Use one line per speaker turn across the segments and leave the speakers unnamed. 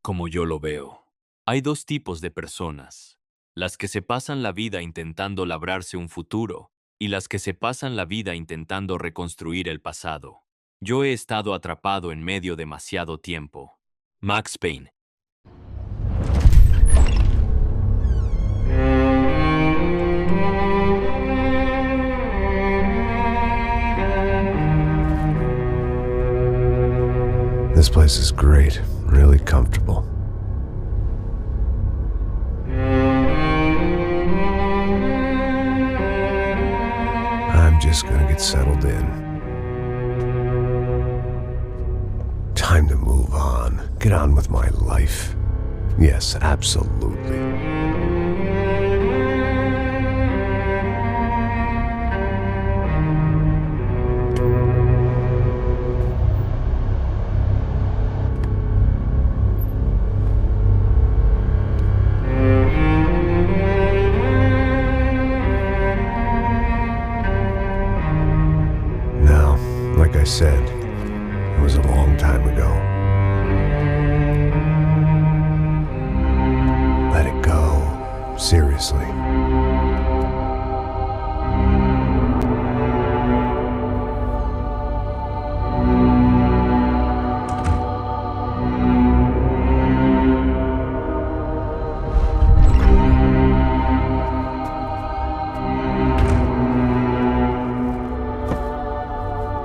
Como yo lo veo, hay dos tipos de personas: las que se pasan la vida intentando labrarse un futuro y las que se pasan la vida intentando reconstruir el pasado. Yo he estado atrapado en medio demasiado tiempo. Max Payne.
This place is great, really comfortable. I'm just gonna get settled in. Time to move on. Get on with my life. Yes, absolutely. Like I said, it was a long time ago. Let it go. Seriously.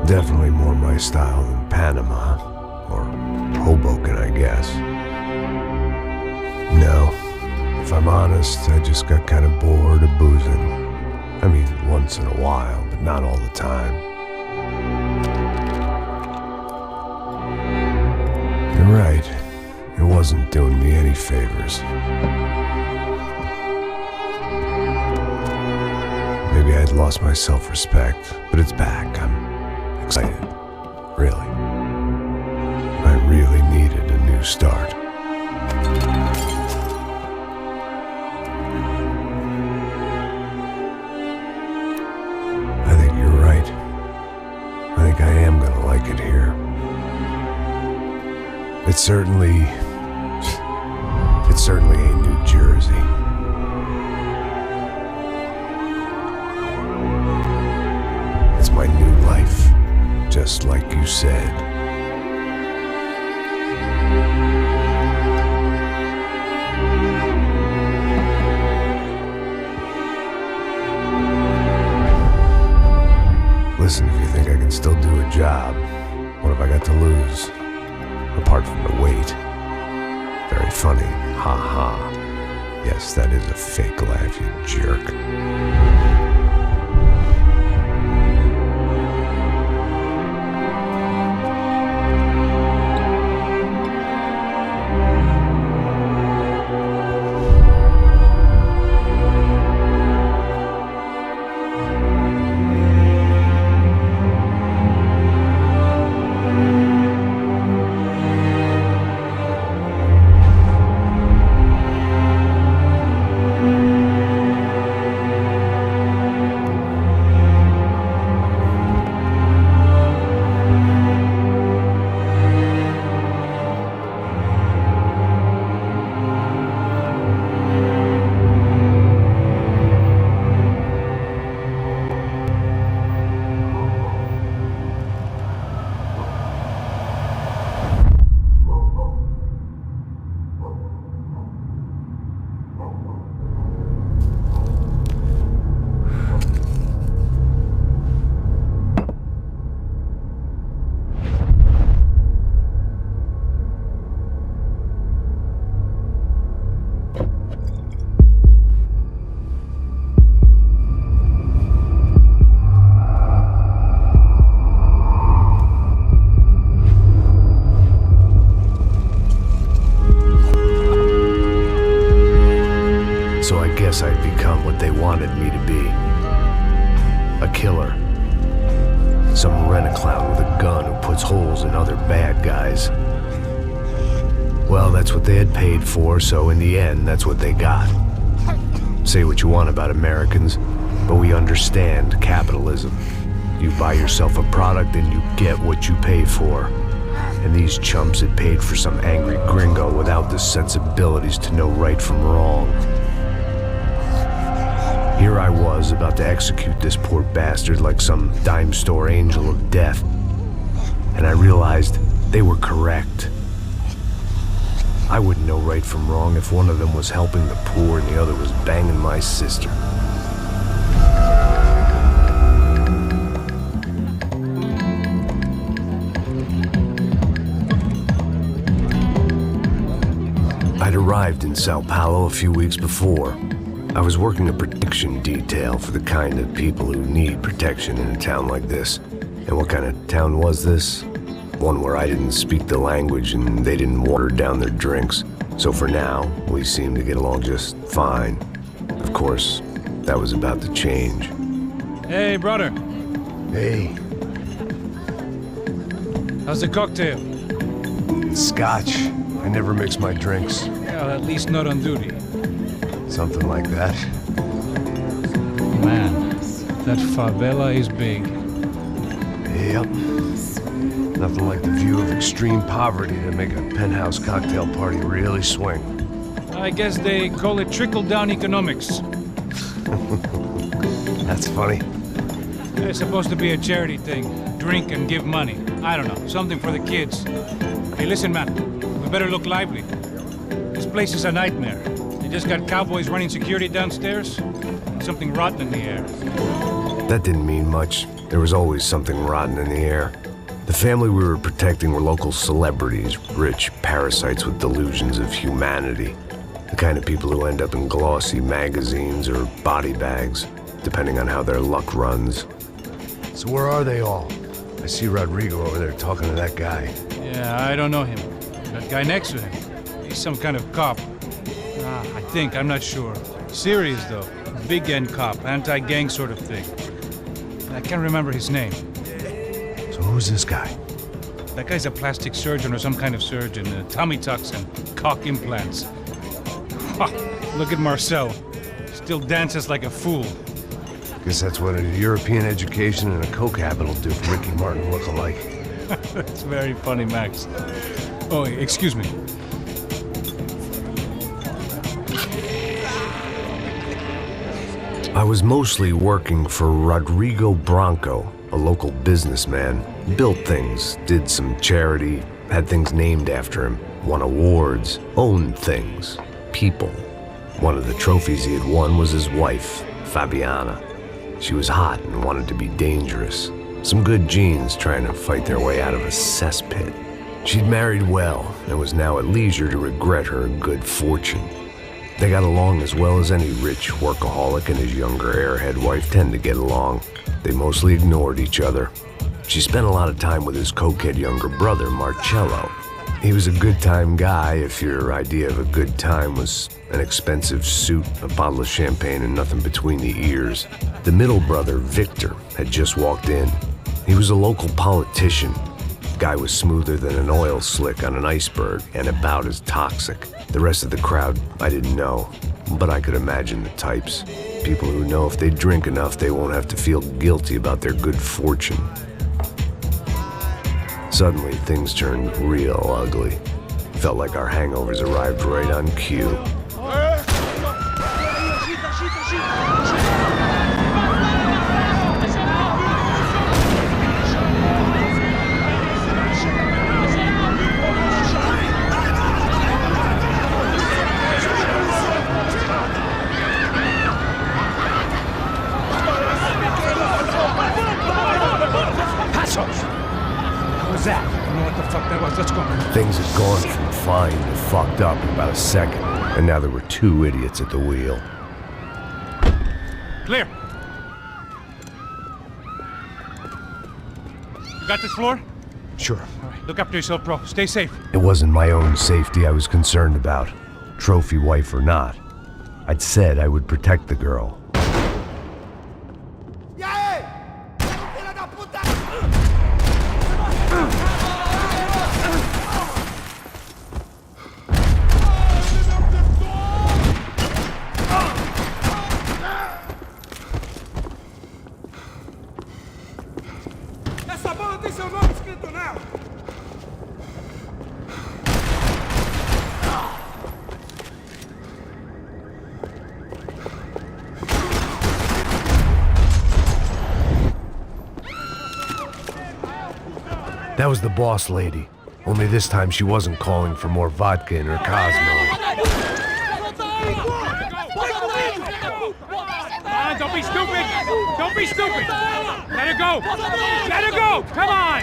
Definitely more my style than Panama, or Hoboken, I guess. No, if I'm honest, I just got kind of bored of boozing. I mean, once in a while, but not all the time. You're right, it wasn't doing me any favors. Maybe I'd lost my self-respect, but it's back. I'm excited, really. I really needed a new start. I think you're right. I think I am gonna like it here. It's certainly ain't New Jersey. It's my new life. Just like you said. Listen, if you think I can still do a job, what have I got to lose? Apart from the weight. Very funny. Ha ha. Yes, that is a fake laugh, you jerk. So I guess I'd become what they wanted me to be. A killer. Some rent-a-clown with a gun who puts holes in other bad guys. Well, that's what they had paid for, so in the end, that's what they got. Say what you want about Americans, but we understand capitalism. You buy yourself a product and you get what you pay for. and these chumps had paid for some angry gringo without the sensibilities to know right from wrong. Here I was, about to execute this poor bastard like some dime store angel of death, and I realized they were correct. I wouldn't know right from wrong if one of them was helping the poor and the other was banging my sister. I'd arrived in São Paulo a few weeks before. I was working a protection detail for the kind of people who need protection in a town like this. And what kind of town was this? One where I didn't speak the language and they didn't water down their drinks. So for now, we seemed to get along just fine. Of course, that was about to change.
Hey, brother.
Hey,
How's the cocktail?
Scotch. I never mix my drinks.
Well, at least not on duty.
Something like that.
Man, that favela is big.
Yep. Nothing like the view of extreme poverty to make a penthouse cocktail party really swing.
I guess they call it trickle-down economics.
That's funny.
It's supposed to be a charity thing. Drink and give money. I don't know, something for the kids. Hey, listen, man. We better look lively. This place is a nightmare. They just got cowboys running security downstairs. And something rotten in the air.
That didn't mean much. There was always something rotten in the air. The family we were protecting were local celebrities, rich parasites with delusions of humanity. The kind of people who end up in glossy magazines or body bags, depending on how their luck runs. So where are they all? I see Rodrigo over there talking to that guy.
Yeah, I don't know him. That guy next to him. He's some kind of cop. I think, I'm not sure. Serious, though. Big end cop, anti-gang sort of thing. I can't remember his name.
So who's this guy?
That guy's a plastic surgeon or some kind of surgeon. Tummy tucks and cock implants. Look at Marcel. Still dances like a fool.
Guess that's what a European education and a coke habit will do for Ricky Martin look-alike.
That's very funny, Max. Oh, excuse me.
I was mostly working for Rodrigo Branco, a local businessman. Built things, did some charity, had things named after him, won awards, owned things, people. One of the trophies he had won was his wife, Fabiana. She was hot and wanted to be dangerous. Some good genes trying to fight their way out of a cesspit. She'd married well and was now at leisure to regret her good fortune. They got along as well as any rich workaholic and his younger airhead wife tend to get along. They mostly ignored each other. She spent a lot of time with his cokehead younger brother, Marcello. He was a good-time guy if your idea of a good time was an expensive suit, a bottle of champagne, and nothing between the ears. The middle brother, Victor, had just walked in. He was a local politician. Guy was smoother than an oil slick on an iceberg and about as toxic. The rest of the crowd, I didn't know, but I could imagine the types. People who know if they drink enough, they won't have to feel guilty about their good fortune. Suddenly, things turned real ugly. Felt like our hangovers arrived right on cue. Things had gone from fine to fucked up in about a second, and now there were two idiots at the wheel.
Clear. You got this floor?
Sure.
All right, look after yourself, bro. Stay safe.
It wasn't my own safety I was concerned about, trophy wife or not. I'd said I would protect the girl. That was the boss lady. Only this time she wasn't calling for more vodka in her Cosmo.
Don't be stupid! Don't be stupid! Let her go! Let her go! Come on!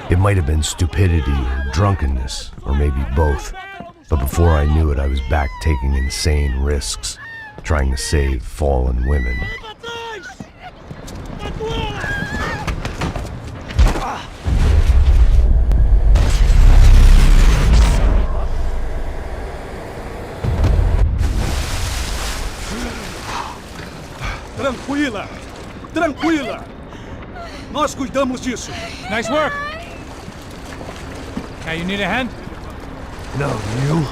It might have been stupidity or drunkenness, or maybe both. But before I knew it, I was back taking insane risks, trying to save fallen women.
Tranquila! Tranquila! Nós cuidamos disso.
Nice work! Okay, you need a hand?
No, you?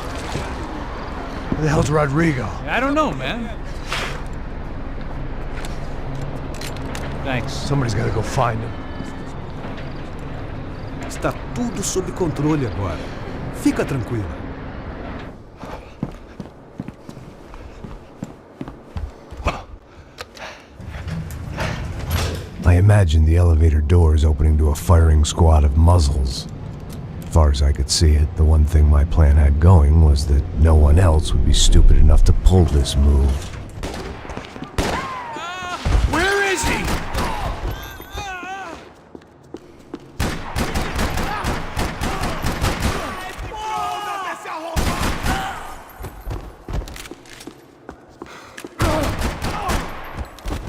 Where the hell's Rodrigo?
I don't know, man. Thanks.
Somebody's gotta go find him.
Está tudo sob controle agora. Fica tranquila.
I imagined the elevator doors opening to a firing squad of muzzles. As far as I could see it, the one thing my plan had going was that no one else would be stupid enough to pull this move.
Where is he?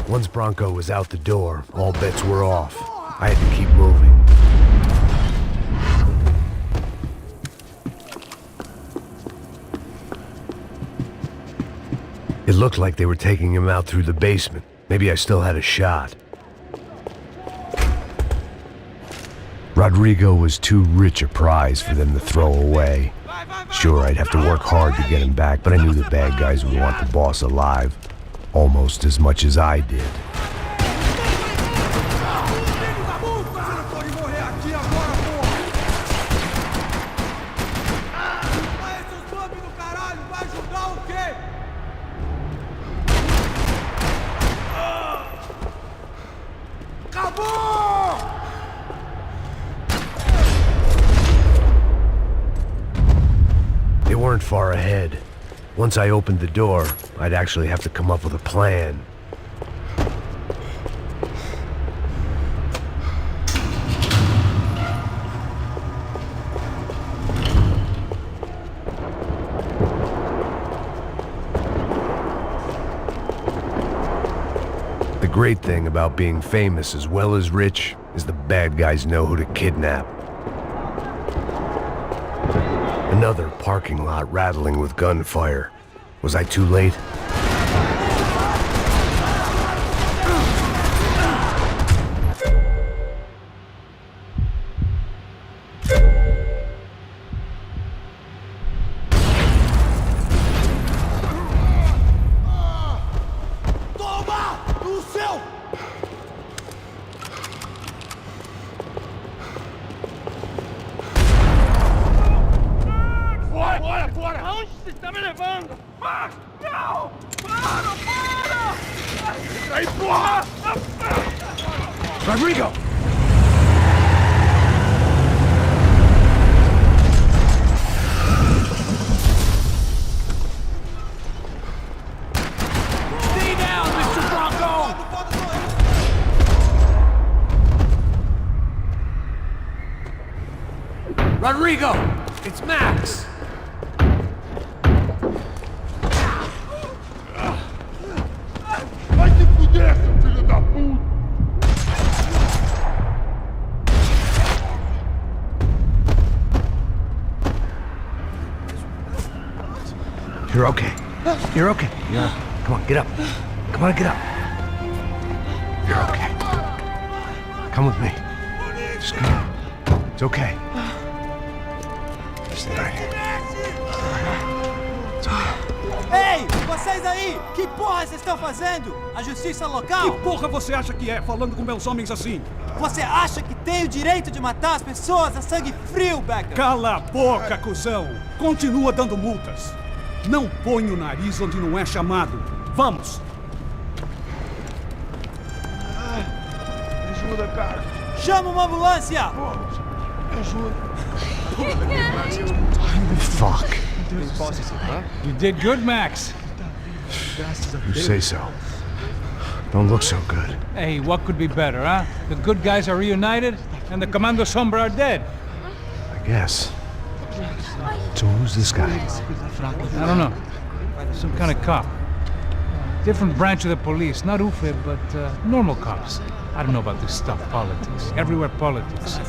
Once Branco was out the door, all bets were off. I had to keep moving. It looked like they were taking him out through the basement. Maybe I still had a shot. Rodrigo was too rich a prize for them to throw away. Sure, I'd have to work hard to get him back, but I knew the bad guys would want the boss alive. Almost as much as I did. They weren't far ahead. Once I opened the door, I'd actually have to come up with a plan. The great thing about being famous as well as rich is the bad guys know who to kidnap. Another parking lot rattling with gunfire. Was I too late? Rodrigo!
Stay down, Mr. Branco!
Rodrigo! It's Max!
Vai se fuder, seu filho da puta!
You're okay. You're okay. Come on, get up. Come on, get up. You're okay. Come with me. Just come. It's okay. Stay right here. It's okay.
Ei, vocês aí! Que porra vocês estão fazendo? A justiça
Que
local?
porra você acha que é, falando com meus homens assim?
Você acha que tem o direito de matar as pessoas a sangue frio, Becker?
Cala a boca, cuzão! Continua dando multas. Não põe o nariz onde não é chamado. Vamos!
Me ajuda, cara.
Chama uma ambulância!
Fuck.
You did good, Max.
You say so. Don't look so good.
Hey, what could be better, huh? The good guys are reunited, and the Comando Sombra are dead.
I guess. So who's this guy?
I don't know. Some kind of cop. Different branch of the police. Not UFE, but normal cops. I don't know about this stuff, politics. Everywhere politics.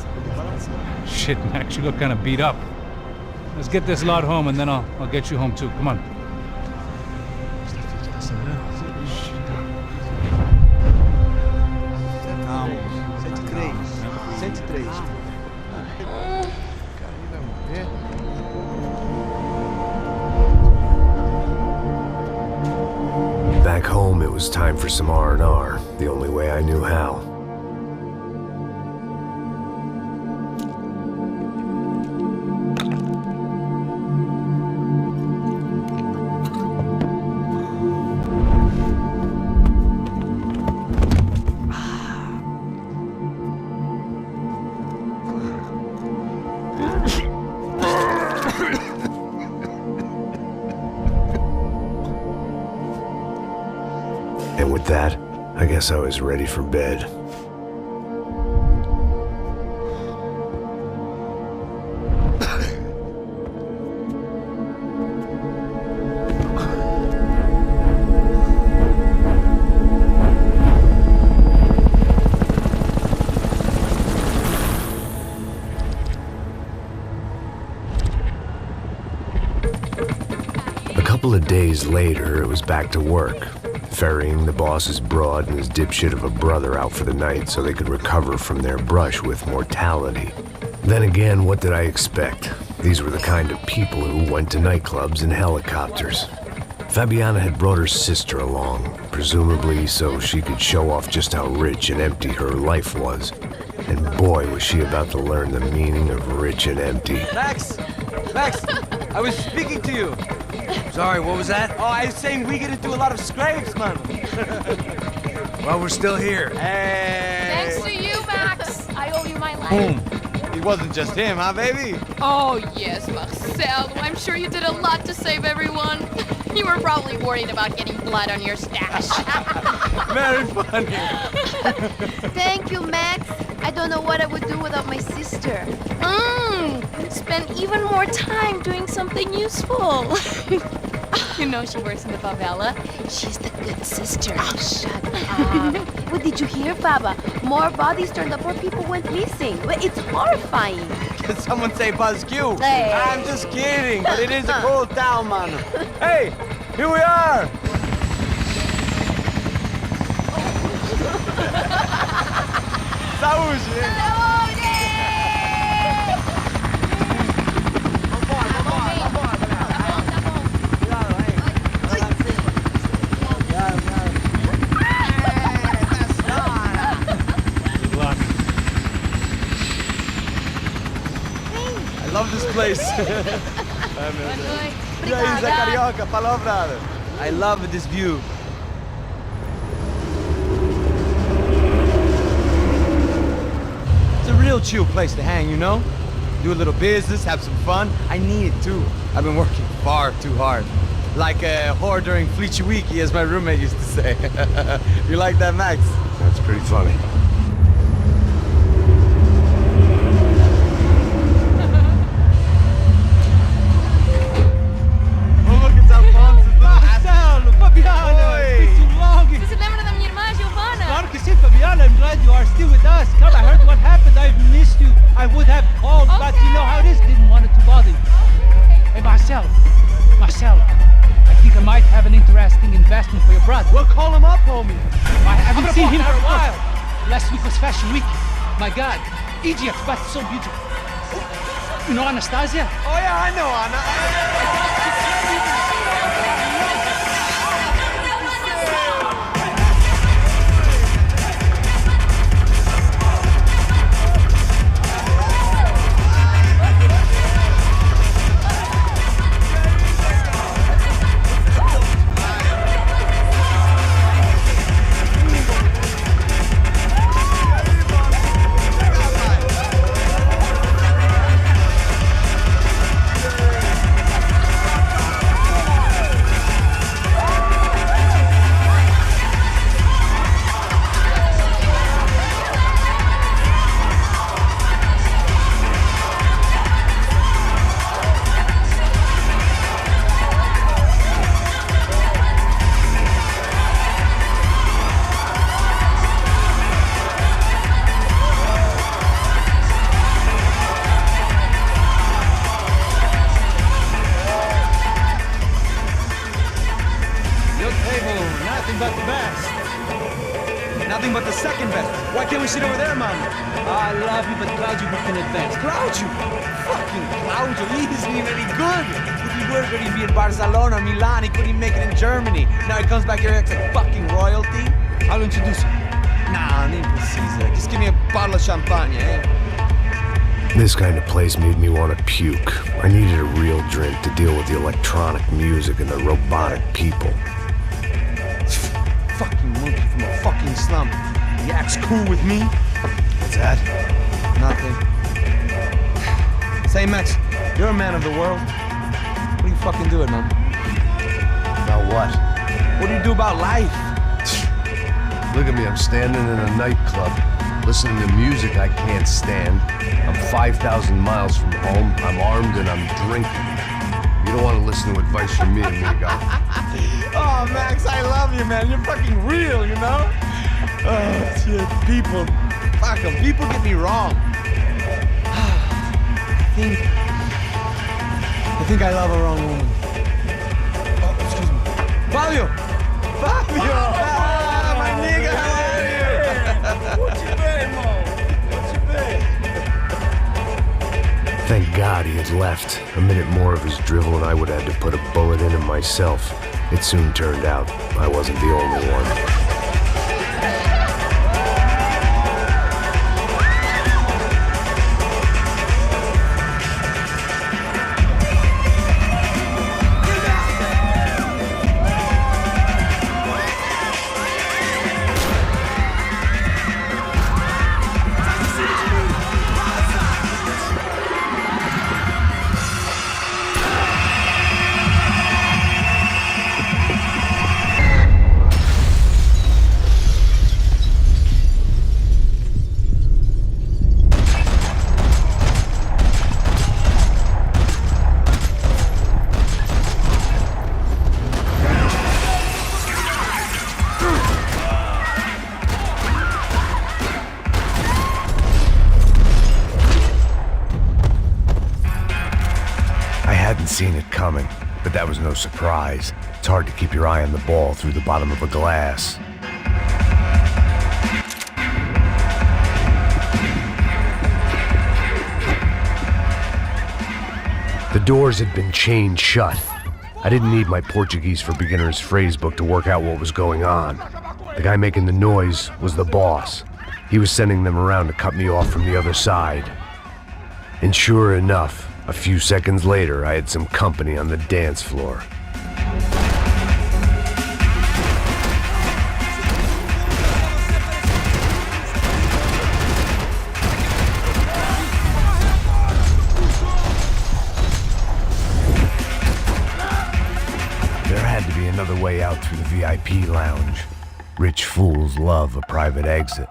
Shit, Max, you look kind of beat up. Let's get this lot home, and then I'll get you home too. Come on.
Back home, it was time for some R&R, the only way I knew how. And with that, I guess I was ready for bed. A couple of days later, it was back to work. Ferrying the boss's broad and his dipshit of a brother out for the night so they could recover from their brush with mortality. Then again, what did I expect? These were the kind of people who went to nightclubs in helicopters. Fabiana had brought her sister along, presumably so she could show off just how rich and empty her life was. And boy, was she about to learn the meaning of rich and empty.
Max! Max! I was speaking to you!
Sorry, what was that?
Oh, I was saying we get into a lot of scrapes, man.
Well, we're still here.
Hey!
Thanks to you, Max. I owe you my life.
Boom! It wasn't just him, huh, baby?
Oh, yes, Marcel. I'm sure you did a lot to save everyone. You were probably worried about getting blood on your stash.
Very funny.
Thank you, Max. I don't know what I would do without my sister.
Spend even more time doing something useful. You know she works in the favela.
She's the good sister. Oh, shut up. What did you hear, Baba? More bodies turned up, more people went missing. It's horrifying.
Did someone say Buzz Q?
Hey.
I'm just kidding, but it is a cool town, man. Hey, here we are. Saúde! I love this place. E aí, Zé Carioca, falou, brother. I love this view. It's a real chill place to hang, you know? Do a little business, have some fun. I need it too. I've been working far too hard. Like a whore during Fleechy Weeky, as my roommate used to say. You like that, Max?
That's pretty funny.
Você lembra da minha irmã, Giovanna?
Claro que sim, Fabiana. I'm glad you are still with us. Come, I heard what happened. I've missed you. I would have called, but you know how it is. Didn't want it to bother you. Hey, Marcel, I think I might have an interesting investment for your brother.
Well, call him up, homie.
I haven't seen him for a while. Last week was Fashion Week. My God, Egypt, but so beautiful. You know Anastasia?
Oh yeah, I know Anna. nothing but the second best. Why can't we sit over there, man?
I love you, but Claudio booked in advance.
Claudio? Fucking Claudio, he isn't even any good. If he were good, he'd be in Barcelona, Milan, he couldn't make it in Germany. Now he comes back here and acts like fucking royalty.
I'll introduce you.
Nah, need precisa. Just give me a bottle of champagne, eh?
This kind of place made me want to puke. I needed a real drink to deal with the electronic music and the robotic people.
Fucking monkey from a fucking slum. He acts cool with me.
What's that?
Nothing. Say, Max, you're a man of the world. What do you fucking do it, man?
About what?
What do you do about life?
Look at me, I'm standing in a nightclub, listening to music I can't stand. I'm 5,000 miles from home, I'm armed and I'm drinking. You don't want to listen to advice from me, amigo.
Oh, Max, I love you, man. You're fucking real, you know? Oh, shit. People. Fuck them. People get me wrong. I think I love a wrong woman. Oh, excuse me. Fabio! Fabio! Ah, my nigga, how are you? What you been, Mo? What you been?
Thank God he had left. A minute more of his drivel and I would have had to put a bullet in him myself. It soon turned out I wasn't the only one. Seen it coming, but that was no surprise. It's hard to keep your eye on the ball through the bottom of a glass. The doors had been chained shut. I didn't need my Portuguese for Beginners phrase book to work out what was going on. The guy making the noise was the boss. He was sending them around to cut me off from the other side. And sure enough, a few seconds later, I had some company on the dance floor. There had to be another way out through the VIP lounge. Rich fools love a private exit.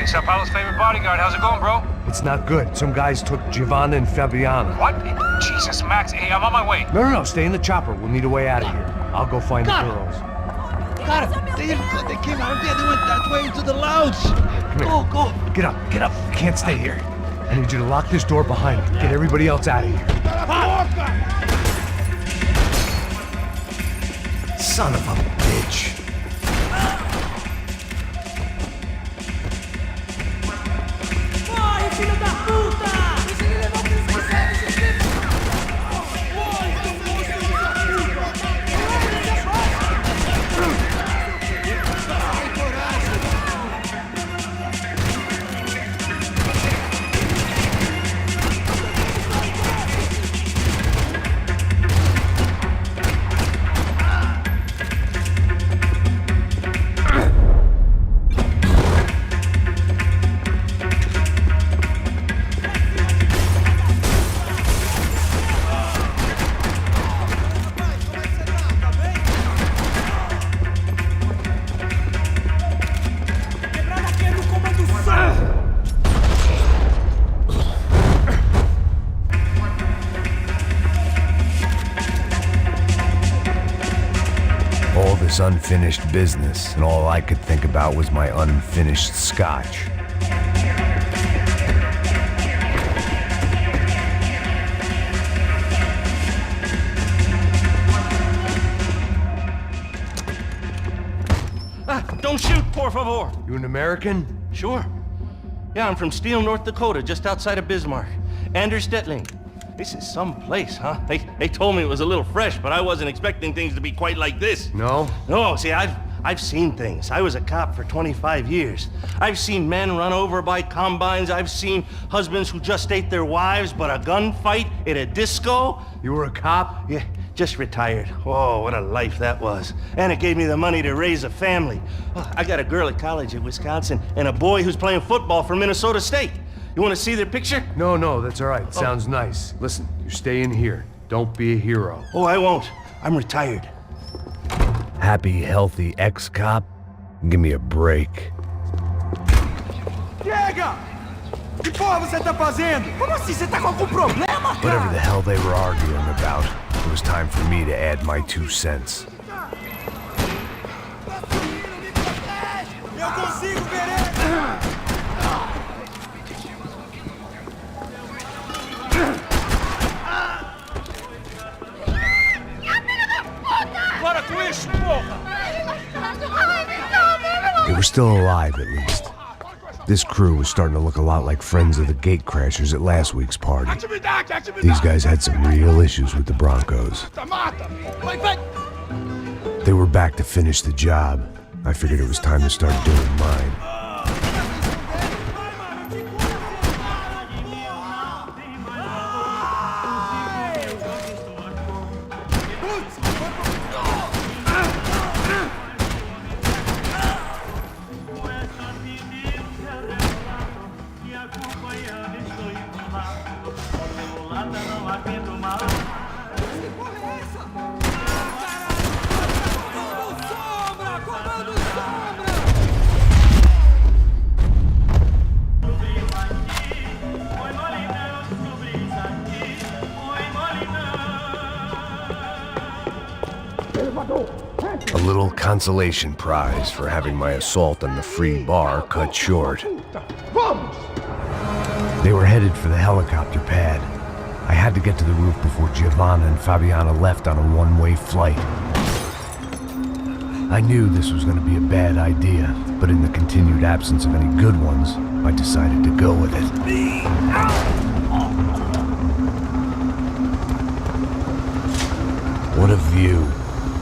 São Paulo's favorite bodyguard. How's it going, bro?
It's not good. Some guys took Giovanna and Fabiana.
What? Jesus, Max. Hey, I'm on my way.
No, stay in the chopper. We'll need a way out of here. I'll go find the girls.
Got him. They came out of there. They went that way into the lounge.
Come here.
Go.
Get up. You can't stay here. I need you to lock this door behind us. Get everybody else out of here. Son of a bitch. was unfinished business, and all I could think about was my unfinished scotch.
Don't shoot, por favor.
You an American?
Sure. Yeah, I'm from Steele, North Dakota, just outside of Bismarck. Anders Detling. This is some place, huh? They told me it was a little fresh, but I wasn't expecting things to be quite like this.
No?
No, see, I've seen things. I was a cop for 25 years. I've seen men run over by combines. I've seen husbands who just ate their wives, but a gunfight at a disco.
You were a cop?
Yeah, just retired. Oh, what a life that was. And it gave me the money to raise a family. Oh, I got a girl at college at Wisconsin and a boy who's playing football for Minnesota State. You want to see their picture?
No, that's all right. Sounds nice. Listen, you're staying here. Don't be a hero.
Oh, I won't. I'm retired.
Happy, healthy ex-cop? Give me a break.
Chega! Que porra você tá fazendo? Como assim? Você tá com algum problema, cara?
Whatever the hell they were arguing about, it was time for me to add my 2 cents.
Eu consigo ver ele! Para com isso, porra!
They were still alive, at least. This crew was starting to look a lot like friends of the gatecrashers at last week's party. These guys had some real issues with the Broncos. They were back to finish the job. I figured it was time to start doing mine. A little consolation prize for having my assault on the free bar cut short. They were headed for the helicopter pad. I had to get to the roof before Giovanna and Fabiana left on a one-way flight. I knew this was going to be a bad idea, but in the continued absence of any good ones, I decided to go with it. What a view.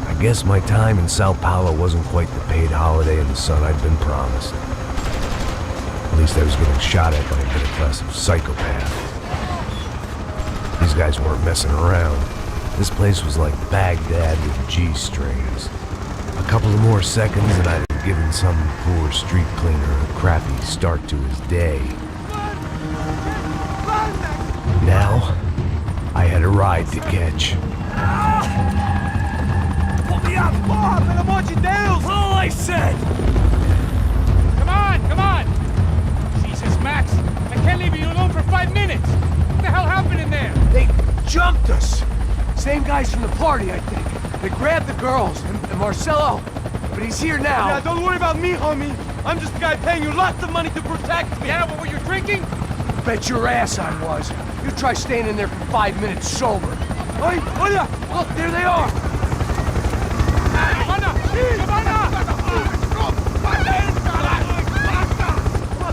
I guess my time in São Paulo wasn't quite the paid holiday in the sun I'd been promised. At least I was getting shot at by a middle-class psychopath. These guys weren't messing around. This place was like Baghdad with G-strings. A couple of more seconds and I'd have given some poor street cleaner a crappy start to his day. Now, I had a ride to catch.
Porra, pelo amor de Deus!
All I said! Come on! Jesus, Max, I can't leave you alone for 5 minutes! What the hell happened in there?
They jumped us! Same guys from the party, I think. They grabbed the girls, and Marcelo, but he's here now. Yeah, don't worry about me, homie. I'm just the guy paying you lots of money to protect me.
Yeah, what were you drinking?
Bet your ass I was. You try staying in there for 5 minutes sober. Hey, look, there they are!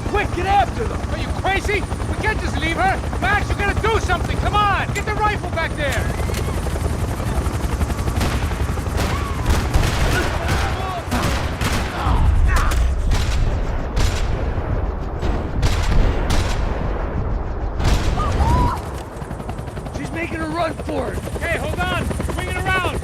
Quick, get after them!
Are you crazy? We can't just leave her! Max, you gotta do something! Come on! Get the rifle back there!
She's making a run for it!
Hey, hold on! Swing it around!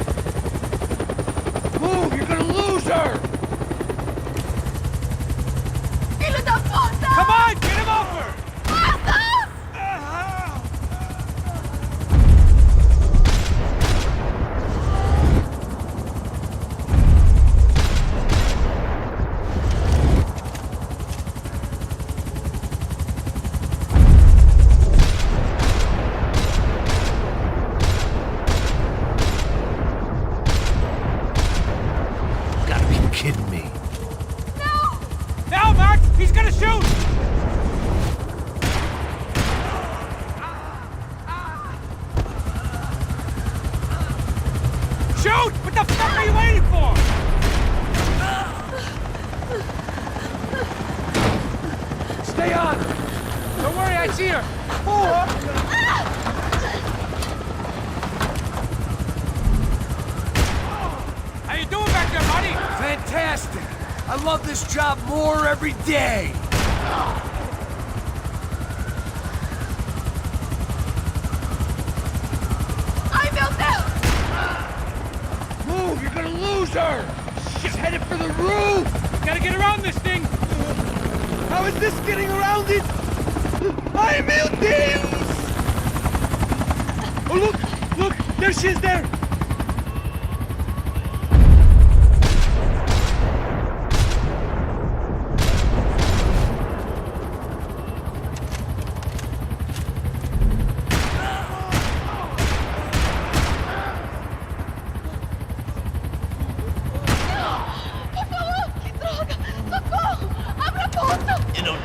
He's gonna shoot! Shoot! What the fuck are you waiting for? Stay on! Don't worry, I see her! How you doing back there, buddy?
Fantastic. I love this job more every day.
Ai, meu Deus!
Move, you're gonna lose her. She's headed for the roof.
Gotta get around this thing!
How is this getting around it? Ai, meu Deus! Oh, look, there she is there.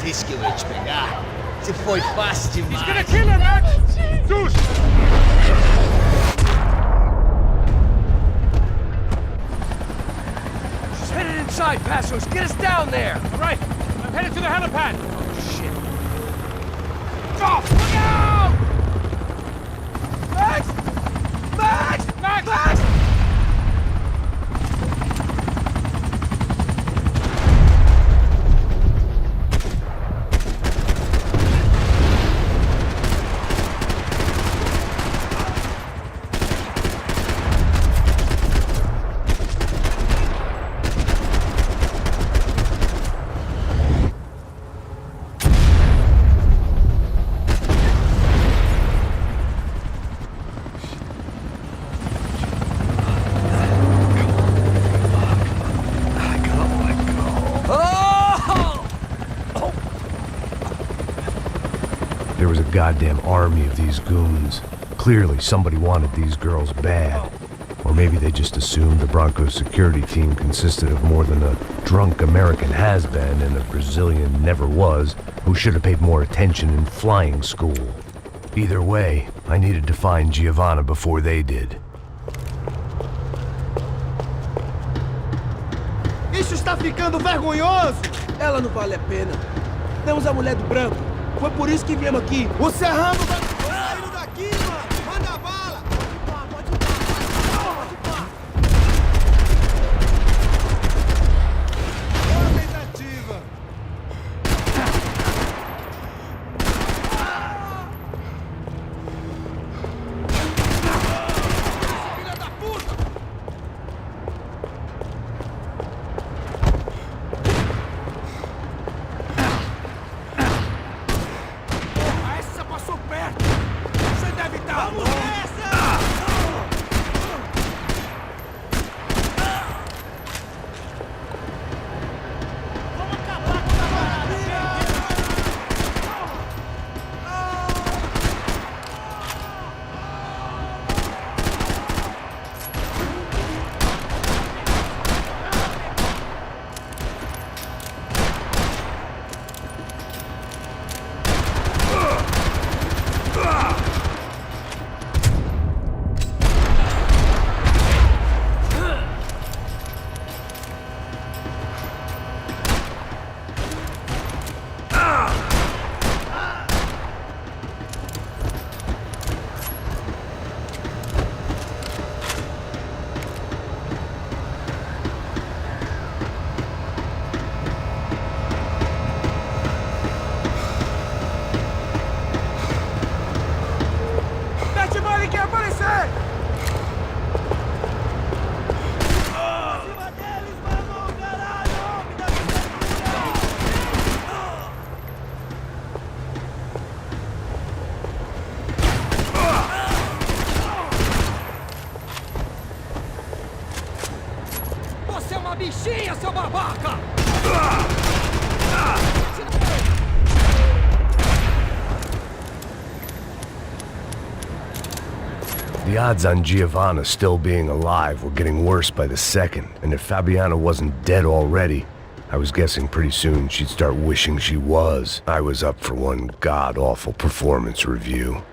Disse que eu ia te pegar. Você foi fácil demais.
He's gonna kill her, Max! Zeus!
She's headed inside, Passos. Get us down there.
All right, I'm headed to the helipad.
Oh, shit.
Off! Look out!
Max! Max!
Max!
Max!
There was a goddamn army of these goons. Clearly, somebody wanted these girls bad. Or maybe they just assumed the Broncos security team consisted of more than a drunk American has-been and a Brazilian never-was who should have paid more attention in flying school. Either way, I needed to find Giovanna before they did.
Isso está ficando vergonhoso!
Ela não vale a pena. Temos a mulher do branco. Foi por isso que viemos aqui.
O Serrano vai saindo daqui, mano! Manda bala! Pode ir, boa tentativa! Filha da puta! Essa passou perto! Você deve estar... Vamos nessa! Vamos acabar com essa maravilha! Mete bala e quer aparecer! Acima deles, mano! Caralho! Me dá Você é uma bichinha, seu babaca!
The odds on Giovanna still being alive were getting worse by the second, and if Fabiana wasn't dead already, I was guessing pretty soon she'd start wishing she was. I was up for one god-awful performance review.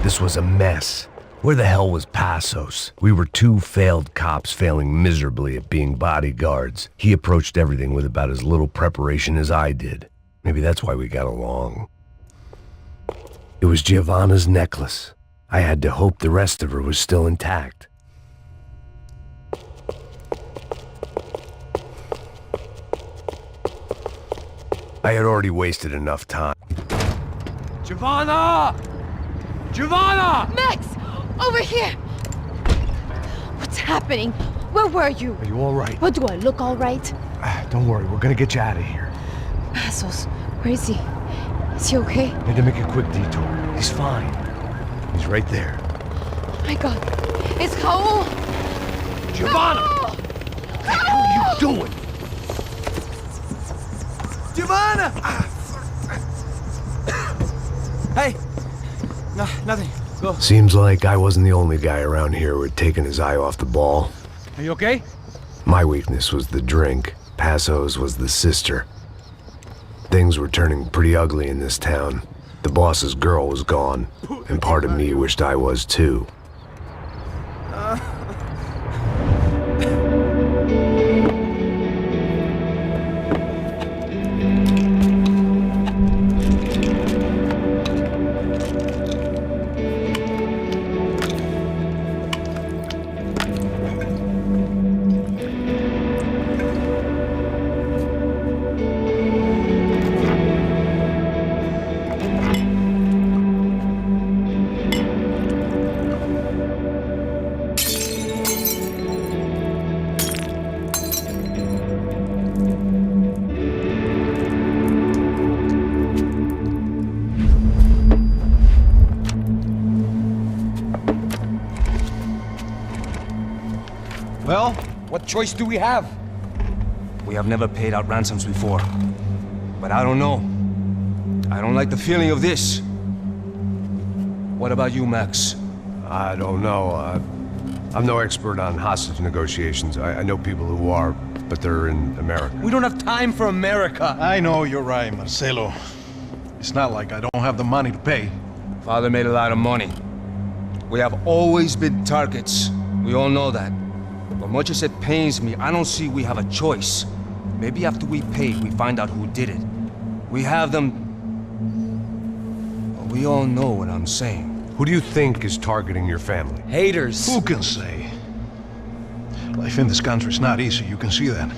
This was a mess. Where the hell was Passos? We were two failed cops failing miserably at being bodyguards. He approached everything with about as little preparation as I did. Maybe that's why we got along. It was Giovanna's necklace. I had to hope the rest of her was still intact. I had already wasted enough time.
Giovanna! Giovanna!
Max! Over here! What's happening? Where were you?
Are you all right?
What, do I look all right?
Don't worry, we're gonna get you out of here.
Passos, where is he? Is he okay?
Had to make a quick detour. He's fine. He's right there.
Oh my God. It's Raúl!
Giovanna!
Raúl!
What the hell are you doing?
Giovanna! Hey! No, nothing. Go.
Seems like I wasn't the only guy around here who had taken his eye off the ball.
Are you okay?
My weakness was the drink. Passos was the sister. Things were turning pretty ugly in this town. The boss's girl was gone, and part of me wished I was too.
Well, what choice do we have? We have never paid out ransoms before. But I don't know. I don't like the feeling of this. What about you, Max?
I don't know. I'm no expert on hostage negotiations. I know people who are, but they're in America.
We don't have time for America.
I know you're right, Marcelo. It's not like I don't have the money to pay.
Father made a lot of money. We have always been targets. We all know that. But much as it pains me, I don't see we have a choice. Maybe after we pay, we find out who did it. We have them... We all know what I'm saying.
Who do you think is targeting your family?
Haters.
Who can say? Life in this country is not easy, you can see that.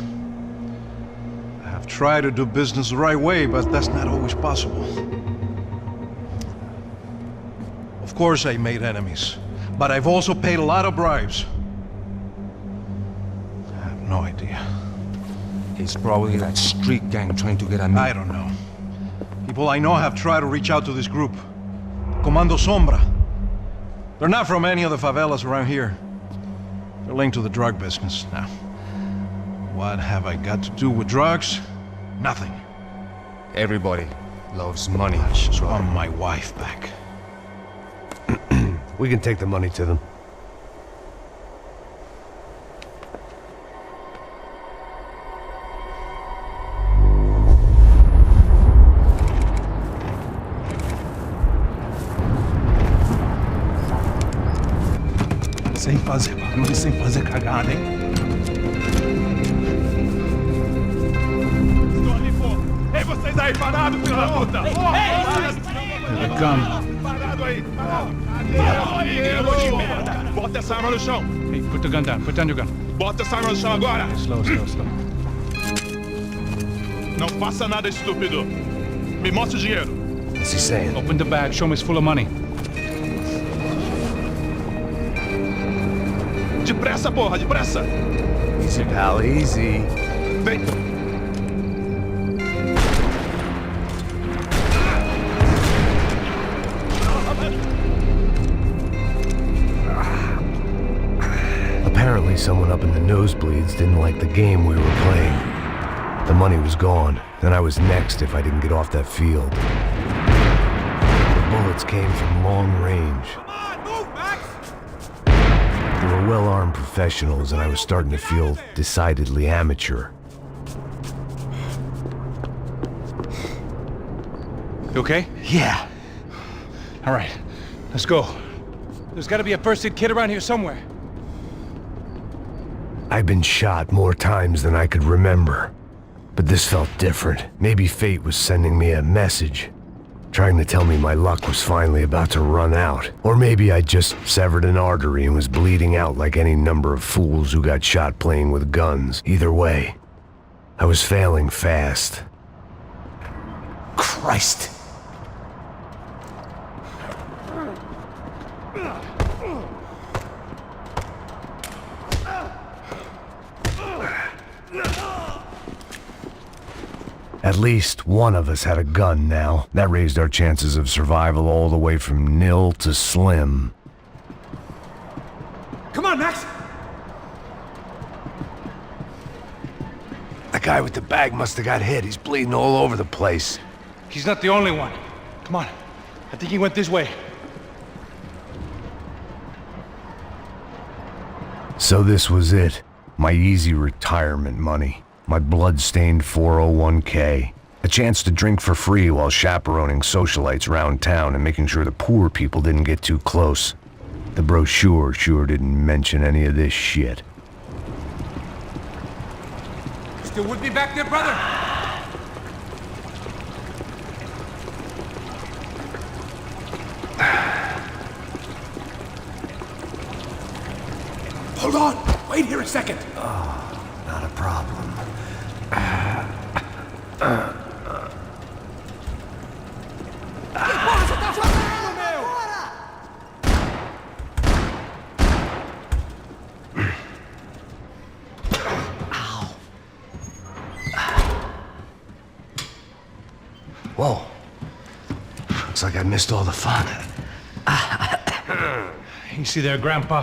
I have tried to do business the right way, but that's not always possible. Of course I made enemies, but I've also paid a lot of bribes. I have no idea.
It's probably that street gang trying to get at me.
I don't know. People I know have tried to reach out to this group. Comando Sombra. They're not from any of the favelas around here. They're linked to the drug business. Now, what have I got to do with drugs? Nothing.
Everybody loves money.
I just want my wife back.
We can take the money to them.
Sem fazer barulho, sem fazer cagada, hein? Estou ali, pô! Ei, vocês aí, parados, filho da puta! Here they come. Parado aí, parado! Bota essa arma no chão! Hey, put the gun down, put down your gun. Bota essa arma no chão agora! Slow, slow, slow. Não faça nada, estúpido! Me mostre o dinheiro!
What's he saying?
Open the bag, show me it's full of money.
Depressa, porra, depressa!
Easy, pal, easy.
Vem!
Apparently someone up in the nosebleeds didn't like the game we were playing. The money was gone, and I was next if I didn't get off that field. The bullets came from long range. They were well-armed professionals, and I was starting to feel decidedly amateur.
You okay?
Yeah.
All right, let's go. There's gotta be a first aid kit around here somewhere.
I've been shot more times than I could remember. But this felt different. Maybe fate was sending me a message, trying to tell me my luck was finally about to run out. Or maybe I just severed an artery and was bleeding out like any number of fools who got shot playing with guns. Either way, I was failing fast. Christ! At least one of us had a gun now. That raised our chances of survival all the way from nil to slim.
Come on, Max!
The guy with the bag must have got hit. He's bleeding all over the place.
He's not the only one. Come on. I think he went this way.
So this was it. My easy retirement money. My blood-stained 401k. A chance to drink for free while chaperoning socialites around town and making sure the poor people didn't get too close. The brochure sure didn't mention any of this shit.
Still with me back there, brother? Hold on! Wait here a second!
Oh, not a problem. Whoa. Looks like I missed all the fun.
Easy there, Grandpa.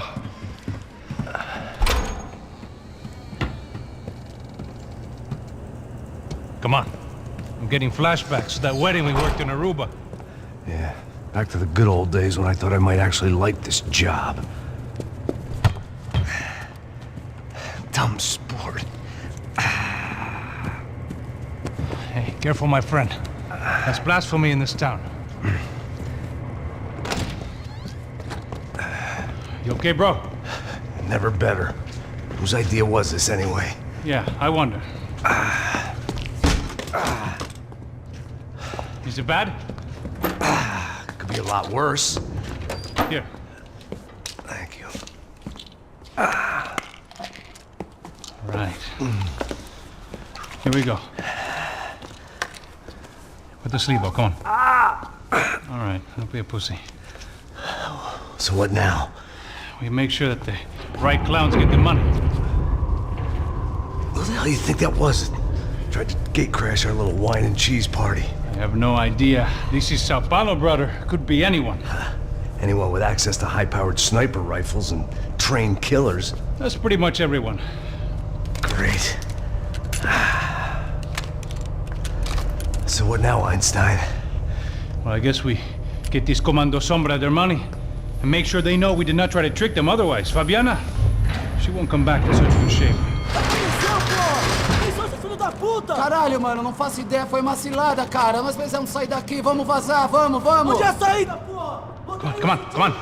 Come on. I'm getting flashbacks to that wedding we worked in Aruba.
Yeah, back to the good old days when I thought I might actually like this job. Dumb sport.
Hey, careful, my friend. That's blasphemy in this town. You okay, bro?
Never better. Whose idea was this anyway?
Yeah, I wonder. Is it bad?
Could be a lot worse.
Here.
Thank you.
Right. Here we go. Put the sleeve on, come on. All right, don't be a pussy.
So what now?
We make sure that the right clowns get the money.
What the hell do you think that was? Tried to gatecrash our little wine and cheese party.
I have no idea. This is São Paulo, brother. Could be anyone.
Anyone with access to high-powered sniper rifles and trained killers.
That's pretty much everyone.
Great. So what now, Einstein?
Well, I guess we get these Comando Sombra their money and make sure they know we did not try to trick them otherwise. Fabiana, she won't come back in such good shape.
Caralho, mano, não faço ideia, foi uma cilada, cara. Nós precisamos sair daqui, vamos vazar, vamos, vamos! Onde é a saída, porra?
Come on, come on.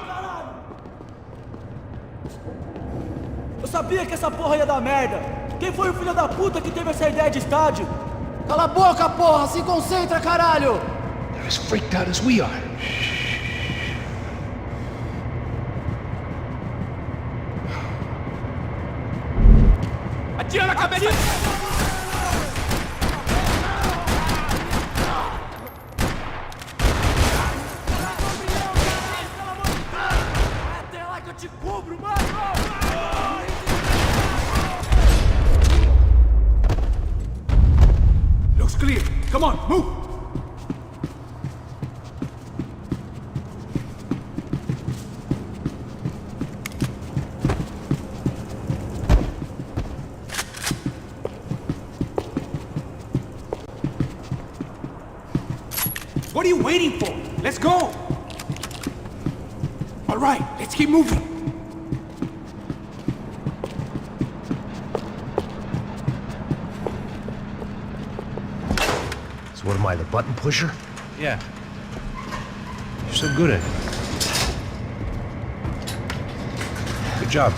Eu sabia que essa porra ia dar merda. Quem foi o filho da puta que teve essa ideia de estádio? Cala a boca, porra! Se concentra, caralho!
They're as freaked out as we are.
Atira na cabeça! Até lá que eu te cubro, mano! Looks clear. Come on, move! What are you waiting for? Let's go! All right, let's keep moving.
So what am I, the button pusher?
Yeah,
so good at it? Good job.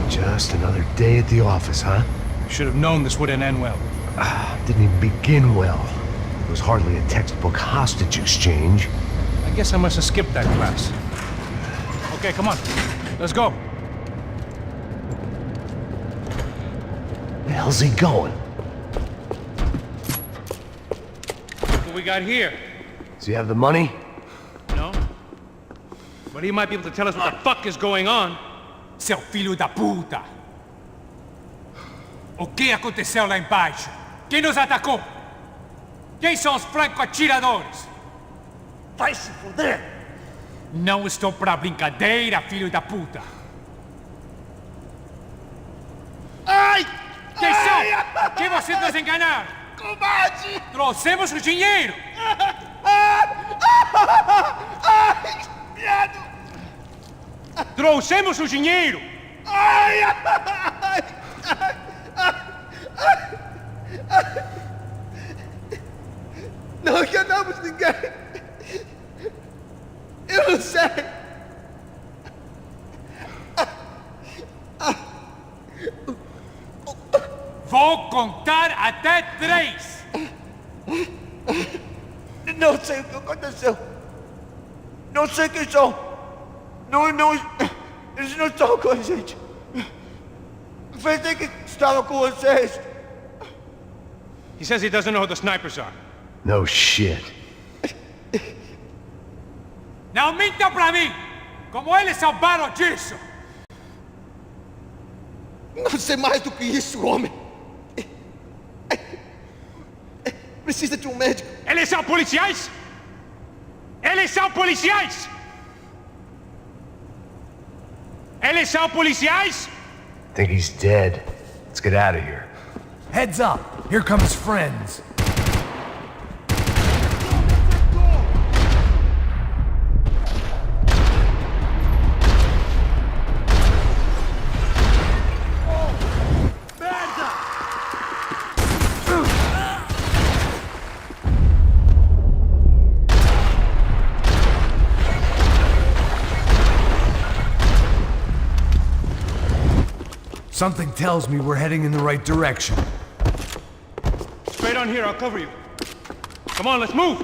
Just another day at the office, huh?
Should have known this wouldn't end well.
Didn't even begin well. It was hardly a textbook hostage exchange.
I guess I must have skipped that class. Okay, come on. Let's go.
Where the hell's he going?
Look what we got here.
Does he have the money?
No? But he might be able to tell us what the fuck is going on.
Seu filho da puta! O que aconteceu lá embaixo? Quem nos atacou? Quem são os franco-atiradores? Vai se foder! Não estou pra brincadeira, filho da puta! Ai! Quem são? Quem vocês nos enganaram? Combate! Trouxemos o dinheiro! Ai! Viado! Trouxemos o dinheiro! Ai! Ai!
Não enganamos ninguém! Eu não sei!
Vou contar até 3!
Não sei o que aconteceu! Não sei quem são! Eles não estão com a gente! Pensei que estava com vocês!
He says he doesn't know who the snipers are.
No shit.
Não mintam pra mim! Como eles salvaram disso!
Não sei mais do que isso, homem! Precisa de um médico!
Eles são policiais? Eles são policiais? Eles são policiais?
Think he's dead. Let's get out of here.
Heads up! Here comes friends. Something tells me we're heading in the right direction.
Straight on here, I'll cover you. Come on, let's move!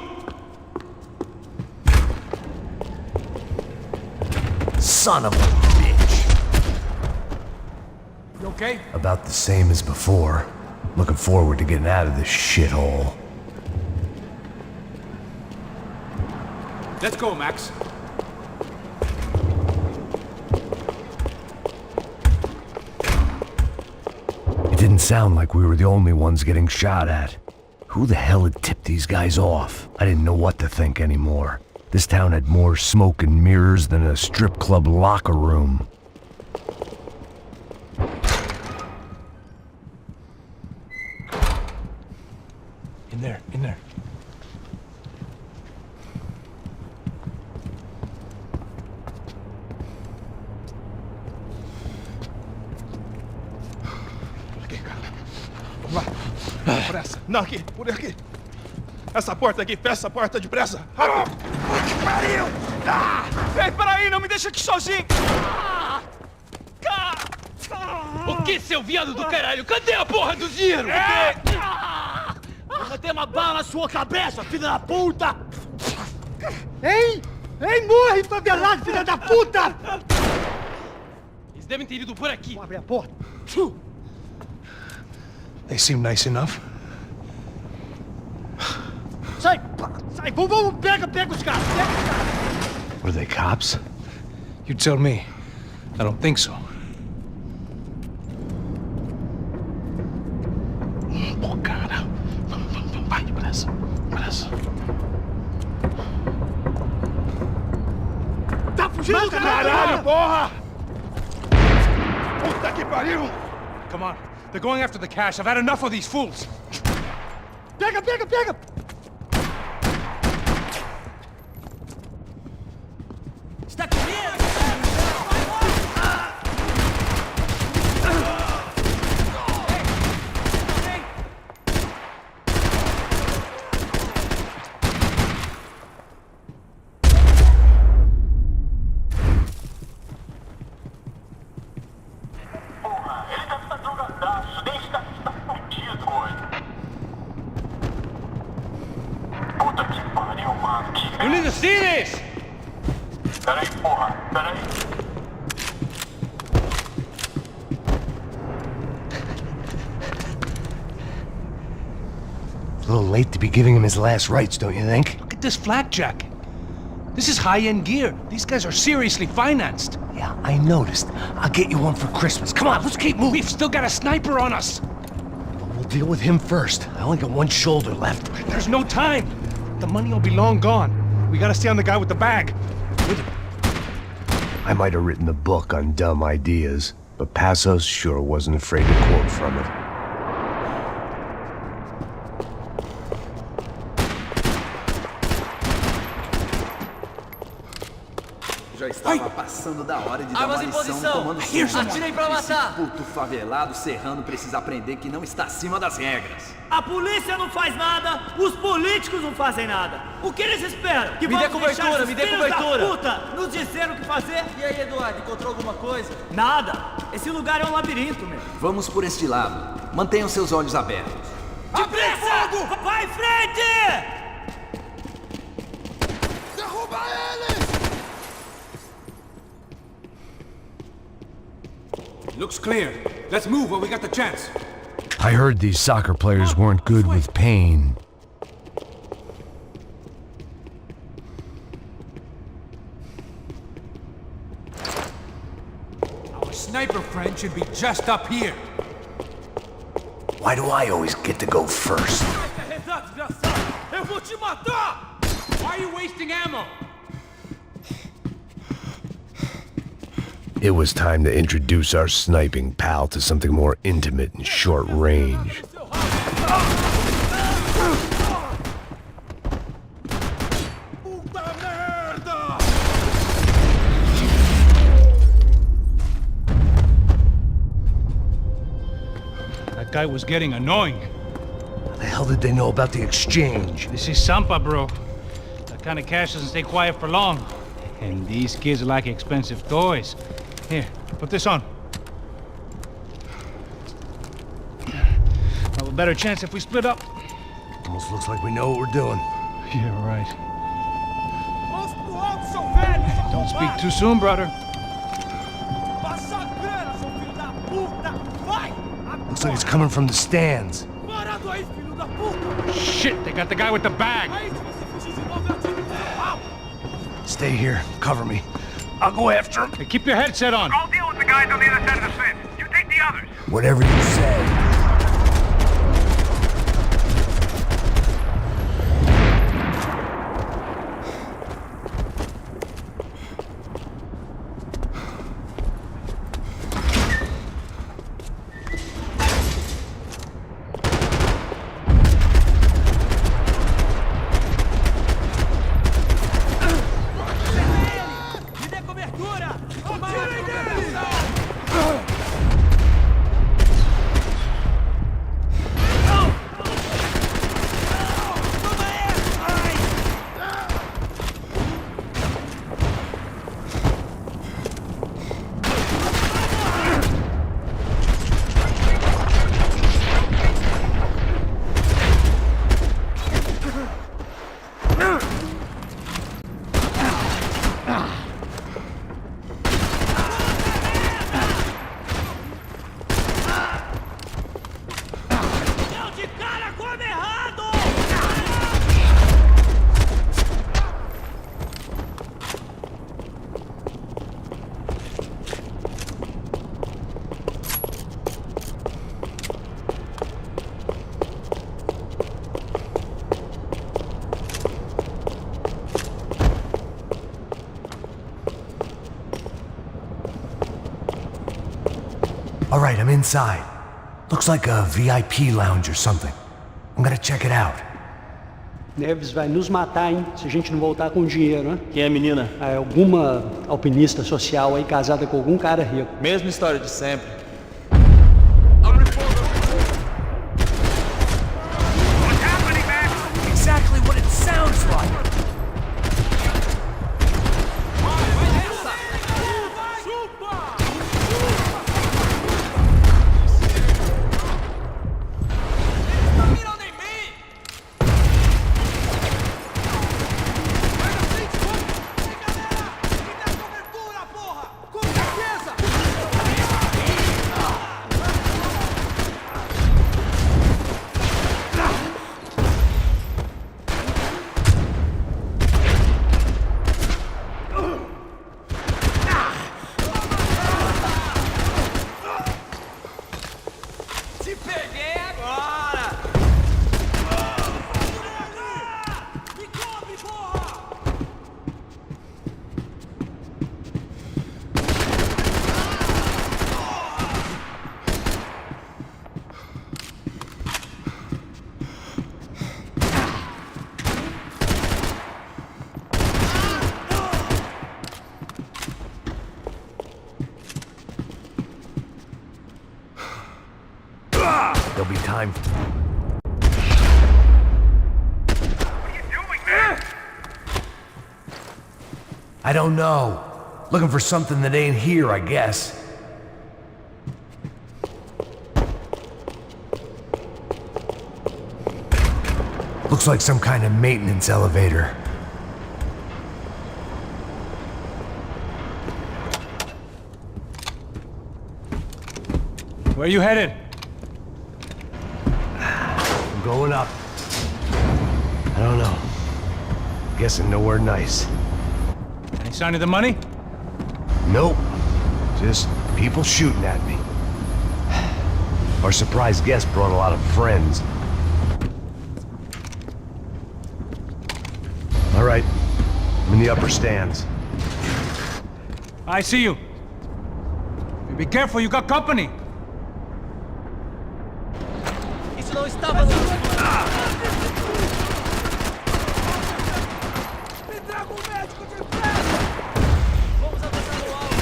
Son of a bitch!
You okay?
About the same as before. Looking forward to getting out of this shithole.
Let's go, Max.
It didn't sound like we were the only ones getting shot at. Who the hell had tipped these guys off? I didn't know what to think anymore. This town had more smoke and mirrors than a strip club locker room.
In there.
Pressa. Não, aqui, por aqui. Essa porta aqui, fecha essa porta depressa.
Que pariu!
Ei, peraí, não me deixa aqui sozinho.
O que, seu viado do caralho? Cadê a porra do dinheiro?
Eu vou ter uma bala na sua cabeça, filha da puta! Ei! Ei, morre, favelado, filha da puta!
Eles devem ter ido por aqui.
Vou abrir a porta.
They seem nice enough.
Sai! Sai! Vamos! Pega os caras! Pega os caras!
Were they cops?
You tell me. I don't think so.
Pô, cara. Vamos, vai, depressa.
Tá fugindo,
Caralho, porra! Puta que pariu!
Come on. They're going after the cash. I've had enough of these fools.
Pega! Está com medo?
You need to see this!
Peraí, porra, peraí.
A little late to be giving him his last rites, don't you think?
Look at this flak jacket. This is high-end gear. These guys are seriously financed.
Yeah, I noticed. I'll get you one for Christmas. Come on, let's keep moving.
We've still got a sniper on us.
We'll deal with him first. I only got one shoulder left.
There's no time. The money will be long gone. We gotta stay on the guy with the bag.
I might have written the book on dumb ideas, but Passos sure wasn't afraid to quote from it.
Já estava passando da hora de dar uma lição no Comando Sombra.
Atirei pra matar!
Esse puto favelado serrano precisa aprender que não está acima das regras.
A polícia não faz nada, os políticos não fazem nada. O que eles esperam? Que
Me dê
vamos deixar
cobertura,
esses
me dê
filhos
cobertura.
da puta nos dizendo o que fazer?
E aí, Eduardo, encontrou alguma coisa?
Nada. Esse lugar é um labirinto, meu.
Vamos por este lado. Mantenham seus olhos abertos.
Depressa! Vai em frente!
Derruba eles!
Looks clear. Let's move while we got the chance.
I heard these soccer players weren't good with pain.
Our sniper friend should be just up here.
Why do I always get to go first?
Eu vou te matar!
Why are you wasting ammo?
It was time to introduce our sniping pal to something more intimate and short range.
That guy was getting annoying.
How the hell did they know about the exchange?
This is Sampa, bro. That kind of cash doesn't stay quiet for long. And these kids like expensive toys. Here, put this on. Have a better chance if we split up.
Almost looks like we know what we're doing.
Yeah, right. Don't speak too soon, brother.
Looks like it's coming from the stands.
Shit, they got the guy with the bag.
Stay here, cover me. I'll go after him.
Hey, keep your headset on.
I'll deal with the guys on the other side of the fence. You take the others.
Whatever you say. All right, I'm inside. Looks like a VIP lounge or something. I'm gonna check it out.
Neves vai nos matar, hein? Se a gente não voltar com dinheiro, né?
Quem é a menina?
É alguma alpinista social aí casada com algum cara rico.
Mesma história de sempre.
Exactly what it sounds like.
time. I don't know. Looking for something that ain't here, I guess. Looks like some kind of maintenance elevator.
Where you headed?
I'm going up. I don't know. Guessing nowhere nice.
Any sign of the money?
Nope. Just people shooting at me. Our surprise guest brought a lot of friends. All right. I'm in the upper stands.
I see you. Be careful, you got company.
Isso não estava no... Me traga um médico depressa! Vamos avançar no alto.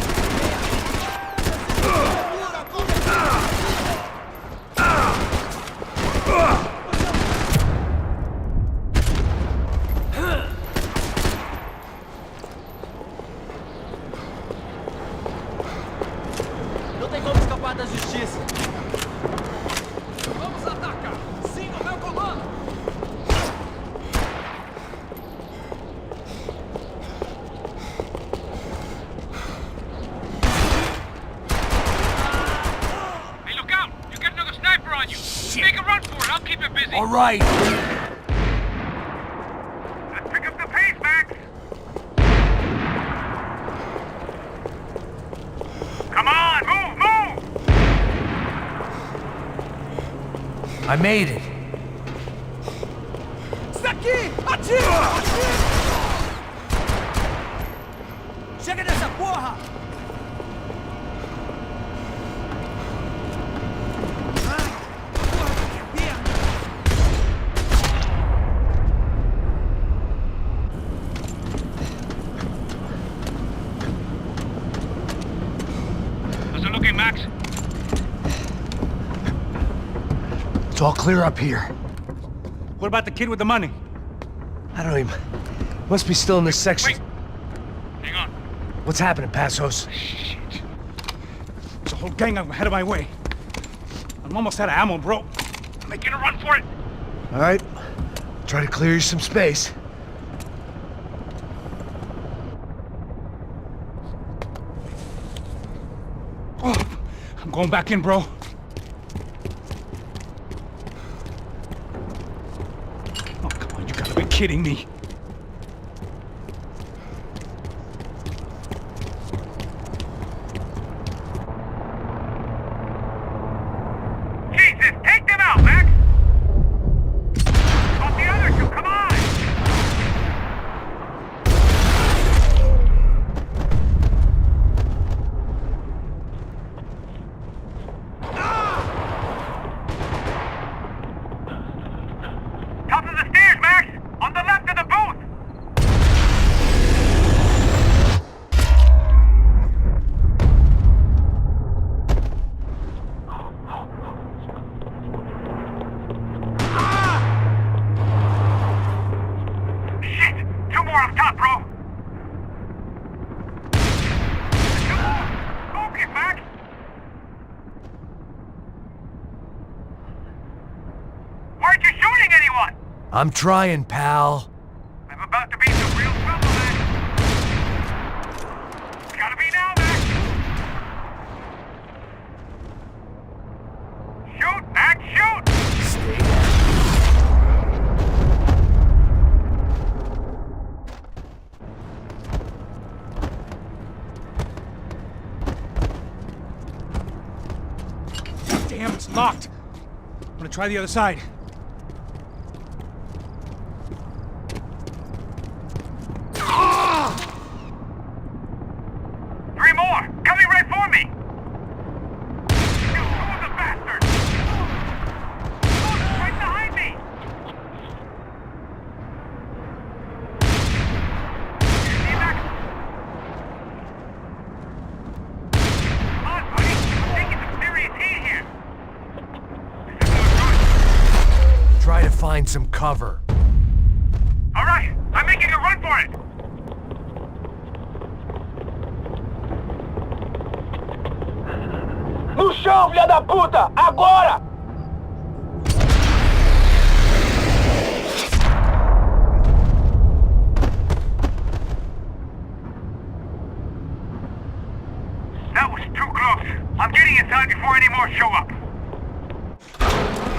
Não tem como escapar da justiça. Vamos atacar! Siga o meu comando!
Hey, look out! You got another sniper on you! Shit. Make a run for it, I'll keep it busy!
All right.
Let's pick up the pace, Max! Come on, move, move!
I made it.
Isso aqui! Atira! Atira! Chega dessa porra!
How's it looking, Max?
It's all clear up here.
What about the kid with the money?
I don't even... Must be still in this section.
Wait. Hang on.
What's happening, Passos?
Shit.
There's a whole gang ahead of my way. I'm almost out of ammo, bro.
I'm making a run for it!
All right. Try to clear you some space.
Oh, I'm going back in, bro. Oh, come on, you gotta be kidding me.
Jesus, take them out, Max! Got the other two, come on! Top of the stairs, Max! On the left of the booth! Shit! Two more up top, bro! Focus, Max! Why aren't you shooting anyone?
I'm trying, pal.
I'm about to be in some real trouble, Max. It's gotta be now, Max. Shoot, Max, shoot!
Damn, it's locked. I'm gonna try the other side.
Three more, coming right for me. You the bastard! Oh, right behind me. You see, Max? Come on, buddy. I'm taking some serious heat here. This is no good.
try to find some cover.
All right, I'm making a run for it.
No chão, filha da puta! Agora!
That was too close. I'm getting inside before any more show up.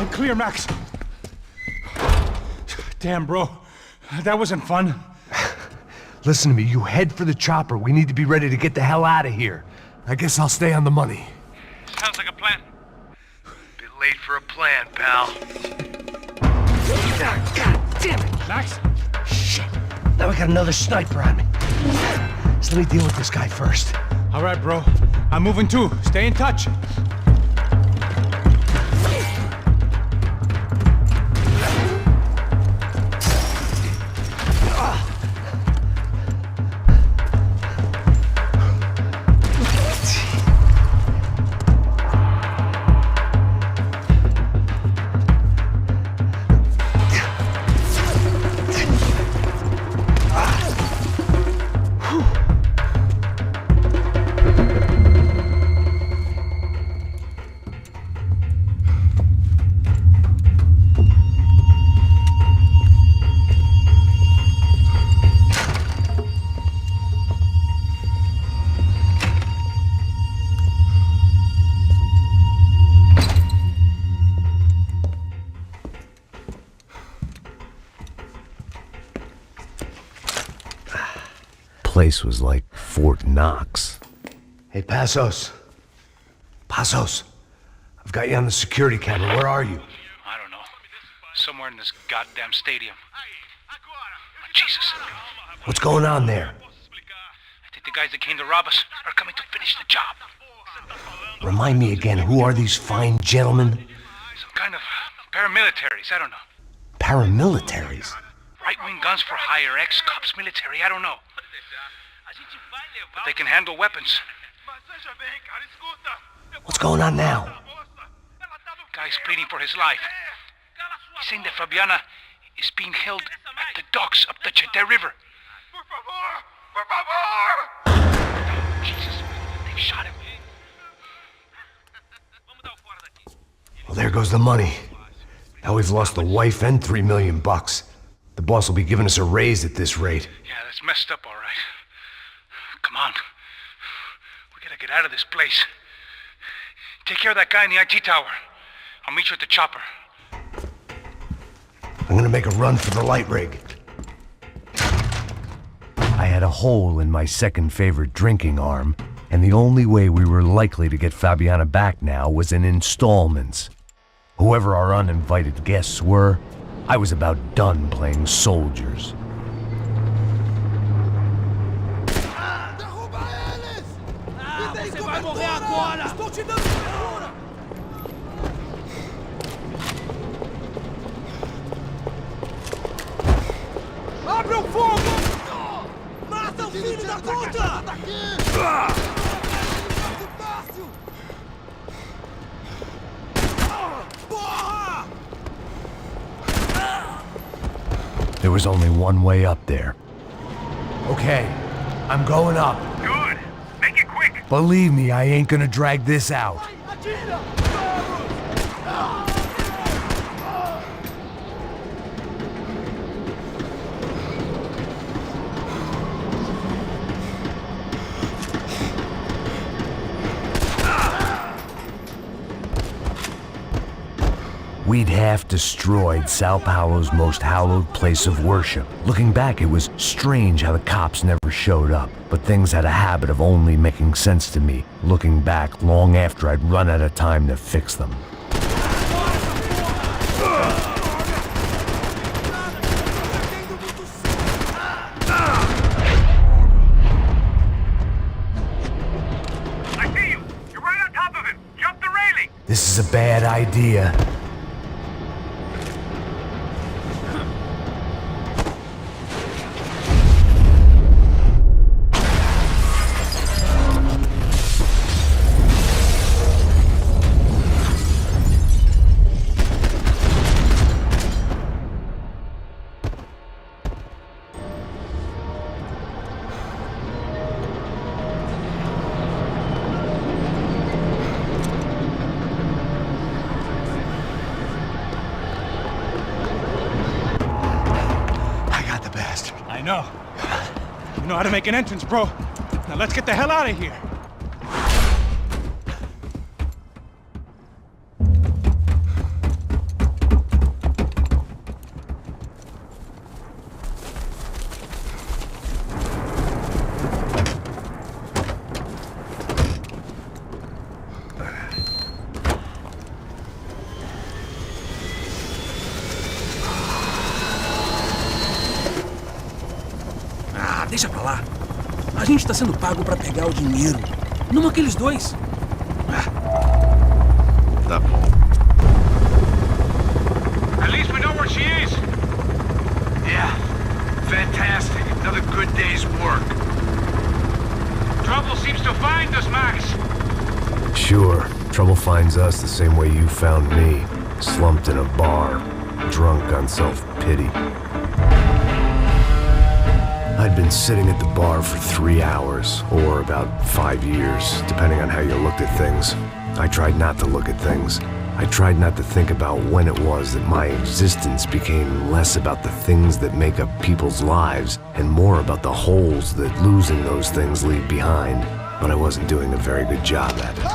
I'm clear, Max. Damn, bro. That wasn't fun.
Listen to me, you head for the chopper. We need to be ready to get the hell out of here. I guess I'll stay on the money.
Sounds like a plan.
Bit late for a plan, pal.
God damn it! Max?
Shit. Now we got another sniper on me. So let me deal with this guy first.
All right, bro. I'm moving too. Stay in touch.
Place was like Fort Knox. Hey, Passos. Passos. I've got you on the security camera. Where are you?
I don't know. Somewhere in this goddamn stadium. Jesus.
What's going on there?
I think the guys that came to rob us are coming to finish the job.
Remind me again, who are these fine gentlemen?
Some kind of paramilitaries, I don't know.
Paramilitaries?
Right-wing guns for hire, ex-cops military, I don't know. But they can handle weapons.
What's going on now?
Guy's pleading for his life. He's saying that Fabiana is being held at the docks up the Chete River. Jesus, they've shot him.
Well, there goes the money. Now we've lost the wife and $3 million. The boss will be giving us a raise at this rate.
Yeah, that's messed up, all right. Come on. We gotta get out of this place. Take care of that guy in the IT tower. I'll meet you at the chopper.
I'm gonna make a run for the light rig. I had a hole in my second favorite drinking arm, and the only way we were likely to get Fabiana back now was in installments. Whoever our uninvited guests were, I was about done playing soldiers.
Você vai morrer agora! Estou te dando segura! Abre o fogo! Mata o filho da puta! Porra!
There was only one way up there. Okay, I'm going up.
Good. Make it quick.
Believe me, I ain't gonna drag this out. We'd half destroyed São Paulo's most hallowed place of worship. Looking back, it was strange how the cops never showed up, but things had a habit of only making sense to me, looking back long after I'd run out of time to fix them.
I see you. You're right on top of him. Jump the railing.
This is a bad idea.
I know. You know how to make an entrance, bro. Now let's get the hell out of here.
Deixa pra lá. A gente tá sendo pago pra pegar o dinheiro. Não aqueles dois.
Tá bom.
At least we know where she is.
Yeah. Fantastic. Another good day's work.
Trouble seems to find us, Max.
Sure, trouble finds us the same way you found me. Slumped in a bar, drunk on self-pity. I'd been sitting at the bar for 3 hours, or about 5 years, depending on how you looked at things. I tried not to look at things. I tried not to think about when it was that my existence became less about the things that make up people's lives and more about the holes that losing those things leave behind. But I wasn't doing a very good job at it.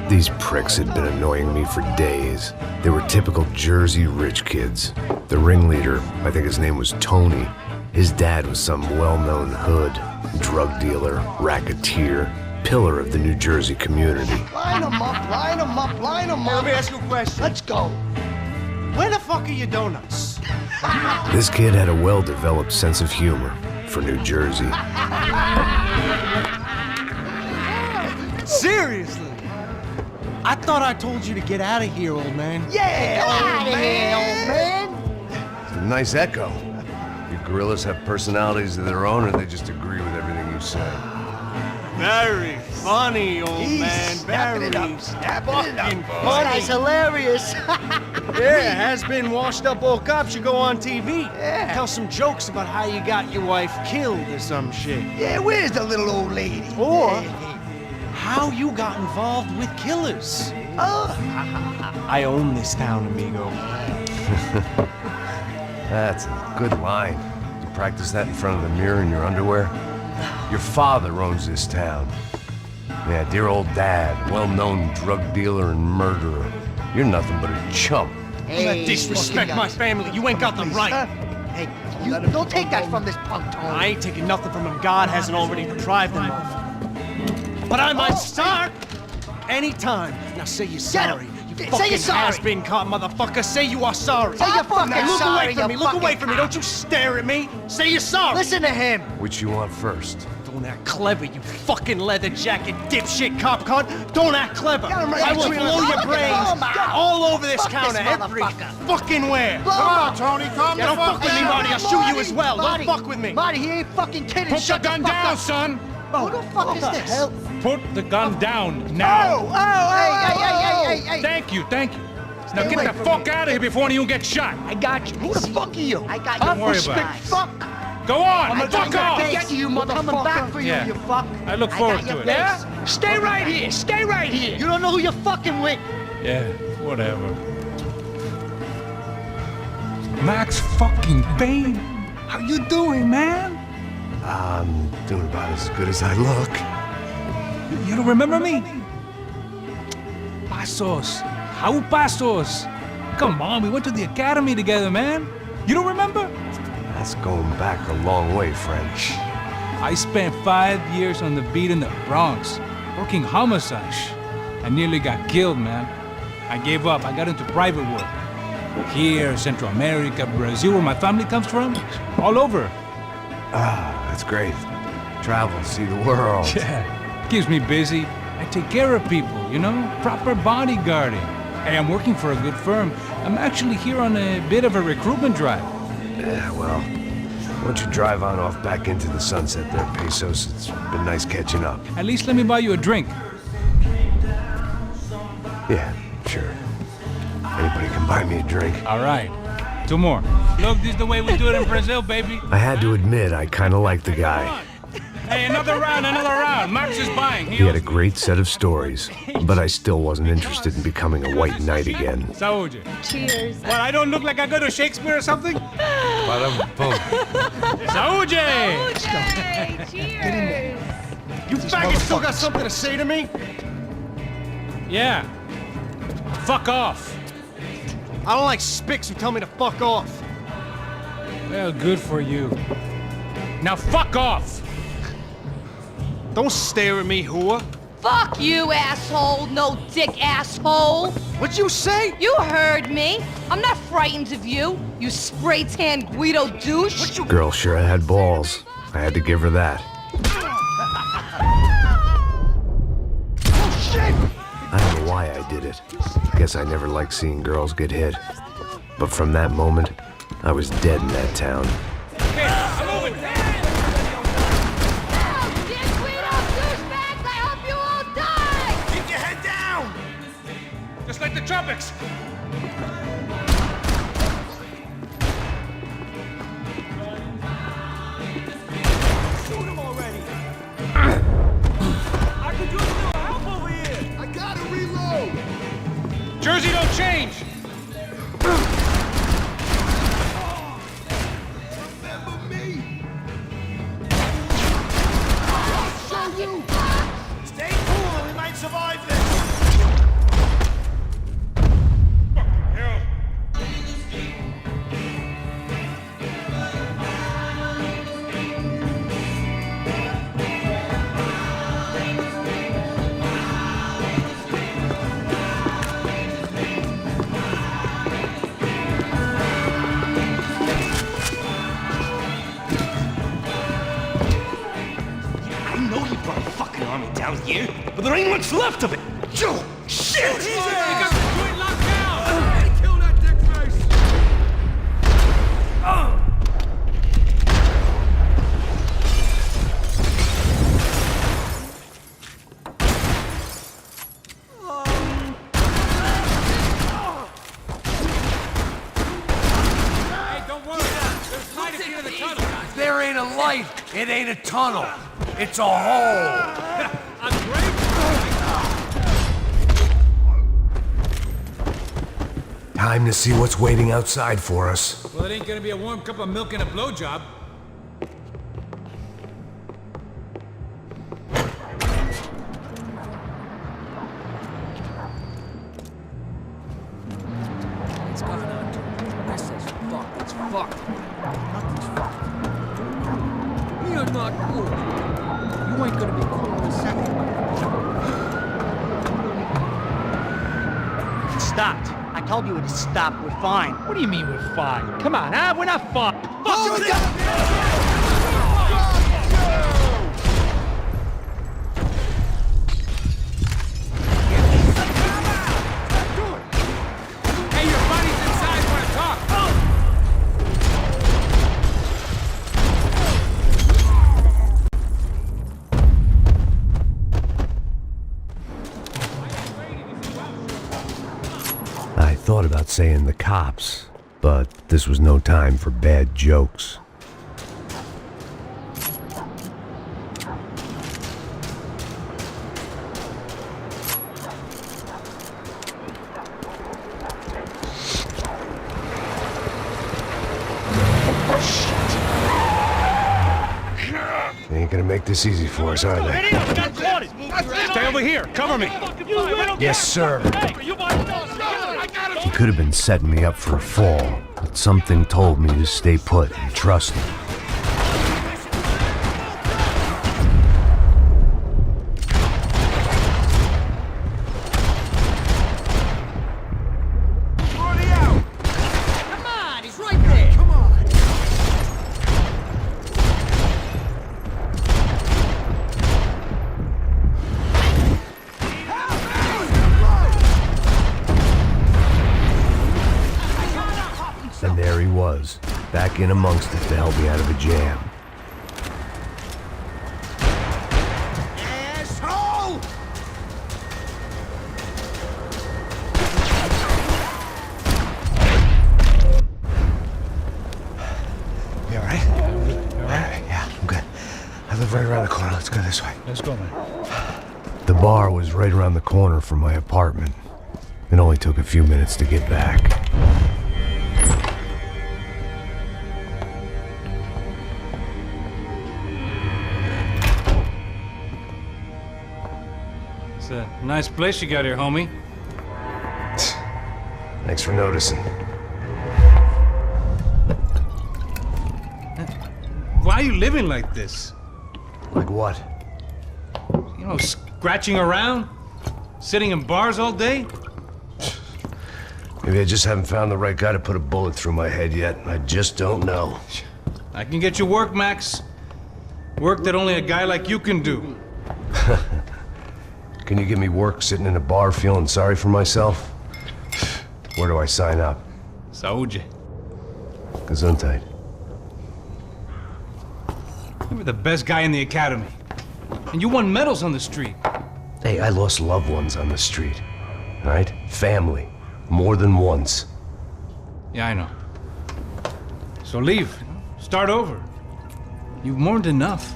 These pricks had been annoying me for days. They were typical Jersey rich kids. The ringleader, I think his name was Tony. His dad was some well-known hood, drug dealer, racketeer, pillar of the New Jersey community.
Line 'em up, line 'em up, line 'em up.
Let me ask you a question.
Let's go.
Where the fuck are your donuts?
This kid had a well-developed sense of humor for New Jersey.
Seriously? I thought I told you to get out of here, old man.
Yeah, old man.
It's a nice echo. You gorillas have personalities of their own, or they just agree with everything you say?
Very funny, old man. Very fucking funny.
Guy's hilarious.
Yeah, has-been washed-up old cop should go on TV. Yeah. Tell some jokes about how you got your wife killed or some shit.
Yeah, where's the little old lady?
Or how you got involved with killers. I own this town, amigo.
That's a good line. You practice that in front of the mirror in your underwear? Your father owns this town. Yeah, dear old dad, well-known drug dealer and murderer. You're nothing but a chump.
You not disrespect my family. You ain't got the right.
Hey, you don't take that from this punk, Tony.
I ain't taking nothing from him God hasn't already deprived him of. But I might start anytime. Now say you're sorry. You fucking has-been caught, motherfucker. Say you are sorry.
Say you're fucking
look
sorry,
away from me. Look away from me. Don't you stare at me. Say you're sorry.
Listen to him.
Which you want first?
Don't act clever, you fucking leather jacket dipshit cop cunt. Don't act clever.
Right,
I will blow your brains all over this counter, every fucking where.
Come
on, Tony, calm down. Don't fuck with me, Marty. I'll shoot you as well.
Marty,
Don't fuck with me.
Marty, he ain't fucking kidding.
Put the gun down, son.
Who the fuck is this? Hell?
Put the gun down now.
Hey.
Thank you. Now get the fuck out of here before you get shot.
I got you. Who the fuck are you? I got you.
Don't worry about it.
Fuck.
Go on,
I'm
fuck off.
Get you, motherfucker. Coming back for you, you fuck.
I look forward to it.
Yeah? Stay right here. Stay right here. You don't know who you're fucking with.
Yeah, whatever. Max fucking Payne. How you doing, man?
I'm doing about as good as I look.
You don't remember me? Passos. Raúl Passos. Come on, we went to the academy together, man. You don't remember?
That's going back a long way, French.
I spent 5 years on the beat in the Bronx, working homicide. I nearly got killed, man. I gave up. I got into private work. Here, Central America, Brazil, where my family comes from, all over.
Ah, that's great. Travel, see the world.
Yeah, keeps me busy. I take care of people, you know? Proper bodyguarding. Hey, I'm working for a good firm. I'm actually here on a bit of a recruitment drive.
Yeah, well, why don't you drive on off back into the sunset there, Pesos? It's been nice catching up.
At least let me buy you a drink.
Yeah, sure. Anybody can buy me a drink.
All right. 2 more. Look, this is the way we do it in Brazil, baby.
I had to admit, I kind of liked the guy.
Hey, another round, Max is buying.
He had a great set of stories, but I still wasn't interested in becoming a white knight again.
Saúde.
Cheers.
What, I don't look like I go to Shakespeare or something? Saúde!
Cheers.
You faggots still got something to say to me?
Yeah. Fuck off.
I don't like spicks who tell me to fuck off.
Well, good for you. Now fuck off!
Don't stare at me, whore.
Fuck you, asshole. No dick asshole.
What'd you say?
You heard me. I'm not frightened of you, you spray-tan Guido douche.
Girl sure had balls. I had to give her that. I don't know why I did it. I guess I never liked seeing girls get hit. But from that moment, I was dead in that town.
Okay, I'm moving.
Keep your head down!
Just like the tropics.
Shoot him already! I could use a little help over here! I gotta reload!
Jersey don't change.
Remember me! Show you! Stay cool, we might survive this! Down here, but there ain't much left of it. Joe, shit!
You got the joint locked down.
Kill that dick face!
Hey, don't worry. There's light at the end of the tunnel.
There ain't a light. It ain't a tunnel. It's a hole.
Time to see what's waiting outside for us.
Well, it ain't gonna be a warm cup of milk and a blowjob.
It's coming on. This is fucked. It's fucked. Nothing's fucked. You're not cool. You ain't gonna be cool in a second.
It stopped. I told you it stopped. We're fine.
What do you mean we're fine? Come on, huh? We're not fine.
Hold it!
Hey, your buddies inside want to talk.
I thought about saying the cops, but this was no time for bad jokes. They ain't gonna make this easy for us, are they?
Stay over here. Cover me.
Yes, sir. He could have been setting me up for a fall, but something told me to stay put and trust him.
Come on, he's right there. Come on.
And there he was, back in amongst it to help me out of a jam.
Asshole!
You alright?
Yeah, I'm good. I live
right around the corner. Let's go this way.
Let's go, man.
The bar was right around the corner from my apartment. It only took a few minutes to get back.
It's a nice place you got here, homie.
Thanks for noticing.
Why are you living like this?
Like what?
You know, scratching around? Sitting in bars all day?
Maybe I just haven't found the right guy to put a bullet through my head yet. I just don't know.
I can get you work, Max. Work that only a guy like you can do.
Can you give me work sitting in a bar feeling sorry for myself? Where do I sign up?
Saúde.
Gesundheit.
You were the best guy in the academy. And you won medals on the street.
Hey, I lost loved ones on the street. All right? Family. More than once.
Yeah, I know. So leave. Start over. You've mourned enough.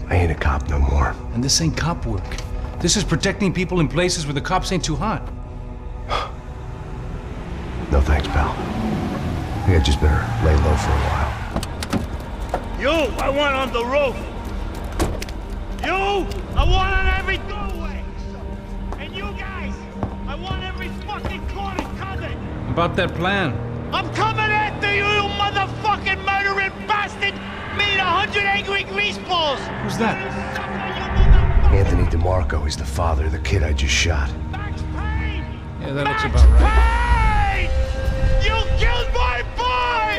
I ain't a cop no more.
And this ain't cop work. This is protecting people in places where the cops ain't too hot.
No thanks, pal. I think I just better lay low for a while.
You, I want on the roof. You, I want on every doorway. And you guys, I want every fucking corner covered.
About that plan.
I'm coming after you, you motherfucking murdering bastard! Me and 100 angry greaseballs!
Who's that?
Anthony DeMarco. He's the father of the kid I just shot.
Max Payne!
Yeah, that looks about right.
Payne! You killed my boy!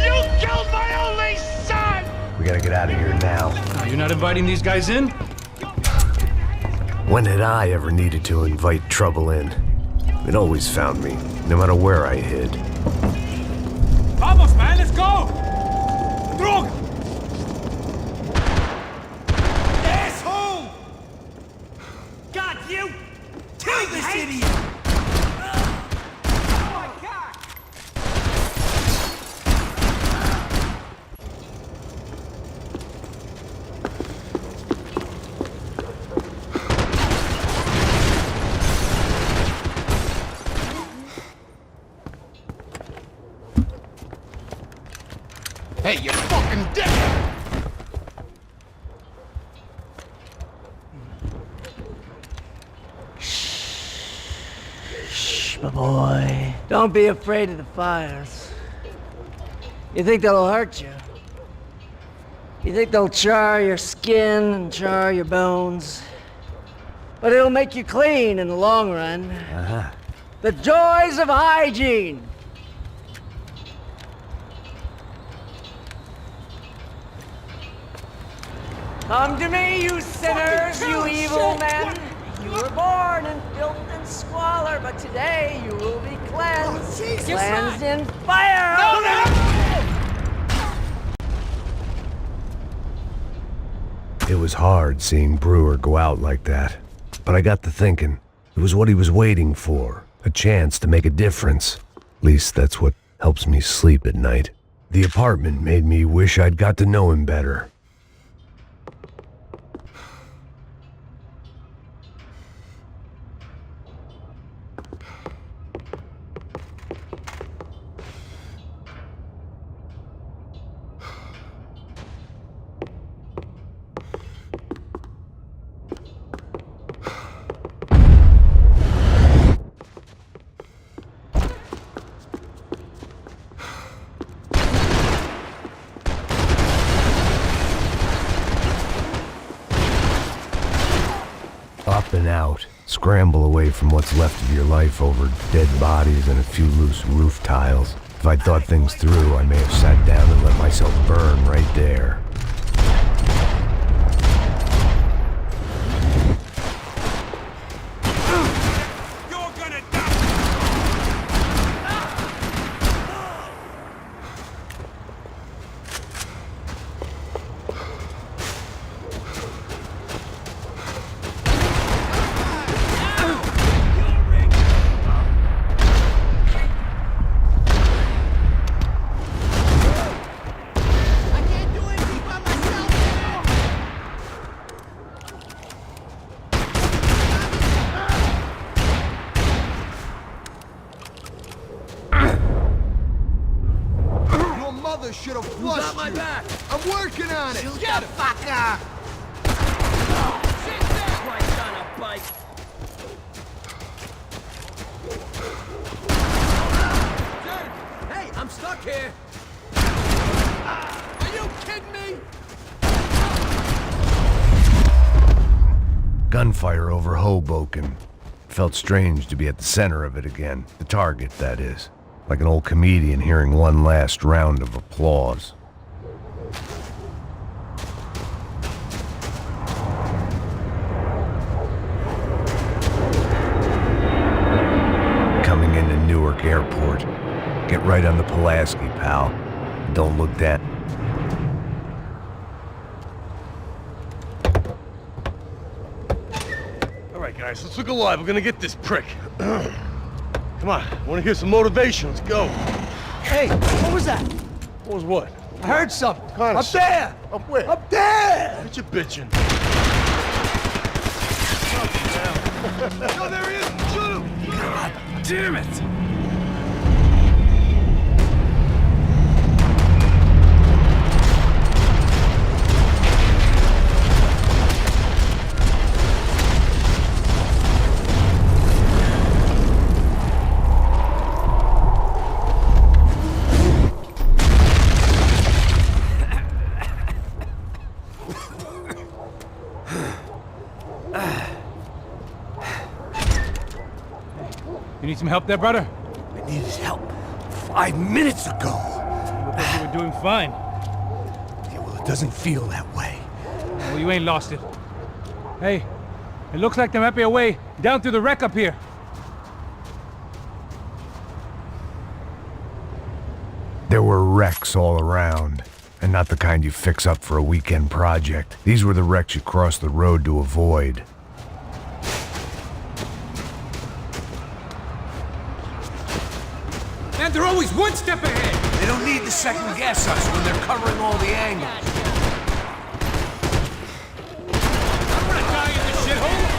You killed my only son!
We gotta get out of here now.
You're not inviting these guys in?
When had I ever needed to invite trouble in? It always found me, no matter where I hid.
Vamos, man, let's go! Droga!
Asshole! God, you! Kill this idiot! Oh my God!
Hey, you're fucking dead!
Shh, my boy. Don't be afraid of the fires. You think they'll hurt you? You think they'll char your skin and char your bones? But it'll make you clean in the long run.
Uh-huh.
The joys of hygiene! Come to me, you sinners, you evil men! You were born in filth and squalor, but today you will be cleansed. Cleansed in fire!
It was hard seeing Brewer go out like that. But I got to thinking, it was what he was waiting for. A chance to make a difference. At least that's what helps me sleep at night. The apartment made me wish I'd got to know him better. Up and out. Scramble away from what's left of your life over dead bodies and a few loose roof tiles. If I'd thought things through, I may have sat down and let myself burn right there.
shit'll
You
flush
got my back.
I'm working on it.
Shoot the fucker!
Christ on a bike. Hey, I'm stuck here. Are you kidding me?
Gunfire over Hoboken. Felt strange to be at the center of it again. The target, that is. Like an old comedian hearing one last round of applause. Coming into Newark Airport. Get right on the Pulaski, pal. Don't look that.
Alright, guys, let's look alive. We're gonna get this prick. Come on, I wanna hear some motivation. Let's go.
Hey, what was that?
What was what?
I heard something.
Kinda
Up there!
Up where?
Up there!
What you bitching?
No, there he is! Shoot him!
God damn it!
You need some help there, brother?
I needed help 5 minutes ago.
I thought you were doing fine.
Yeah, well, it doesn't feel that way.
Well, you ain't lost it. Hey, it looks like there might be a way down through the wreck up here.
There were wrecks all around, and not the kind you fix up for a weekend project. These were the wrecks you cross the road to avoid.
Man, they're always one step ahead!
They don't need to second guess us when they're covering all the angles.
I'm gonna die in this shithole!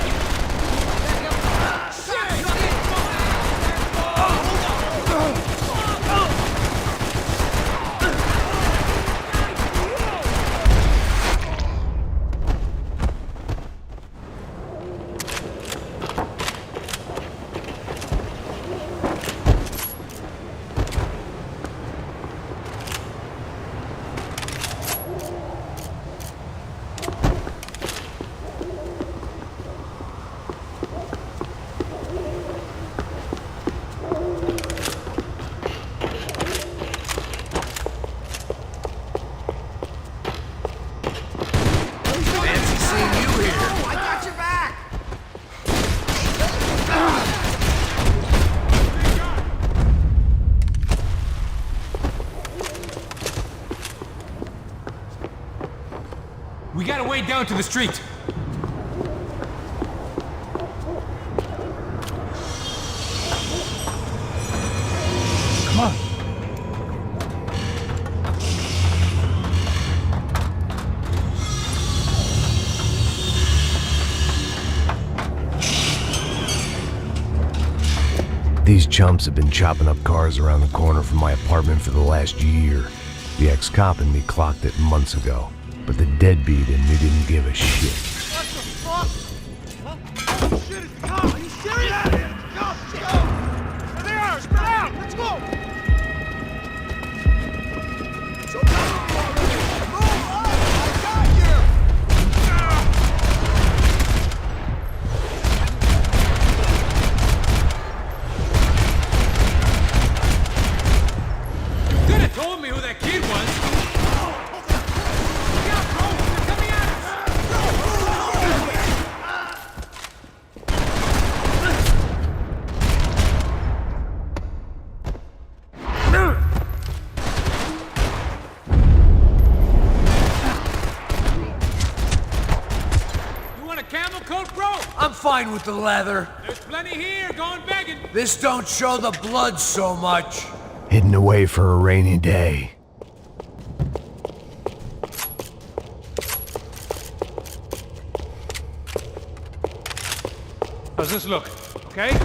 We got a way down to the street.
Come on.
These chumps have been chopping up cars around the corner from my apartment for the last year. The ex-cop in me clocked it months ago, but the deadbeat in me didn't give a shit.
What the fuck? Huh? Oh shit, it's the car! Are you serious? Let's go! Let's go! There they are! Spread out! Let's go! So move up! I got you!
You could have told me who that kid was.
I'm fine with the leather.
There's plenty here, going begging.
This don't show the blood so much.
Hidden away for a rainy day.
How's this look? Okay?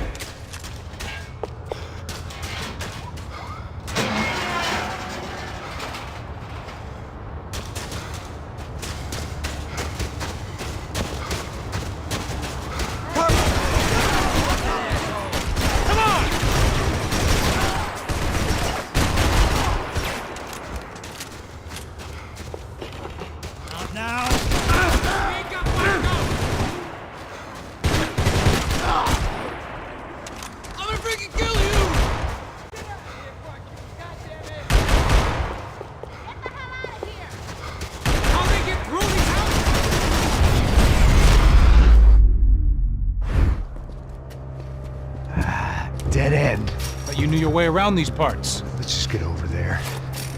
dead end.
But you knew your way around these parts.
Let's just get over there.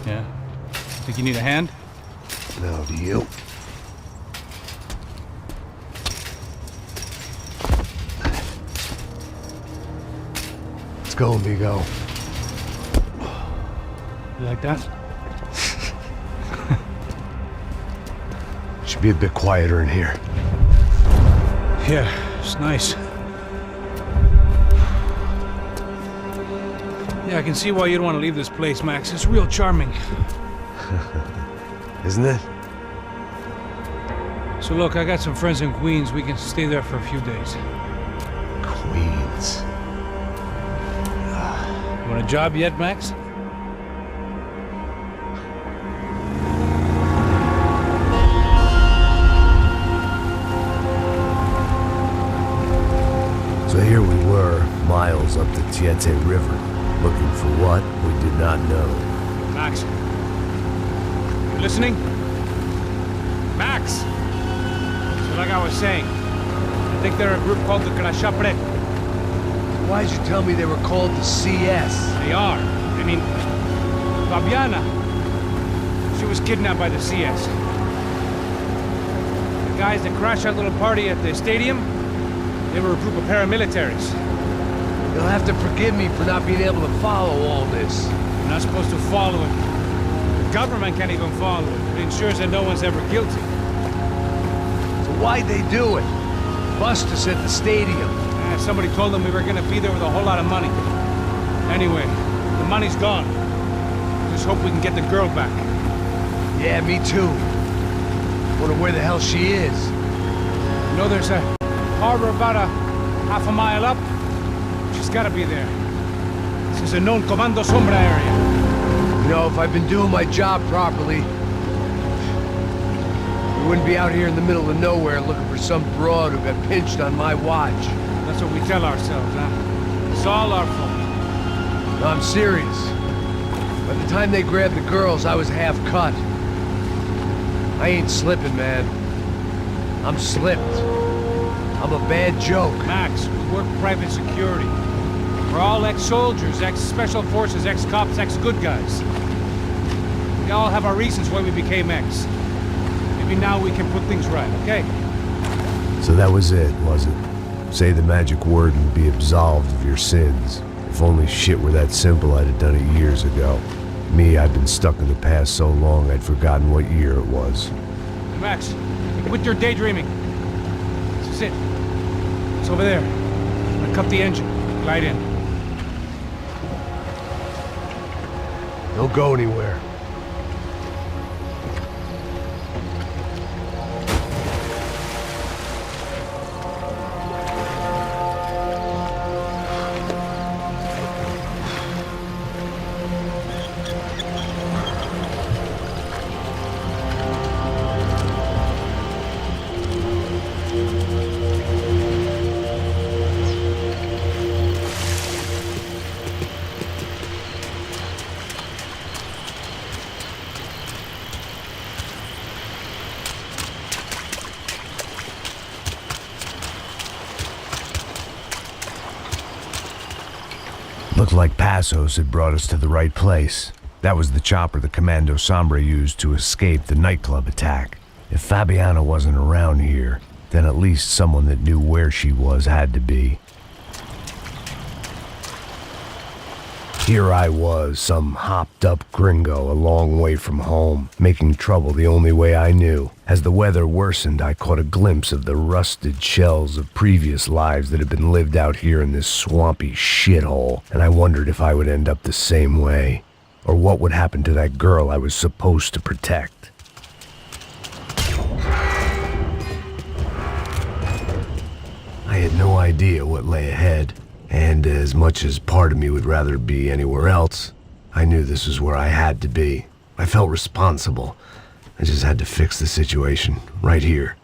Yeah? Think you need a hand?
No, do you? Let's go, amigo.
You like that?
Should be a bit quieter in here.
Yeah, it's nice. Yeah, I can see why you'd want to leave this place, Max. It's real charming.
Isn't it?
So look, I got some friends in Queens. We can stay there for a few days.
Queens.
You want a job yet, Max?
So here we were, miles up the Tietê River, looking for what we did not know.
Max. You listening? Max! So like I was saying, I think they're a group called the Crachá Preto.
Why'd you tell me they were called the CS?
They are. I mean, Fabiana, she was kidnapped by the CS. The guys that crashed that little party at the stadium, they were a group of paramilitaries.
You'll have to forgive me for not being able to follow all this.
You're not supposed to follow it. The government can't even follow it. It ensures that no one's ever guilty.
So why'd they do it? Bust us at the stadium.
Somebody told them we were gonna be there with a whole lot of money. Anyway, the money's gone. Just hope we can get the girl back.
Yeah, me too. Wonder where the hell she is.
You know, there's a harbor about a half a mile up. She's gotta be there. This is a known Comando Sombra area.
You know, if I've been doing my job properly, we wouldn't be out here in the middle of nowhere looking for some broad who got pinched on my watch.
That's what we tell ourselves, huh? It's all our fault.
No, I'm serious. By the time they grabbed the girls, I was half cut. I ain't slipping, man. I'm slipped. I'm a bad joke.
Max, we work private security. We're all ex-soldiers, ex-special forces, ex-cops, ex-good guys. We all have our reasons why we became ex. Maybe now we can put things right, okay?
So that was it, was it? Say the magic word and be absolved of your sins. If only shit were that simple, I'd have done it years ago. Me, I've been stuck in the past so long I'd forgotten what year it was.
Max, quit your daydreaming. This is it. It's over there. I'm gonna cut the engine. Glide in.
Don't go anywhere.
Looked like Passos had brought us to the right place. That was the chopper the Comando Sombra used to escape the nightclub attack. If Fabiana wasn't around here, then at least someone that knew where she was had to be. Here I was, some hopped-up gringo a long way from home, making trouble the only way I knew. As the weather worsened, I caught a glimpse of the rusted shells of previous lives that had been lived out here in this swampy shithole, and I wondered if I would end up the same way, or what would happen to that girl I was supposed to protect. I had no idea what lay ahead. And as much as part of me would rather be anywhere else, I knew this was where I had to be. I felt responsible. I just had to fix the situation, right here.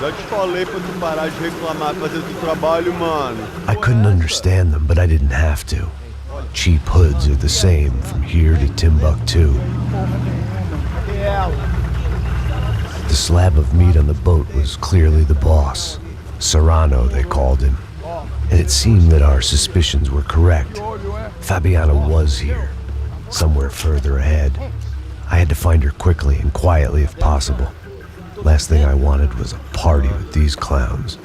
Já te falei pra tu parar de reclamar fazer do trabalho, mano.
I couldn't understand them, but I didn't have to. Cheap hoods are the same from here to Timbuktu. The slab of meat on the boat was clearly the boss. Serrano, they called him. And it seemed that our suspicions were correct. Fabiana was here, somewhere further ahead. I had to find her quickly and quietly if possible. Last thing I wanted was a party with these clowns.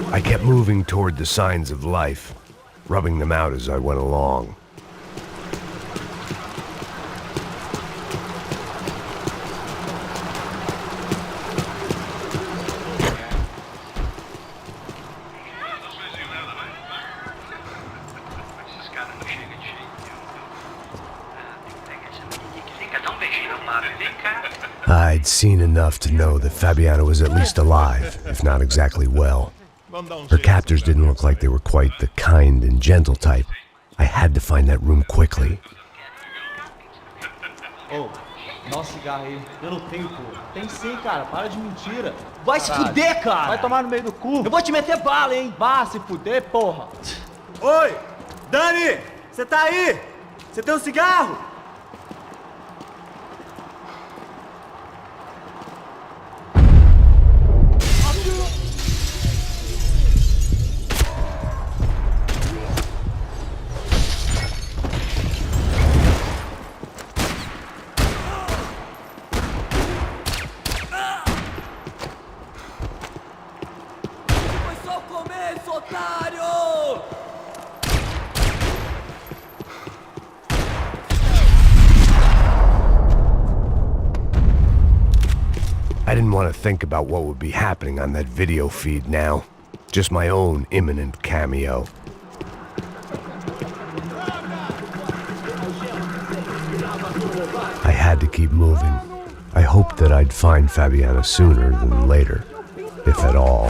I kept moving toward the signs of life, rubbing them out as I went along. I'd seen enough to know that Fabiana was at least alive, if not exactly well. Her captors didn't look like they were quite the kind and gentle type. I had to find that room quickly.
Ô, dá um cigarro aí. Eu não tenho, pô. Tem sim, cara. Para de mentira.
Vai se fuder, cara!
Vai tomar no meio do cu.
Eu vou te meter bala, hein?
Vá se fuder, porra.
Oi! Dani! Você tá aí? Você tem um cigarro?
I didn't want to think about what would be happening on that video feed now. Just my own imminent cameo. I had to keep moving. I hoped that I'd find Fabiana sooner than later, if at all.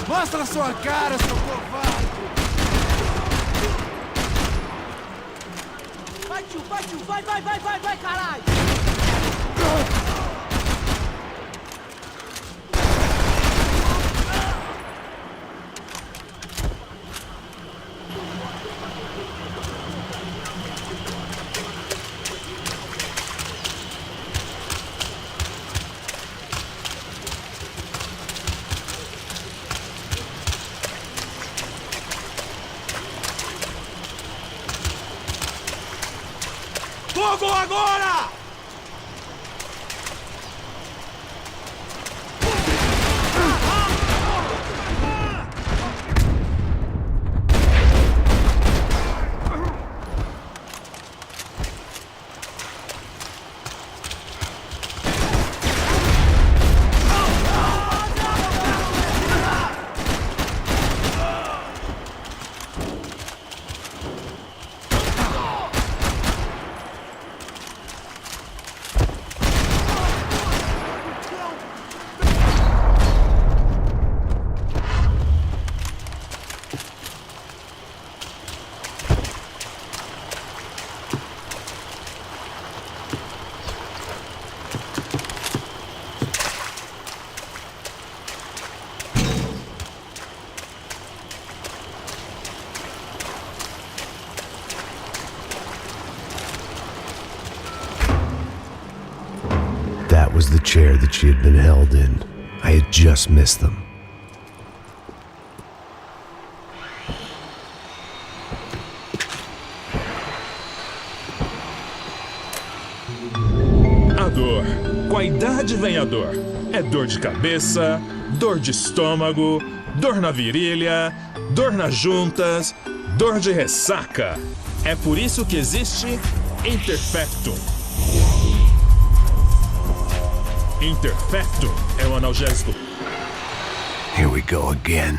Mostra sua cara, seu covarde!
Vai, tio, vai, caralho!
Fogo agora!
That was the chair that she had been held in. I had just missed them.
A dor. Com a idade vem a dor. É dor de cabeça, dor de estômago, dor na virilha, dor nas juntas, dor de ressaca. É por isso que existe Interfecto. Interfecto é um analgésico.
Here we go again.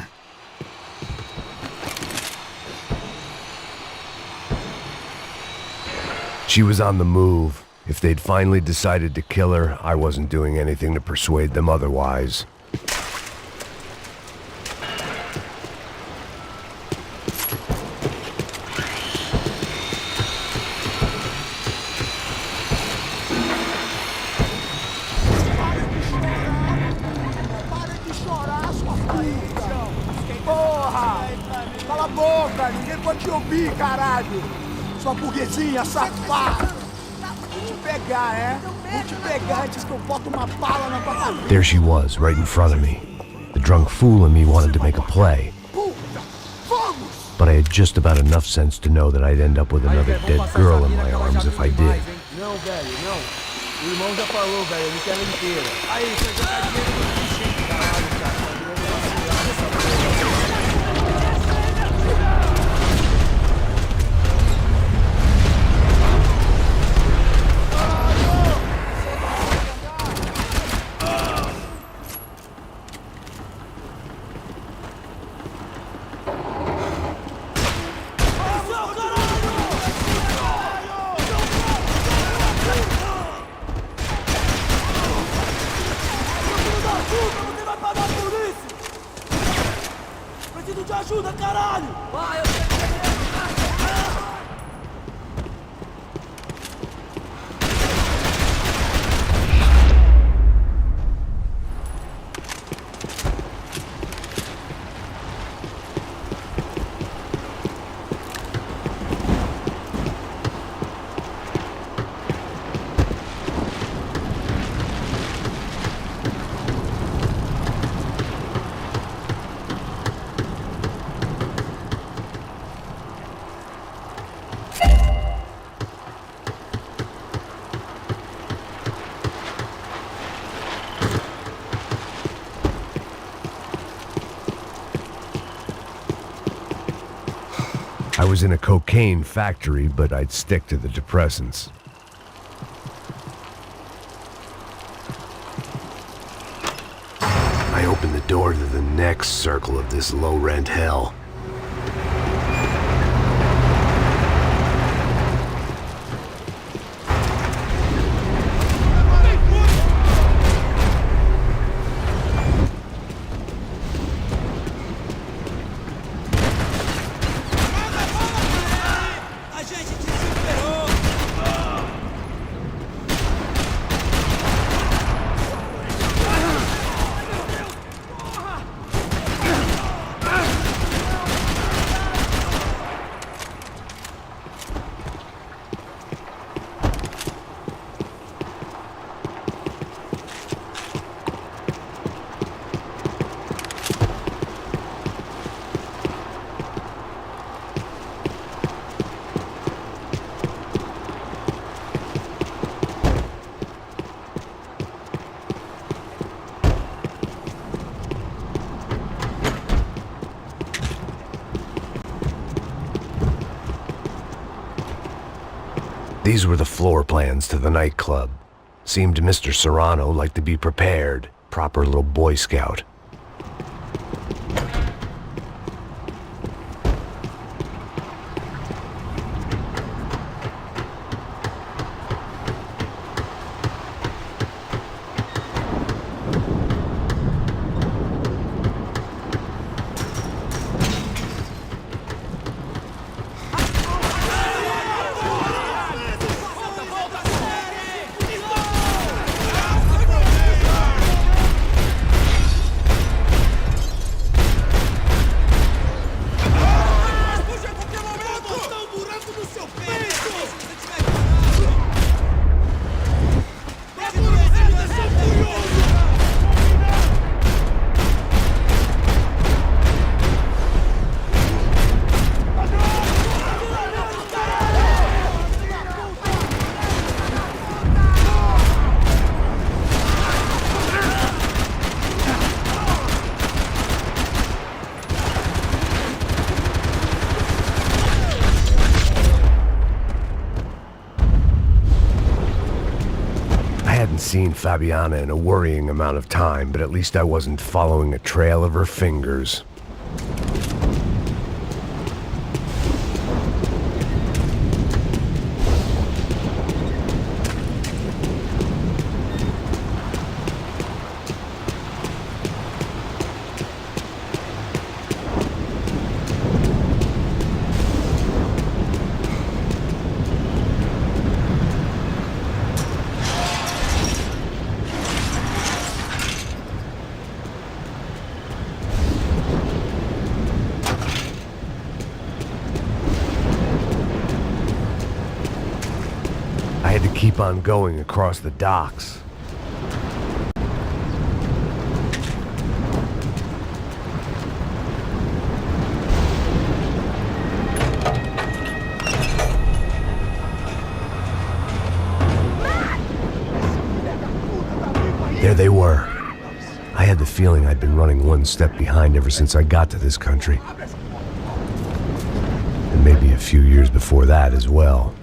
She was on the move. If they'd finally decided to kill her, I wasn't doing anything to persuade them otherwise.
Porra! Cala a boca! Ninguém pode te ouvir, caralho! Sua burguesinha safada! Vou te pegar, é? Vou te pegar antes que eu boto uma bala na tua cabeça!
There she was, right in front of me. The drunk fool in me wanted to make a play. But I had just about enough sense to know that I'd end up with another dead girl in my arms if I did.
Não, velho, não. O irmão já falou, velho, ele quer ela inteira. Aí, você jogar dinheiro no lixo, caralho, cara.
ajuda, caralho! Vai, eu sei que
I was in a cocaine factory, but I'd stick to the depressants. I opened the door to the next circle of this low-rent hell. These were the floor plans to the nightclub. Seemed Mr. Serrano like to be prepared. Proper little Boy Scout. seen Fabiana in a worrying amount of time, but at least I wasn't following a trail of her fingers. Keep on going across the docks. There they were. I had the feeling I'd been running one step behind ever since I got to this country. And maybe a few years before that as well.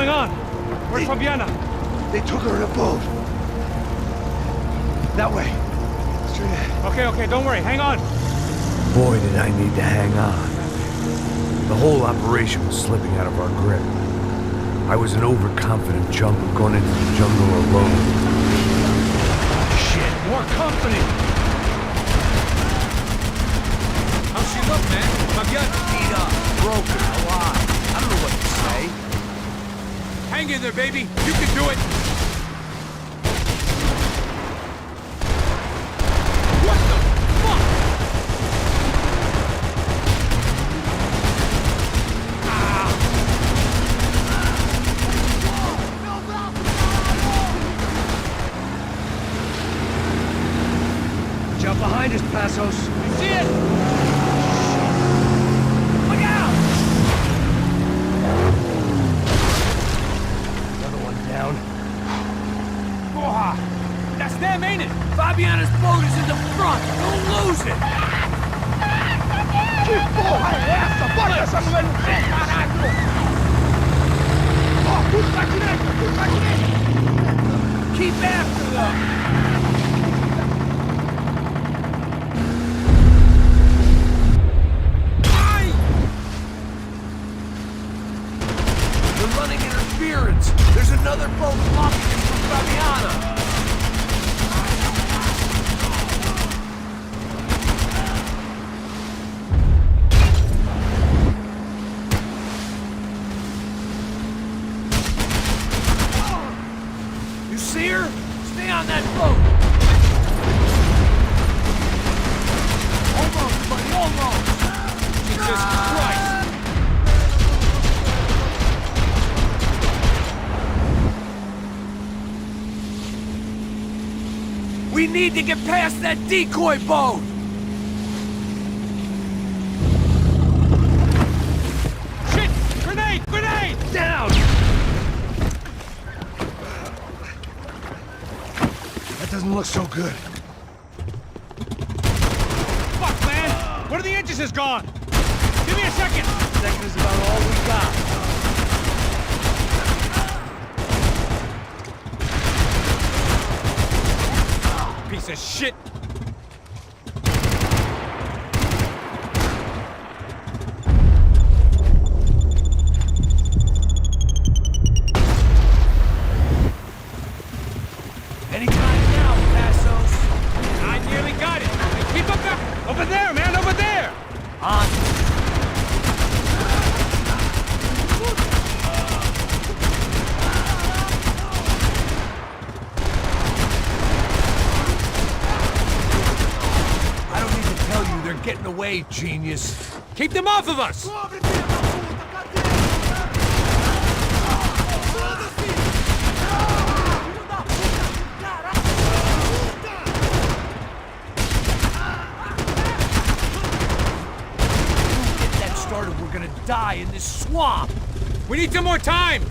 going on? Where's Fabiana?
They took her in a boat. That way. Straight ahead.
Okay, don't worry. Hang on.
Boy, did I need to hang on. The whole operation was slipping out of our grip. I was an overconfident chump going into the jungle alone.
Shit, more company.
How's she look, man? Fabiana?
Beat up, broken, alive. I don't know what to say.
Hang in there, baby. You can do it. What the fuck?
Jump behind us, Passos.
I see it.
Look out! Down.
Porra! That's them, ain't it?
Fabiana's boat is in the front. Don't lose it.
Que porra é essa? Bota essa mulher no pé, caralho! Ó, tudo pra direita, tudo pra direita!
Keep after them. They're running interference. There's another boat blocking us from Fabiana. You see her? Stay on that boat. Almost, buddy, almost.
Jesus Christ!
We need to get past that decoy boat!
Shit! Grenade! Grenade!
Down! That doesn't look so good.
Fuck, man! One of the engines is gone! Give me a second!
Second is about all we got.
Piece of shit!
Anytime now, Passos.
I nearly got it! Hey, keep up there! Over there, man! Over there!
On. They're getting away, genius.
Keep them off of us!
Get that started, we're gonna die in this swamp.
We need some more time!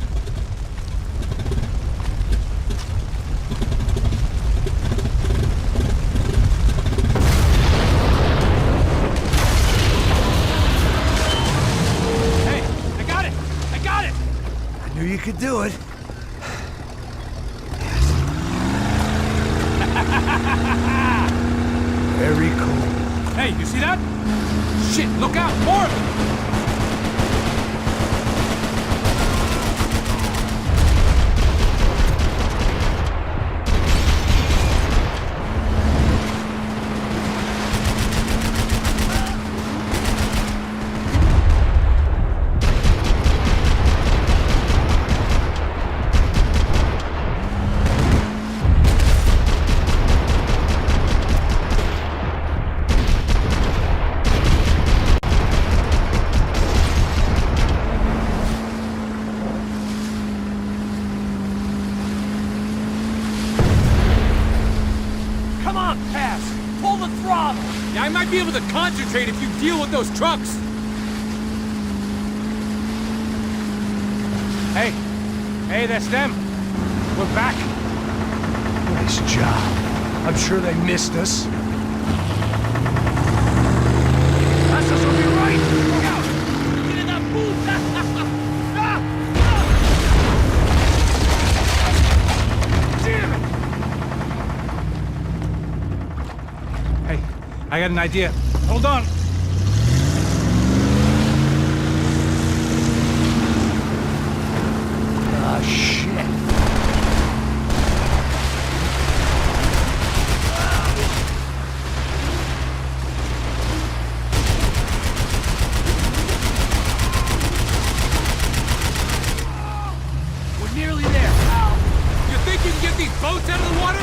Knew you could do it.
Very cool.
Hey, you see that? Shit, look out! More of them! Yeah, I might be able to concentrate if you deal with those trucks.
Hey, that's them. We're back.
Nice job. I'm sure they missed us.
Passos will be right. Look out! Get in that booth!
I got an idea. Hold on.
Ah, shit.
We're nearly there. You think you can get these boats out of the water?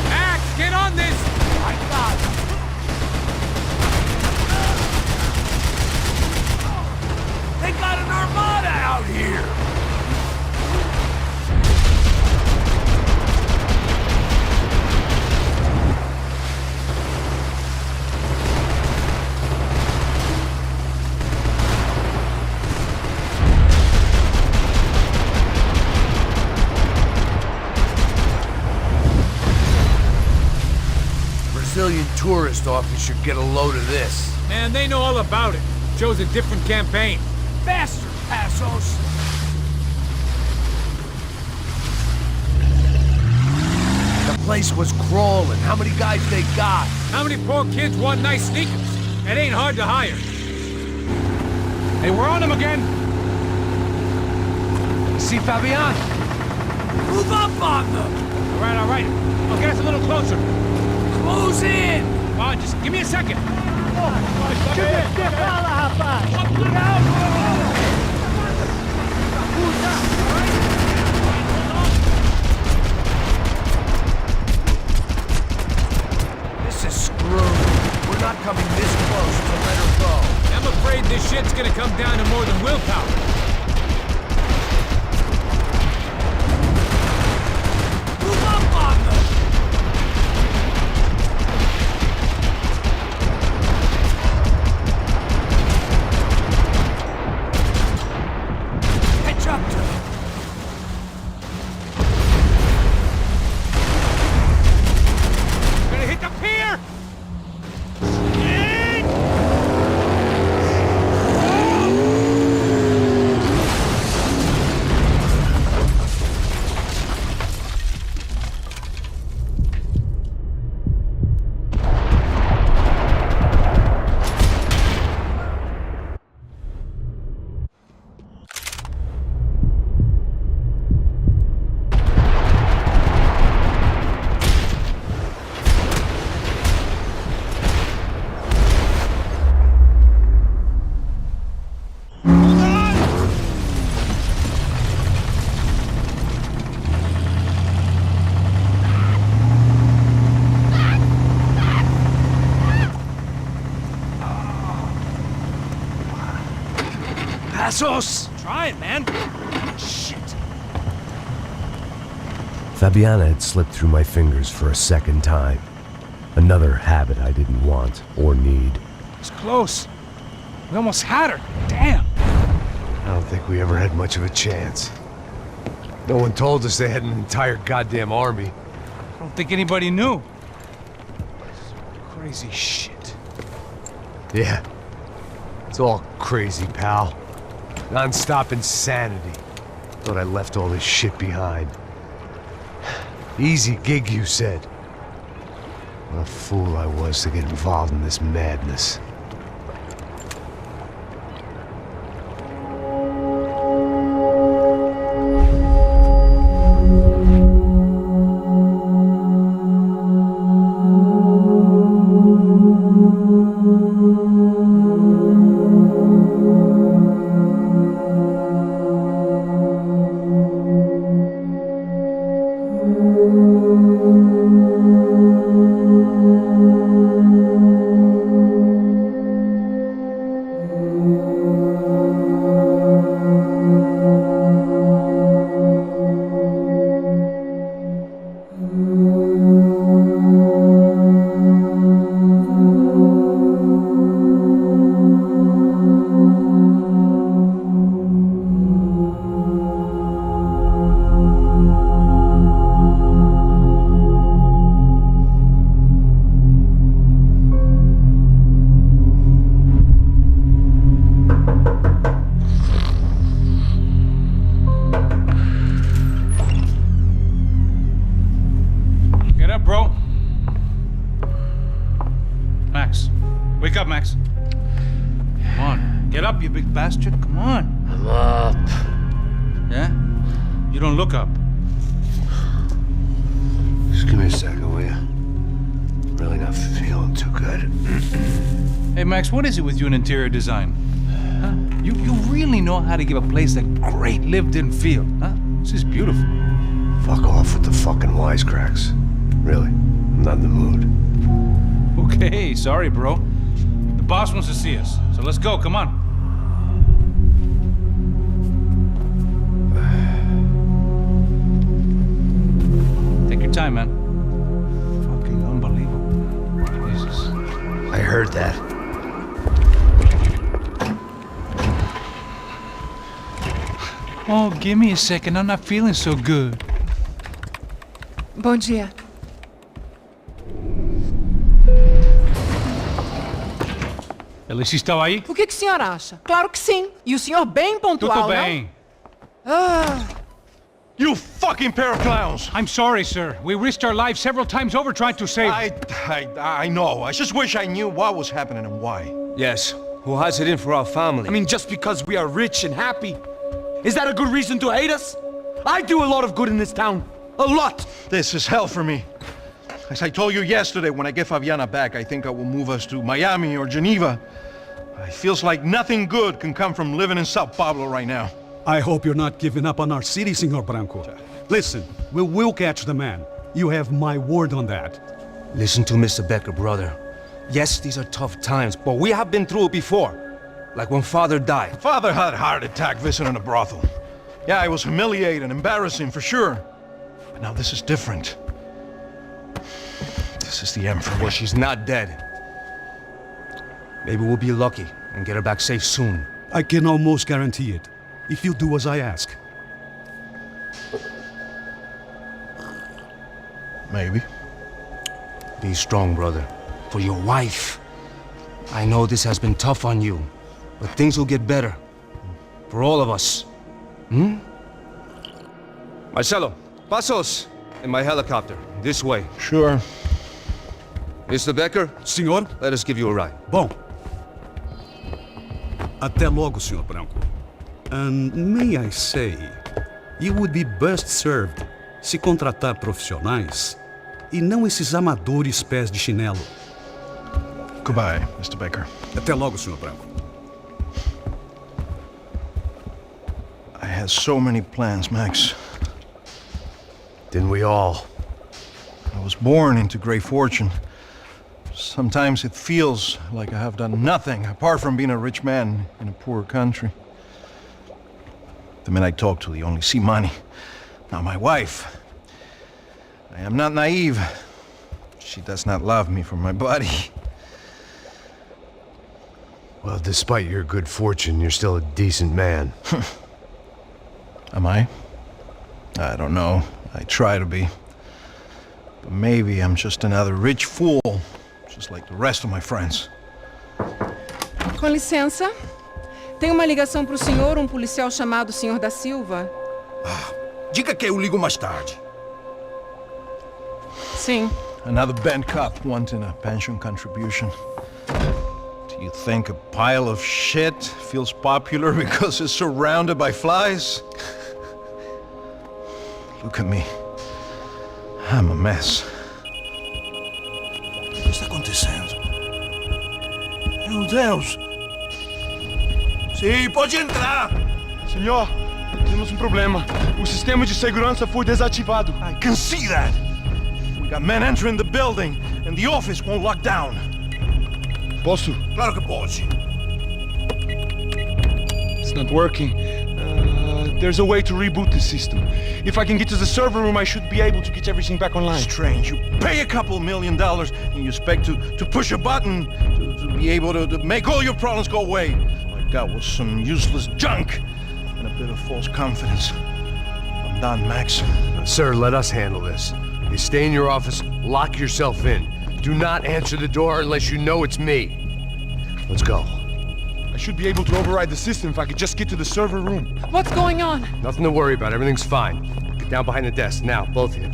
Max, get on this! I got it. They got an armada out here!
Brazilian tourist office should get a load of this.
Man, they know all about it. Chose a different campaign. Faster, Passos!
The place was crawling. How many guys they got?
How many poor kids want nice sneakers? It ain't hard to hire.
Hey, we're on him again.
See Fabian?
Move up on them!
All right. I'll get us a little closer.
Close in!
Come on, just give me a second.
This is screwed. We're not coming this close to let her go.
I'm afraid this shit's gonna come down to more than willpower. Move up on them! Catch up to them. Gonna hit the pier!
Passos! Try it, man. Shit.
Fabiana had slipped through my fingers for a second time. Another habit I didn't want or need.
It's close. We almost had her. Damn.
I don't think we ever had much of a chance. No one told us they had an entire goddamn army.
I don't think anybody knew. Crazy shit.
Yeah. It's all crazy, pal. Non-stop insanity. Thought I left all this shit behind. Easy gig, you said. What a fool I was to get involved in this madness.
up, bro? Max. Wake up, Max. Come on. Get up, you big bastard. Come on.
I'm up.
Yeah? You don't look up.
Just give me a second, will you? Really not feeling too good.
Hey, Max, what is it with you and interior design? Huh? You really know how to give a place that great lived-in feel, huh? This is beautiful.
Fuck off with the fucking wisecracks. Really, I'm not in the mood.
Okay, sorry, bro. The boss wants to see us, so let's go, come on. Take your time, man. Fucking unbelievable. Jesus.
I heard that.
Oh, give me a second. I'm not feeling so good.
Bom dia.
Alice estava aí?
O que o senhor acha? Claro que sim. E o senhor bem pontual,
Tudo bem.
Ah.
You fucking pair of clowns!
I'm sorry, sir. We risked our lives several times over trying to save...
I know. I just wish I knew what was happening and why.
Yes, who has it in for our family? I mean, just because we are rich and happy? Is that a good reason to hate us? I do a lot of good in this town. A lot!
This is hell for me. As I told you yesterday, when I get Fabiana back, I think I will move us to Miami or Geneva. It feels like nothing good can come from living in São Paulo right now.
I hope you're not giving up on our city, Senor Branco. Listen, we will catch the man. You have my word on that.
Listen to Mr. Becker, brother. Yes, these are tough times, but we have been through it before. Like when Father died.
Father had a heart attack visiting a brothel. Yeah, it was humiliating, embarrassing, for sure. But now this is different. This is the end for me.
Well, she's not dead. Maybe we'll be lucky and get her back safe soon.
I can almost guarantee it, if you do as I ask.
Maybe.
Be strong, brother. For your wife. I know this has been tough on you, but things will get better. For all of us. Hmm? Marcelo, Passos, in my helicopter. This way.
Sure.
Mr. Becker?
Senhor?
Let us give you a ride.
Bom. Até logo, Senhor Branco. And may I say, you would be best served se contratar profissionais e não esses amadores pés de chinelo.
Goodbye, Mr. Becker.
Até logo, Senhor Branco.
I had so many plans, Max.
Didn't we all?
I was born into great fortune. Sometimes it feels like I have done nothing apart from being a rich man in a poor country. The men I talk to, they only see money. Now my wife, I am not naive. She does not love me for my body.
Well, despite your good fortune, you're still a decent man.
Am I? I don't know. I try to be. But maybe I'm just another rich fool, just like the rest of my friends.
Com licença. Tem uma ligação pro senhor, um policial chamado Senhor da Silva.
Diga que eu ligo mais tarde.
Sim.
Another band cop wanting a pension contribution. Do you think a pile of shit feels popular because it's surrounded by flies? Look at me. I'm a mess. O que está acontecendo? Meu Deus!
Sim, pode entrar! Senhor, temos um problema. O sistema de segurança foi desativado.
I can see that! We got men entering the building, and the office won't lock down.
Posso?
Claro que pode.
It's not working. There's a way to reboot the system. If I can get to the server room, I should be able to get everything back online.
Strange. You pay a couple $1 million and you expect to push a button to be able to make all your problems go away. All I got was some useless junk and a bit of false confidence. I'm done, Max.
Sir, let us handle this. You stay in your office, lock yourself in. Do not answer the door unless you know it's me. Let's go.
I should be able to override the system if I could just get to the server room.
What's going on?
Nothing to worry about. Everything's fine. Get down behind the desk. Now, both of you.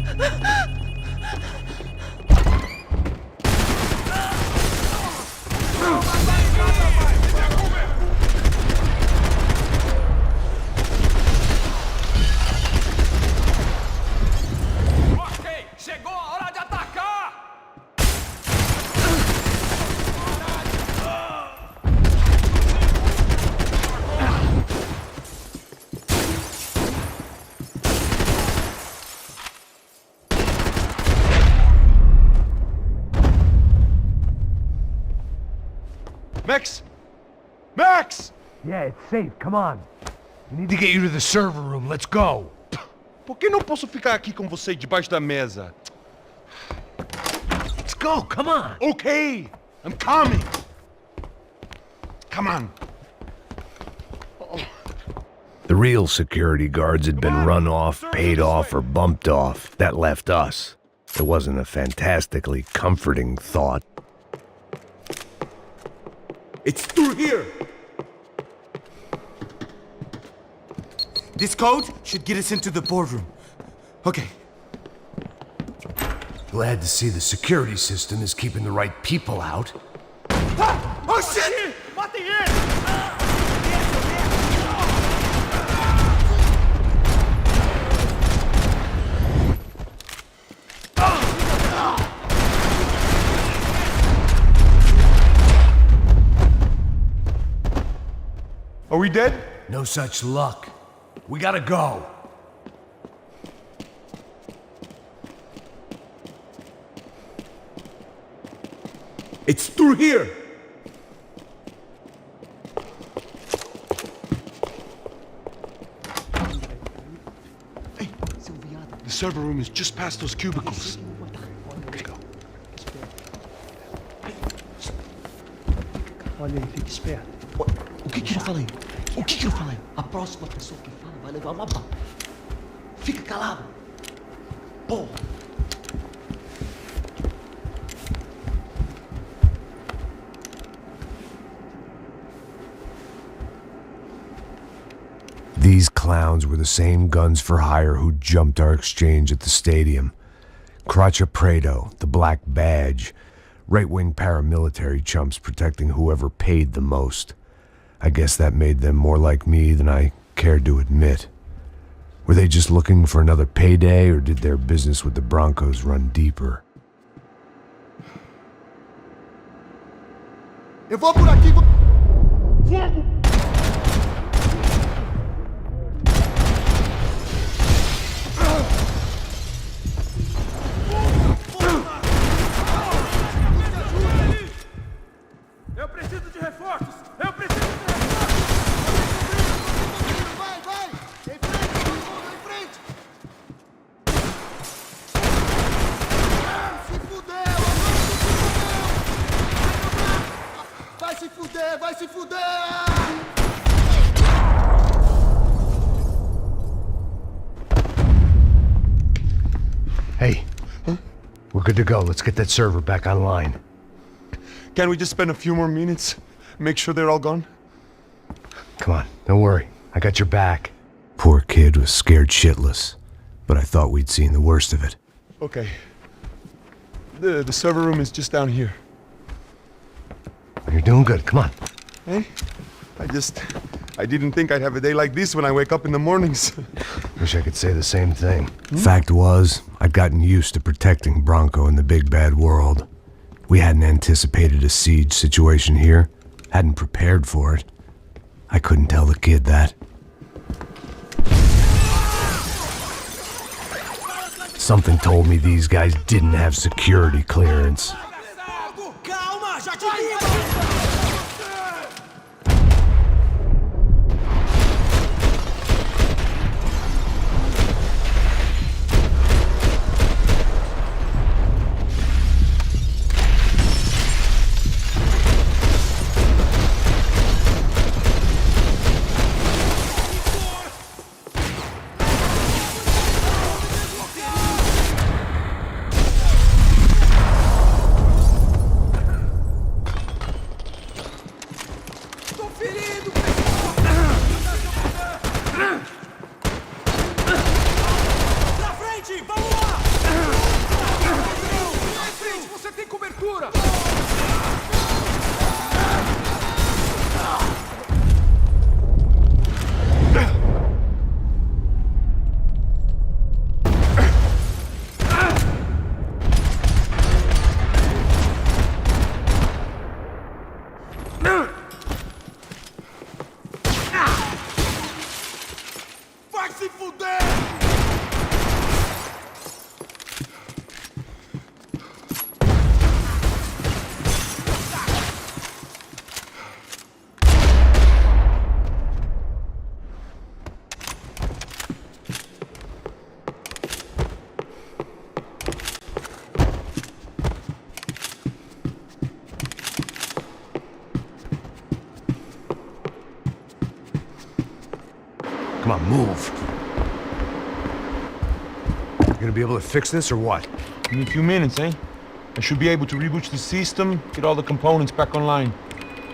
Max! Max!
Yeah, it's safe. Come on. We need to get you to the server room. Let's go.
Por que não posso ficar aqui com você debaixo da mesa?
Let's go. Come on.
Okay, I'm coming. Come on.
The real security guards had been run off, paid off, or bumped off. That left us. It wasn't a fantastically comforting thought.
It's through here! This code should get us into the boardroom. Okay.
Glad to see the security system is keeping the right people out.
Ah! Oh shit!
Matem ele!
Are we dead?
No such luck. We gotta go.
It's through here!
Hey, the server room is just past those cubicles. Let's go.
Olha aí, fica esperto.
O que eu falei? O que eu falei? A próxima pessoa que fala vai levar uma bala. Fica calado. Porra.
These clowns were the same guns for hire who jumped our exchange at the stadium. Crachá Preto, the black badge. Right-wing paramilitary chumps protecting whoever paid the most. I guess that made them more like me than I cared to admit. Were they just looking for another payday, or did their business with the Broncos run deeper?
Eu vou por aqui. Fogo!
Eu preciso de reforços! Eu preciso de reforços!
Vai, vai! Em frente, todo mundo, em frente! Se fudeu! Vai se fuder! Vai se fuder!
Hey, we're good to go. Let's get that server back online.
Can we just spend a few more minutes? Make sure they're all gone?
Come on, don't worry. I got your back.
Poor kid was scared shitless, but I thought we'd seen the worst of it.
Okay. The server room is just down here.
You're doing good. Come on.
Hey, I didn't think I'd have a day like this when I wake up in the mornings.
Wish I could say the same thing.
Fact was, I'd gotten used to protecting Branco in the big bad world. We hadn't anticipated a siege situation here, hadn't prepared for it. I couldn't tell the kid that. Something told me these guys didn't have security clearance.
Calma, já te digo!
Come on, move. You gonna be able to fix this or what?
In a few minutes, eh? I should be able to reboot the system, get all the components back online.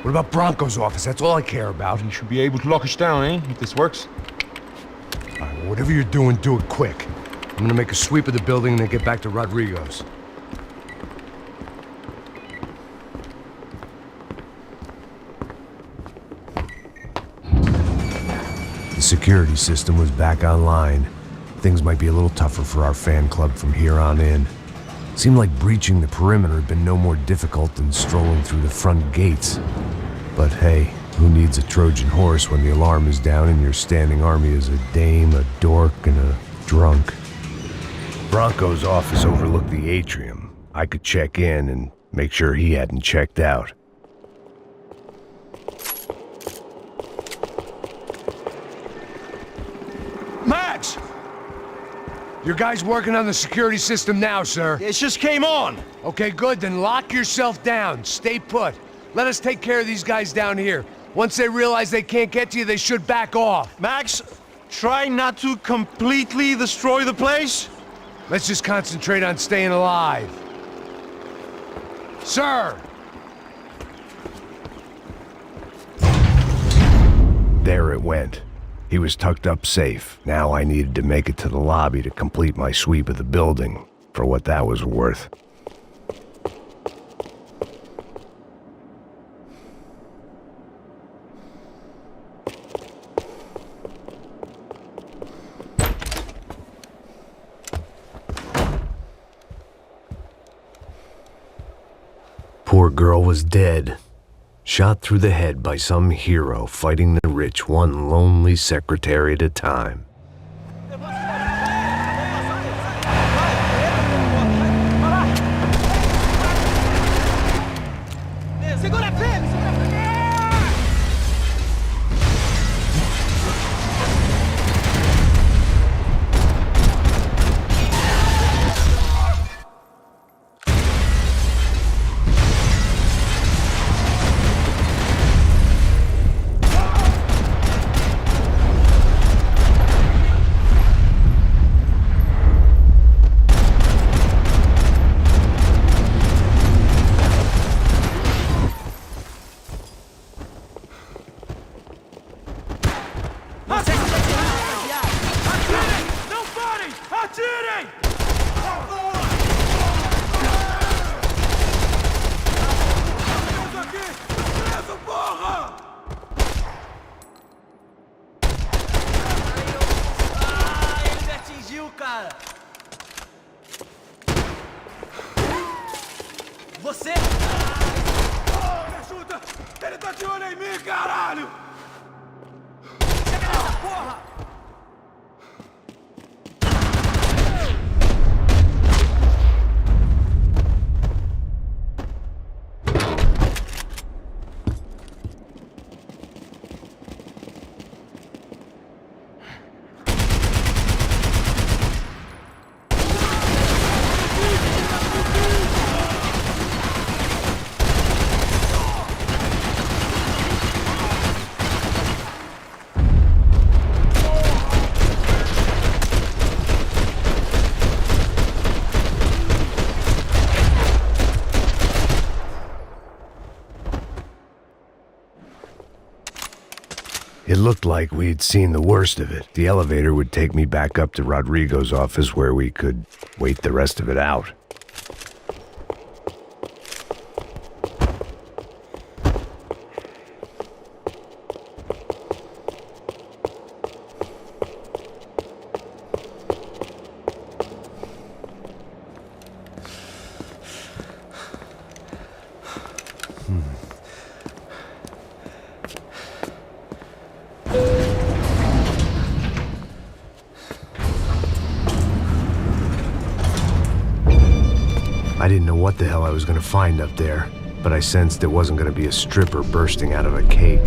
What about Branco's office? That's all I care about.
He should be able to lock us down, eh? If this works.
All right, well, whatever you're doing, do it quick. I'm gonna make a sweep of the building and then get back to Rodrigo's. The security system was back online. Things might be a little tougher for our fan club from here on in. Seemed like breaching the perimeter had been no more difficult than strolling through the front gates. But hey, who needs a Trojan horse when the alarm is down and your standing army is a dame, a dork, and a drunk? Branco's office overlooked the atrium. I could check in and make sure he hadn't checked out. Max! Your guys working on the security system now, sir.
It just came on.
Okay, good. Then lock yourself down. Stay put. Let us take care of these guys down here. Once they realize they can't get to you, they should back off.
Max, try not to completely destroy the place.
Let's just concentrate on staying alive. Sir! There it went. He was tucked up safe. Now I needed to make it to the lobby to complete my sweep of the building, for what that was worth. Poor girl was dead. Shot through the head by some hero fighting the rich one lonely secretary at a time.
Você? Me ajuda! Ele tá de olho em mim, caralho! Chega nessa porra!
It looked like we'd seen the worst of it. The elevator would take me back up to Rodrigo's office where we could wait the rest of it out. I didn't know what the hell I was going to find up there, but I sensed it wasn't going to be a stripper bursting out of a cake.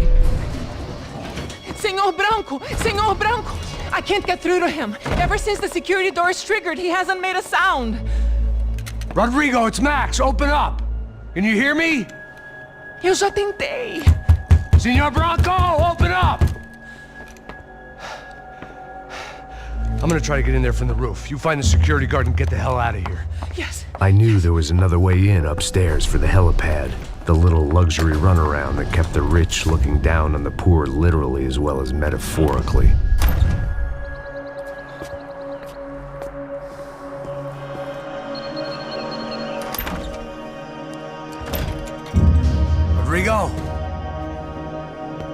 Senor Branco! Senor Branco! I can't get through to him. Ever since the security door is triggered, he hasn't made a sound.
Rodrigo, it's Max. Open up. Can you hear me?
Eu já tentei.
Senor Branco, open up! I'm gonna try to get in there from the roof. You find the security guard and get the hell out of here.
Yes.
I knew there was another way in upstairs for the helipad. The little luxury runaround that kept the rich looking down on the poor literally as well as metaphorically.
Rodrigo!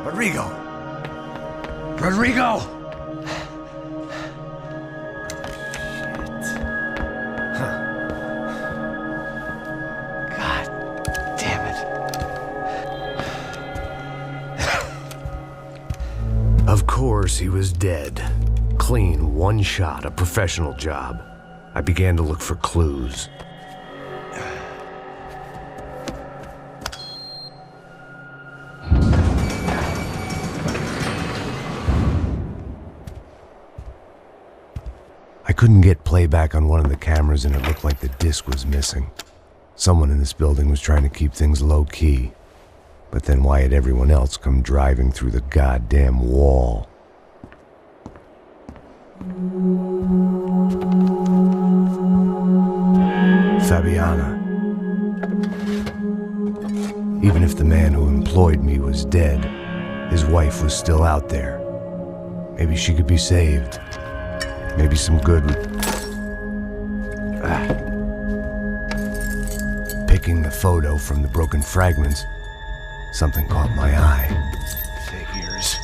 Rodrigo! Rodrigo!
Of course, he was dead. Clean, one shot, a professional job. I began to look for clues. I couldn't get playback on one of the cameras and it looked like the disc was missing. Someone in this building was trying to keep things low-key. But then why had everyone else come driving through the goddamn wall? Fabiana. Even if the man who employed me was dead, his wife was still out there. Maybe she could be saved. Maybe some good would... Picking the photo from the broken fragments, something caught my eye. Figures.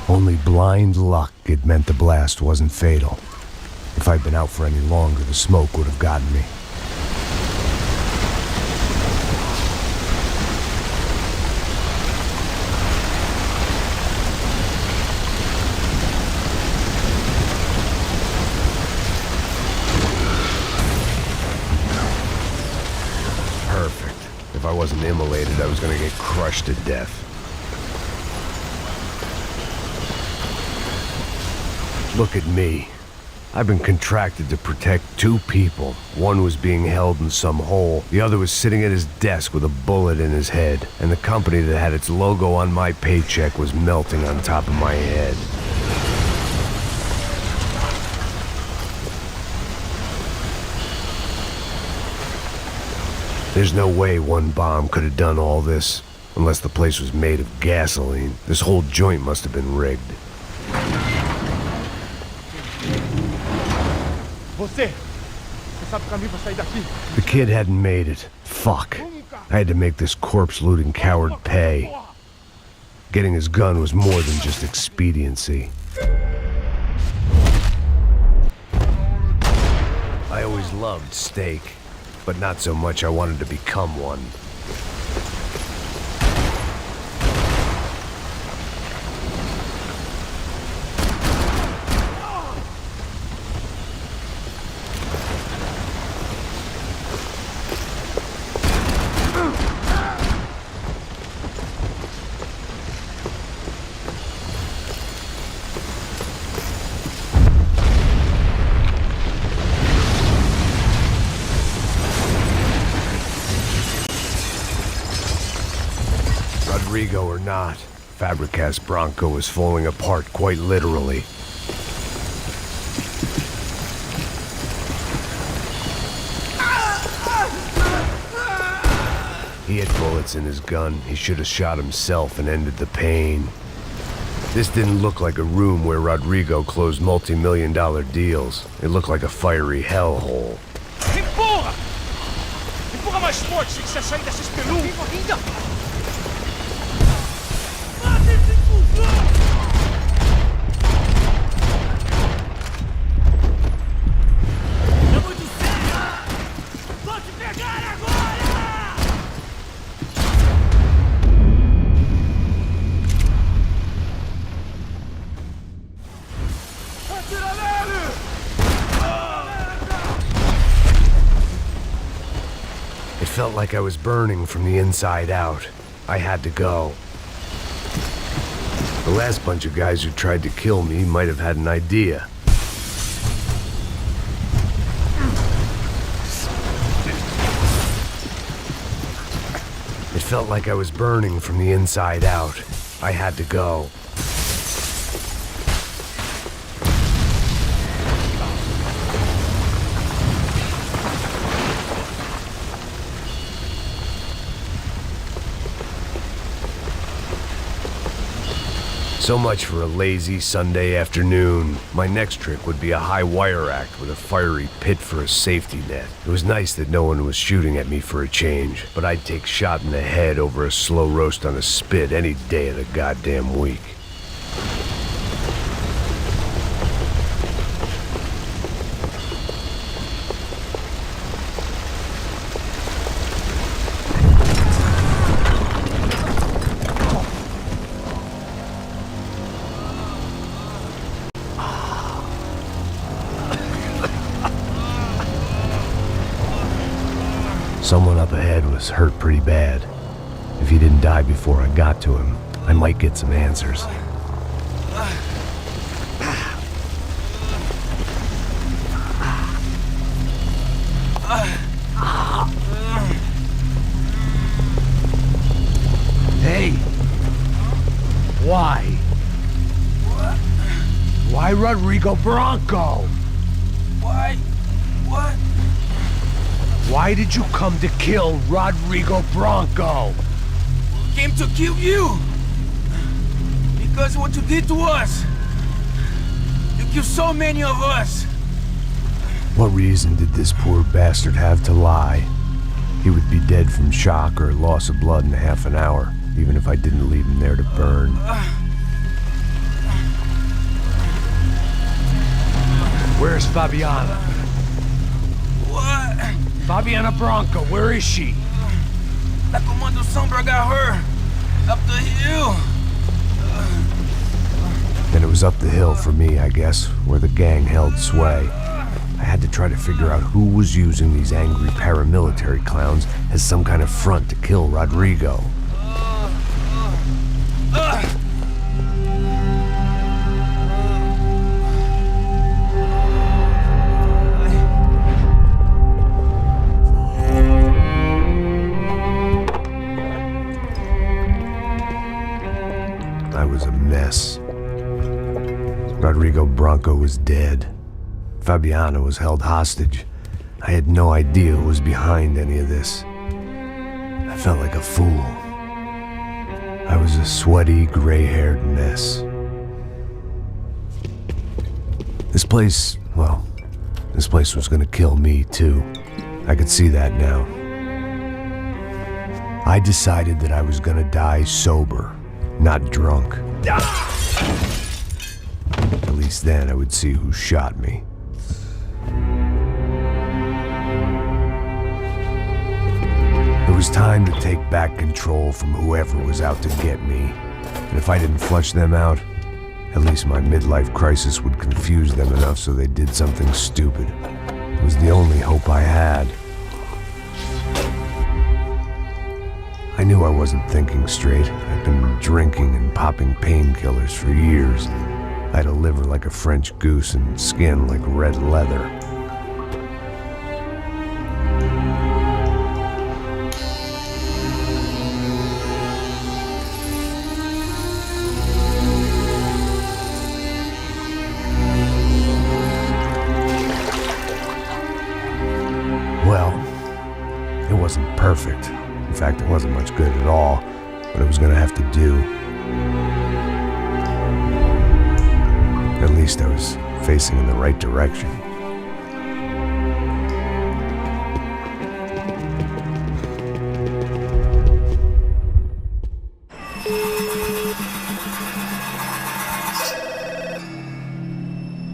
Only blind luck it meant the blast wasn't fatal. If I'd been out for any longer, the smoke would have gotten me. If I wasn't immolated, I was gonna get crushed to death. Look at me. I've been contracted to protect two people. One was being held in some hole. The other was sitting at his desk with a bullet in his head. And the company that had its logo on my paycheck was melting on top of my head. There's no way one bomb could have done all this, unless the place was made of gasoline. This whole joint must have been rigged. The kid hadn't made it. Fuck. I had to make this corpse-looting coward pay. Getting his gun was more than just expediency. I always loved steak. But not so much I wanted to become one. Rodrigo or not, Fabricas Branco was falling apart quite literally. He had bullets in his gun. He should have shot himself and ended the pain. This didn't look like a room where Rodrigo closed multi-million-dollar deals. It looked like a fiery hellhole.
Empurra! Empurra mais forte, sem que você sair dessa espelunca! Mata esse cuzão! Chamo de cega! Vou te pegar agora! Atira nele!
It felt like I was burning from the inside out. I had to go. The last bunch of guys who tried to kill me might have had an idea. felt like I was burning from the inside out. I had to go. So much for a lazy Sunday afternoon. My next trick would be a high wire act with a fiery pit for a safety net. It was nice that no one was shooting at me for a change, but I'd take shot in the head over a slow roast on a spit any day of the goddamn week. Someone up ahead was hurt pretty bad. If he didn't die before I got to him, I might get some answers.
Hey! Why?
What?
Why Rodrigo Branco?
Why? What?
Why did you come to kill Rodrigo Branco?
Came to kill you! Because what you did to us! You killed so many of us!
What reason did this poor bastard have to lie? He would be dead from shock or loss of blood in half an hour, even if I didn't leave him there to burn.
Where's Fabiana?
What?
Fabiana Branco, where is she?
The Comando Sombra got her. Up the hill.
Then it was up the hill for me, I guess, where the gang held sway. I had to try to figure out who was using these angry paramilitary clowns as some kind of front to kill Rodrigo. I was a mess. Rodrigo Branco was dead. Fabiana was held hostage. I had no idea who was behind any of this. I felt like a fool. I was a sweaty, gray-haired mess. This place was gonna kill me too. I could see that now. I decided that I was gonna die sober, not drunk. At least then I would see who shot me. It was time to take back control from whoever was out to get me. And if I didn't flush them out, at least my midlife crisis would confuse them enough so they did something stupid. It was the only hope I had. I knew I wasn't thinking straight. I'd been drinking and popping painkillers for years. I had a liver like a French goose and skin like red leather. Well, it wasn't perfect. In fact, it wasn't much good at all, but it was gonna have to do. At least I was facing in the right direction.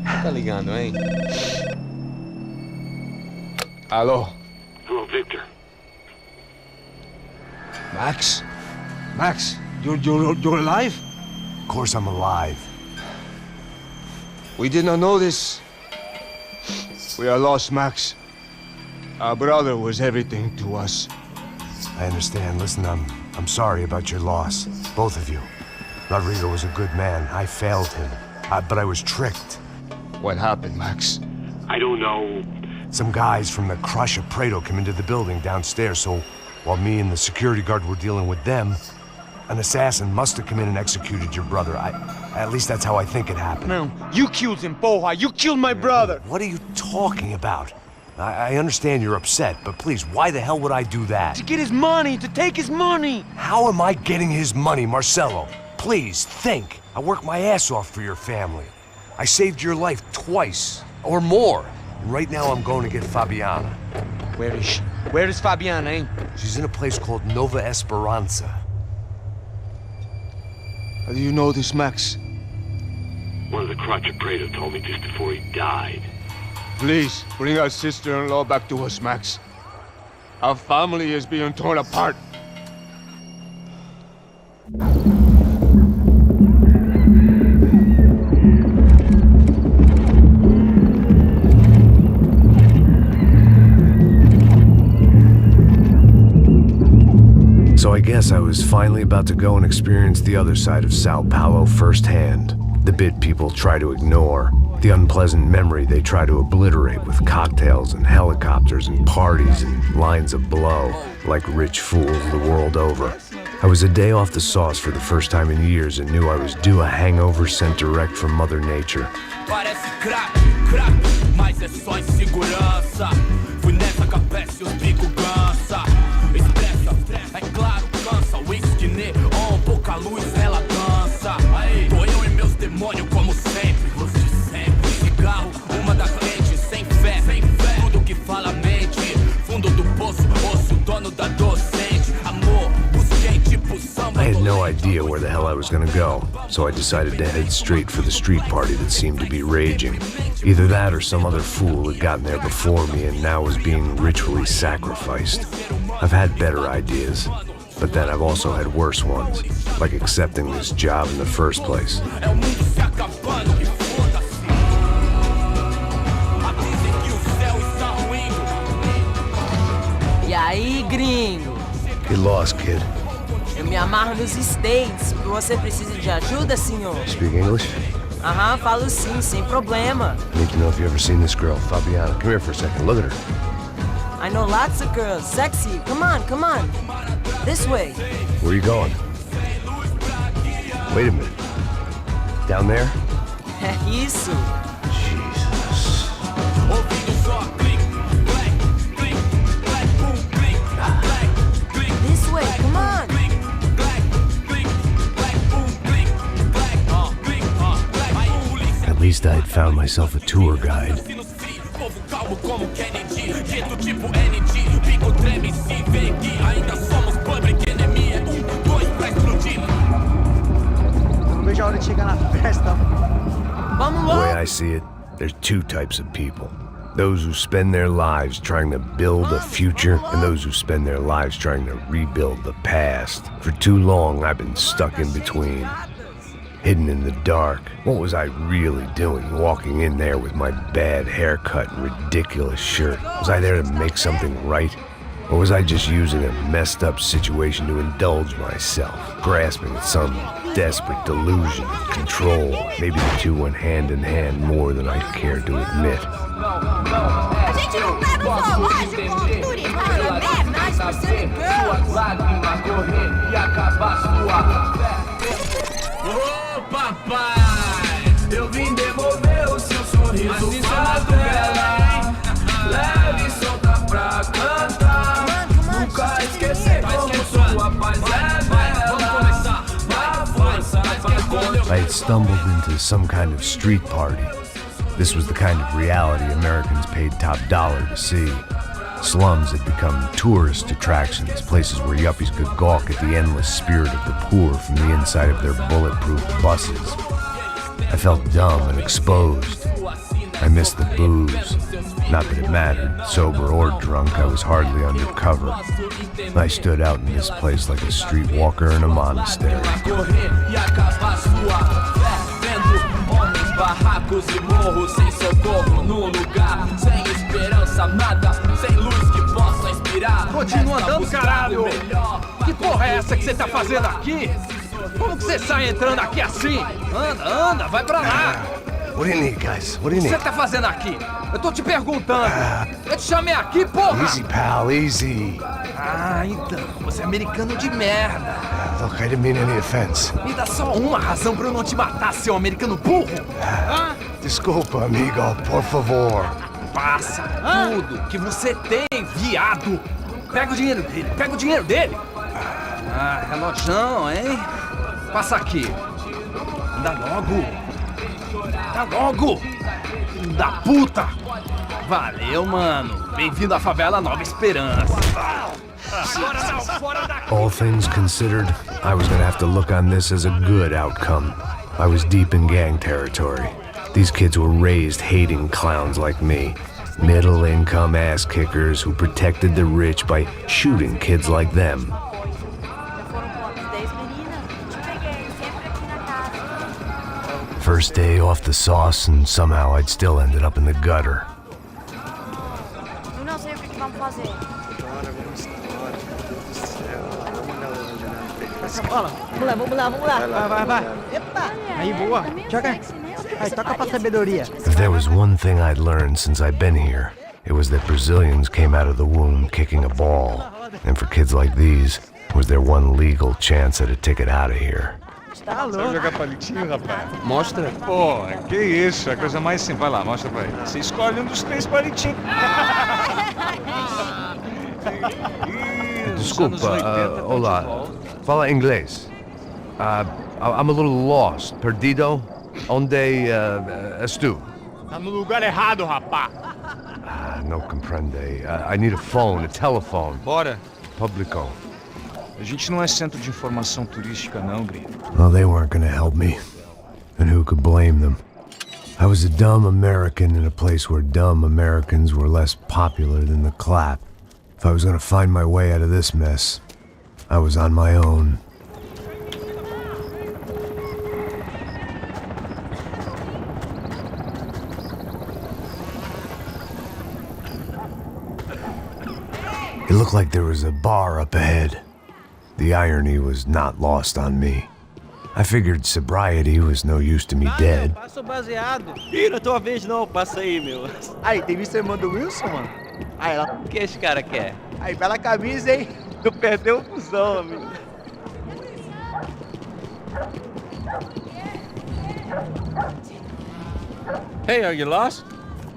Tá ligando, hein?
Alô?
Hello, Victor.
Max? Max, you're alive?
Of course I'm alive.
We did not know this. We are lost, Max. Our brother was everything to us.
I understand. Listen, I'm sorry about your loss. Both of you. Rodrigo was a good man. I failed him. But I was tricked.
What happened, Max?
I don't know.
Some guys from the Crachá Preto came into the building downstairs, so While me and the security guard were dealing with them, an assassin must have come in and executed your brother. At least that's how I think it happened.
No, you killed him, porra. You killed my brother.
What are you talking about? I understand you're upset, but please, why the hell would I do that?
To get his money, to take his money.
How am I getting his money, Marcelo? Please, think. I worked my ass off for your family. I saved your life twice, or more. And right now I'm going to get Fabiana.
Where is she? Where is Fabiana, eh?
She's in a place called Nova Esperanza.
How do you know this, Max?
One of the Crachá Preto told me just before he died.
Please, bring our sister-in-law back to us, Max. Our family is being torn apart.
So I guess I was finally about to go and experience the other side of São Paulo firsthand. The bit people try to ignore. The unpleasant memory they try to obliterate with cocktails and helicopters and parties and lines of blow, like rich fools the world over. I was a day off the sauce for the first time in years and knew I was due a hangover sent direct from Mother Nature.
Parece crack, mas é só insegurança. Fui nessa capeste, os bico cansa. Estressa, é claro, cansa. Whisky neon, pouca luz, ela dança. Tô eu e meus demônios como sempre. Cigarro, uma da frente, sem fé. Tudo que fala mente. Fundo do poço, osso, dono da docente. Amor, busquei tipo samba.
I had no idea where the hell I was gonna go, so I decided to head straight for the street party that seemed to be raging. Either that or some other fool had gotten there before me and now was being ritually sacrificed. I've had better ideas, but then I've also had worse ones, like accepting this job in the first place.
E aí, gringo?
Get lost, kid.
Eu me amarro nos States. Você precisa de ajuda, senhor?
Speak English?
Aham, falo sim, sem problema.
I need to know if you've ever seen this girl, Fabiana. Come here for a second. Look at her.
I know lots of girls. Sexy. Come on, come on. This way.
Where are you going? Wait a minute. Down there?
Isso.
Jesus.
This way, come on.
At least I had found myself a tour guide. The way I see it, there's two types of people. Those who spend their lives trying to build a future, and those who spend their lives trying to rebuild the past. For too long, I've been stuck in between. Hidden in the dark. What was I really doing walking in there with my bad haircut and ridiculous shirt? Was I there to make something right? Or was I just using a messed up situation to indulge myself, grasping at some desperate delusion of control? Maybe the two went hand in hand more than I cared to admit.
A gente não leva só lógico com turismo na merda, nós precisamos girls.
Lágrimas correr e acabar sua fé. Ô papai, eu vim devolver o seu sorriso bela. Leve e solta pra cantar. Nunca esquecer como sua paz é bela. Na força,
I had stumbled into some kind of street party. This was the kind of reality Americans paid top dollar to see. Slums had become tourist attractions, places where yuppies could gawk at the endless spirit of the poor from the inside of their bulletproof buses. I felt dumb and exposed. I missed the booze. Not that it mattered, sober or drunk, I was hardly undercover. I stood out in this place like a streetwalker in a monastery.
Barracos e morros sem socorro no lugar, sem esperança, nada, sem luz que possa inspirar.
Continua andando, caralho! Que porra é essa que você tá fazendo aqui? Como que você sai entrando aqui assim? Anda, anda, vai pra lá!
What do you need, guys? What do you
O que
need?
você tá fazendo aqui? Eu tô te perguntando. Eu te chamei aqui, porra!
Easy, pal, easy.
Ah, então. Você é americano de merda.
Look, I didn't mean any offense.
Me dá só uma razão pra eu não te matar, seu americano burro. Hã?
Desculpa, amigo, por favor.
Passa tudo que você tem, viado. Pega o dinheiro dele, pega o dinheiro dele. Ah, relojão, hein? Passa aqui. Dá logo. Dá logo. Filho da puta. Valeu, mano. Bem-vindo à favela Nova Esperança.
All things considered, I was gonna have to look on this as a good outcome. I was deep in gang territory. These kids were raised hating clowns like me. Middle-income ass-kickers who protected the rich by shooting kids like them. First day off the sauce, and somehow I'd still ended up in the gutter.
Eu não sei o que vamos fazer.
Vamos lá. Vai. Epa! Aí, boa. Joga. Aí, toca pra sabedoria.
If there was one thing I'd learned since I'd been here, it was that Brazilians came out of the womb kicking a ball. And for kids like these, was their one legal chance at a ticket out of here.
Tá louco.
Sabe jogar palitinho, rapaz?
Mostra.
Pô, que isso, é a coisa mais simples. Vai lá, mostra pra ele. Você escolhe um dos 3 palitinhos.
Desculpa, olá. Fala inglês. I'm a little lost. Perdido? Onde és tu?
Tá no lugar errado, rapá.
Não compreende. I need a phone, a telephone.
Bora.
Publico.
A gente não é centro de informação turística, não, gringo.
Well, they weren't gonna help me. And who could blame them? I was a dumb American in a place where dumb Americans were less popular than the clap. If I was gonna find my way out of this mess, I was on my own. It looked like there was a bar up ahead. The irony was not lost on me. I figured sobriety was no use to me dead.
Passa o baseado. Ih, não é tua vez não, passa aí, meu. Aí, tem visto a irmã do Wilson, mano? Aí, ela... O que esse cara quer? Aí, bela camisa, hein? Tu perdeu o fusão, amigo.
Hey, are you lost?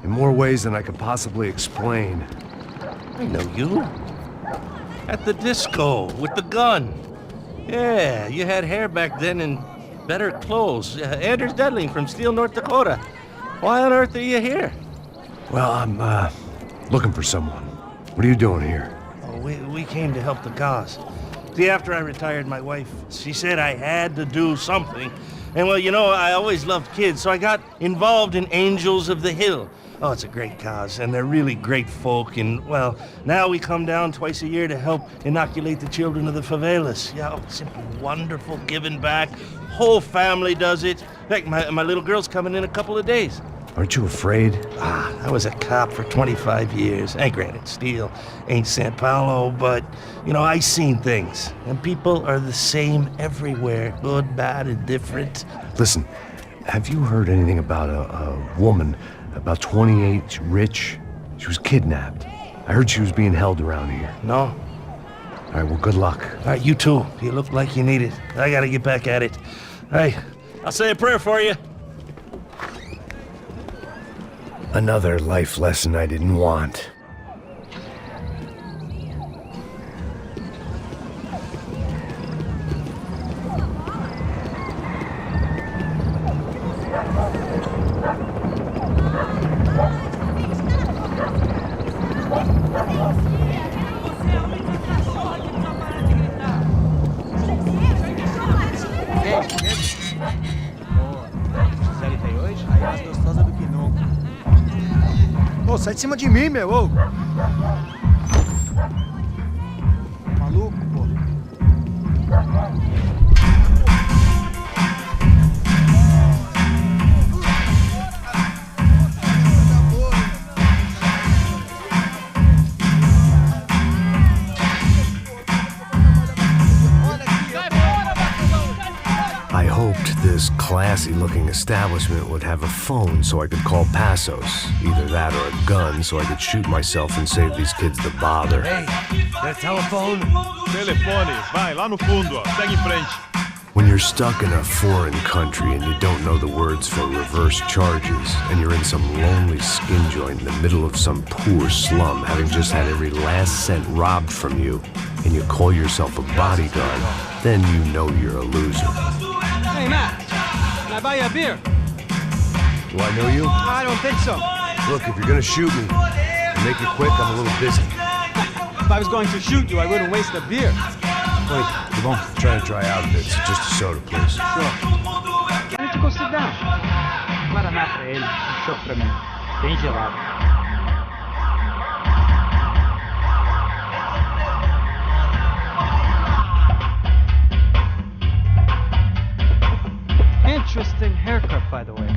In more ways than I could possibly explain.
I know you. At the disco, with the gun. Yeah, you had hair back then and better clothes. Anders Dedling from Steele, North Dakota. Why on earth are you here?
Well, I'm looking for someone. What are you doing here?
Oh, we came to help the cause. See, after I retired, my wife, she said I had to do something. And well, you know, I always loved kids, so I got involved in Angels of the Hill. Oh, it's a great cause, and they're really great folk, and, well, now we come down twice a year to help inoculate the children of the favelas. Yeah, oh, simply wonderful, giving back. Whole family does it. In fact, my little girl's coming in a couple of days.
Aren't you afraid?
I was a cop for 25 years. And granted, Steele ain't São Paulo, but, you know, I seen things. And people are the same everywhere, good, bad, and different.
Listen, have you heard anything about a woman, about 28, rich? She was kidnapped. I heard she was being held around here.
No.
All right, well, good luck.
All right, you too. You look like you need it. I gotta get back at it. All right, I'll say a prayer for you.
Another life lesson I didn't want.
Ô, sai de cima de mim, meu, ô! Maluco, pô.
I hoped
this classy-looking establishment would have a phone so I could call Passos. Either that or a gun so I could shoot myself and save these kids the bother.
Hey, that telephone?
Telefone, vai, lá no fundo, ó. Segue em frente.
When you're stuck in a foreign country and you don't know the words for reverse charges, and you're in some lonely skin joint in the middle of some poor slum, having just had every last cent robbed from you, and you call yourself a bodyguard, then you know you're a loser.
Hey, Matt, can I buy you a beer?
Do I know you?
I don't think so.
Look, if you're gonna shoot me, and make it quick, I'm a little busy.
If I was going to shoot you, I wouldn't waste a beer.
Wait, come on. Try to dry out a bit. So just a soda, please.
Sure. Why don't you go sit down? Guaraná pra ele, chopp pra mim. Bem gelado. Interesting haircut, by the way.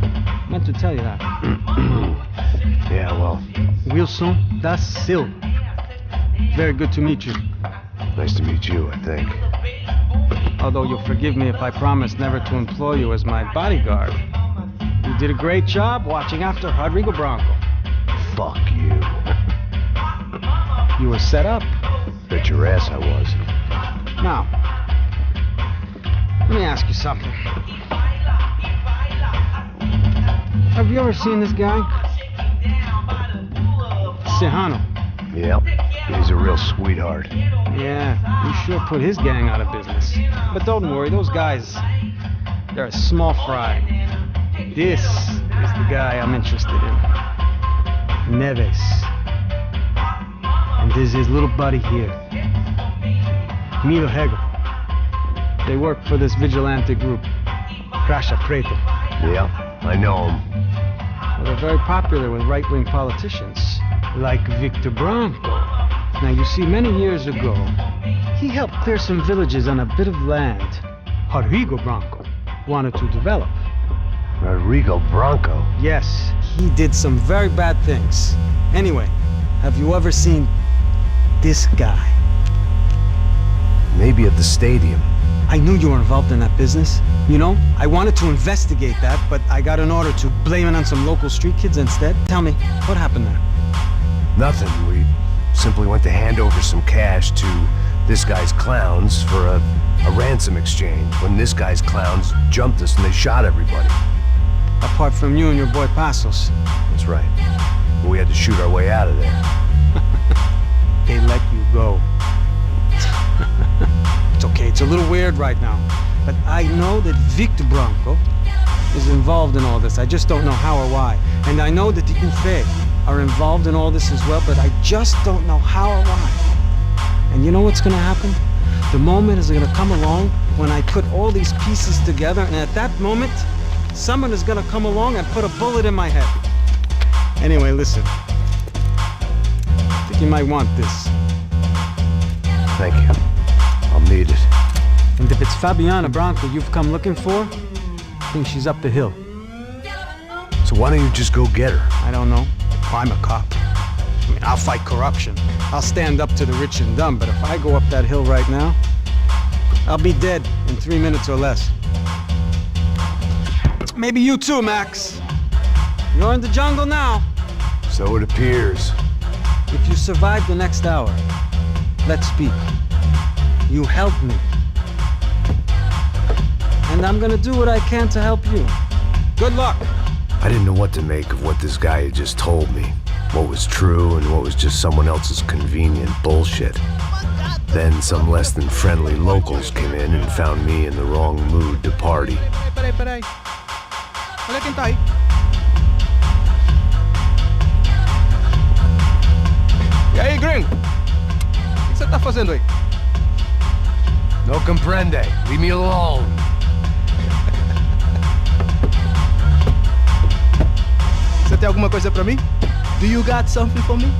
Meant to tell you that.
Yeah, well.
Wilson da Silva. Very good to meet you.
Nice to meet you, I think.
Although you'll forgive me if I promise never to employ you as my bodyguard. You did a great job watching after Rodrigo Branco.
Fuck you.
You were set up.
Bet your ass I was.
Now, let me ask you something. Have you ever seen this guy? Serrano.
Yep. He's a real sweetheart.
Yeah, he sure put his gang out of business. But don't worry, those guys, they're a small fry. This is the guy I'm interested in. Neves. And there's his little buddy here. Milo Hegel. They work for this vigilante group, Crachá Preto.
Yeah, I know him.
Well, they're very popular with right-wing politicians, like Victor Branco. Now, you see, many years ago, he helped clear some villages on a bit of land Rodrigo Branco wanted to develop.
Rodrigo Branco?
Yes, he did some very bad things. Anyway, have you ever seen this guy?
Maybe at the stadium.
I knew you were involved in that business. You know, I wanted to investigate that, but I got an order to blame it on some local street kids instead. Tell me, what happened there?
Nothing. We simply went to hand over some cash to this guy's clowns for a ransom exchange when this guy's clowns jumped us and they shot everybody.
Apart from you and your boy Passos.
That's right. But we had to shoot our way out of there.
They let you go. It's okay, it's a little weird right now. But I know that Victor Branco is involved in all this. I just don't know how or why. And I know that the UFE are involved in all this as well, but I just don't know how or why. And you know what's gonna happen? The moment is gonna come along when I put all these pieces together, and at that moment, someone is gonna come along and put a bullet in my head. Anyway, listen. I think you might want this.
Thank you. I'll need it.
And if it's Fabiana Branco you've come looking for, I think she's up the hill.
So why don't you just go get her?
I don't know. I'm a cop. I mean, I'll fight corruption. I'll stand up to the rich and dumb, but if I go up that hill right now, I'll be dead in 3 minutes or less. Maybe you too, Max. You're in the jungle now.
So it appears.
If you survive the next hour, let's speak. You helped me. And I'm gonna do what I can to help you. Good luck.
I didn't know what to make of what this guy had just told me. What was true and what was just someone else's convenient bullshit. Then some less than friendly locals came in and found me in the wrong mood to party.
Peraí. Olha quem tá aí.
E aí, gringo? O que você tá fazendo aí?
No comprende. Leave me alone.
Você tem alguma coisa pra mim? Do you got something for me?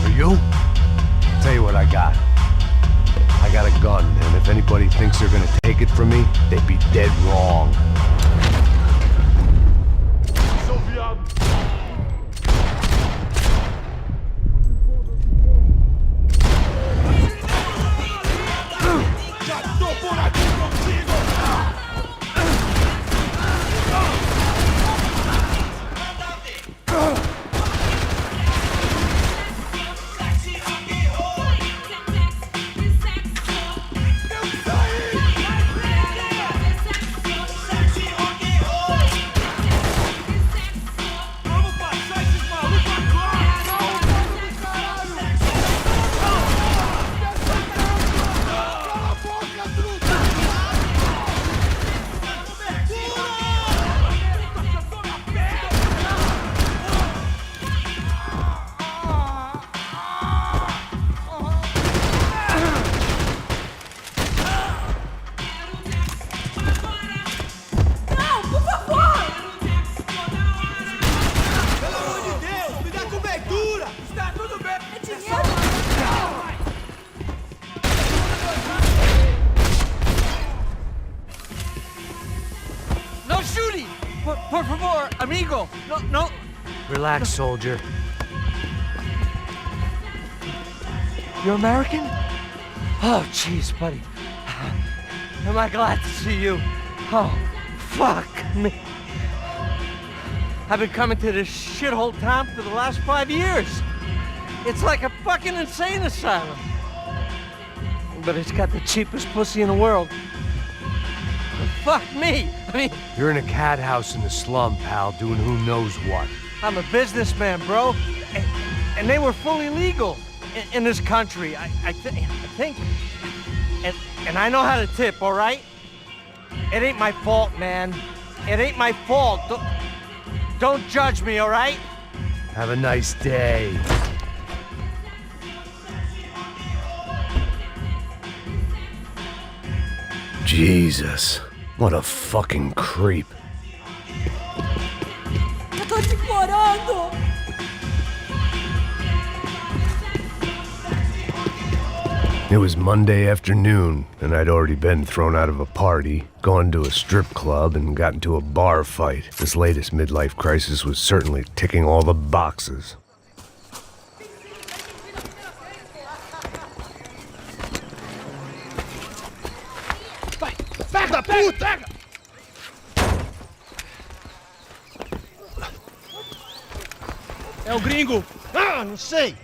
For you? Tell you what I got. I got a gun, and if anybody thinks they're gonna take it from me, they'd be dead wrong.
por favor, amigo. No.
Relax, soldier.
You're American? Oh, jeez, buddy. Am I glad to see you? Oh, fuck me. I've been coming to this shithole town for the last 5 years. It's like a fucking insane asylum. But it's got the cheapest pussy in the world. Fuck me. I mean...
You're in a cat house in the slum, pal, doing who knows what.
I'm a businessman, bro. And they were fully legal in this country. I think... And I know how to tip, all right? It ain't my fault, man. It ain't my fault. Don't judge me, all right?
Have a nice day. Jesus, what a fucking creep.
Eu tô te implorando!
It was Monday afternoon, and I'd already been thrown out of a party, gone to a strip club, and got into a bar fight. This latest midlife crisis was certainly ticking all the boxes.
Filho da puta!
É o gringo.
Ah, não sei.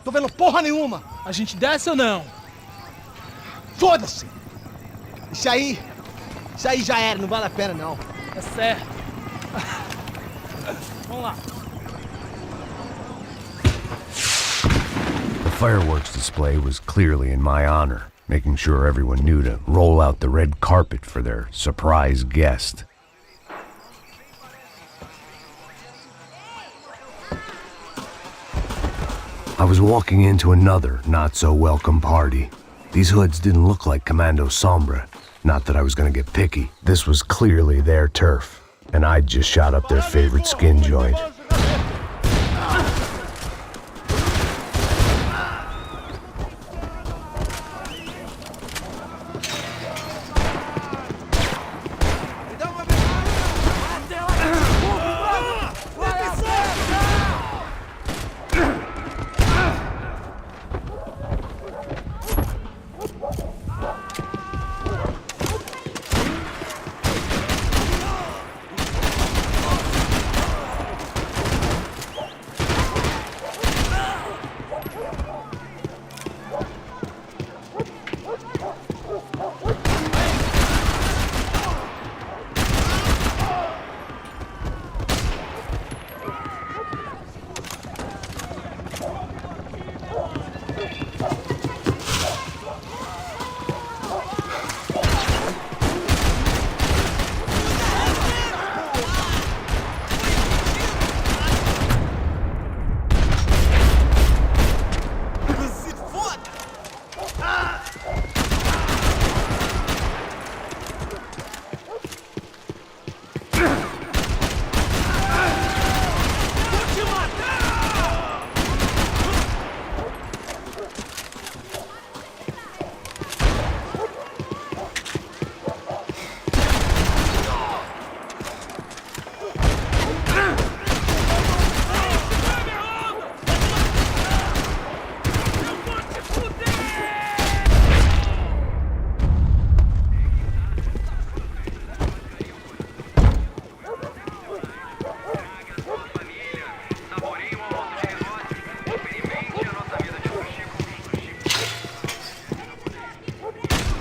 Tô vendo porra nenhuma.
A gente desce ou não?
Foda-se. Isso aí já era, não vale a pena não.
É certo. Vamos lá.
The fireworks display was clearly in my honor, making sure everyone knew to roll out the red carpet for their surprise guest. I was walking into another not-so-welcome party. These hoods didn't look like Comando Sombra. Not that I was gonna get picky. This was clearly their turf, and I'd just shot up their favorite skin joint.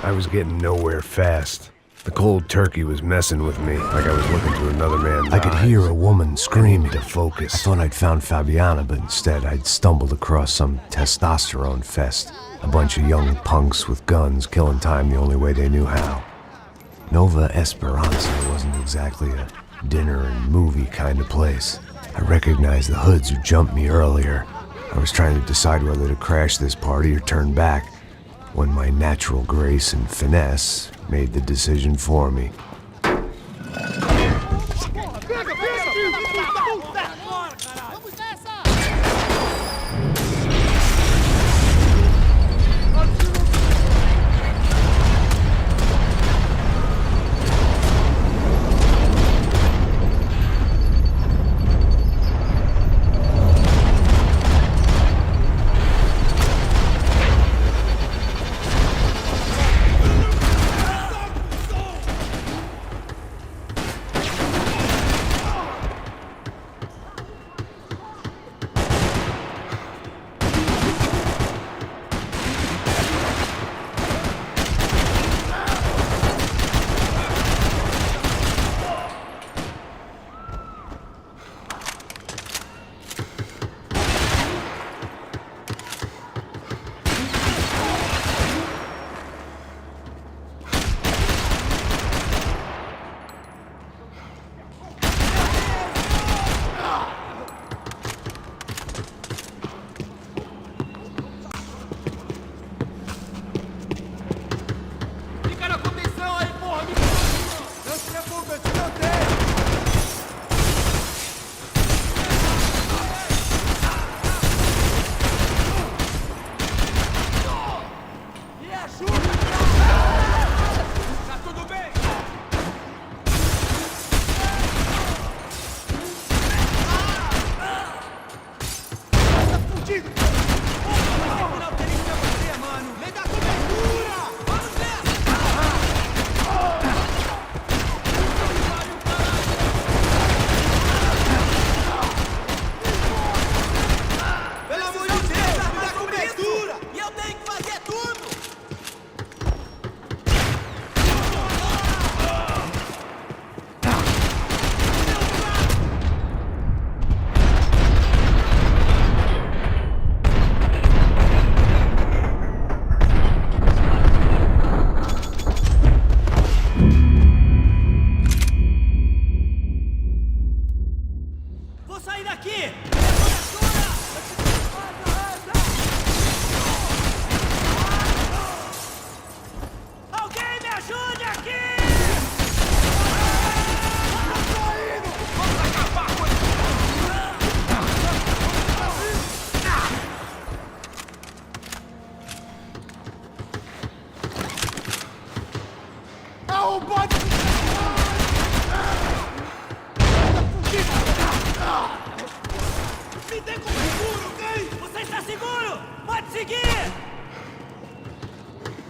I was getting nowhere fast. The cold turkey was messing with me, like I was looking through another man's eyes. I could hear a woman screaming to focus. I thought I'd found Fabiana, but instead I'd stumbled across some testosterone fest. A bunch of young punks with guns killing time the only way they knew how. Nova Esperanza wasn't exactly a dinner and movie kind of place. I recognized the hoods who jumped me earlier. I was trying to decide whether to crash this party or turn back, when my natural grace and finesse made the decision for me.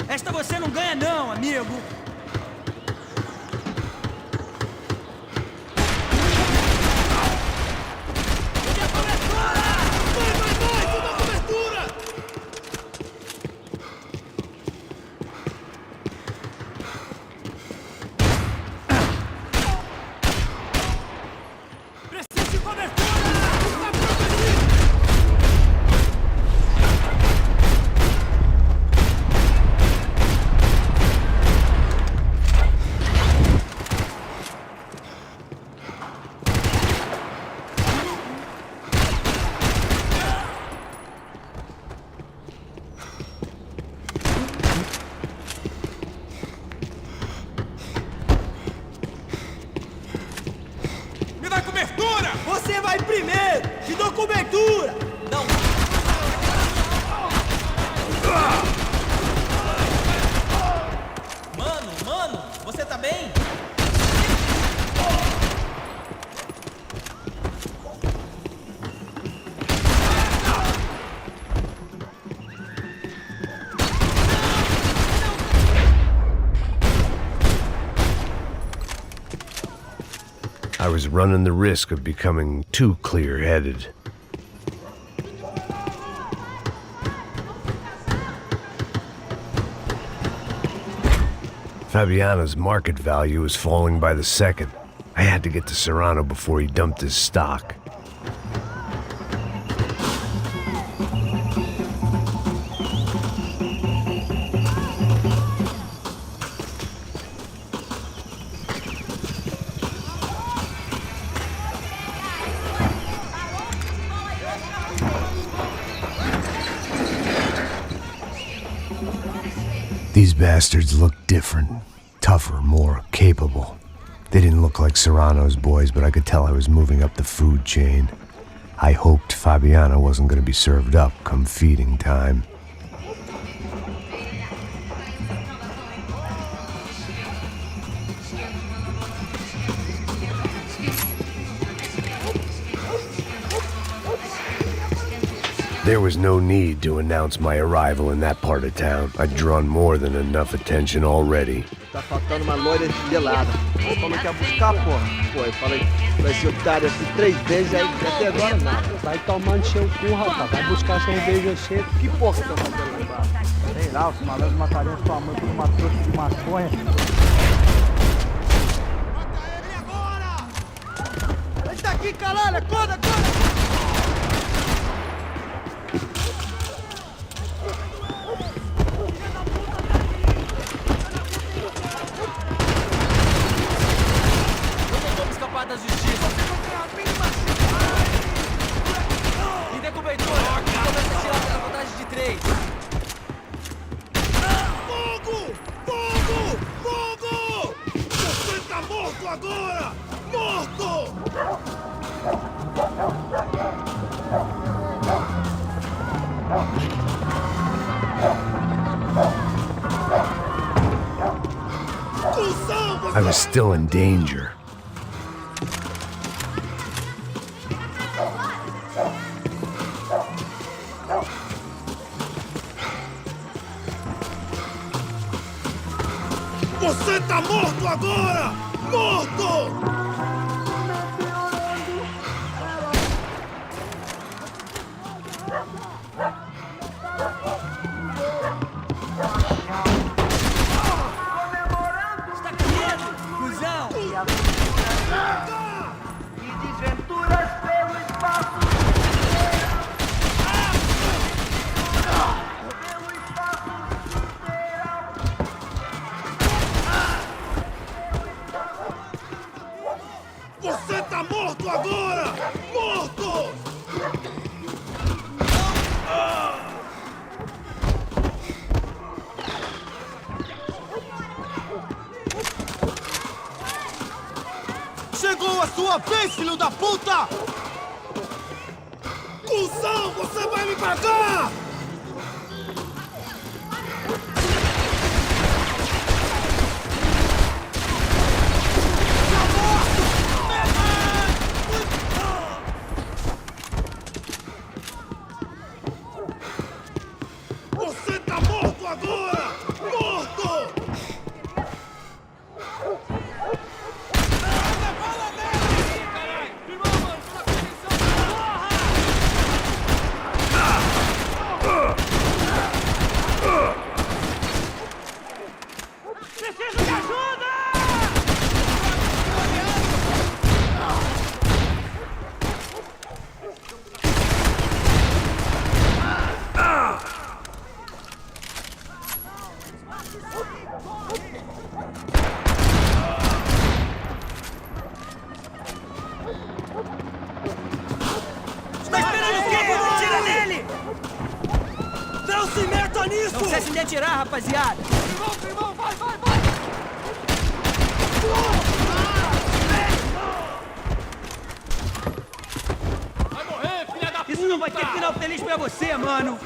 Esta você não ganha não, amigo.
Você vai primeiro! Te dou cobertura! Não!
Mano, você tá bem?
I was running the risk of becoming too clear-headed. Fabiana's market value was falling by the second. I had to get to Serrano before he dumped his stock. These bastards looked different, tougher, more capable. They didn't look like Serrano's boys, but I could tell I was moving up the food chain. I hoped Fabiana wasn't going to be served up come feeding time. There was no need to announce my arrival in that part of town. I'd drawn more than enough attention already.
Tá faltando uma loira gelada. Você falou que ia buscar, porra? Pô, eu falei pra esse otário assim 3 vezes, aí até agora nada.
Vai tomando seu cu, rapaz. Vai buscar cerveja cedo.
Que porra que tá fazendo lá embaixo? Sei lá, os malandros matariam sua mãe por uma trouxa de maconha. Mata ele agora! Ele tá aqui, caralho! Acorda, acorda!
Da justiça. Me dê cobertura. Começa a tirar pela vantagem de 3.
Fogo! Fogo! Fogo! Você tá morto agora! Morto!
I was still in danger.
Você tá morto agora! Morto! Você tá morto agora! Morto! Chegou a sua vez, filho da puta! Cusão, você vai me pagar! Você tá morto agora! Morto! Preciso de ajuda! Tá esperando o quê? Tira nele! Não se meta nisso! Não sei se me atirar, rapaziada! Irmão, vai! Vai morrer, filha da puta! Isso não vai ter final feliz pra você, mano!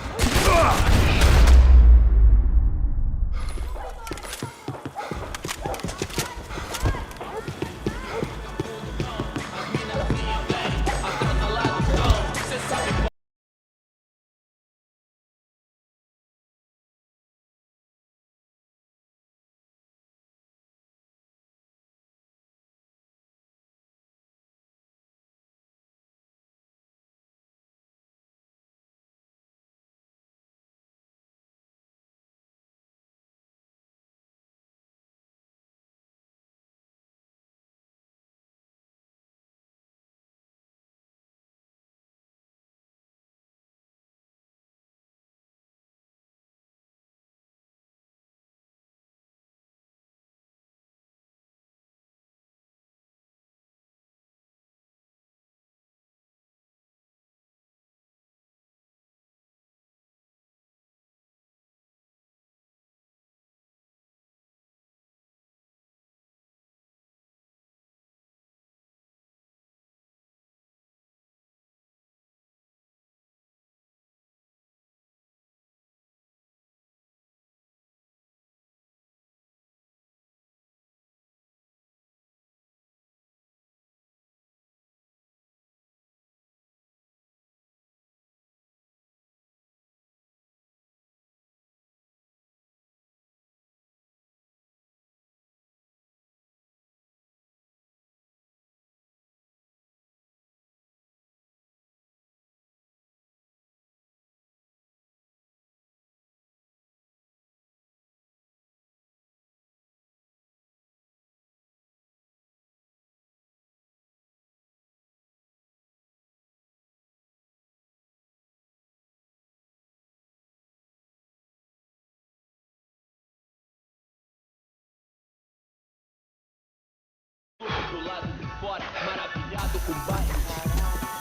Do lado de fora, maravilhado com o bairro.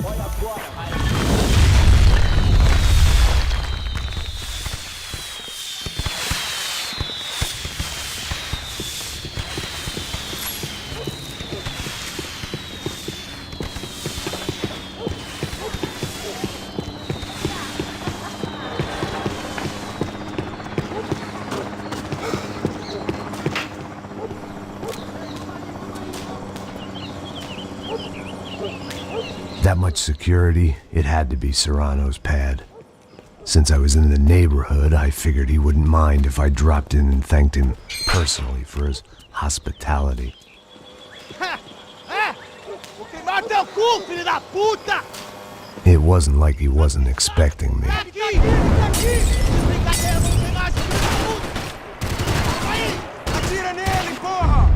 Olha agora,
That much security, it had to be Serrano's pad. Since I was in the neighborhood, I figured he wouldn't mind if I dropped in and thanked him personally for his hospitality.
Vou queimar teu cu, filho da puta!
It wasn't like he wasn't expecting me.
Aqui! Brincadeira, vamos pegar esse filho da puta! Aí! Atira nele, porra!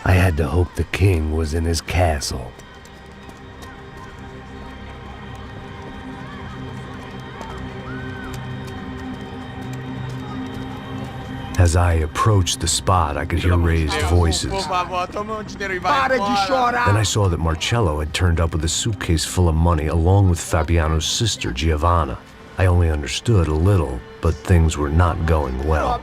I had to hope the king was in his castle. As I approached the spot, I could hear raised voices. Then I saw that Marcello had turned up with a suitcase full of money along with Fabiano's sister, Giovanna. I only understood a little, but things were not going well.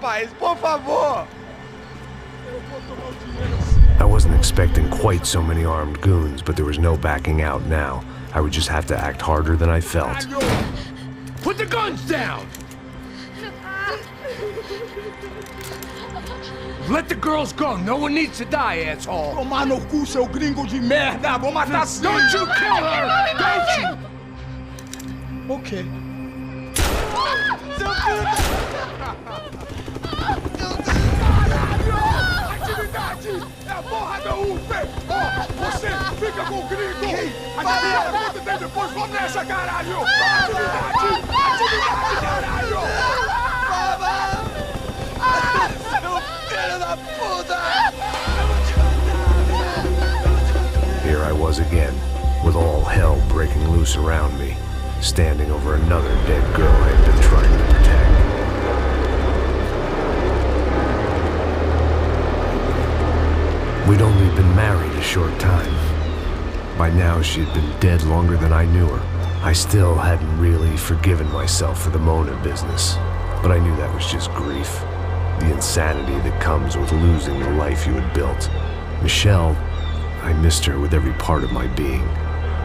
I wasn't expecting quite so many armed goons, but there was no backing out now. I would just have to act harder than I felt.
Put the guns down! Let the girls go. No one needs to die, asshole.
Tomar no cu, seu gringo de merda! Vou matar sim!
Don't you kill her! Don't you!
Ok. Seu filho da... Atividade! É a porra da UP! Ó, você fica com o gringo! A galera conta dele depois, vamos nessa, caralho! Atividade! Atividade, caralho!
Here I was again, with all hell breaking loose around me, standing over another dead girl I had been trying to protect. We'd only been married a short time. By now, she had been dead longer than I knew her. I still hadn't really forgiven myself for the Mona business, but I knew that was just grief. The insanity that comes with losing the life you had built. Michelle, I missed her with every part of my being.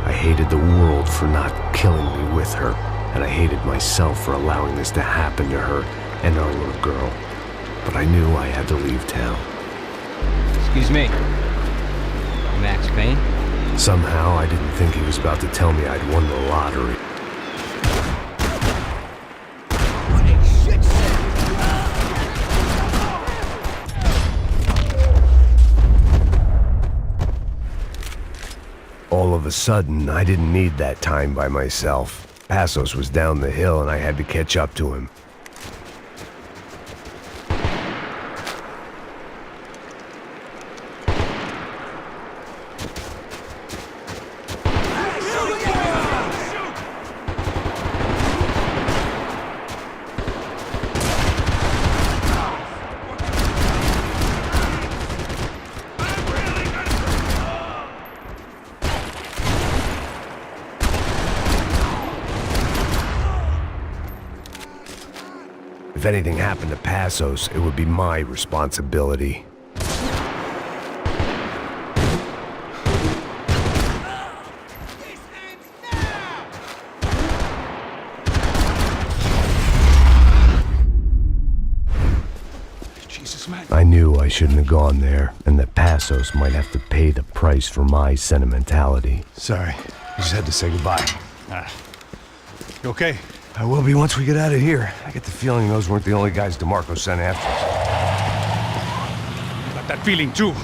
I hated the world for not killing me with her, and I hated myself for allowing this to happen to her and our little girl. But I knew I had to leave town.
Excuse me. Max Payne?
Somehow, I didn't think he was about to tell me I'd won the lottery. All of a sudden, I didn't need that time by myself. Passos was down the hill and I had to catch up to him. If anything happened to Passos, it would be my responsibility. shouldn't have gone there, and that Passos might have to pay the price for my sentimentality.
Sorry, I just had to say goodbye.
You okay?
I will be once we get out of here. I get the feeling those weren't the only guys DeMarco sent after us.
Got that feeling too.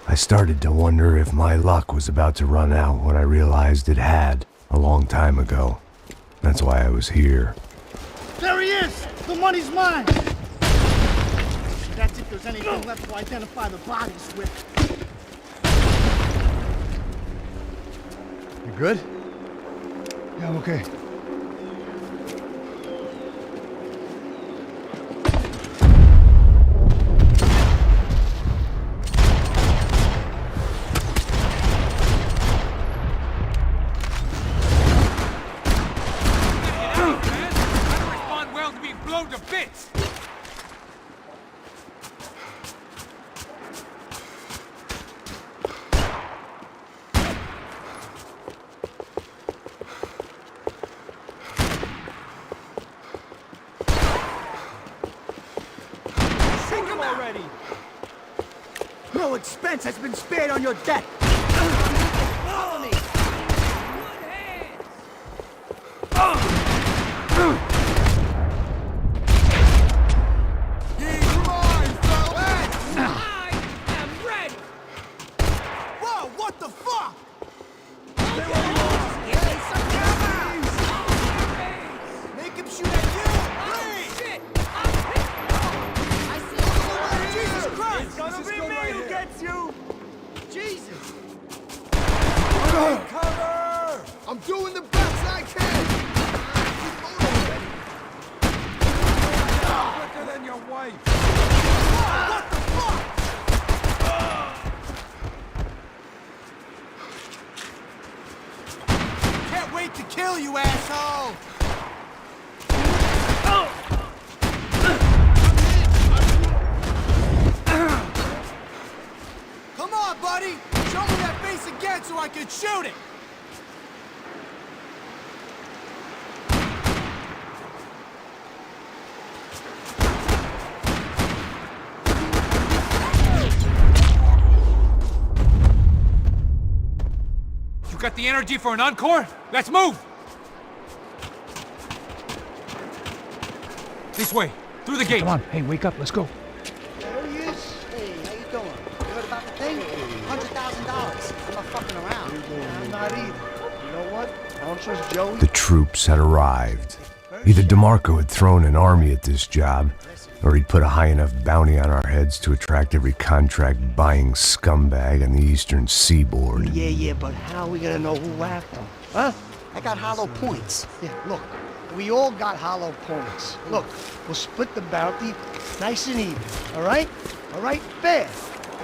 I started to wonder if my luck was about to run out when I realized it had, a long time ago. That's why I was here.
There he is! The money's mine! That's if there's anything left to identify the bodies with.
You good? Yeah, I'm okay.
No expense has been spared on your debt. Follow me. Whoa, what the fuck? Make him shoot at you. Shit. I see. Jesus Christ. It's gonna be me who gets you. Jesus. Cover. I'm doing the best I can. Quicker than your wife. What the fuck? Can't wait to kill you, asshole! Come on, buddy! Show me that face again so I can shoot it!
You got the energy for an encore? Let's move! This way, through the gate.
Come on, hey, wake up, let's go.
There he is. Hey, how you doing? You heard about the thing? $100,000. I'm not fucking around. I'm not either. You know what? I don't trust Joey.
The troops had arrived. Either DeMarco had thrown an army at this job, or he'd put a high enough bounty on our heads to attract every contract-buying scumbag on the eastern seaboard.
Yeah, but how are we gonna know who whacked him? Huh? I got hollow points. Yeah, look, we all got hollow points. Look, we'll split the bounty nice and even, all right? All right? Fair.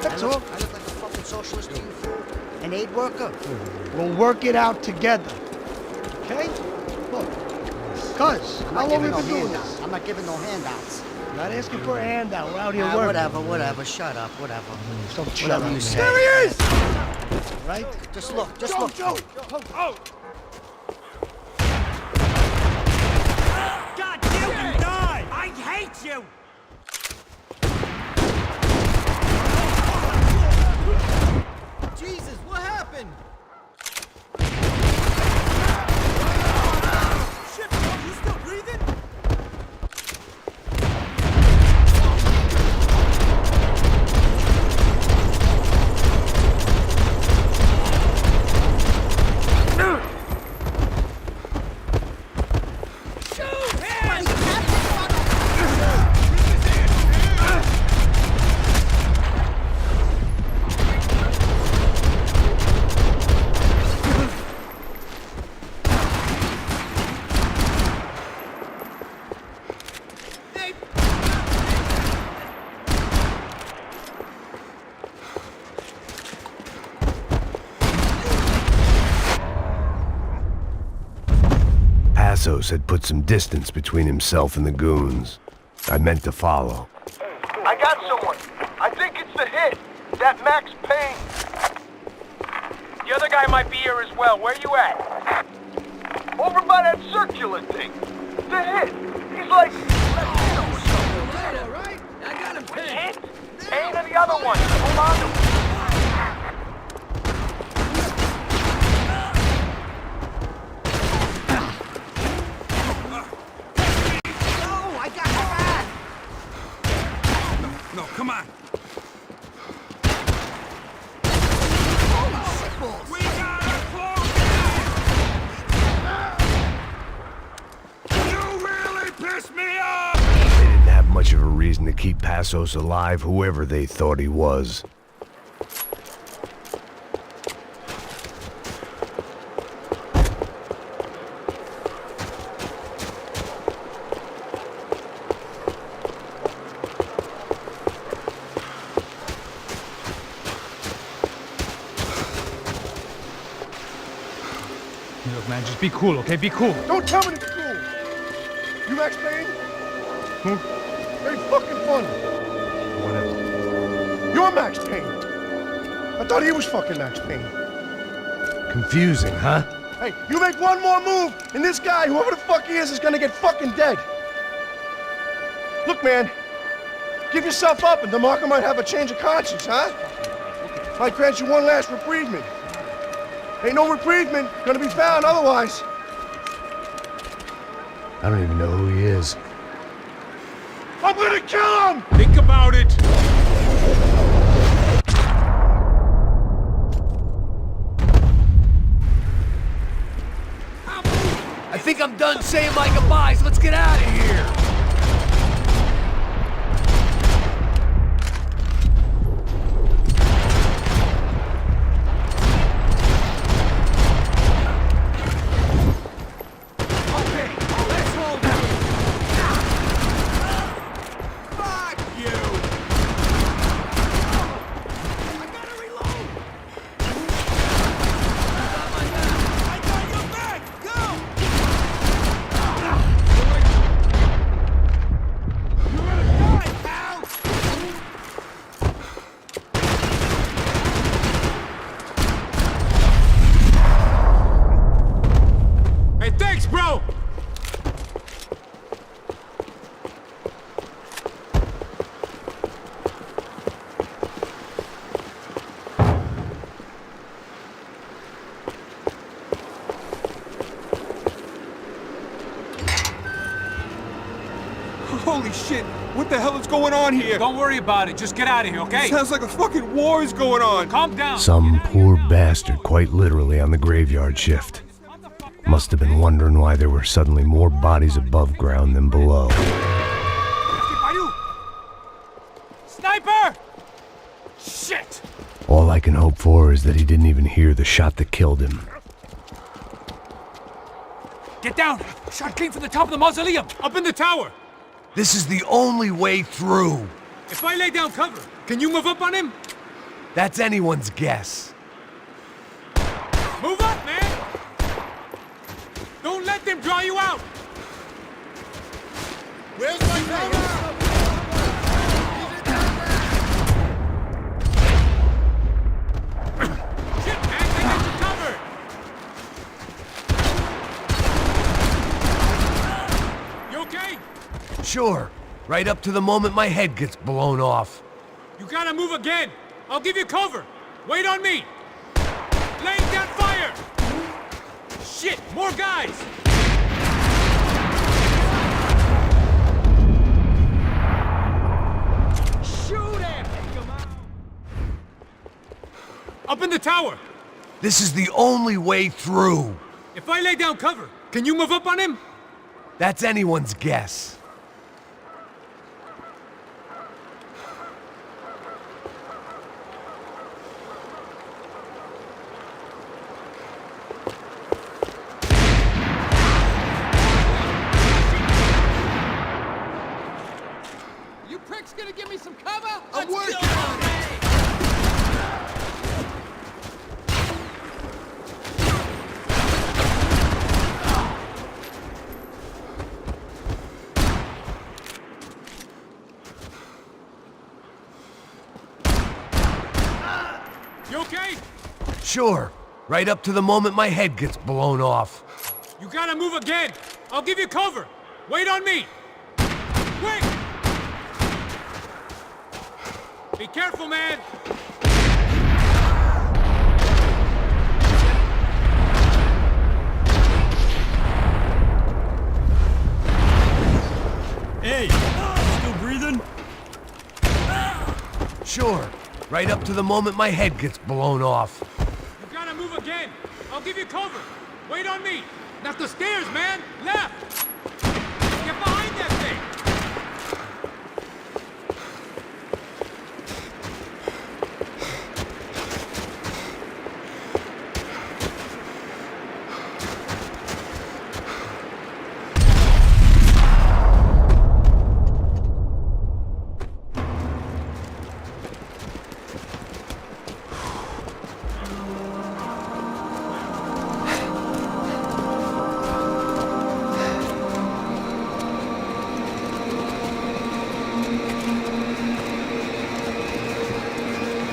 That's all. I look like a fucking socialist to you? An aid worker? We'll work it out together. Okay? Look, cuz, how long have we been doing this? I'm not giving no handouts. Not asking for a handout. We're out here working. Whatever. Shut up. Whatever. Don't shut up. You say. There he is! Right? Just look. Joe. Oh! God damn you! Die! I hate you! Jesus, what happened? Shit, bro, you still breathing?
Passos had put some distance between himself and the goons. I meant to follow.
I got someone. I think it's the hit. That Max Payne.
The other guy might be here as well. Where you at?
Over by that circular thing. The hit. He's like...
Right? I got him pinned.
Hit? Aim to the other one. Hold on to him.
No, I got your back.
No, come on. We gotta close it! You really pissed me off!
They didn't have much of a reason to keep Passos alive, whoever they thought he was.
Look, man, just be cool, okay? Be cool.
Don't tell me to be cool. You Max Payne?
Who?
Very fucking funny.
Whatever.
You're Max Payne. I thought he was fucking Max Payne.
Confusing, huh?
Hey, you make one more move, and this guy, whoever the fuck he is gonna get fucking dead. Look, man, give yourself up, and the marker might have a change of conscience, huh? Might grant you one last reprievement. Ain't no reprievement gonna be found otherwise.
I don't even know who he is.
I'm gonna kill him!
Think about it.
I think I'm done saying my goodbyes. Let's get out of here.
Holy shit! What the hell is going on here?
Don't worry about it. Just get out of here, okay?
Sounds like a fucking war is going on.
Calm down.
Some poor bastard quite literally on the graveyard shift. Must have been wondering why there were suddenly more bodies above ground than below.
Sniper! Shit!
All I can hope for is that he didn't even hear the shot that killed him.
Get down! Shot came from the top of the mausoleum! Up in the tower!
This is the only way through.
If I lay down cover, can you move up on him?
That's anyone's guess.
Move up, man! Don't let them draw you out!
Where's my cover?
Shit, man! They got you covered! You okay?
Sure. Right up to the moment my head gets blown off.
You gotta move again! I'll give you cover! Wait on me! Laying down fire! Shit! More guys! Shoot him! Up in the tower!
This is the only way through.
If I lay down cover, can you move up on him?
That's anyone's guess.
You pricks gonna give me some cover?
I'm working on it!
You okay?
Sure.
Right up to the moment my head gets blown off.
You gotta move again! I'll give you cover! Wait on me! Wait! Be careful, man!
Hey, still breathing? Sure. Right up to the moment my head gets blown off.
You gotta move again! I'll give you cover! Wait on me! Not the stairs, man! Left! Get behind that thing!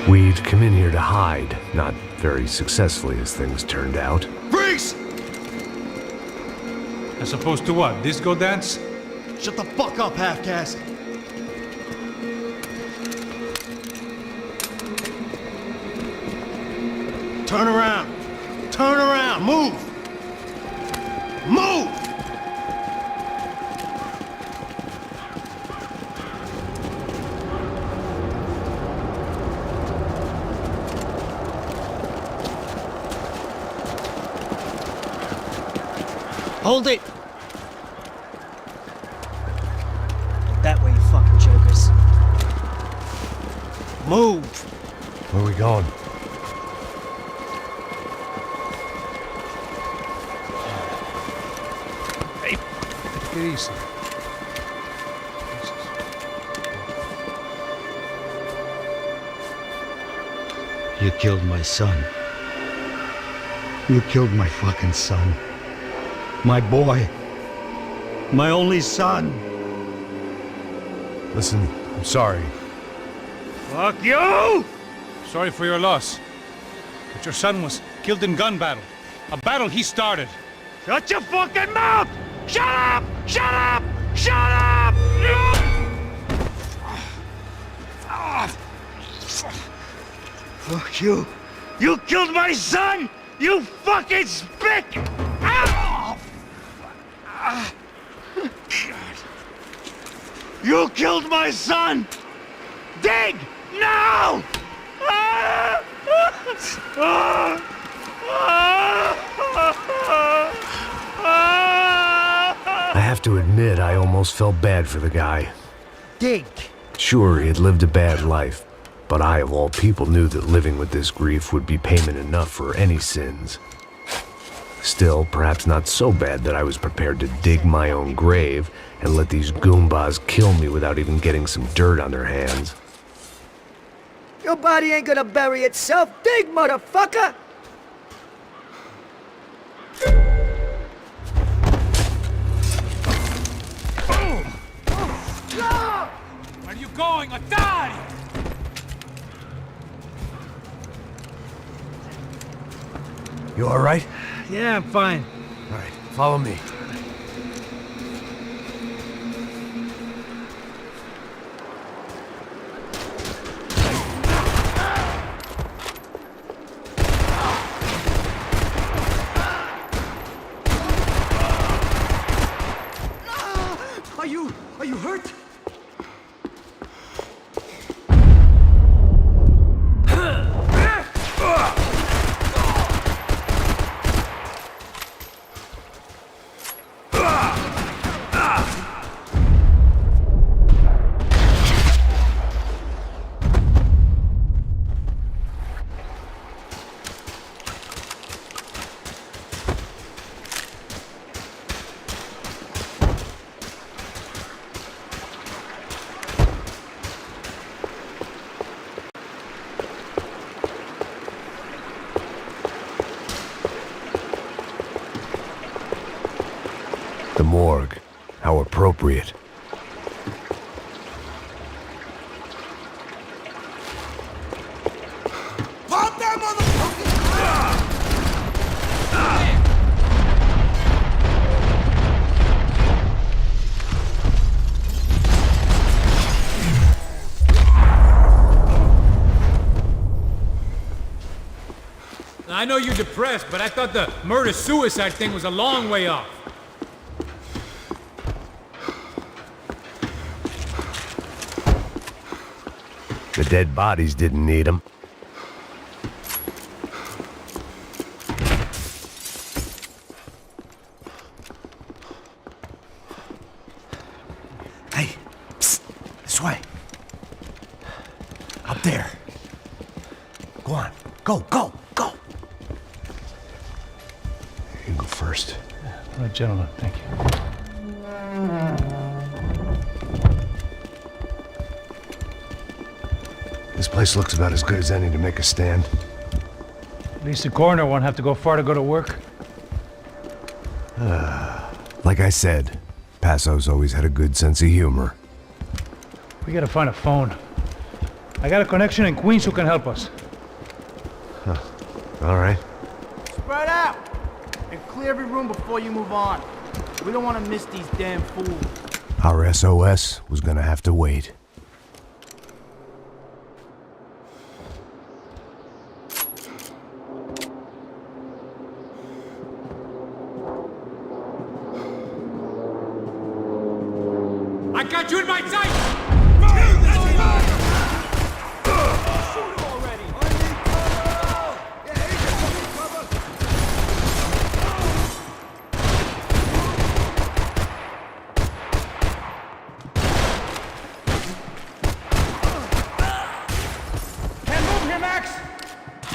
We'd come in here to hide, not very successfully as things turned out.
Freeze! As opposed to what? Disco dance?
Shut the fuck up, half-caste!
Turn around! Turn around! Move! Move!
Hold it! That way, you fucking jokers. Move!
Where are we going?
Hey, take it easy.
You killed my son. You killed my fucking son. My boy. My only son.
Listen, I'm sorry.
Fuck you! Sorry for your loss. But your son was killed in gun battle. A battle he started. Shut your fucking mouth! Shut up! Shut up! Shut up!
Fuck you! You killed my son! You fucking spick! You killed my son! Dig! Now!
I have to admit, I almost felt bad for the guy.
Dig!
Sure, he had lived a bad life, but I, of all people, knew that living with this grief would be payment enough for any sins. Still, perhaps not so bad that I was prepared to dig my own grave and let these Goombas kill me without even getting some dirt on their hands.
Your body ain't gonna bury itself. Dig, motherfucker!
Where are you going, Atari?
You all right?
Yeah, I'm fine.
All right, follow me.
Are you hurt?
The morgue. How appropriate.
Pop that motherfucker!
know you're depressed, but I thought the murder-suicide thing was a long way off.
The dead bodies didn't need them.
Hey, psst, this way. Up there. Go on, go, go, go.
You go first.
All right, gentlemen, thank you.
This place looks about as good as any to make a stand.
At least the coroner won't have to go far to go to work.
Like I said, Passos always had a good sense of humor.
We gotta find a phone. I got a connection in Queens who can help us.
All right.
Spread out and clear every room before you move on. We don't want to miss these damn fools.
Our SOS was gonna have to wait.
I got you in my sight!
Can't move here, Max!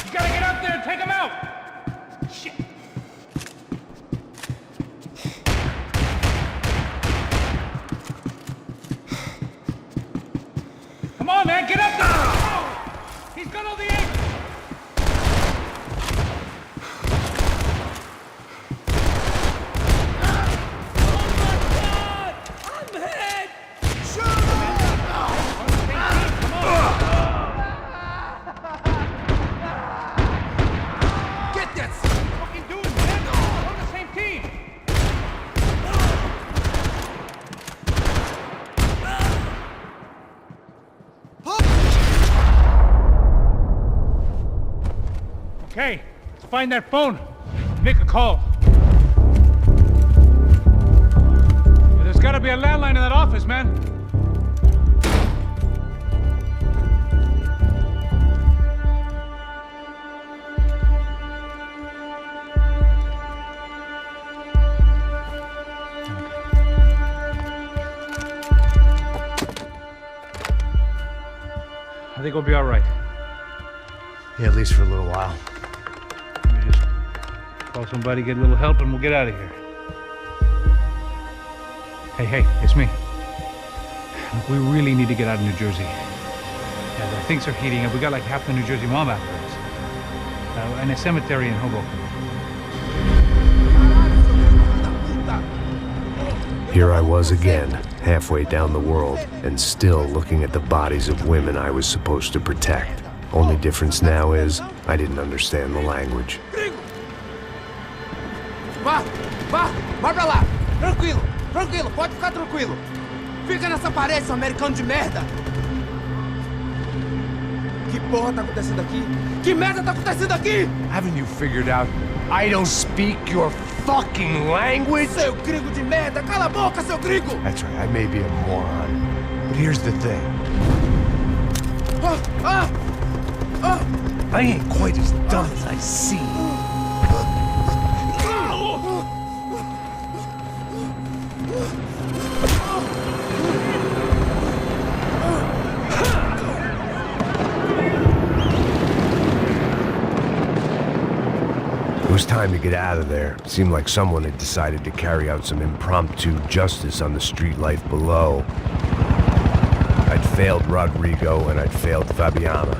You gotta get up there and take him out! Shit! Come on, man, get up there! He's got all the angles!
Get this!
Fucking do it, man! We're on the same team! Okay, let's find that phone. Make a call. There's gotta be a landline in that office, man. I think we'll be all right.
Yeah, at least for a little while.
We just call somebody, get a little help, and we'll get out of here. Hey, it's me. Look, we really need to get out of New Jersey. Yeah, things are heating up. We got like half the New Jersey mob after us. And a cemetery in Hoboken.
Here I was again, halfway down the world, and still looking at the bodies of women I was supposed to protect. Only difference now is, I didn't understand the language.
Vai pra lá! Tranquilo, pode ficar tranquilo. Fica nessa parede, seu americano de merda! Que porra tá acontecendo aqui? Que merda tá acontecendo aqui?
Haven't you figured out I don't speak your fucking language?
Seu gringo de merda! Cala a boca, seu gringo!
That's right, I may be a moron, but here's the thing. I ain't quite as dumb as I seem.
It was time to get out of there. It seemed like someone had decided to carry out some impromptu justice on the street life below. I'd failed Rodrigo and I'd failed Fabiana.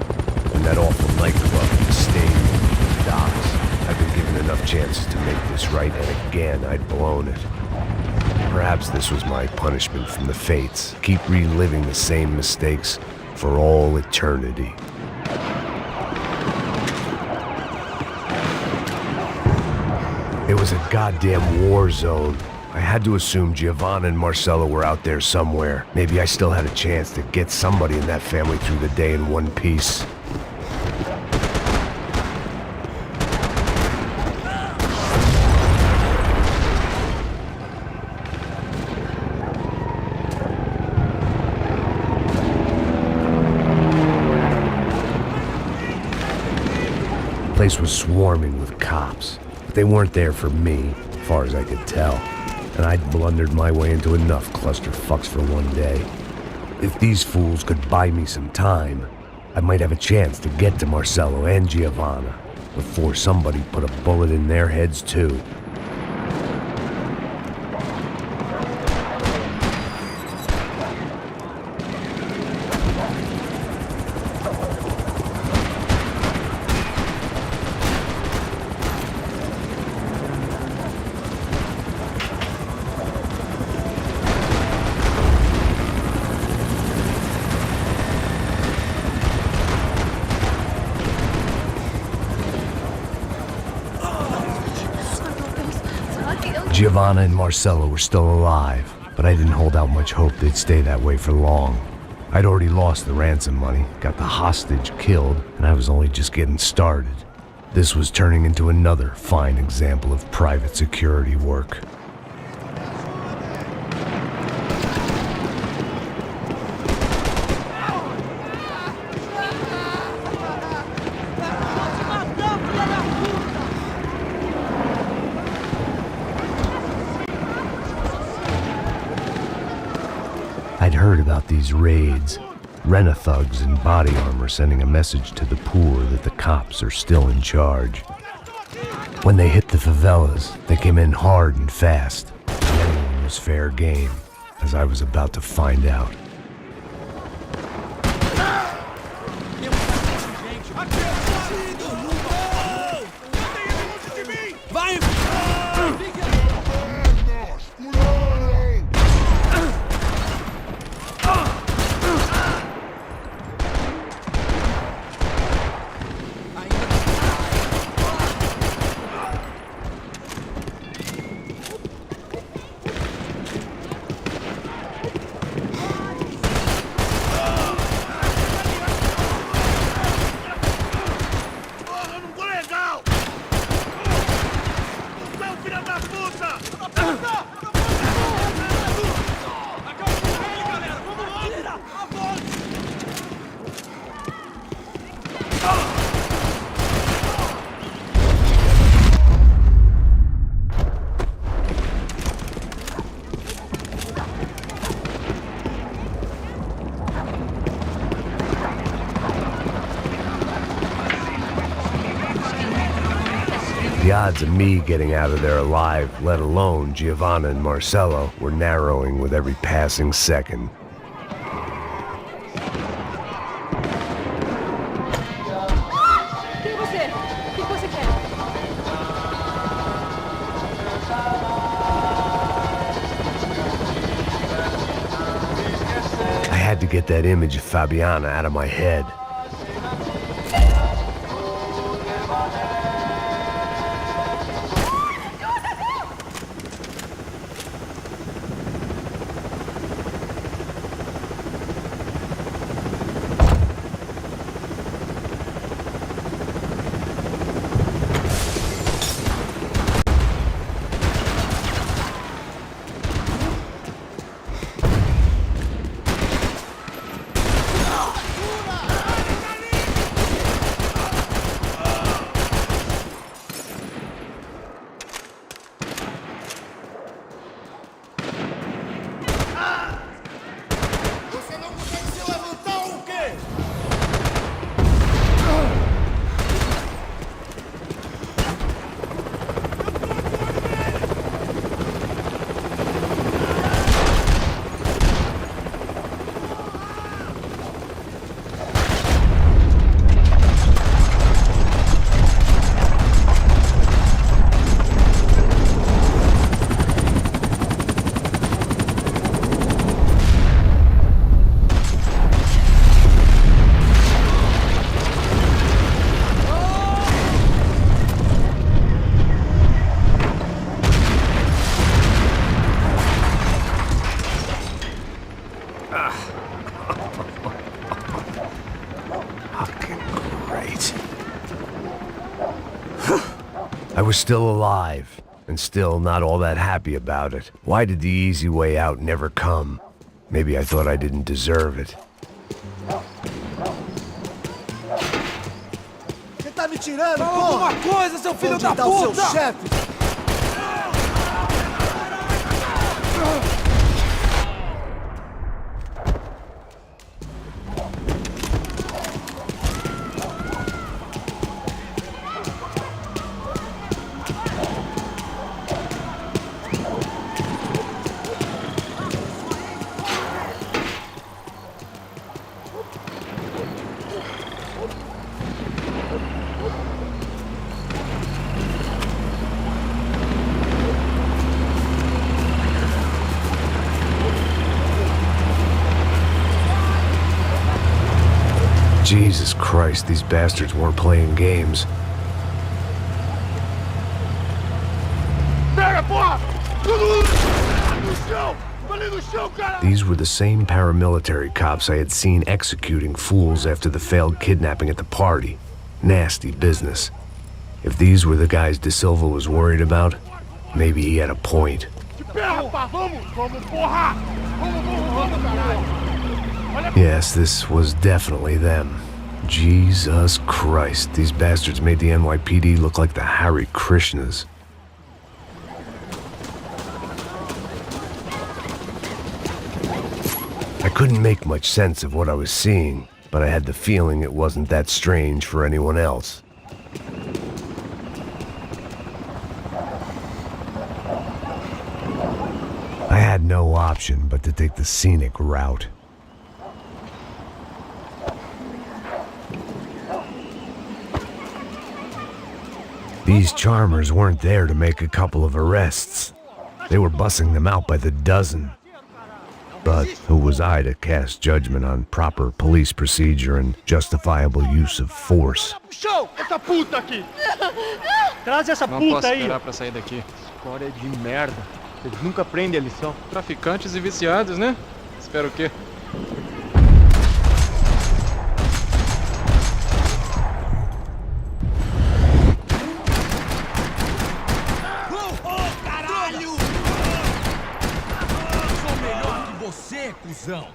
And that awful nightclub stayed in the docks. I'd been given enough chances to make this right, and again I'd blown it. Perhaps this was my punishment from the fates. Keep reliving the same mistakes for all eternity. It was a goddamn war zone. I had to assume Giovanna and Marcella were out there somewhere. Maybe I still had a chance to get somebody in that family through the day in one piece. place was swarming with cops, but they weren't there for me, as far as I could tell. And I'd blundered my way into enough clusterfucks for one day. If these fools could buy me some time, I might have a chance to get to Marcello and Giovanna before somebody put a bullet in their heads too. Giovanna and Marcello were still alive, but I didn't hold out much hope they'd stay that way for long. I'd already lost the ransom money, got the hostage killed, and I was only just getting started. This was turning into another fine example of private security work. I'd heard about these raids. Rent-a-thugs in body armor sending a message to the poor that the cops are still in charge. When they hit the favelas, they came in hard and fast. Anyone was fair game, as I was about to find out. The odds of me getting out of there alive, let alone Giovanna and Marcello, were narrowing with every passing second. I had to get that image of Fabiana out of my head. I was still alive, and still not all that happy about it. Why did the easy way out never come? Maybe I thought I didn't deserve it.
Você tá me atirando,
Fala
porra!
alguma coisa, seu filho
Onde
da
tá o seu
puta!
chefe?
Jesus Christ, these bastards weren't playing games. These were the same paramilitary cops I had seen executing fools after the failed kidnapping at the party. Nasty business. If these were the guys De Silva was worried about, maybe he had a point. Yes, this was definitely them. Jesus Christ, these bastards made the NYPD look like the Hare Krishnas. I couldn't make much sense of what I was seeing, but I had the feeling it wasn't that strange for anyone else. I had no option but to take the scenic route. These charmers weren't there to make a couple of arrests. They were bussing them out by the dozen. But who was I to cast judgment on proper police procedure and justifiable use of force?
Essa puta aqui!
Traz essa puta aí! Não posso esperar pra sair daqui. História de merda. Eles nunca aprendem a lição. Traficantes e viciados, né? Espero o quê?
Você, cuzão!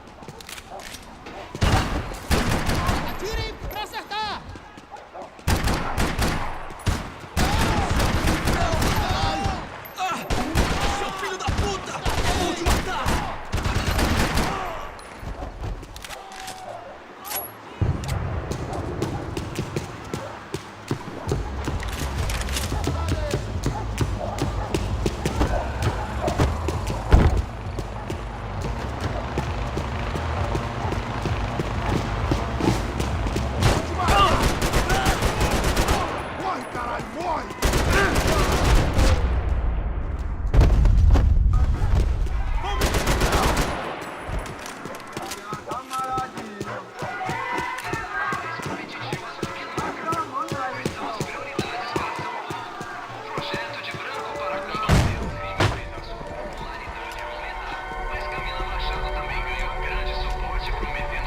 Atirem pra acertar! Seu filho da puta! Vou te matar!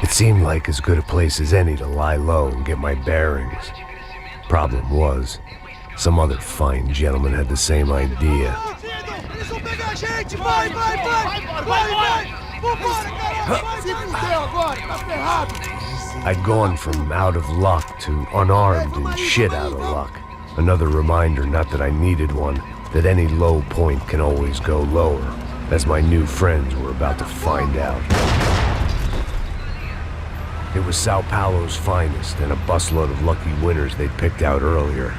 It seemed like as good a place as any to lie low and get my bearings. Problem was, some other fine gentleman had the same idea. I'd gone from out of luck to unarmed and shit out of luck. Another reminder, not that I needed one, that any low point can always go lower, as my new friends were about to find out. It was São Paulo's finest and a busload of lucky winners they'd picked out earlier.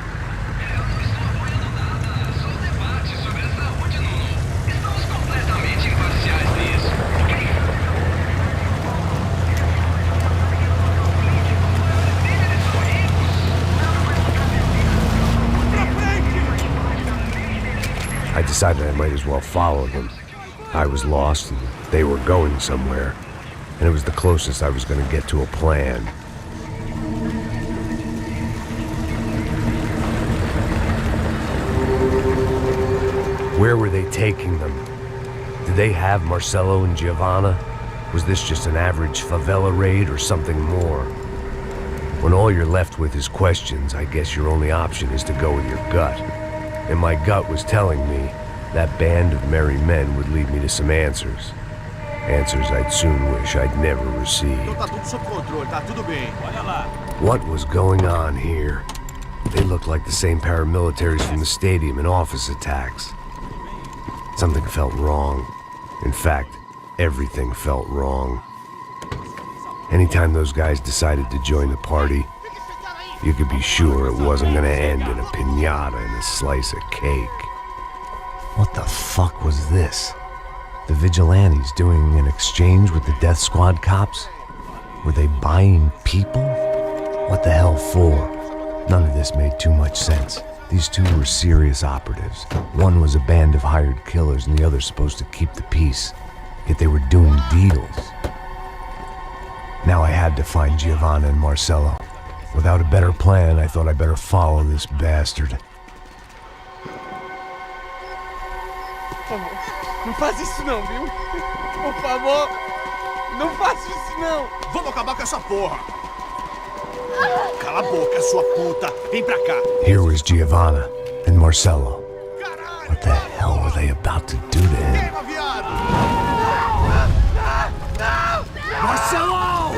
I decided I might as well follow them. I was lost and they were going somewhere, and it was the closest I was going to get to a plan. Where were they taking them? Did they have Marcelo and Giovanna? Was this just an average favela raid or something more? When all you're left with is questions, I guess your only option is to go with your gut. And my gut was telling me that band of merry men would lead me to some answers. Answers I'd soon wish I'd never received.
Tá tudo sob controle, tá tudo bem. Olha lá.
What was going on here?
They looked like the same paramilitaries from the stadium and office attacks. Something felt wrong. In fact, everything felt wrong. Anytime those guys decided to join the party, you could be sure it wasn't gonna end in a piñata and a slice of cake. What the fuck was this? The vigilantes doing an exchange with the death squad cops? Were they buying people? What the hell for? None of this made too much sense. These two were serious operatives. One was a band of hired killers and the other supposed to keep the peace. Yet they were doing deals. Now I had to find Giovanna and Marcelo. Without a better plan, I thought I better follow this bastard.
Por favor, não faz isso não, viu? Por favor, não faça isso não.
Vamos acabar com essa porra. Cala a boca, sua puta. Vem pra cá.
Here was Giovanna and Marcelo. What the hell were they about to do to him?
Marcelo!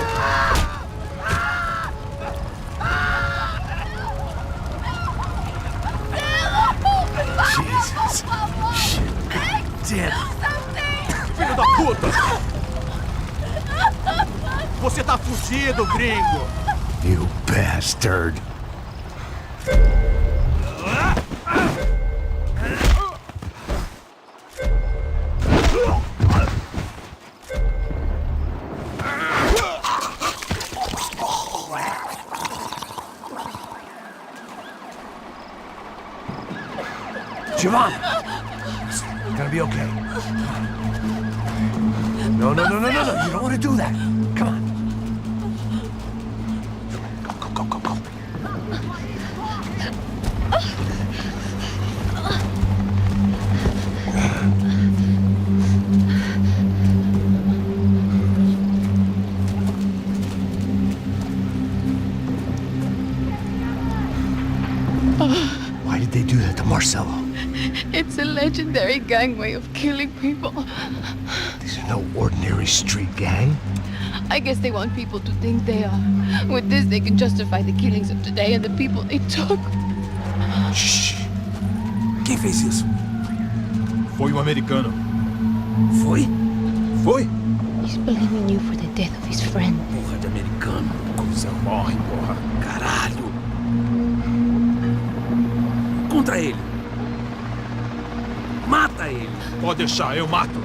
Jesus. Shit.
Damn. Filho da puta! Você tá fudido, gringo!
You bastard.
Giovanna! It's gonna be okay. No. You don't want to do that. Come on. Go.
Why did they do that to Marcelo?
It's a legendary gang way of killing people.
These are no ordinary street gang.
I guess they want people to think they are. With this, they can justify the killings of today and the people they took.
Shh. Quem fez isso?
Foi um americano.
Foi?
He's blaming you for the death of his friend.
Porra de americano. Como você morre, porra. Caralho. Contra ele. Mata ele.
Pode deixar, eu mato.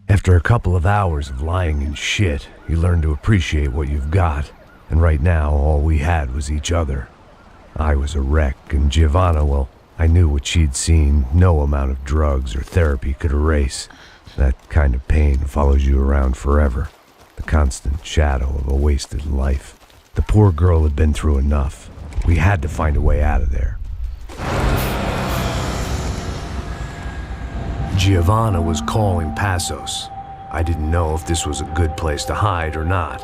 After a couple of hours of lying in shit, you learn to appreciate what you've got. And right now, all we had was each other. I was a wreck, and Giovanna, well, I knew what she'd seen no amount of drugs or therapy could erase. That kind of pain follows you around forever. The constant shadow of a wasted life. The poor girl had been through enough. We had to find a way out of there. Giovanna was calling Passos. I didn't know if this was a good place to hide or not.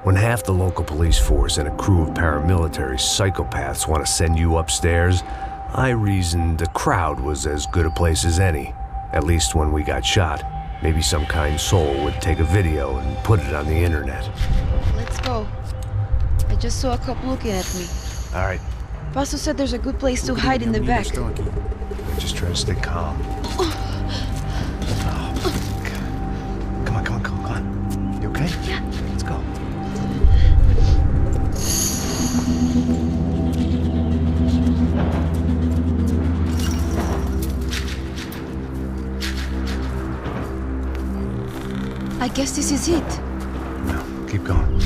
When half the local police force and a crew of paramilitary psychopaths want to send you upstairs, I reasoned a crowd was as good a place as any. At least when we got shot. Maybe some kind soul would take a video and put it on the internet.
Let's go. I just saw a cop looking at me.
All right.
Passos said there's a good place to hide in the back.
Just try to stay calm. Come on. You okay?
Yeah.
Let's go.
I guess this is it.
No, keep going.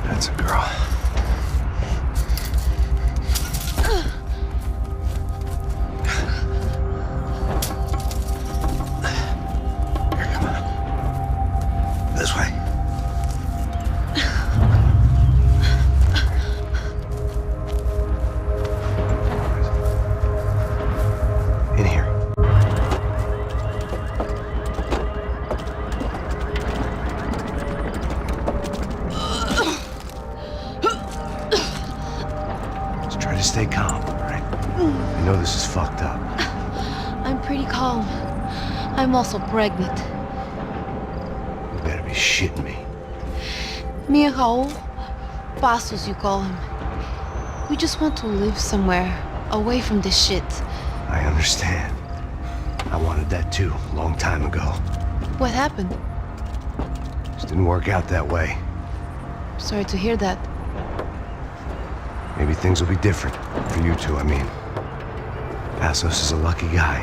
That's a girl. Here, come on. This way.
act up.
I'm pretty calm. I'm also pregnant.
You better be shitting me.
Me and Raúl Passos, you call him. We just want to live somewhere, away from this shit.
I understand. I wanted that too, a long time ago.
What happened?
Just didn't work out that way.
Sorry to hear that.
Maybe things will be different. For you two, I mean. Passos is a lucky guy.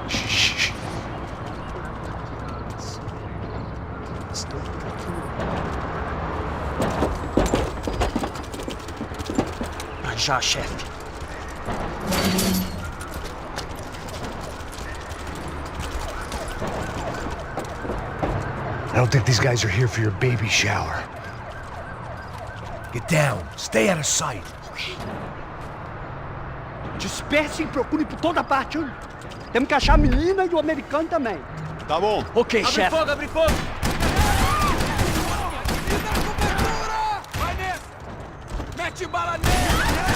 Shh.
Já, chefe.
I don't think these guys are here for your baby shower.
Get down. Stay out of sight.
Disperse e procure por toda parte. Hein? Temos que achar a menina e o americano também.
Tá bom.
Ok, chefe.
Abre fogo!
Vai nessa! Mete bala nele!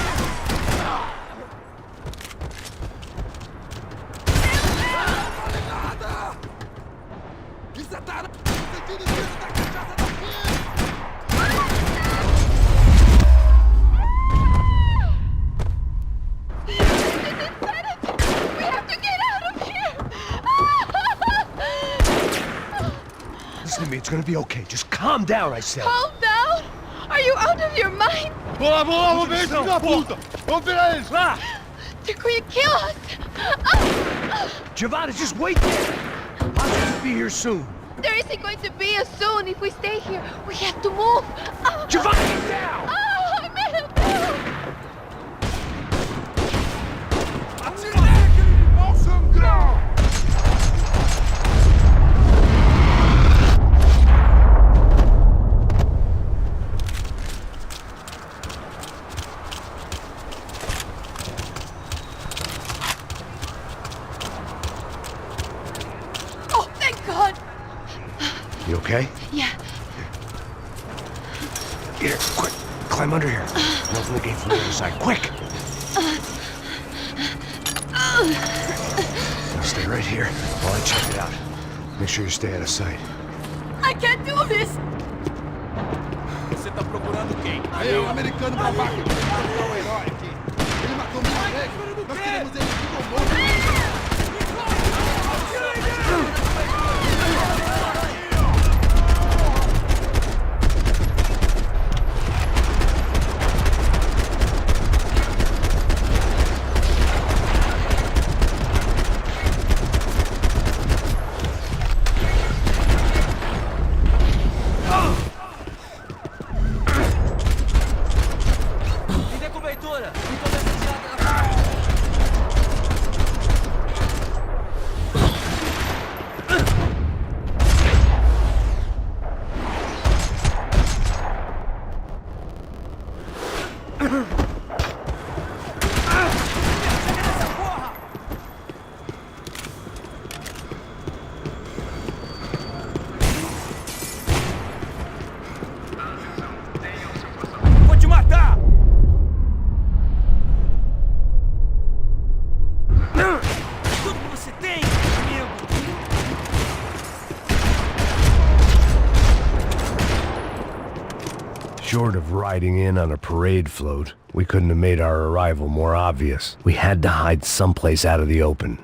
Isso é tarado! Você tira o da cachaça daqui!
We have to get out of here!
Listen to me, it's gonna be okay. Just calm down, I said.
Calm down! Are you out of your mind?
Vamos ver esse filho da puta! Vamos virar eles, lá!
They're going to kill us!
Giovanna, just wait there. I'll just be here soon.
There isn't going to be a soon if we stay here. We have to move.
Giovanna, get down!
I'm in a move.
Atira nele! Vão sangrar!
Oh, thank God!
You okay?
Yeah.
Here, quick. Climb under here. And open the gate from the other side. Quick! Now stay right here while I check it out. Make sure you stay out of sight.
I can't do this!
Você tá procurando quem? Aí, o americano babaca! Vou procurar o herói aqui! Ele matou minha amiga! Nós queremos ele vivo ou morto!
Me dê cobertura! E começa a tirar pela frente!
Vou te matar!
Tudo que você tem, amigo!
Short of riding in on a parade float, we couldn't have made our arrival more obvious. We had to hide someplace out of the open.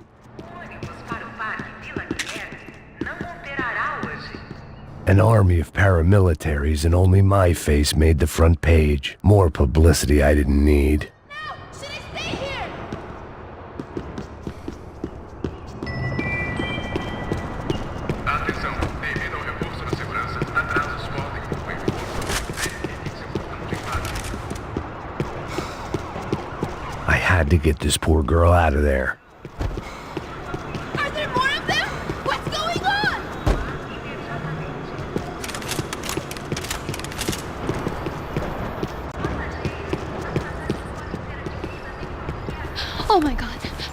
An army of paramilitaries and only my face made the front page. More publicity I didn't need.
Atenção, devido ao reforço da segurança, atrasos podem ocorrer.
I had to get this poor girl out of there.
Are there more of them? What's going on? Oh my God.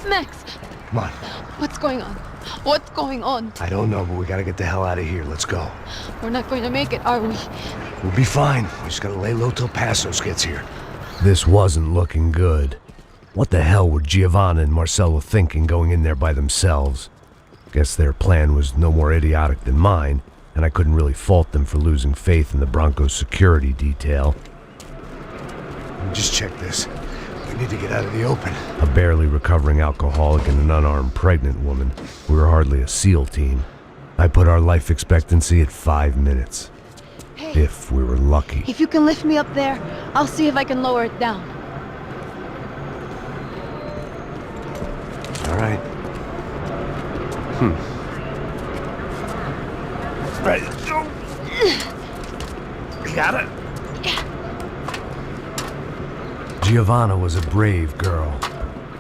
Max,
Come on.
what's going on? What's going on?
I don't know, but we gotta get the hell out of here. Let's go.
We're not going to make it, are we?
We'll be fine. We just gotta lay low till Passos gets here.
This wasn't looking good. What the hell were Giovanna and Marcelo thinking going in there by themselves? Guess their plan was no more idiotic than mine, and I couldn't really fault them for losing faith in the Bronco's security detail.
Just check this. We need to get out of the open.
A barely recovering alcoholic and an unarmed pregnant woman. We were hardly a SEAL team. I put our life expectancy at 5 minutes.
Hey,
if we were lucky.
if you can lift me up there, I'll see if I can lower it down.
All right. Ready to go. You got it?
Giovanna was a brave girl.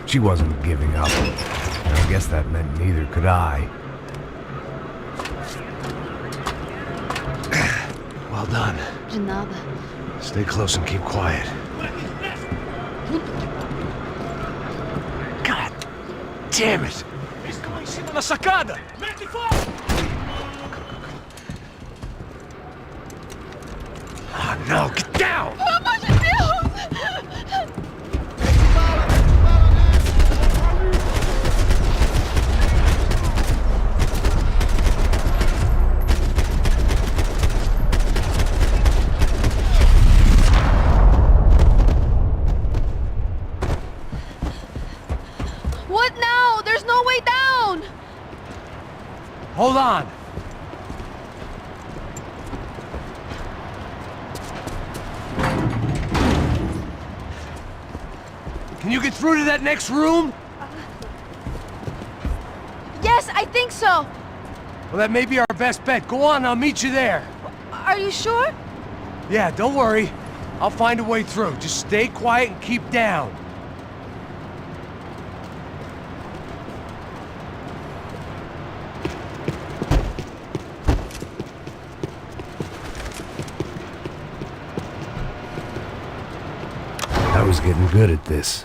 She wasn't giving up. And I guess that meant neither could I.
Well done.
De nada.
Stay close and keep quiet. God damn it!
Estão em cima na sacada! Mete fogo!
Oh no, get down!
Pelo amor de Deus! What now? There's no way down!
Hold on! Can you get through to that next room?
Yes, I think so.
Well, that may be our best bet. Go on, I'll meet you there.
Are you sure?
Yeah, don't worry. I'll find a way through. Just stay quiet and keep down.
I was getting good at this.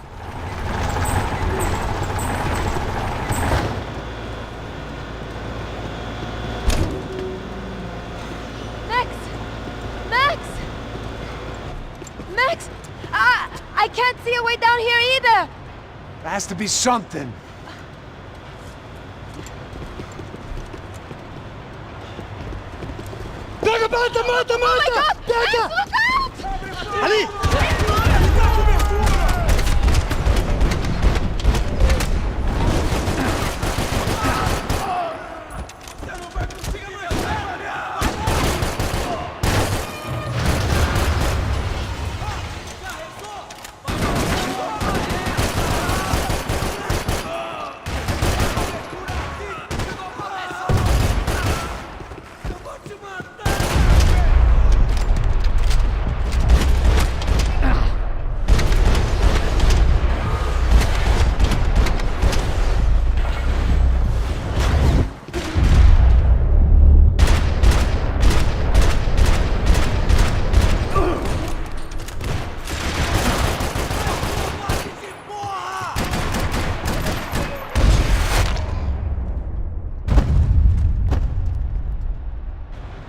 Max! I can't see a way down here either!
There has to be something.
Pega, mata, mata, mata!
Oh my God!
Pega!
Max, look out!
Ali!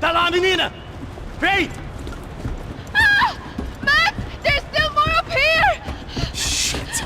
Tá lá, menina! Vem!
Ah! Max! There's still more up here!
Shit!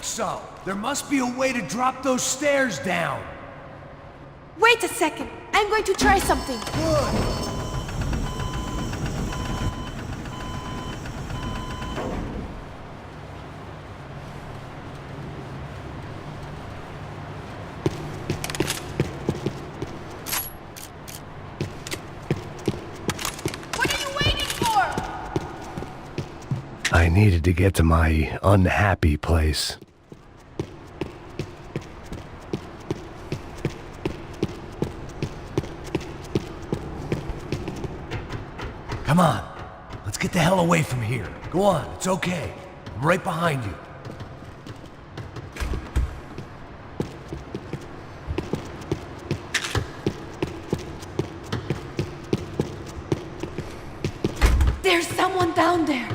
So, there must be a way to drop those stairs down.
Wait a second. I'm going to try something. What are you waiting for?
I needed to get to my unhappy place.
Come on, let's
get the hell away from here. Go on, it's okay. I'm right behind you.
There's someone down there.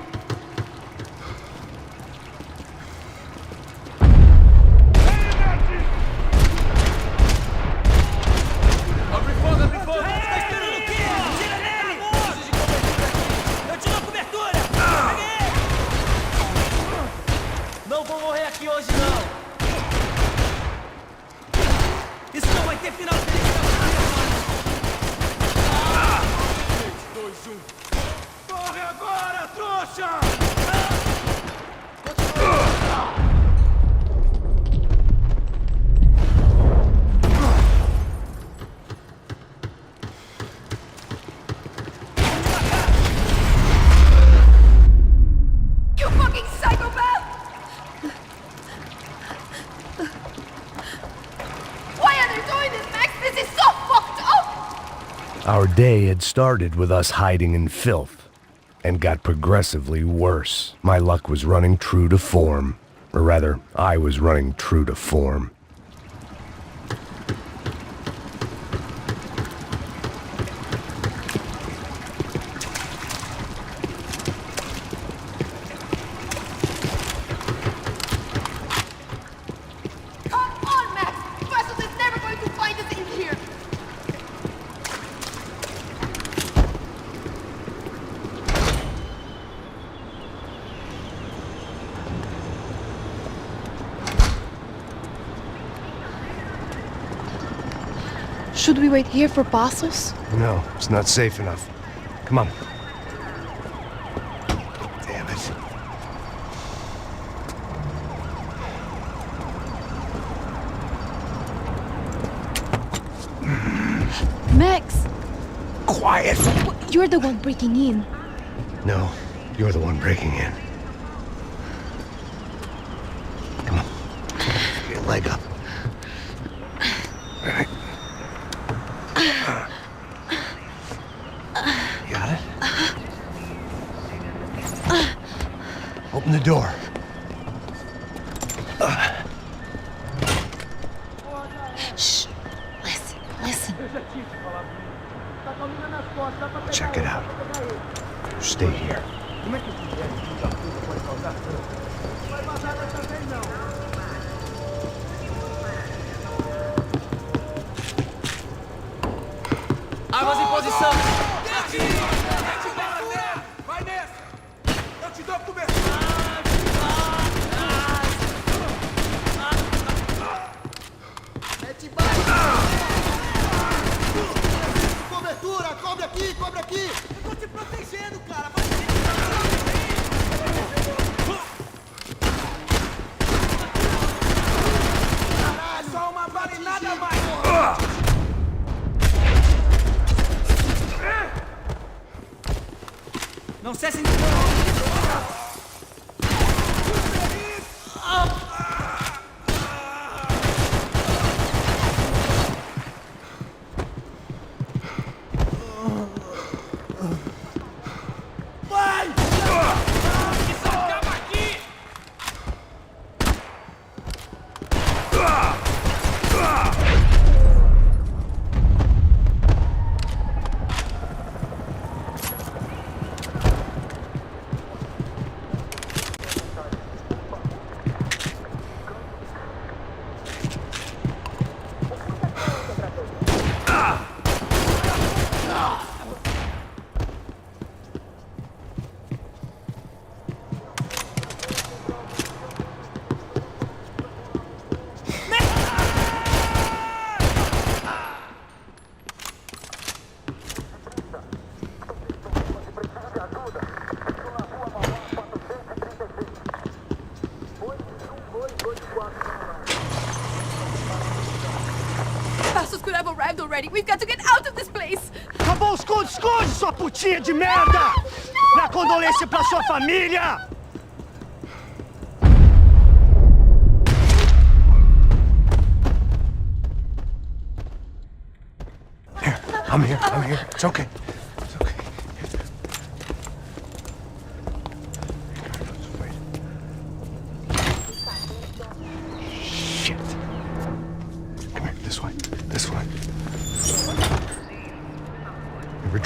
Abre fogo, abre fogo! Tá esperando o quê? Tira nele! Preciso de cobertura aqui! Eu te dou cobertura! Peguei! Não vou morrer aqui hoje, não! Isso não vai ter final feliz pra você, 3, 2, 1... Corre agora, trouxa!
You fucking psychopath! Why are they doing this, Max? This is so fucked up!
Our day had started with us hiding in filth, and got progressively worse. My luck was running true to form. Or rather, I was running true to form.
Come on, Max! Passos is never going to find us in here! Should we wait here for Passos?
No, it's not safe enough. Come on. Damn it.
Max!
Quiet!
You're the one breaking in.
No, you're the one breaking in. Come on. Get your leg up. All right. You got it? Open the door.
Shh. Listen, listen.
Check it out. Stay here.
Armas em posição!
Vai nessa! Eu te dou cobertura! Mete bala! Cobertura! Cobre aqui! Cobre aqui! Eu tô te protegendo, cara! Vai caralho! Só uma bala e nada mais!
Não cessem de...
Vai!
Isso acaba aqui!
Passos could have arrived already. We've got to get out of this place.
Acabou, esconde, esconde, sua putinha de merda! Minha condolência pra sua família!
I'm here. It's okay. It's okay.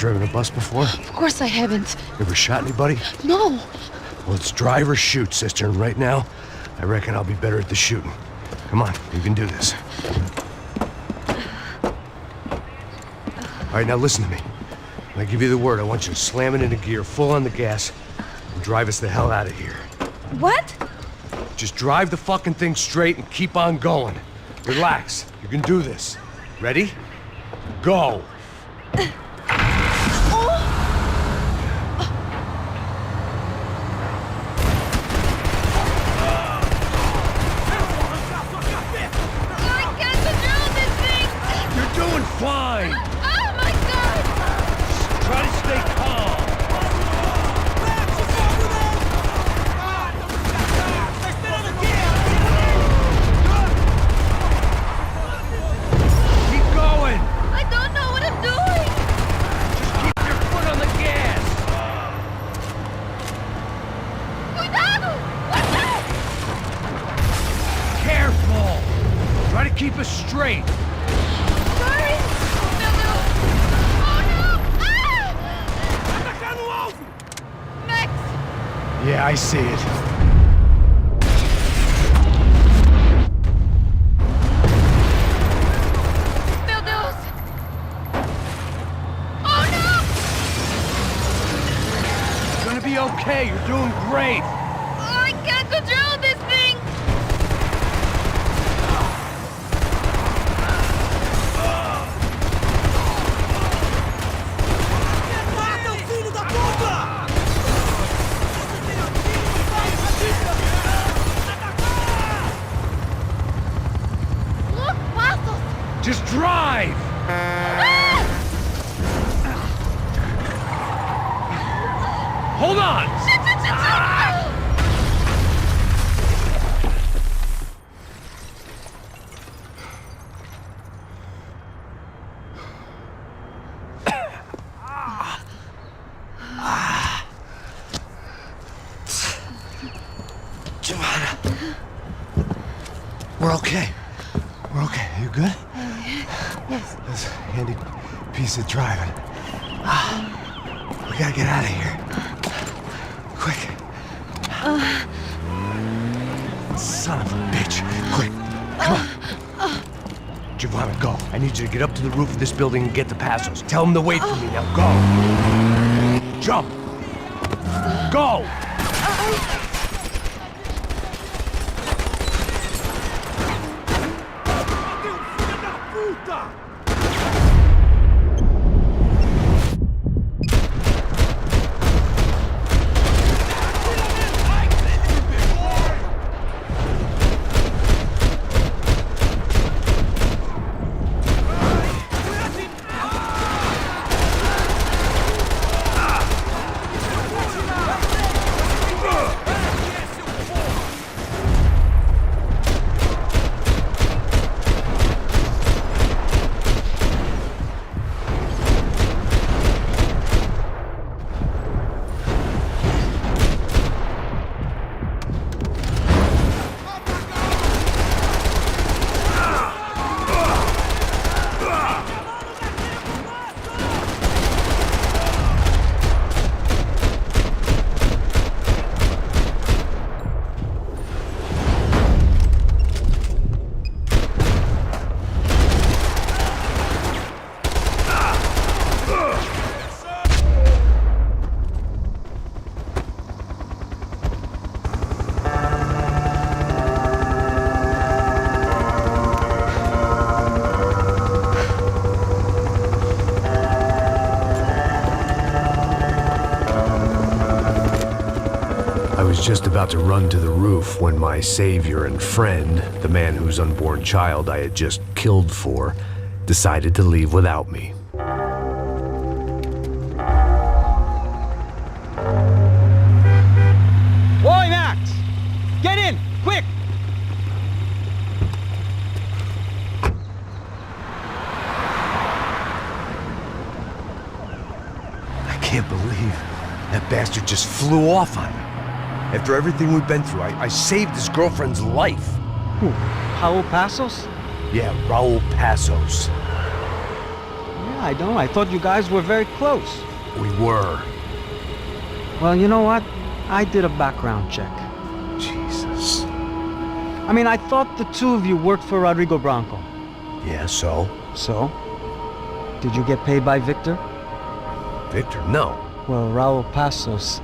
driven a bus before?
Of course I haven't.
Ever shot anybody?
No.
Well, it's drive or shoot, sister, and right now, I reckon I'll be better at the shooting. Come on, you can do this. All right, now listen to me. When I give you the word, I want you to slam it into gear, full on the gas, and drive us the hell out of here.
What?
Just drive the fucking thing straight and keep on going. Relax. You can do this. Ready? Go. You're doing fine.
Oh my God!
Try to stay calm. Keep going.
I don't know what I'm doing.
Just keep your foot on the gas.
Cuidado! What's that?
Careful. Try to keep us straight.
Sorry. Oh no! Ah! Max!
Yeah, I see it.
Meu Deus! Oh no!
It's gonna be okay. You're doing great.
Oh, I can't control this thing!
Mata o filho da puta!
Look, Passos!
Just drive.
Ah!
Hold on. Giovanna. We're okay. We're okay. You good?
Yes.
That's a handy piece of driving. We gotta get out of here. Quick. Son of a bitch. Quick. Come on. Giovanna, go. I need you to get up to the roof of this building and get to Passos. Tell them to wait for me. Now go. Jump. Go. I was just about to run to the roof when my savior and friend, the man whose unborn child I had just killed for, decided to leave without me.
Oi, Max! Get in, quick!
I can't believe that bastard just flew off on me. After everything we've been through, I saved his girlfriend's life.
Who? Raúl Passos?
Yeah, Raúl Passos.
Yeah, I know. I thought you guys were very close.
We were.
Well, you know what? I did a background check.
Jesus.
I mean, I thought the two of you worked for Rodrigo Branco.
Yeah, so?
So? Did you get paid by Victor?
Victor? No.
Well, Raúl Passos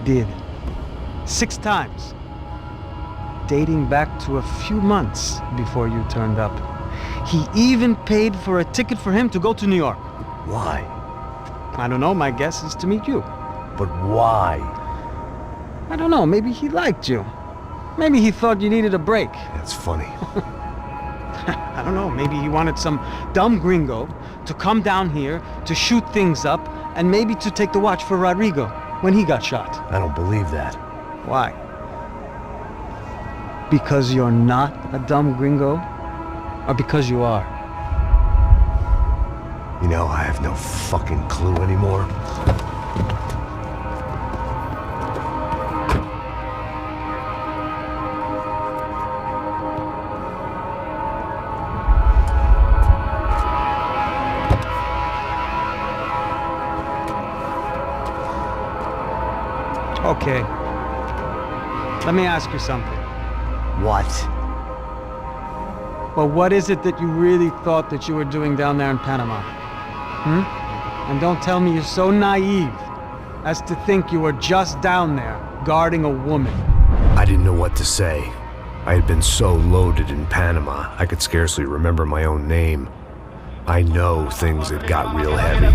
did. 6 times. Dating back to a few months before you turned up. He even paid for a ticket for him to go to New York.
Why?
I don't know, my guess is to meet you.
But why?
I don't know, maybe he liked you. Maybe he thought you needed a break.
That's funny.
I don't know, maybe he wanted some dumb gringo to come down here to shoot things up and maybe to take the watch for Rodrigo when he got shot.
I don't believe that.
Why? Because you're not a dumb gringo? Or because you are?
You know, I have no fucking clue anymore.
Okay. Let me ask you something.
What?
Well, what is it that you really thought that you were doing down there in Panama? And don't tell me you're so naive as to think you were just down there guarding a woman.
I didn't know what to say. I had been so loaded in Panama, I could scarcely remember my own name. I know things had got real heavy.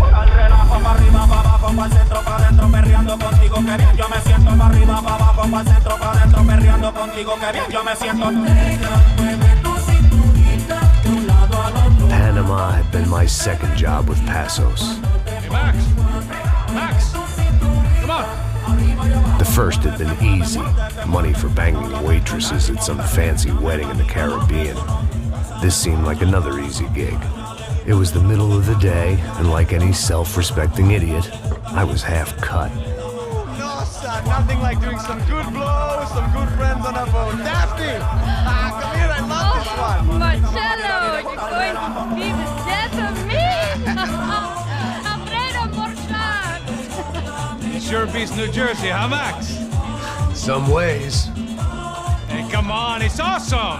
Panama had been my second job with Passos.
Hey, Max! Max! Come on!
The first had been easy. Money for banging waitresses at some fancy wedding in the Caribbean. This seemed like another easy gig. It was the middle of the day, and like any self-respecting idiot, I was half cut.
No, son, nothing like doing some good blows, some good friends on a boat. Daphne! Come here, I love this one.
Marcello, you're going to be the death of me! Alfredo Morchat!
Sure beats New Jersey, huh, Max?
Some ways.
Hey, come on, it's awesome!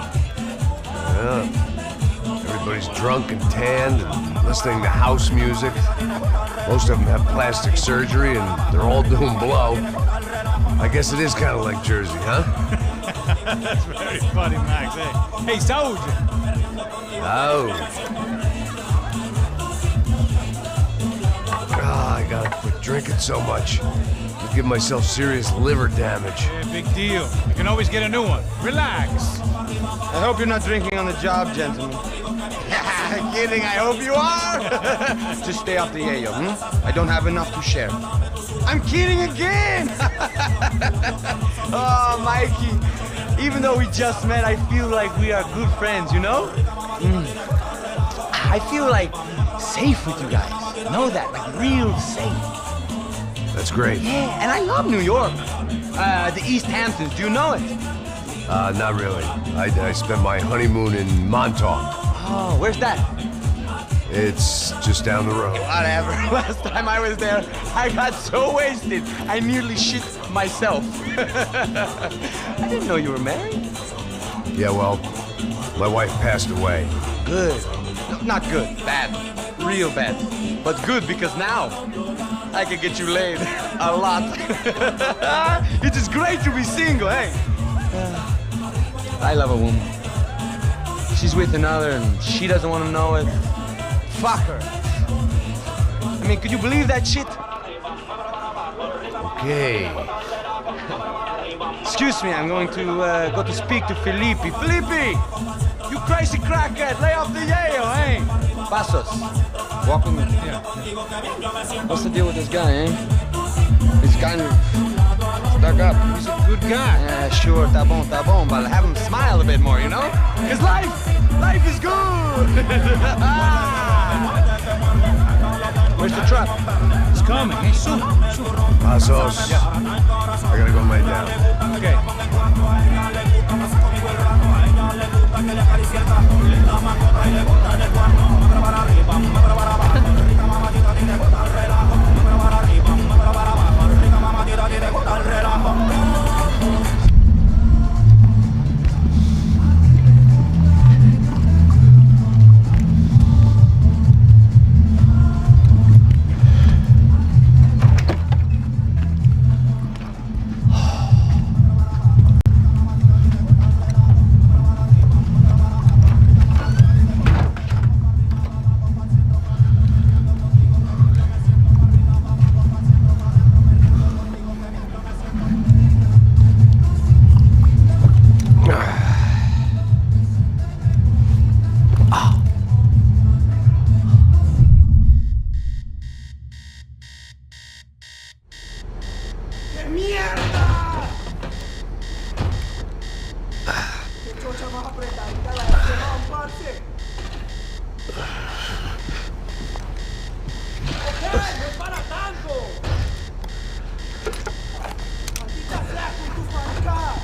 Yeah. Everybody's drunk and tanned and listening to house music. Most of them have plastic surgery and they're all doing blow. I guess it is kind of like Jersey, huh?
That's very funny, Max. Hey, saúde!
Oh. I gotta quit drinking so much. I'll give myself serious liver damage.
Yeah, big deal. You can always get a new one. Relax.
I hope you're not drinking on the job, gentlemen. Kidding, I hope you are! Just stay off the yayo, I don't have enough to share. I'm kidding again! Oh, Mikey, even though we just met, I feel like we are good friends, you know? I feel like safe with you guys. Know that, like real safe.
That's great.
Yeah, and I love New York. The East Hamptons, do you know it?
Not really. I spent my honeymoon in Montauk.
Oh, where's that?
It's just down the road.
Whatever. Last time I was there, I got so wasted, I nearly shit myself. I didn't know you were married.
Yeah, well, my wife passed away.
Good. No, not good. Bad. Real bad. But good because now I can get you laid a lot. It is great to be single, hey? I love a woman. She's with another and she doesn't want to know it. Fuck her. I mean, could you believe that shit?
Okay.
Excuse me, I'm going to go to speak to Felipe. Felipe! You crazy crackhead, lay off the yayo, eh? Passos, walk with me.
Yeah.
What's the deal with this guy, eh? He's kind of stuck up.
He's a good guy.
Yeah, sure, tá bom, but have him smile a bit more, you know? Because life is good! Where's the truck?
It's coming. Hey, soon.
Passos, I gotta go lay down.
Okay.
Apretadita la acción, parce. Ok, no es para tanto. Maldita sea con tus maricadas.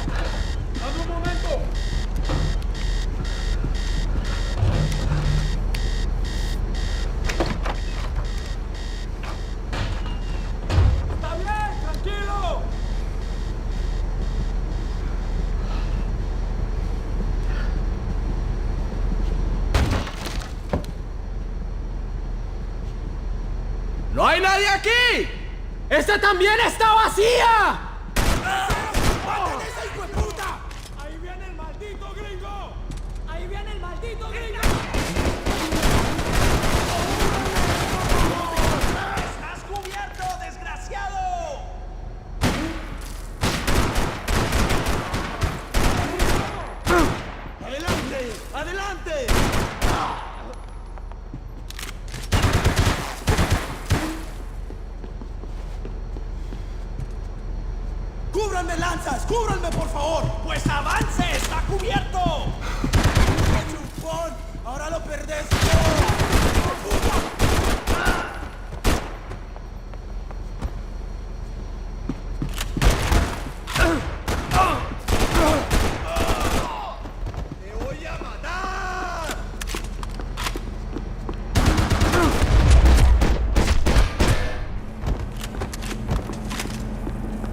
Dame un momento. Está bien, tranquilo.
¡No hay nadie aquí! ¡Esta también está vacía!
¡Maten a ese hijo de puta! ¡Ahí viene el maldito gringo! ¡Ahí viene el maldito gringo! ¡Estás cubierto, desgraciado! ¡Adelante! ¡Adelante! ¡Cúbranme, lanzas! ¡Cúbranme, por favor! ¡Pues avance! ¡Está cubierto! ¡Qué chupón! ¡Ahora lo perdés ¡Te voy a matar!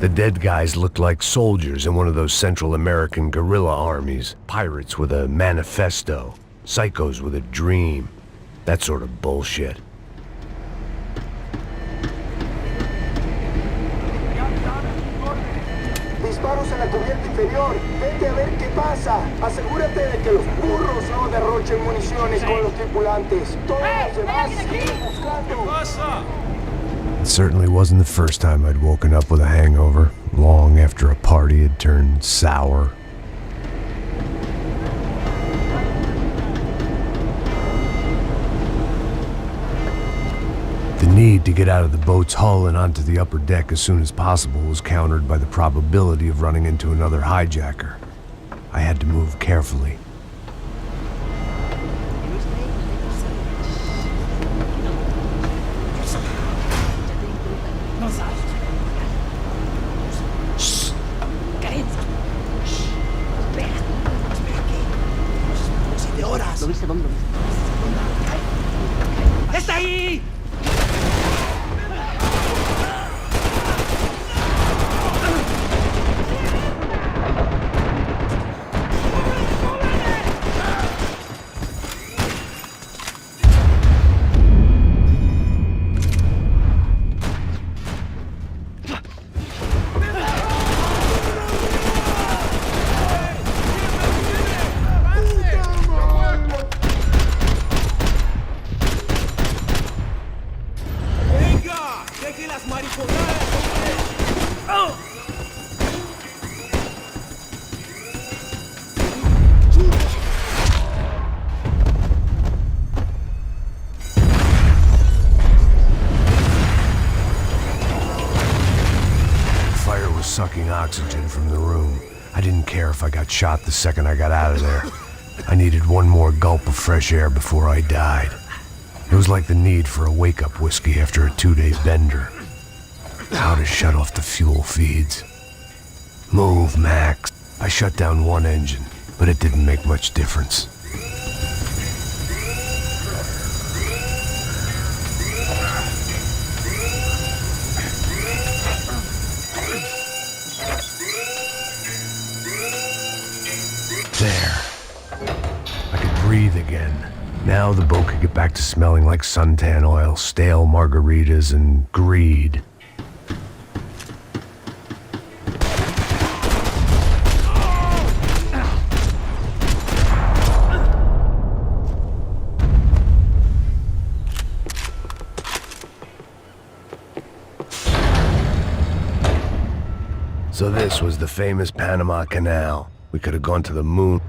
The dead guys looked like soldiers in one of those Central American guerrilla armies. Pirates with a manifesto. Psychos with a dream. That sort of bullshit.
Disparos en la cubierta inferior. Vete a ver qué pasa. Asegúrate de que los burros no derrochen municiones con los tripulantes. Todos los demás siguen buscando.
It certainly wasn't the first time I'd woken up with a hangover, long after a party had turned sour. The need to get out of the boat's hull and onto the upper deck as soon as possible was countered by the probability of running into another hijacker. I had to move carefully.
¿Lo viste? ¿Dónde lo viste? ¡Está ahí!
Sucking oxygen from the room. I didn't care if I got shot the second I got out of there. I needed one more gulp of fresh air before I died. It was like the need for a wake-up whiskey after a 2-day bender. How to shut off the fuel feeds. Move, Max. I shut down one engine, but it didn't make much difference. There. I could breathe again. Now the boat could get back to smelling like suntan oil, stale margaritas, and greed. So this was the famous Panama Canal. We could have gone to the moon.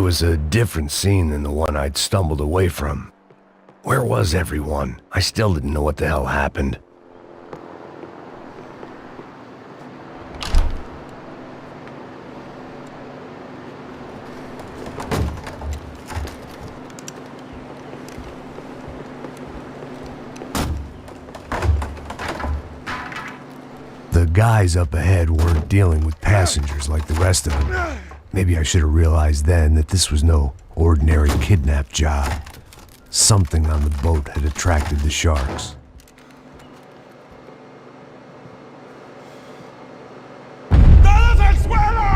was a different scene than the one I'd stumbled away from. Where was everyone? I still didn't know what the hell happened. The guys up ahead weren't dealing with passengers like the rest of them. Maybe I should have realized then that this was no ordinary kidnap job. Something on the boat had attracted the sharks.
¡Todos al suelo!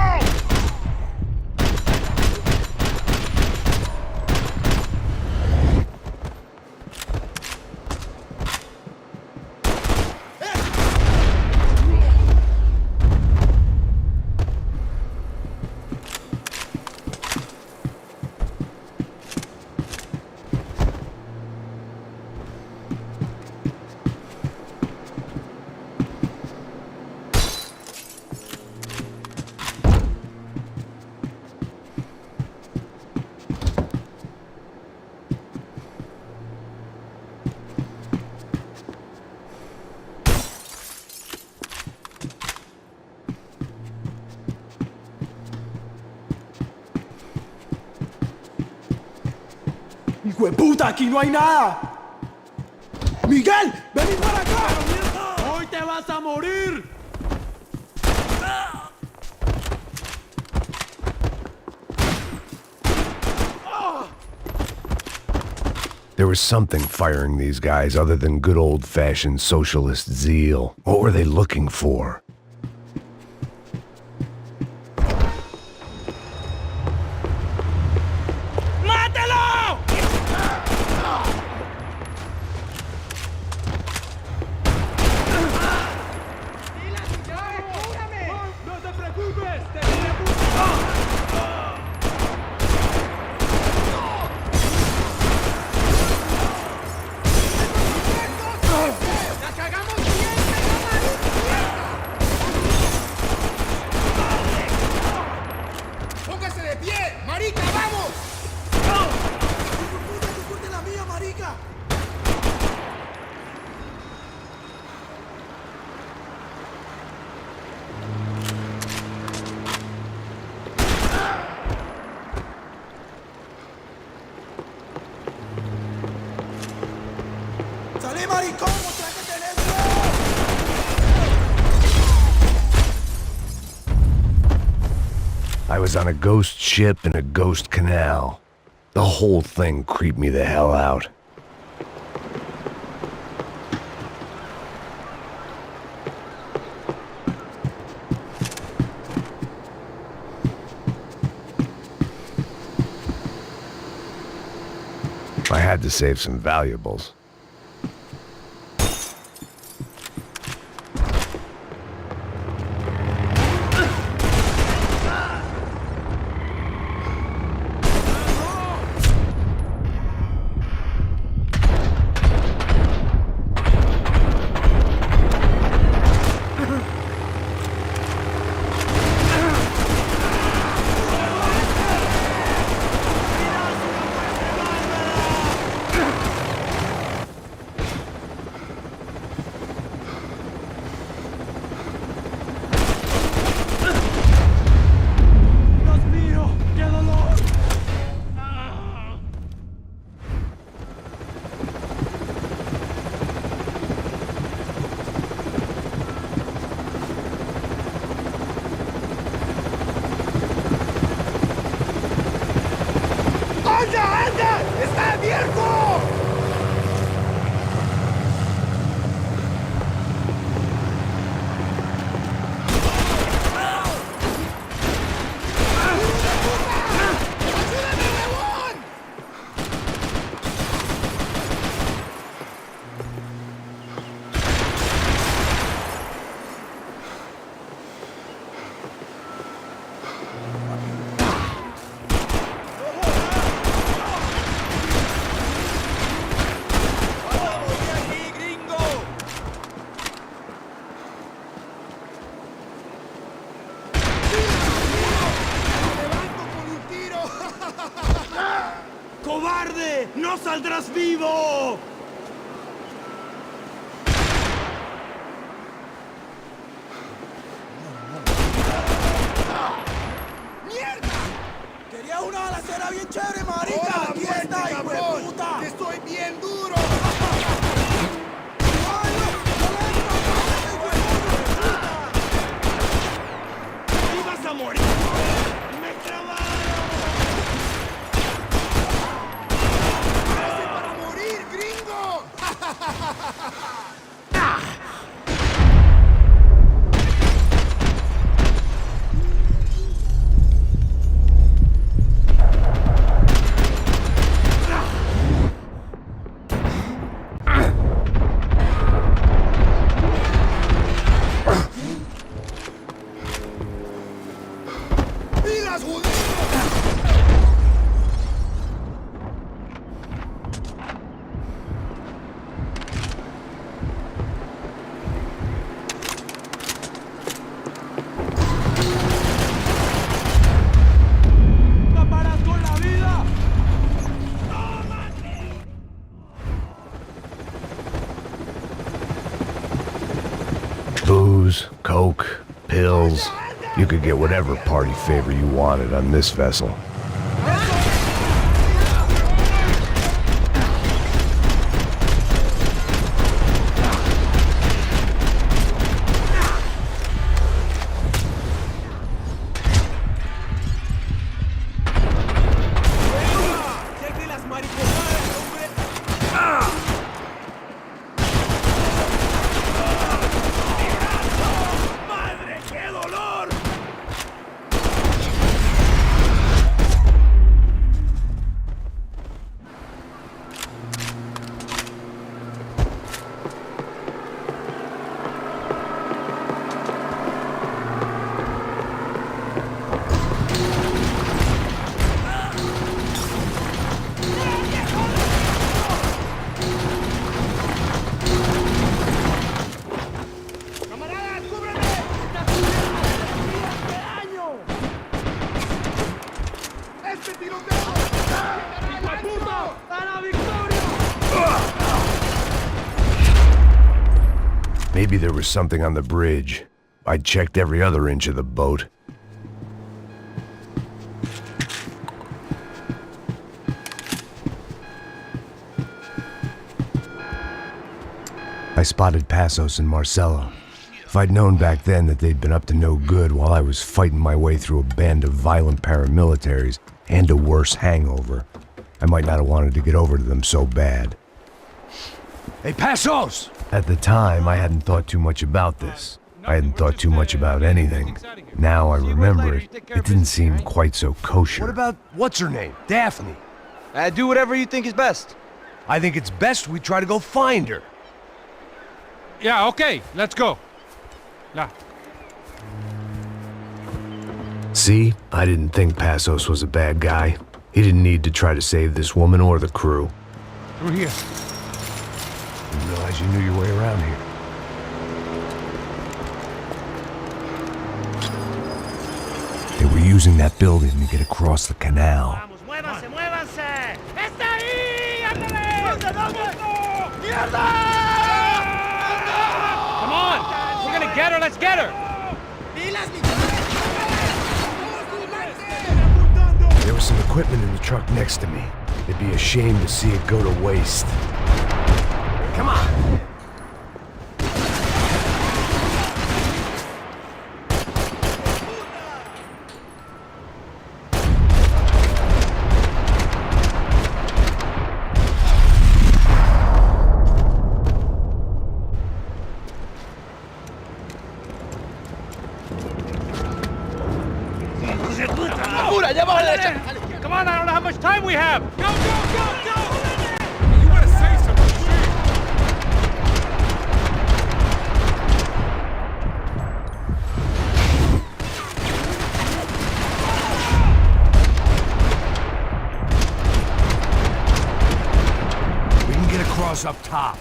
¡Hijo de puta! ¡Aquí no hay nada! ¡Miguel! ¡Vení para acá! ¡Hoy te vas a morir!
There was something firing these guys other than good old-fashioned socialist zeal. What were they looking for? I was on a ghost ship in a ghost canal. The whole thing creeped me the hell out. I had to save some valuables.
¡Muévete! ¡No saldrás vivo!
¡Mierda! Quería una balacera bien chévere, marica. Aquí está, hijo de puta.
Que estoy bien duro.
¡Ibas a morir! ¡Me clavaron!
¡Parece para morir, gringo! ¡Pilas, judíos!
¡No paras con la vida!
Booze, coke, pills. You could get whatever party favor you wanted on this vessel.
¡Deje las mariconadas, hombre! ¡Madre, qué dolor! ¡Camaradas, cúbreme! ¡Está cubriendo! ¡Qué daño!
¡Este tiroteo!
¡Hijo de puta! ¡A la victoria!
Maybe there was something on the bridge. I checked every other inch of the boat. I spotted Passos and Marcelo. If I'd known back then that they'd been up to no good while I was fighting my way through a band of violent paramilitaries and a worse hangover, I might not have wanted to get over to them so bad.
Hey, Passos!
At the time, I hadn't thought too much about this. I hadn't thought too much about anything. Now I remember it, it didn't seem quite so kosher.
What about, what's her name? Daphne.
Do whatever you think is best.
I think it's best we try to go find her.
Yeah, okay, let's go. Now.
See? I didn't think Passos was a bad guy. He didn't need to try to save this woman or the crew.
Through here.
Didn't realize you knew your way around here. They were using that building to get across the canal.
¡Vamos, muévanse, muévanse! ¡Está ahí! ¡Ándale! ¿Dónde, dónde? ¡Mierda!
Come on! We're gonna get her, let's get her!
There was some equipment in the truck next to me. It'd be a shame to see it go to waste.
Come on!
Come on, I don't know how much time we have! Go, go, go, go! You wanna say something,
We can get across up top.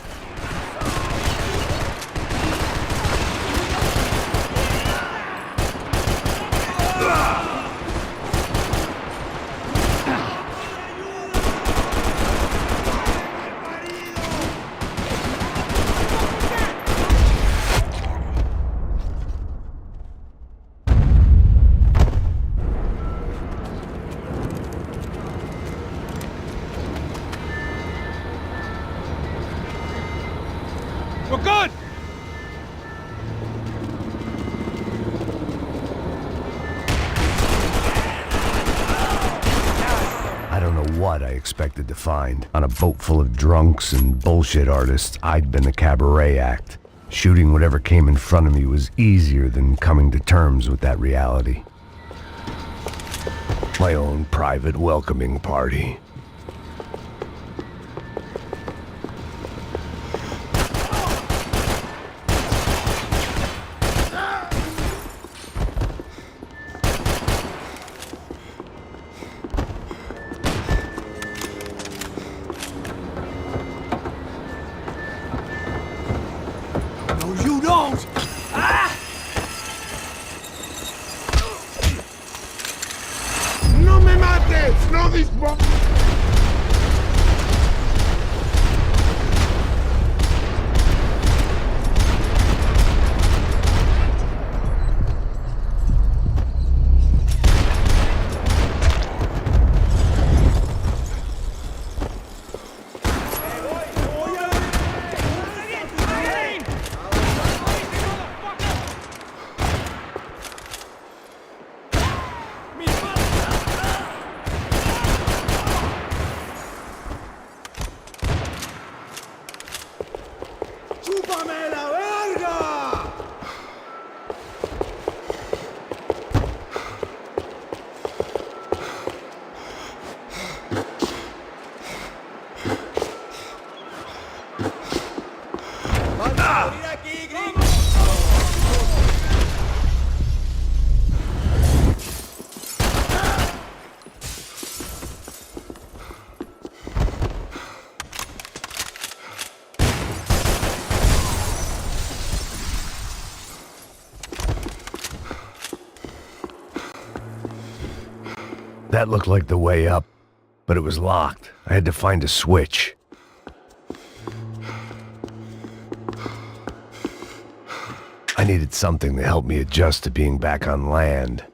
We're good!
I don't know what I expected to find. On a boat full of drunks and bullshit artists, I'd been a cabaret act. Shooting whatever came in front of me was easier than coming to terms with that reality. My own private welcoming party. That looked like the way up, but it was locked. I had to find a switch. I needed something to help me adjust to being back on land.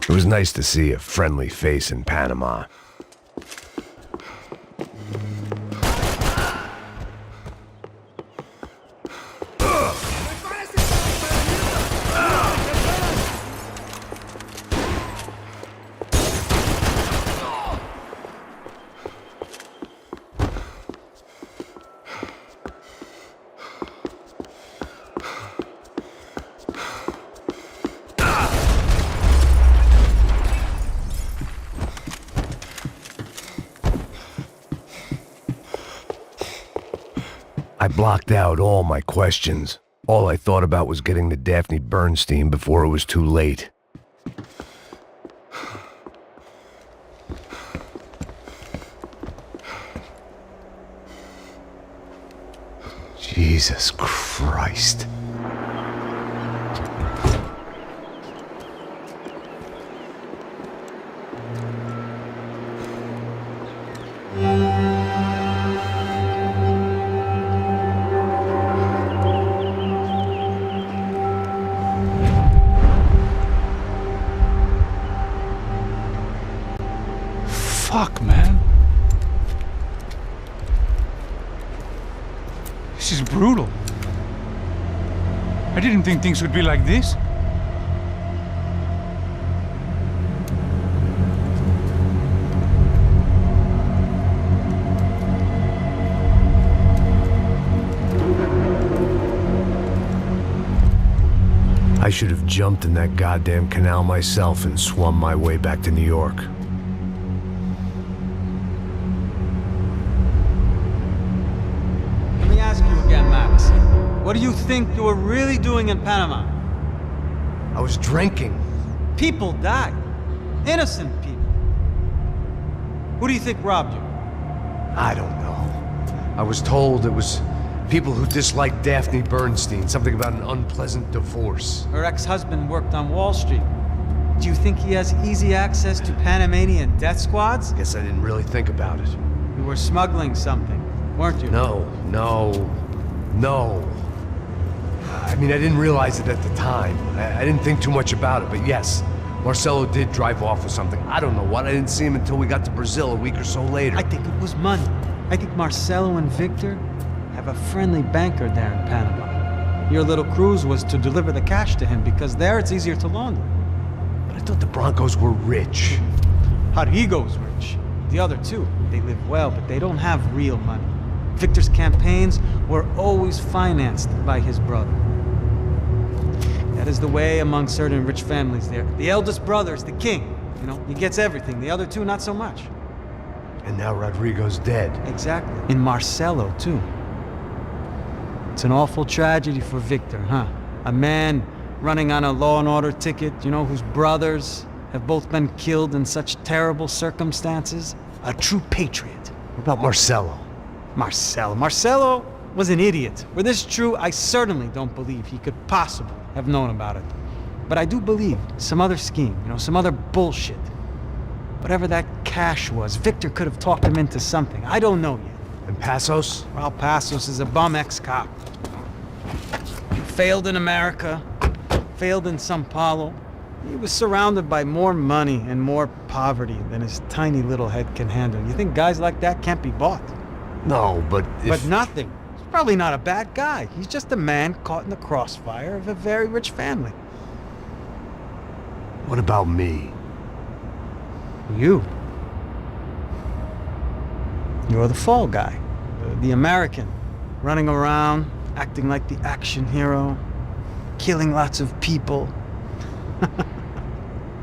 It was nice to see a friendly face in Panama. I blocked out all my questions. All I thought about was getting to Daphne Bernstein before it was too late. Jesus Christ.
didn't think things would be like this.
I should have jumped in that goddamn canal myself and swum my way back to New York.
Let me ask you again, Max. What do you think you were really doing in Panama?
I was drinking.
People died. Innocent people. Who do you think robbed you?
I don't know. I was told it was people who disliked Daphne Bernstein, something about an unpleasant divorce.
Her ex-husband worked on Wall Street. Do you think he has easy access to Panamanian death squads?
Guess I didn't really think about it.
You were smuggling something, weren't you?
No. I mean, I didn't realize it at the time. I didn't think too much about it, but yes, Marcelo did drive off with something. I don't know what. I didn't see him until we got to Brazil a week or so later.
I think it was money. I think Marcelo and Victor have a friendly banker there in Panama. Your little cruise was to deliver the cash to him because there it's easier to launder.
But I thought the Brancos were rich.
Rodrigo's rich. The other two, they live well, but they don't have real money. Victor's campaigns were always financed by his brother. That is the way among certain rich families there. The eldest brother is the king. You know, he gets everything. The other two, not so much.
And now Rodrigo's dead.
Exactly. And Marcelo, too. It's an awful tragedy for Victor, huh? A man running on a law and order ticket, you know, whose brothers have both been killed in such terrible circumstances. A true patriot.
What about Marcelo?
Marcelo was an idiot. Were this true, I certainly don't believe he could possibly have known about it. But I do believe some other scheme, you know, some other bullshit. Whatever that cash was, Victor could have talked him into something. I don't know yet.
And Passos?
Raúl Passos is a bum ex-cop. He failed in America, failed in São Paulo. He was surrounded by more money and more poverty than his tiny little head can handle. You think guys like that can't be bought?
No, but
But nothing. He's probably not a bad guy. He's just a man caught in the crossfire of a very rich family.
What about me?
You. You're the fall guy. The American. Running around, acting like the action hero, killing lots of people.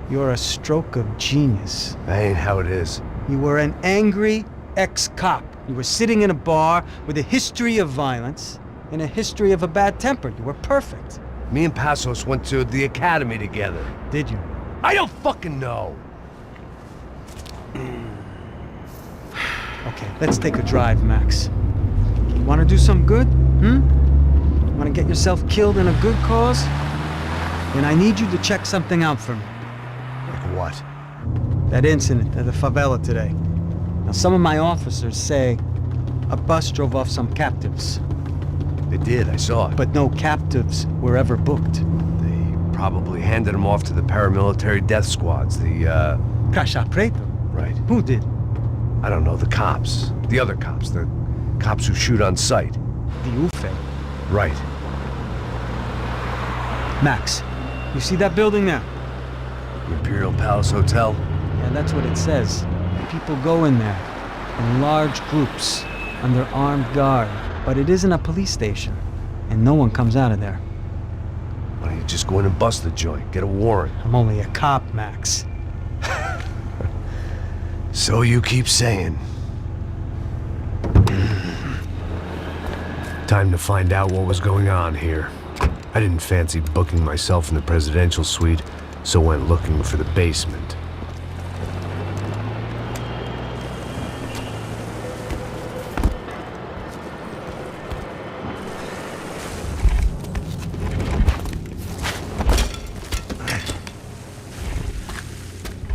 You're a stroke of genius.
That ain't how it is.
You were an angry ex-cop. You were sitting in a bar with a history of violence and a history of a bad temper. You were perfect.
Me and Passos went to the academy together.
Did you?
I don't fucking know.
Okay, let's take a drive, Max. You want to do some good? Want to get yourself killed in a good cause? Then I need you to check something out for me.
Like what?
That incident at the favela today. Now, some of my officers say a bus drove off some captives.
They did, I saw it.
But no captives were ever booked.
They probably handed them off to the paramilitary death squads, the,
Crachá Preto?
Right.
Who did?
I don't know, the cops. The other cops, the cops who shoot on sight.
The UFE.
Right.
Max, you see that building there?
The Imperial Palace Hotel?
Yeah, that's what it says. People go in there in large groups under armed guard. But it isn't a police station, and no one comes out of there.
Why don't you just go in and bust the joint, get a warrant?
I'm only a cop, Max.
So you keep saying. Time to find out what was going on here. I didn't fancy booking myself in the presidential suite, so went looking for the basement.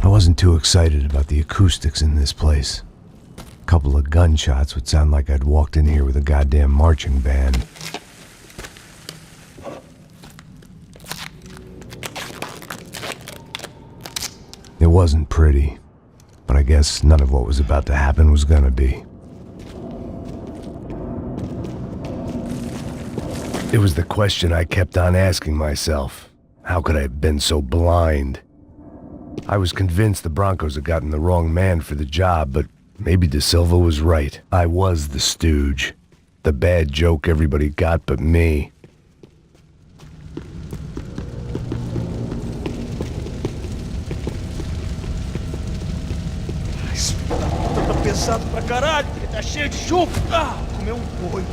I wasn't too excited about the acoustics in this place. A couple of gunshots would sound like I'd walked in here with a goddamn marching band. It wasn't pretty, but I guess none of what was about to happen was gonna be.
It was the question I kept on asking myself. How could I have been so blind? I was convinced the Broncos had gotten the wrong man for the job, but maybe De Silva was right. I was the stooge. The bad joke everybody got but me.
Esse filho da puta tá pesado pra caralho. Ele tá cheio de chumbo. Ah, comeu um boi.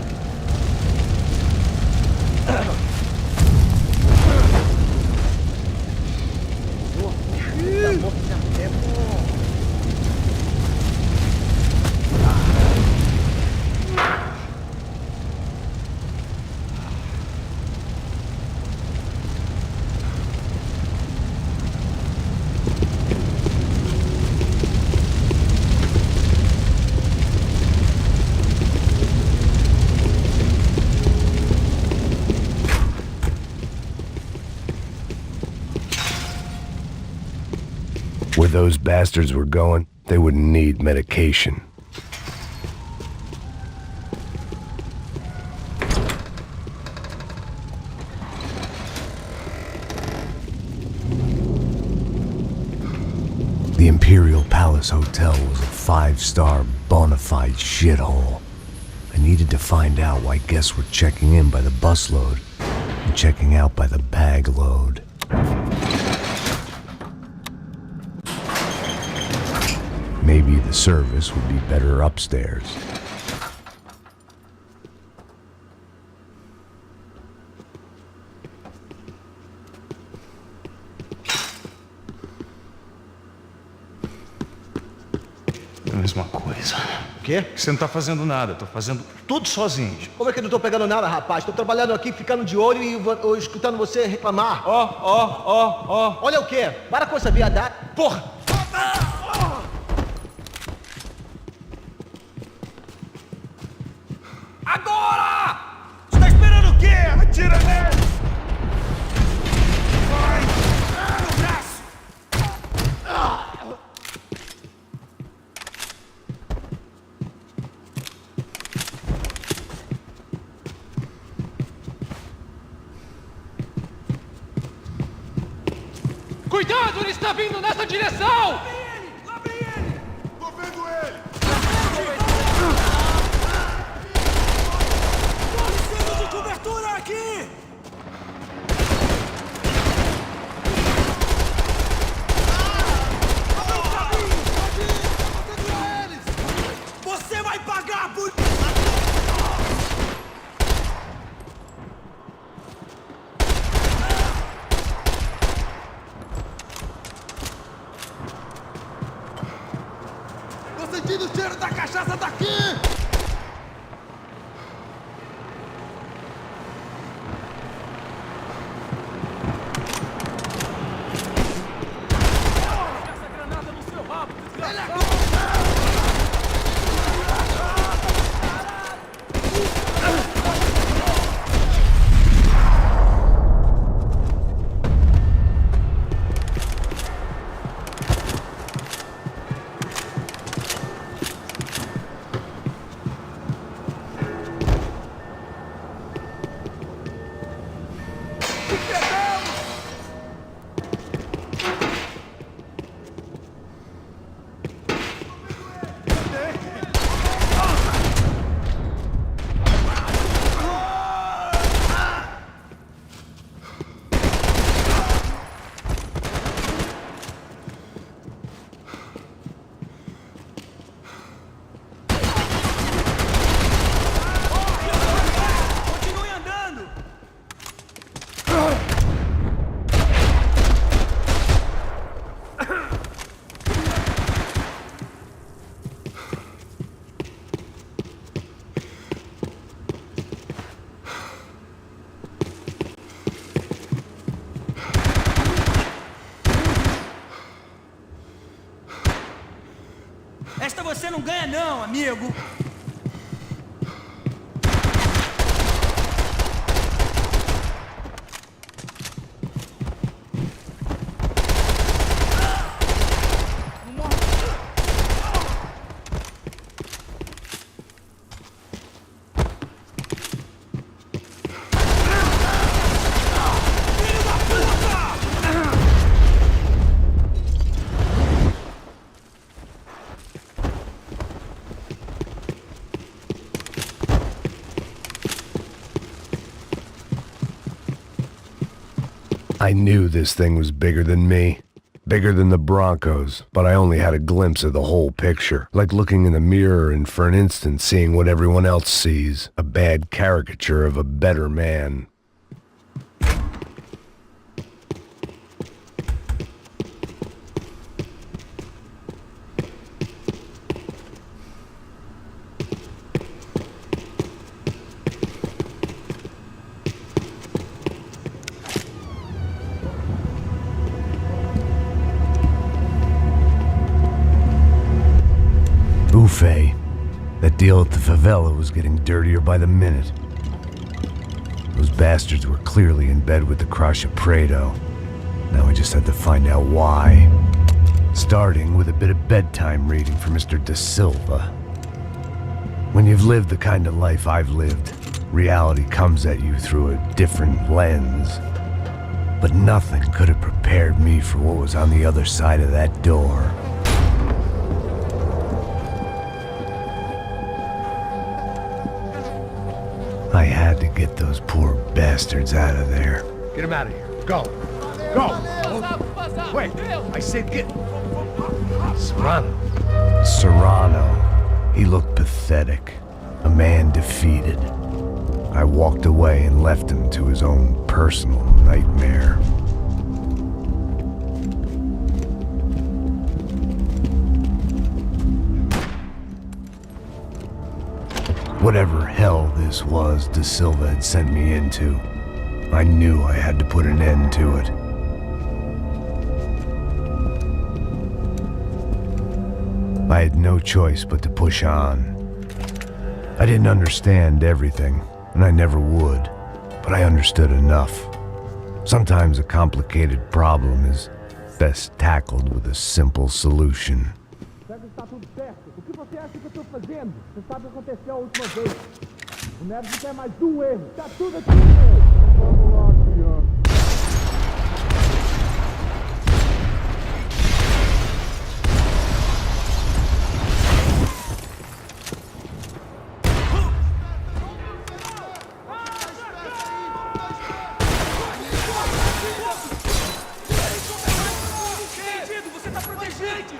Where those bastards were going, they wouldn't need medication. The Imperial Palace Hotel was a 5-star bona fide shithole. I needed to find out why guests were checking in by the busload and checking out by the bag load. Maybe the service would be better upstairs.
É a mesma coisa.
O quê?
Você não tá fazendo nada, tô fazendo tudo sozinho.
Como é que eu não tô pegando nada, rapaz? Tô trabalhando aqui, ficando de olho e escutando você reclamar.
Ó.
Olha o quê? Para com essa viadagem.
Porra!
Agora! Você tá esperando o quê? Atira nele! Vai! No braço!
Cuidado, ele está vindo nessa direção!
Lá vem ele! Tô vendo ele! De cobertura aqui! Você vai pagar por...
Tô sentindo o cheiro da cachaça daqui!
Esta você não ganha não, amigo.
I knew this thing was bigger than me. Bigger than the Broncos, but I only had a glimpse of the whole picture. Like looking in the mirror and for an instant seeing what everyone else sees. A bad caricature of a better man. Buffet. That deal at the favela was getting dirtier by the minute. Those bastards were clearly in bed with the Crachá Preto. Now I just had to find out why. Starting with a bit of bedtime reading for Mr. Da Silva. When you've lived the kind of life I've lived, reality comes at you through a different lens. But nothing could have prepared me for what was on the other side of that door. I had to get those poor bastards out of there.
Get him out of here. Go. Go. Wait. I said get...
Serrano. He looked pathetic. A man defeated. I walked away and left him to his own personal nightmare. Whatever hell this was Da Silva had sent me into, I knew I had to put an end to it. I had no choice but to push on. I didn't understand everything, and I never would, but I understood enough. Sometimes a complicated problem is best tackled with a simple solution.
Fazendo. Você sabe o que aconteceu a última vez. O Neves não quer mais um erro. Tá tudo aqui, meu. Vamos lá, criança. Você tá protegido.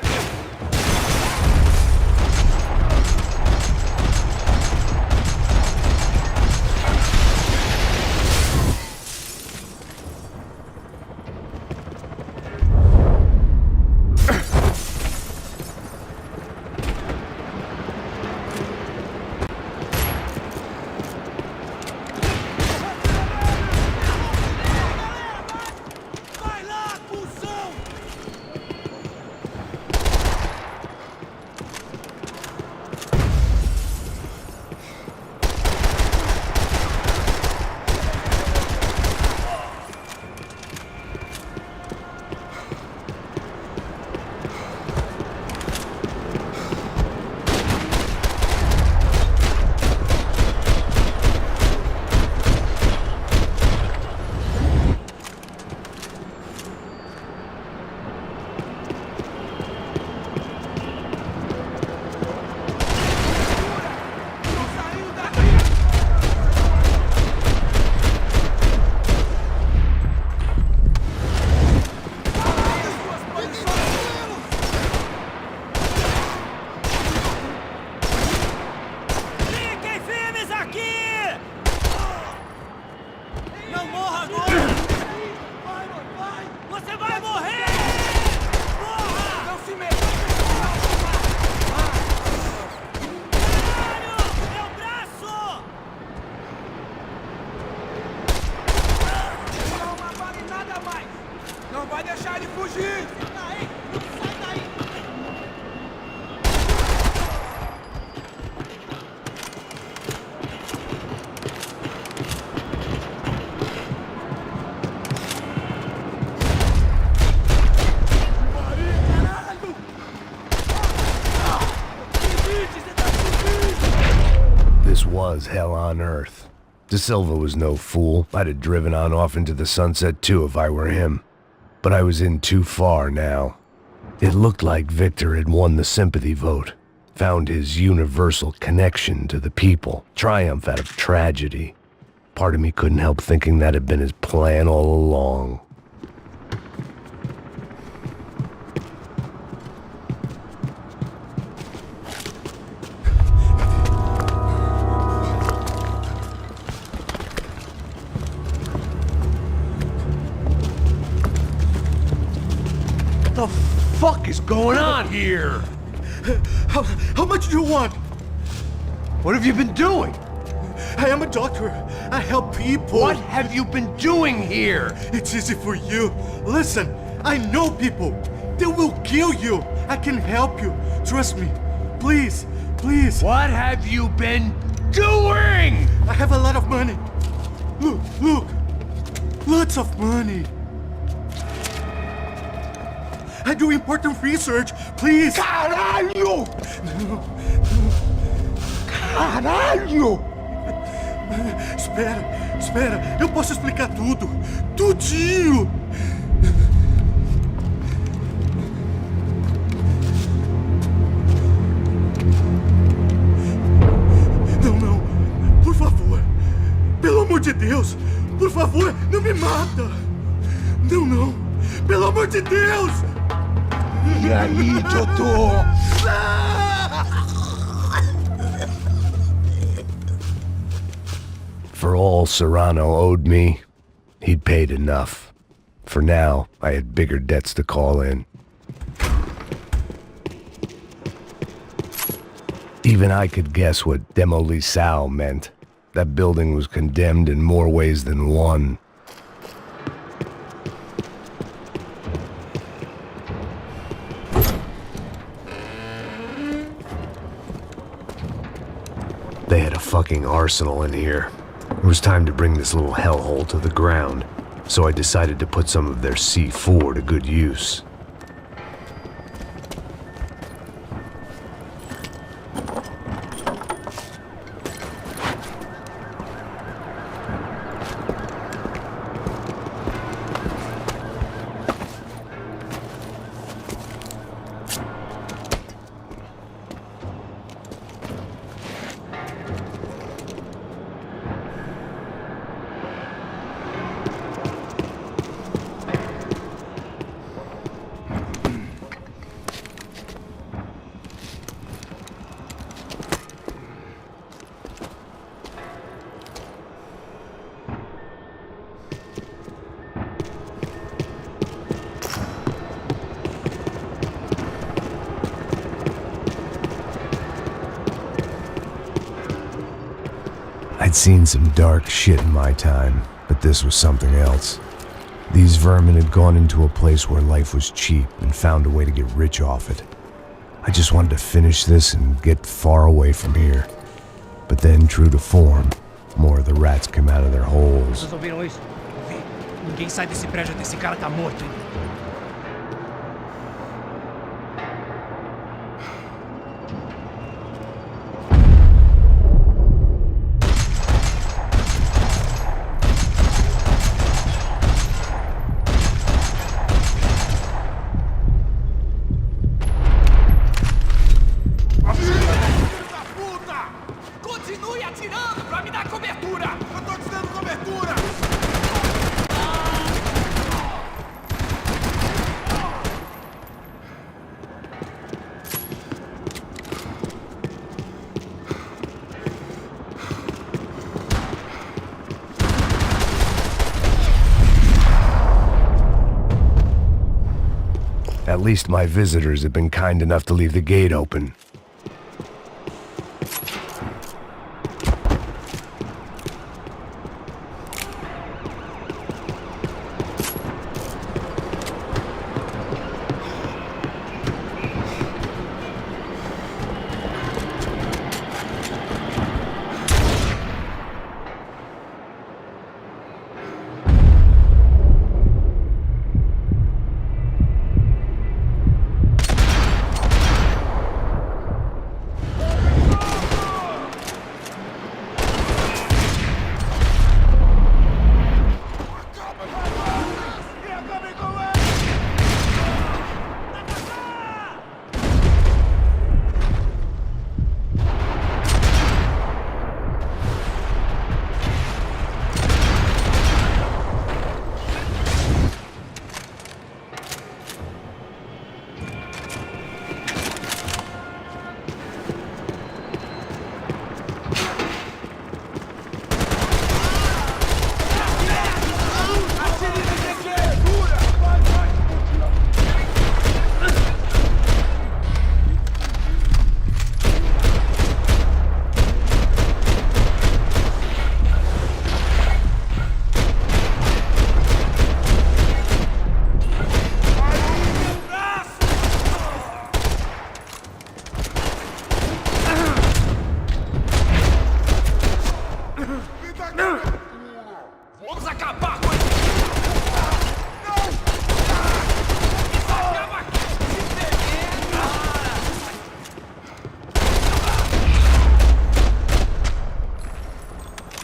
Was hell on earth. Da Silva was no fool. I'd have driven on off into the sunset too if I were him. But I was in too far now. It looked like Victor had won the sympathy vote, found his universal connection to the people, triumph out of tragedy. Part of me couldn't help thinking that had been his plan all along. the fuck is going on here?
How much do you want?
What have you been doing?
I am a doctor. I help people.
What have you been doing here?
It's easy for you. Listen, I know people. They will kill you. I can help you. Trust me. Please, please.
What have you been doing?
I have a lot of money. Look, look. Lots of money. I do important research. Please.
Caralho!
No.
Caralho!
Espera. Eu posso explicar tudo. Tudinho. Não. Por favor. Pelo amor de Deus. Por favor, não me mata. Não. Pelo amor de Deus.
E aí, doutor? For all Serrano owed me, he'd paid enough. For now, I had bigger debts to call in. Even I could guess what demolição meant. That building was condemned in more ways than one. They had a fucking arsenal in here. It was time to bring this little hellhole to the ground, so I decided to put some of their C4 to good use. I'd seen some dark shit in my time, but this was something else. These vermin had gone into a place where life was cheap and found a way to get rich off it. I just wanted to finish this and get far away from here. But then, true to form, more of the rats came out of their holes.
Vocês ouviram isso? Ninguém sai desse prédio até esse cara tá morto, hein?
At least my visitors had been kind enough to leave the gate open.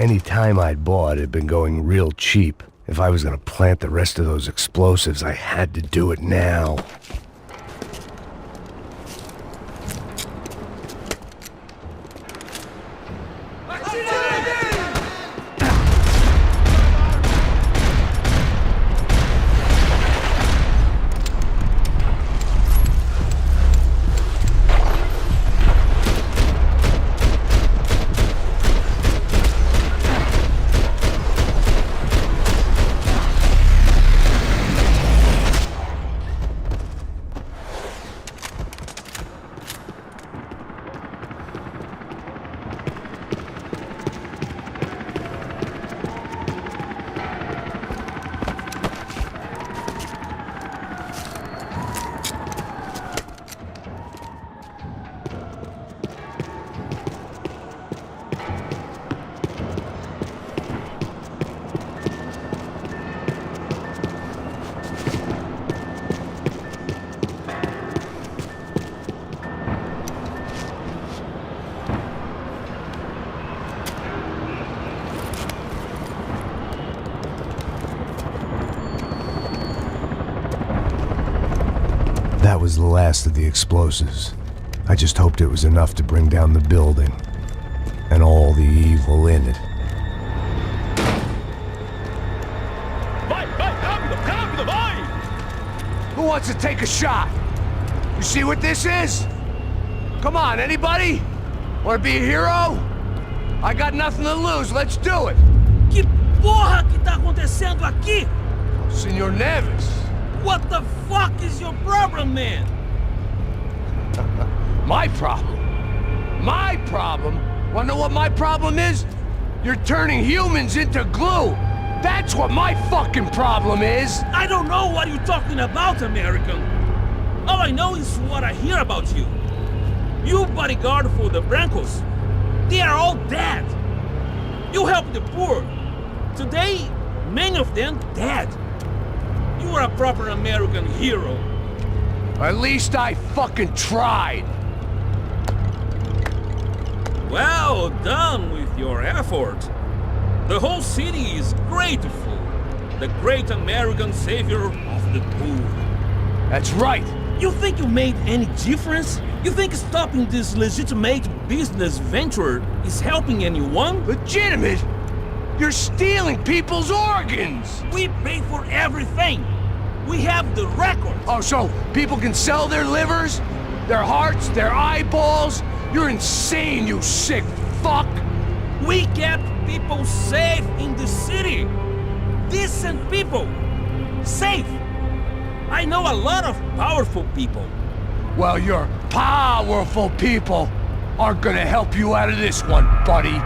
Any time I'd bought had been going real cheap. If I was gonna plant the rest of those explosives, I had to do it now. That was the last of the explosives. I just hoped it was enough to bring down the building and all the evil in it.
Who wants to take a shot? You see what this is? Come on, anybody? Want to be a hero? I got nothing to lose, let's do it!
Que porra que tá acontecendo aqui?
Senor Neves.
What the fuck is your problem, man?
My problem? My problem? Wanna know what my problem is? You're turning humans into glue! That's what my fucking problem is!
I don't know what you're talking about, American. All I know is what I hear about you. You bodyguard for the Brancos. They are all dead. You help the poor. Today, many of them dead. You are a proper American hero.
At least I fucking tried.
Well done with your effort. The whole city is grateful. The great American savior of the poor.
That's right.
You think you made any difference? You think stopping this legitimate business venture is helping anyone?
Legitimate? You're stealing people's organs!
We pay for everything! We have the record!
Oh, so people can sell their livers? Their hearts? Their eyeballs? You're insane, you sick fuck!
We kept people safe in the city! Decent people! Safe! I know a lot of powerful people.
Well, your powerful people aren't gonna help you out of this one, buddy.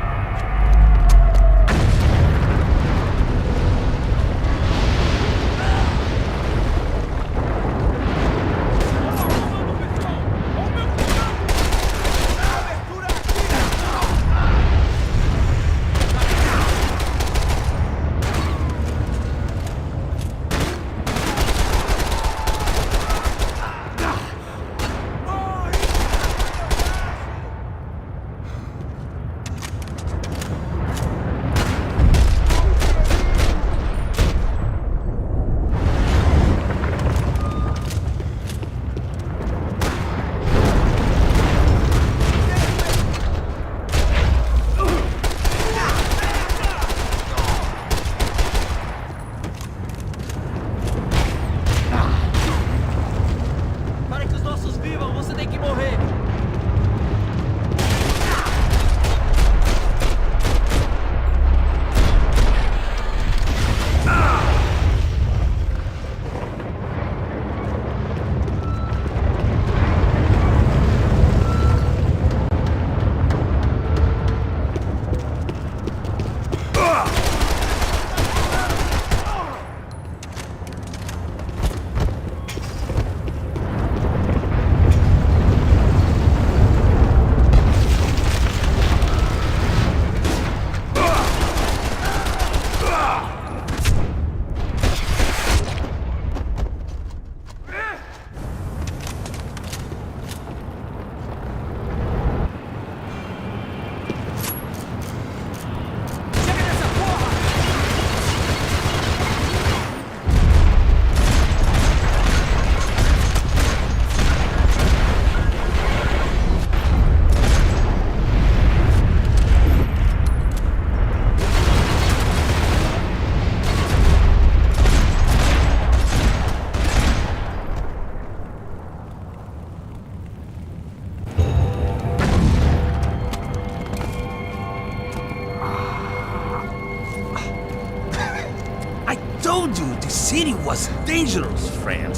dangerous, friend.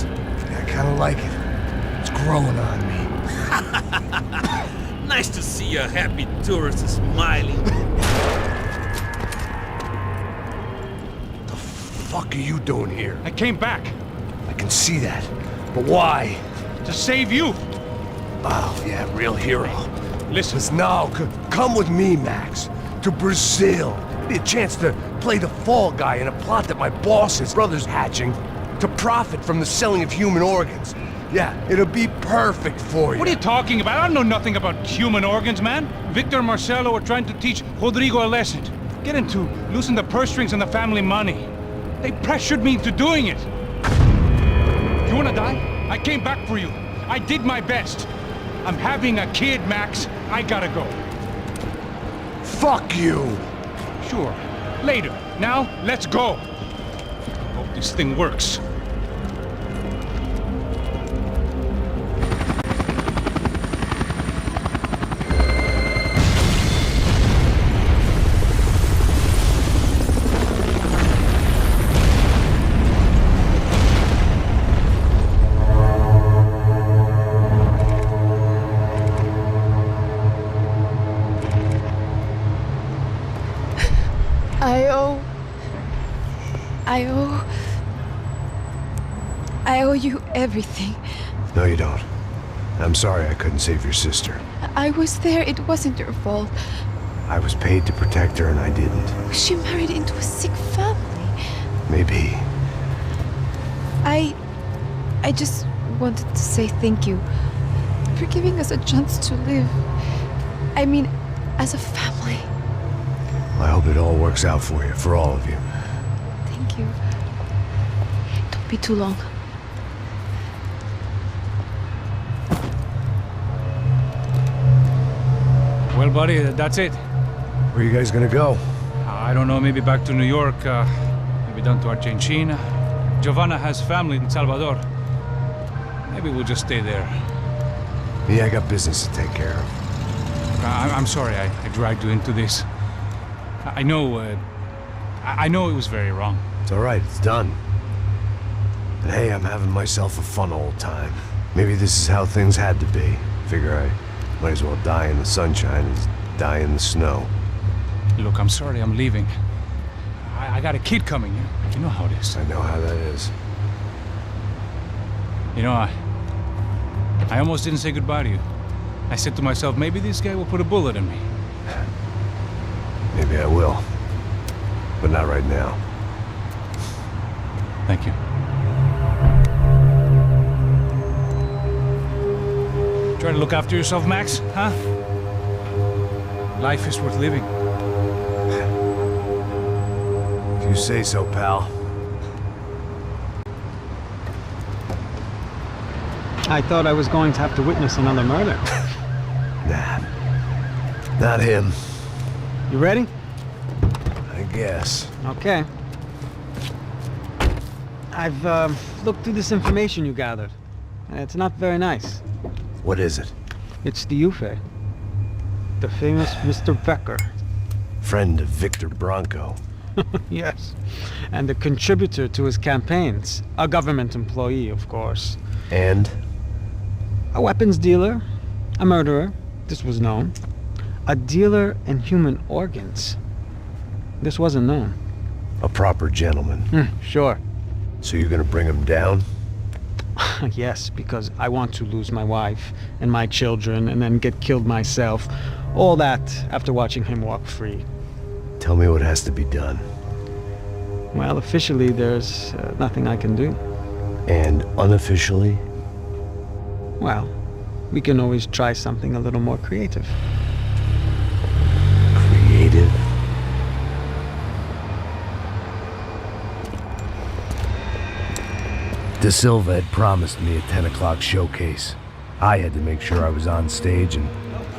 I kinda like it. It's growing on me.
Nice to see a happy tourist smiling.
The fuck are you doing here?
I came back.
I can see that. But why?
To save you.
Oh, yeah, real hero.
Listen.
Now, come with me, Max. To Brazil. Be a chance to play the fall guy in a plot that my boss's brother's hatching to profit from the selling of human organs. Yeah, it'll be perfect for you.
What are you talking about? I don't know nothing about human organs, man. Victor and Marcelo are trying to teach Rodrigo a lesson. Get him to loosen the purse strings on the family money. They pressured me into doing it. You wanna die? I came back for you. I did my best. I'm having a kid, Max. I gotta go.
Fuck you!
Sure. Later. Now, let's go. Hope this thing works.
I owe you everything.
No, you don't. I'm sorry I couldn't save your sister.
I was there. It wasn't your fault.
I was paid to protect her and I didn't.
She married into a sick family.
Maybe.
I just wanted to say thank you for giving us a chance to live. I mean, as a family.
I hope it all works out for you, for all of you.
Thank you. Don't be too long.
Well, buddy, that's it.
Where are you guys gonna go?
I don't know, maybe back to New York, maybe down to Argentina. Giovanna has family in Salvador. Maybe we'll just stay there.
Yeah, I got business to take care of.
I'm sorry I dragged you into this. I know it was very wrong.
It's all right, it's done. And hey, I'm having myself a fun old time. Maybe this is how things had to be. Figure I might as well die in the sunshine as die in the snow.
Look, I'm sorry I'm leaving. I got a kid coming. You know how it is.
I know how that is.
You know, I almost didn't say goodbye to you. I said to myself, maybe this guy will put a bullet in me.
Maybe I will. But not right now.
Thank you. Try to look after yourself, Max, huh? Life is worth living.
If you say so, pal.
I thought I was going to have to witness another murder.
Nah. Not him.
You ready?
I guess.
Okay. I've looked through this information you gathered. It's not very nice.
What is it?
It's the UFE. The famous Mr. Becker.
Friend of Victor Branco.
Yes. And a contributor to his campaigns. A government employee, of course.
And?
A weapons dealer. A murderer. This was known. A dealer in human organs. This wasn't known.
A proper gentleman.
Sure.
So you're gonna bring him down?
Yes, because I want to lose my wife and my children and then get killed myself. All that after watching him walk free.
Tell me what has to be done.
Well, officially there's nothing I can do.
And unofficially?
Well, we can always try something a little more creative.
Creative? De Silva had promised me a 10 o'clock showcase. I had to make sure I was on stage and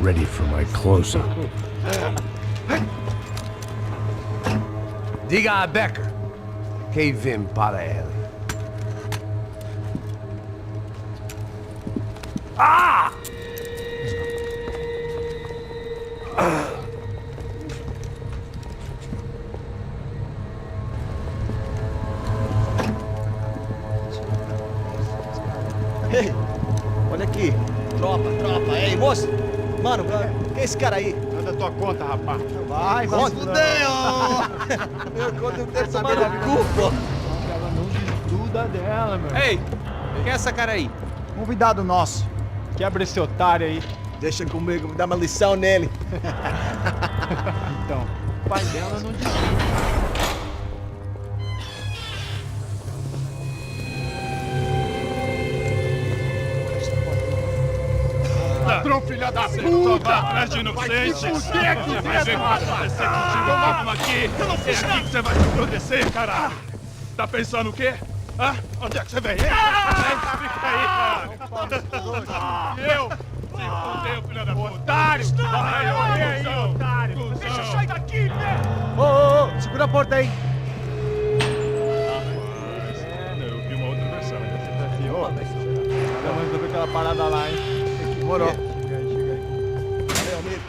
ready for my close-up. Diga a Becker. Que vim para ele. Ah!
Ei, olha aqui. Tropa. Ei, moço. Mano, quem é esse cara aí?
Manda tua conta, rapaz.
Vai, fudeu! Meu conta não tem saber da culpa.
Ela não desgruda dela, meu.
Ei, quem é essa cara aí?
Convidado nosso.
Quebra esse otário aí.
Deixa comigo, me dá uma lição nele.
Então, o pai dela não desgruda.
Ladrão, filha da puta! Atrás de inocentes! Vai ver o que vai acontecer contigo, vamos aqui! É aqui que você vai se proteger, caralho! Tá pensando o quê? Hã? Onde é que você vem? Fica aí, caralho! Eu? Se fudeu, filha da puta! Otário! Vai, olha aí, otário! Deixa eu sair daqui, né?
Ô, segura a porta aí!
Eu vi uma outra versão.
Vamos resolver aquela parada lá, hein?
Demorou.
Chega aí.
Valeu, amigo.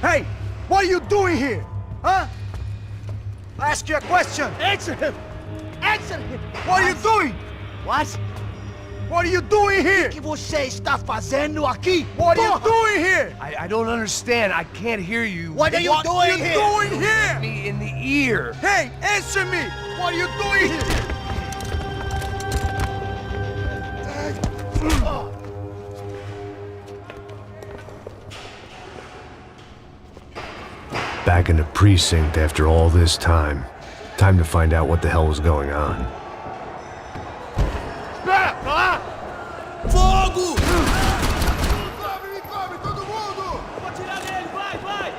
Hey! What are you doing here? Huh? I ask you a question. Answer him! Answer him! What are you doing? What? What are you doing here? O que você está fazendo aqui? What are you doing here?
I don't understand. I can't hear you.
What are you doing here?
What are you doing here? Me in the ear.
Hey, answer me! What are you doing here?
Back in the precinct after all this time. Time to find out what the hell was going on.
Fogo!
Cobre, todo mundo!
Vou atirar nele, vai!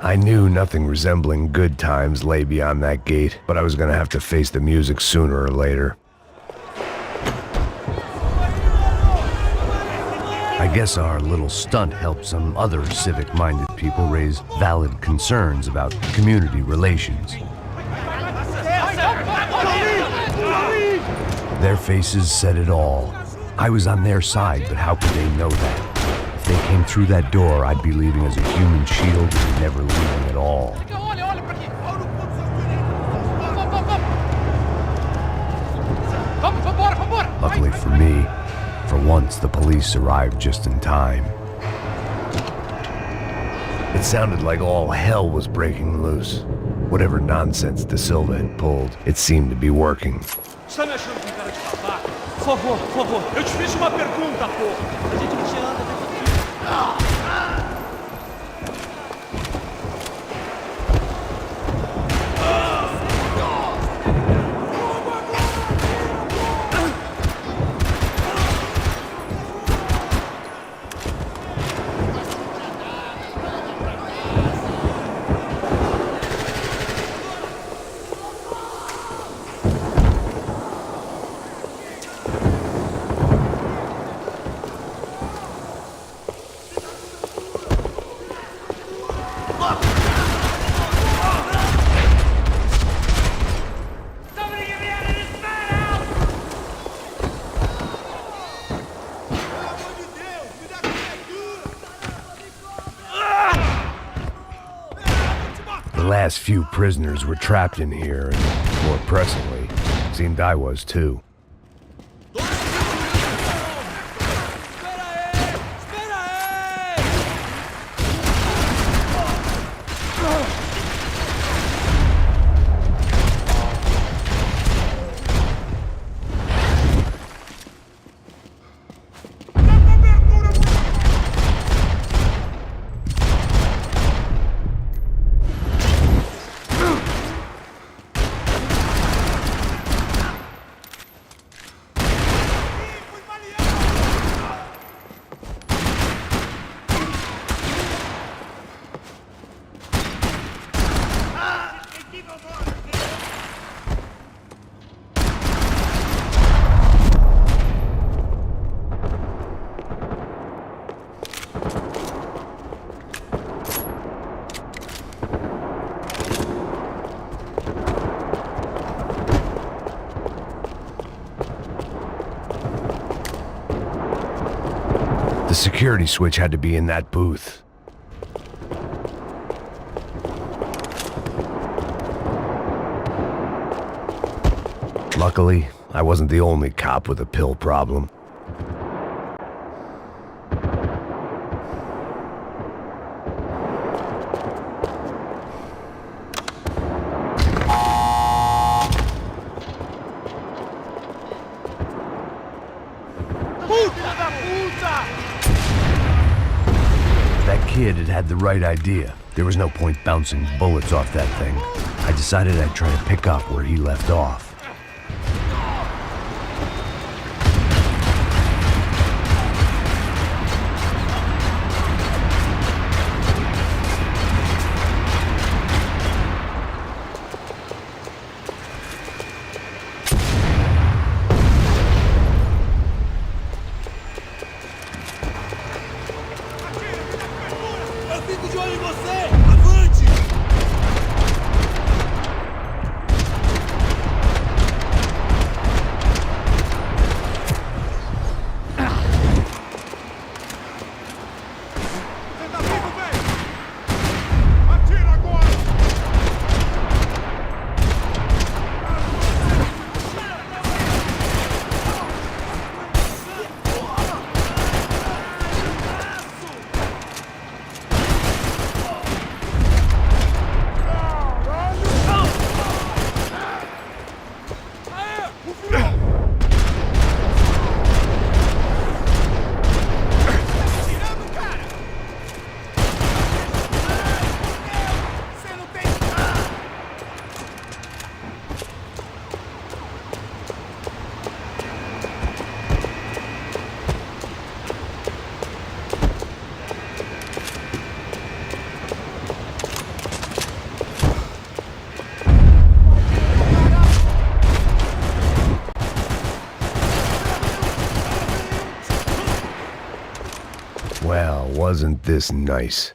I knew nothing resembling good times lay beyond that gate, but I was gonna have to face the music sooner or later. I guess our little stunt helped some other civic-minded people raise valid concerns about community relations. Their faces said it all. I was on their side, but how could they know that? If they came through that door, I'd be leaving as a human shield and never leaving at all. Luckily for me, for once the police arrived just in time. It sounded like all hell was breaking loose. Whatever nonsense De Silva had pulled, it seemed to be working.
Está me achando com cara de babaca? Por favor, eu te fiz uma pergunta, porra. A gente não tinha nada a ver com isso.
The last few prisoners were trapped in here, and more pressingly, it seemed I was too. The security switch had to be in that booth. Luckily, I wasn't the only cop with a pill problem. That kid had the right idea. There was no point bouncing bullets off that thing. I decided I'd try to pick up where he left off. Well, wasn't this nice?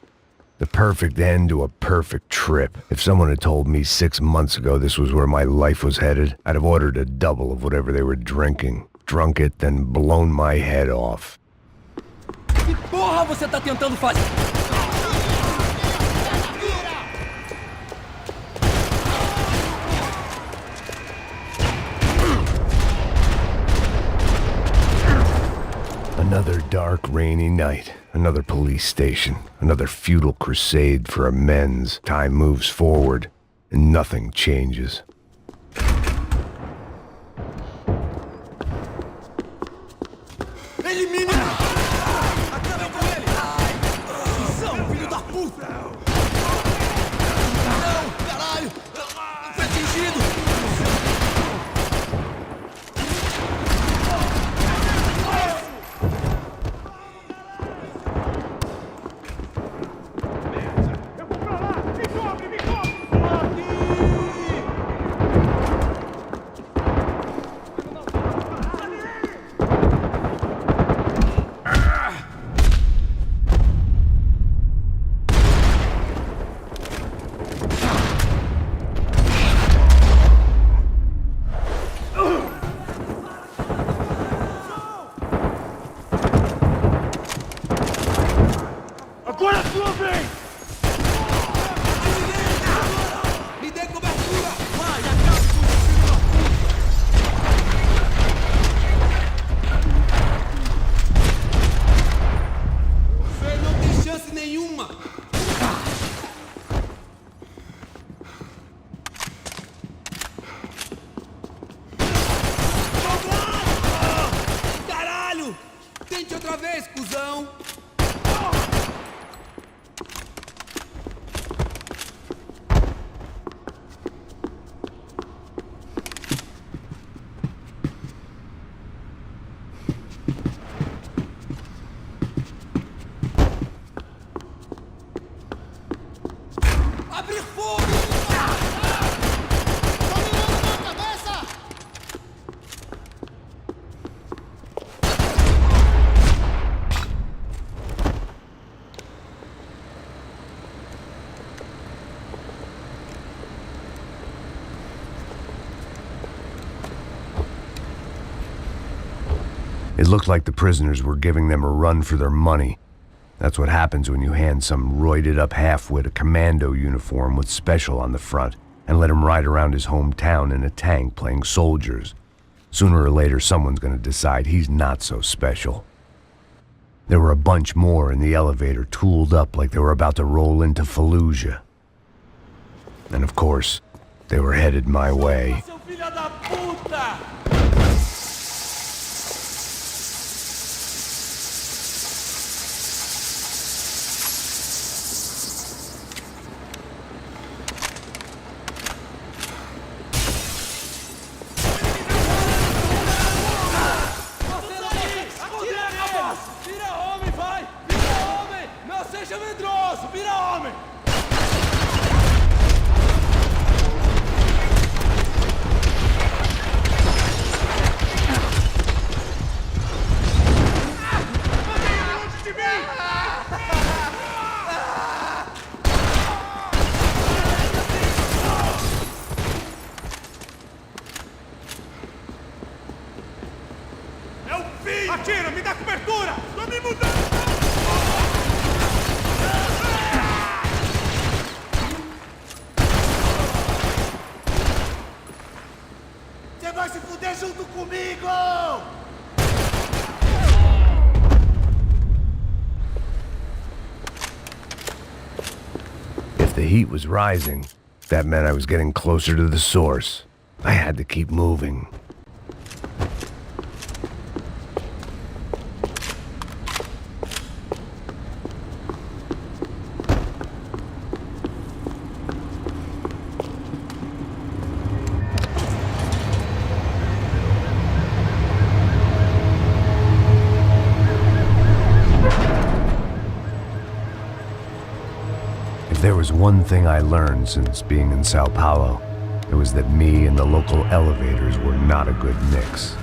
The perfect end to a perfect trip. If someone had told me 6 months ago this was where my life was headed, I'd have ordered a double of whatever they were drinking, drunk it, then blown my head off.
Que porra você tá tentando fazer?
Another dark, rainy night. Another police station. Another futile crusade for amends. Time moves forward, and nothing changes.
Elimine! Acabem com ele! Missão, filho da puta! Não, caralho! Foi atingido!
It looked like the prisoners were giving them a run for their money. That's what happens when you hand some roided-up halfwit a commando uniform with special on the front and let him ride around his hometown in a tank playing soldiers. Sooner or later, someone's gonna decide he's not so special. There were a bunch more in the elevator, tooled up like they were about to roll into Fallujah. And of course, they were headed my way.
Atira, me dá cobertura! Tô me mudando!
Você vai se fuder junto comigo!
If the heat was rising, that meant I was getting closer to the source. I had to keep moving. If there was one thing I learned since being in São Paulo, it was that me and the local elevators were not a good mix.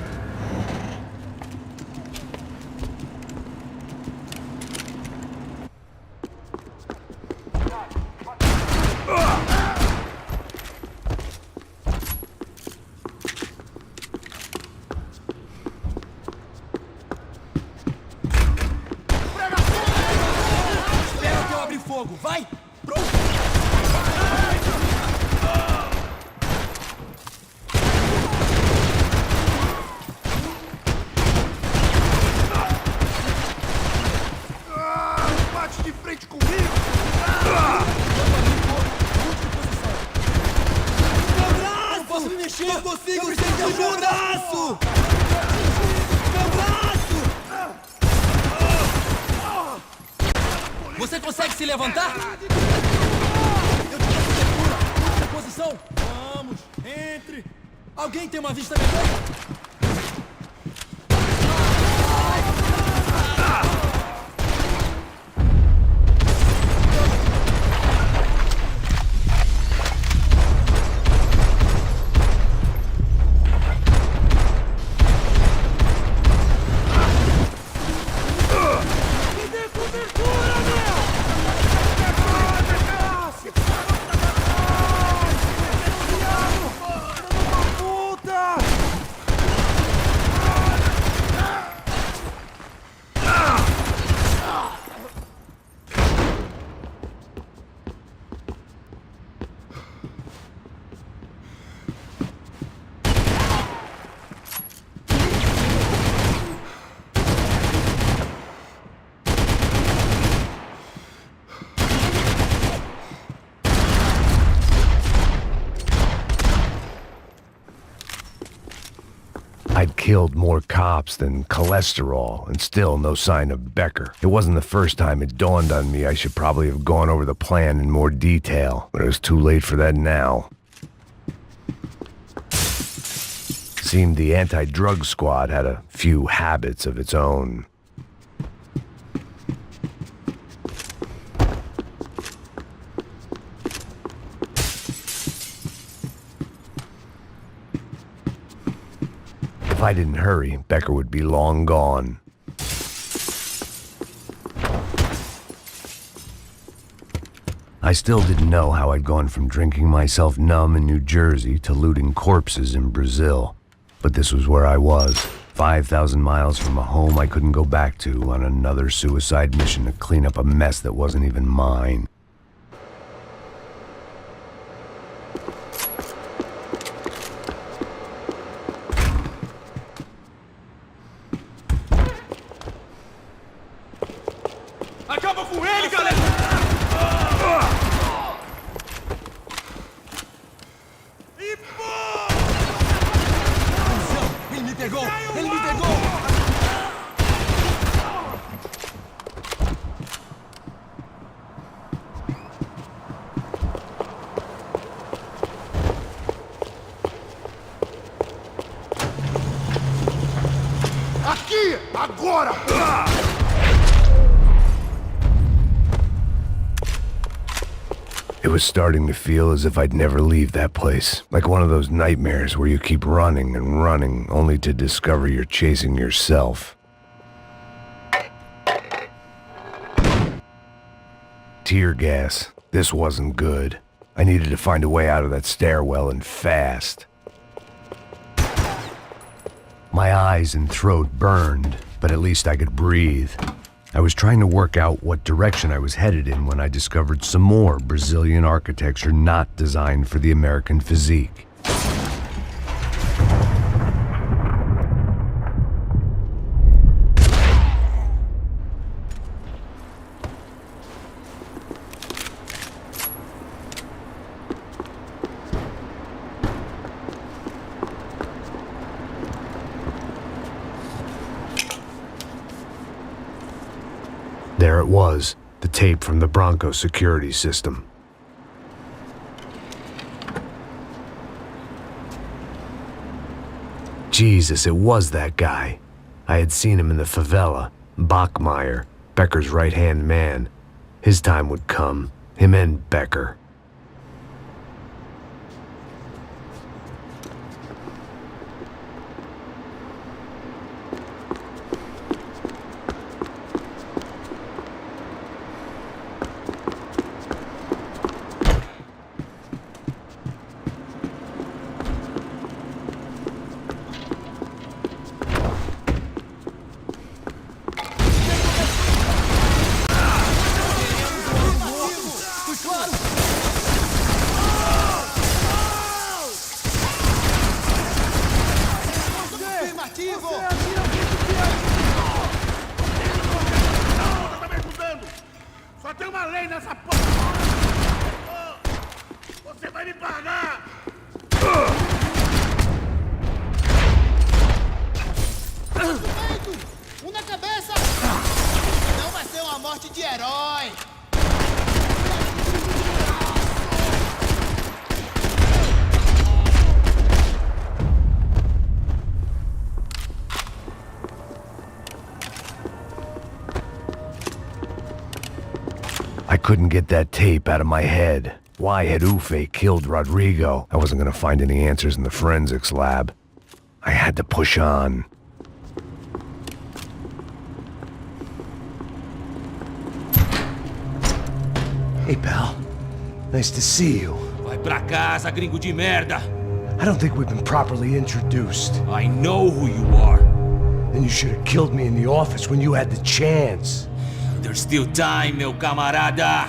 Espera que eu abrir fogo, vai! Bate de frente comigo! Meu braço! Não posso me mexer! Não consigo! Eu preciso de meu braço! Meu braço! Você consegue se levantar? Eu te peço secura! Na posição! Vamos! Entre! Alguém tem uma vista melhor?
I'd killed more cops than cholesterol, and still no sign of Becker. It wasn't the first time it dawned on me I should probably have gone over the plan in more detail, but it was too late for that now. Seemed the anti-drug squad had a few habits of its own. If I didn't hurry, Becker would be long gone. I still didn't know how I'd gone from drinking myself numb in New Jersey to looting corpses in Brazil. But this was where I was, 5,000 miles from a home I couldn't go back to on another suicide mission to clean up a mess that wasn't even mine.
Acaba com ele, galera! Ele me pegou! Ele me pegou!
Aqui! Agora!
It was starting to feel as if I'd never leave that place. Like one of those nightmares where you keep running and running, only to discover you're chasing yourself. Tear gas. This wasn't good. I needed to find a way out of that stairwell and fast. My eyes and throat burned, but at least I could breathe. I was trying to work out what direction I was headed in when I discovered some more Brazilian architecture not designed for the American physique. There it was, the tape from the Branco security system. Jesus, it was that guy. I had seen him in the favela, Bachmeier, Becker's right-hand man. His time would come, him and Becker.
Só tem uma lei nessa porra! Você vai me pagar!
Um na cabeça! Não vai ser uma morte de herói!
I couldn't get that tape out of my head. Why had Ufe killed Rodrigo? I wasn't gonna find any answers in the forensics lab. I had to push on.
Hey, pal. Nice to see you.
Vai pra casa, gringo de merda!
I don't think we've been properly introduced.
I know who you are.
Then you should have killed me in the office when you had the chance.
There's still time, meu camarada!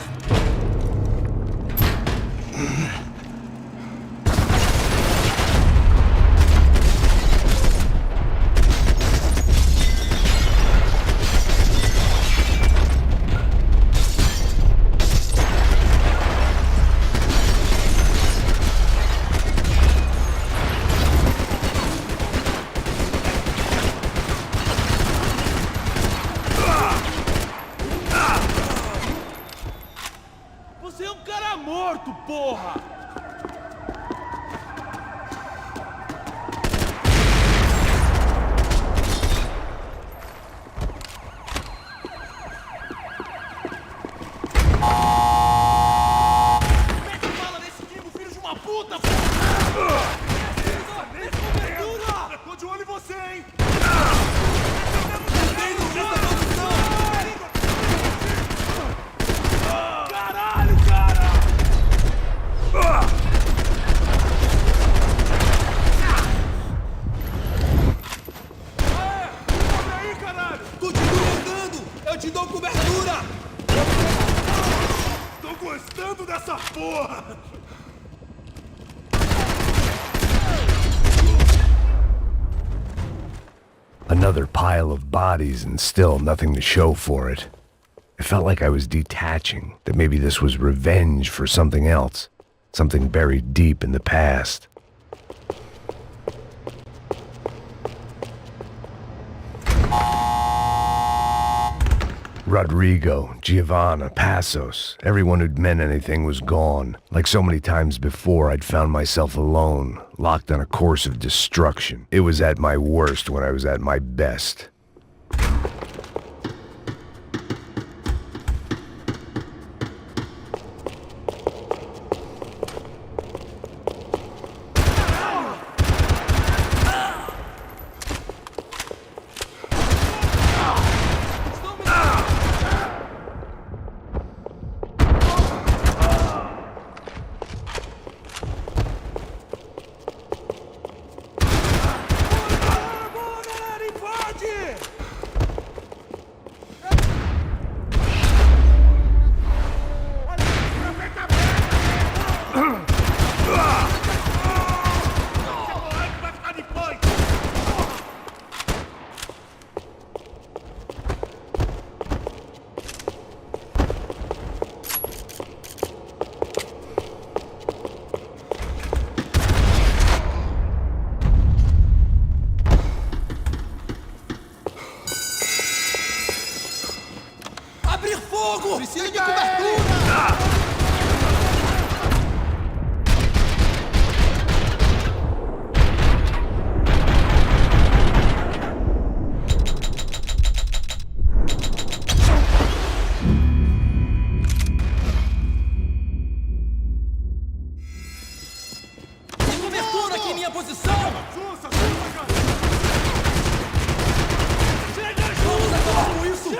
Você é um cara morto, porra! Mete bala nesse gringo, filho de uma puta! Tô de olho em você, hein? Caralho, cara! te dou cobertura!
Tô gostando dessa porra!
Another pile of bodies and still nothing to show for it. It felt like I was detaching, that maybe this was revenge for something else, something buried deep in the past. Rodrigo, Giovanna, Passos, everyone who'd meant anything was gone. Like so many times before, I'd found myself alone, locked on a course of destruction. It was at my worst when I was at my best.
Precisa de cobertura! Tem cobertura aqui em minha posição! Vamos acabar com isso!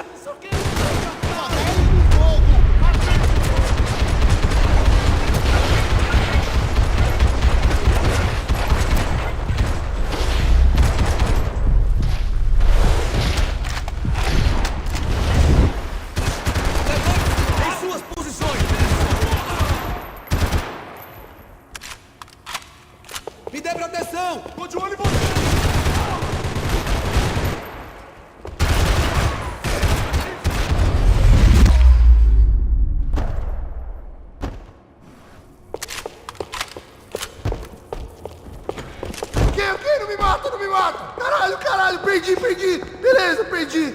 Me dê proteção! Tô de olho em você!
O quê? Não me mata, não me mata! Caralho, perdi! Beleza, perdi!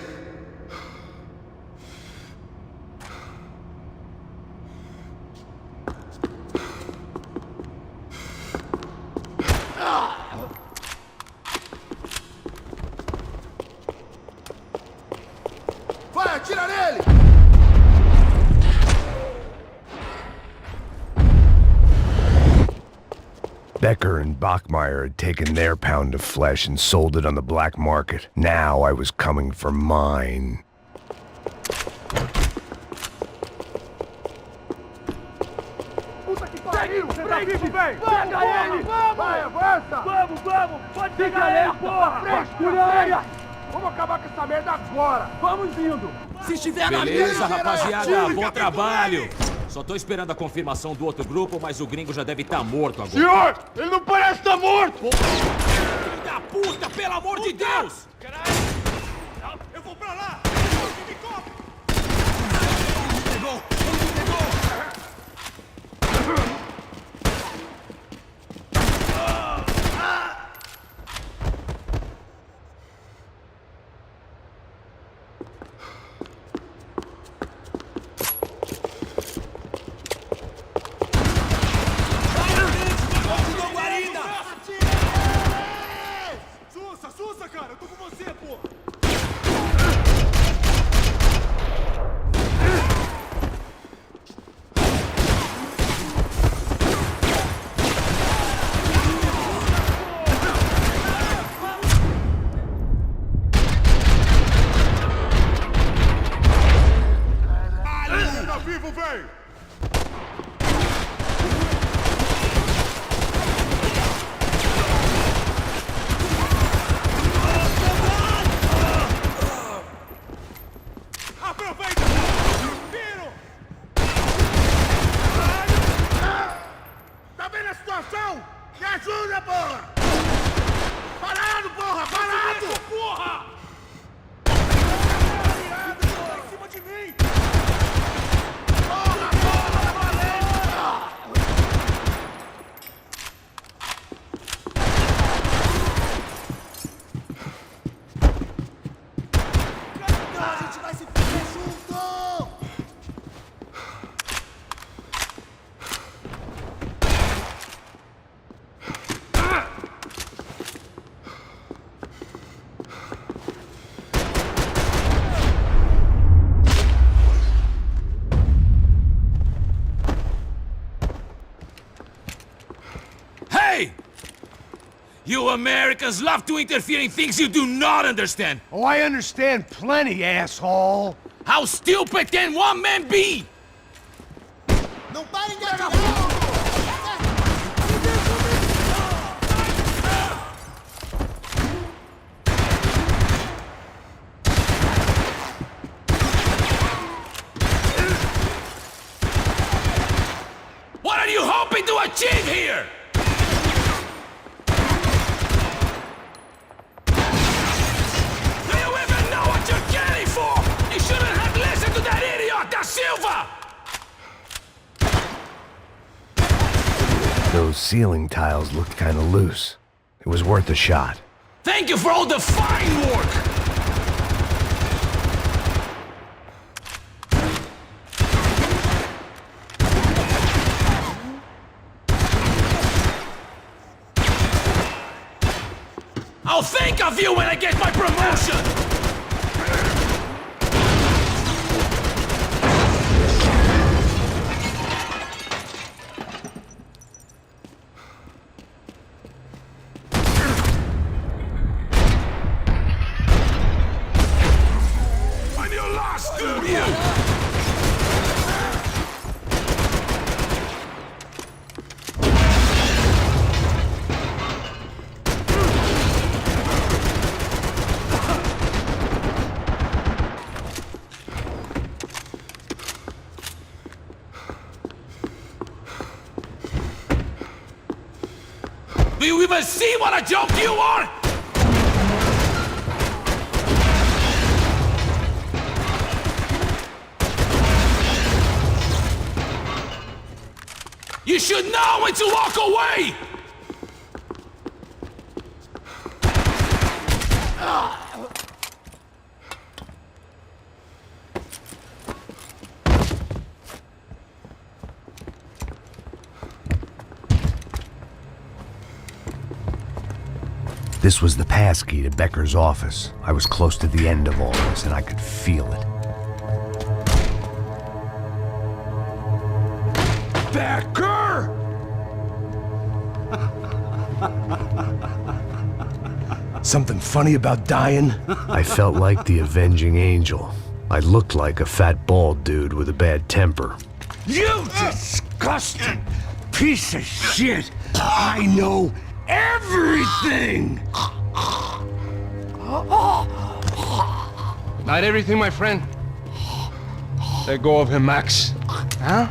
Vai, atira nele!
Becker and Bachmeyer had taken their pound of flesh and sold it on the black market. Now I was coming for mine.
Puta que pariu! Você tá vivo, velho! Pega ele! Vai, avança! Vamos! Pode pegar ele, porra! Frescura! Vamos acabar com essa merda agora! Vamos indo!
Se estiver na
Beleza,
mesa,
rapaziada, bom trabalho! Só tô esperando a confirmação do outro grupo, mas o gringo já deve estar morto agora.
Senhor! Ele não parece estar morto!
Filho da puta, pelo amor de Deus!
Caralho! Eu vou pra lá! Me cobre!
Pegou!
Sussa, cara! Eu tô com você, porra! Tá vivo, velho!
Hey! You Americans love to interfere in things you do not understand.
Oh, I understand plenty, asshole.
How stupid can one man be?
Não parem de atirar!
What are you hoping to achieve here? Do you even know what you're getting for? You shouldn't have listened to that idiot, Da Silva!
Those ceiling tiles looked kind of loose. It was worth a shot.
Thank you for all the fine work! I'll think of you when I get my promotion! On your last studio! Do you even see what a joke you are? You should know when to walk away!
This was the passkey to Becker's office. I was close to the end of all this, and I could feel it.
Becker! Something funny about dying?
I felt like the avenging angel. I looked like a fat bald dude with a bad temper.
You disgusting piece of shit! I know everything!
Not everything, my friend. Let go of him, Max. Huh?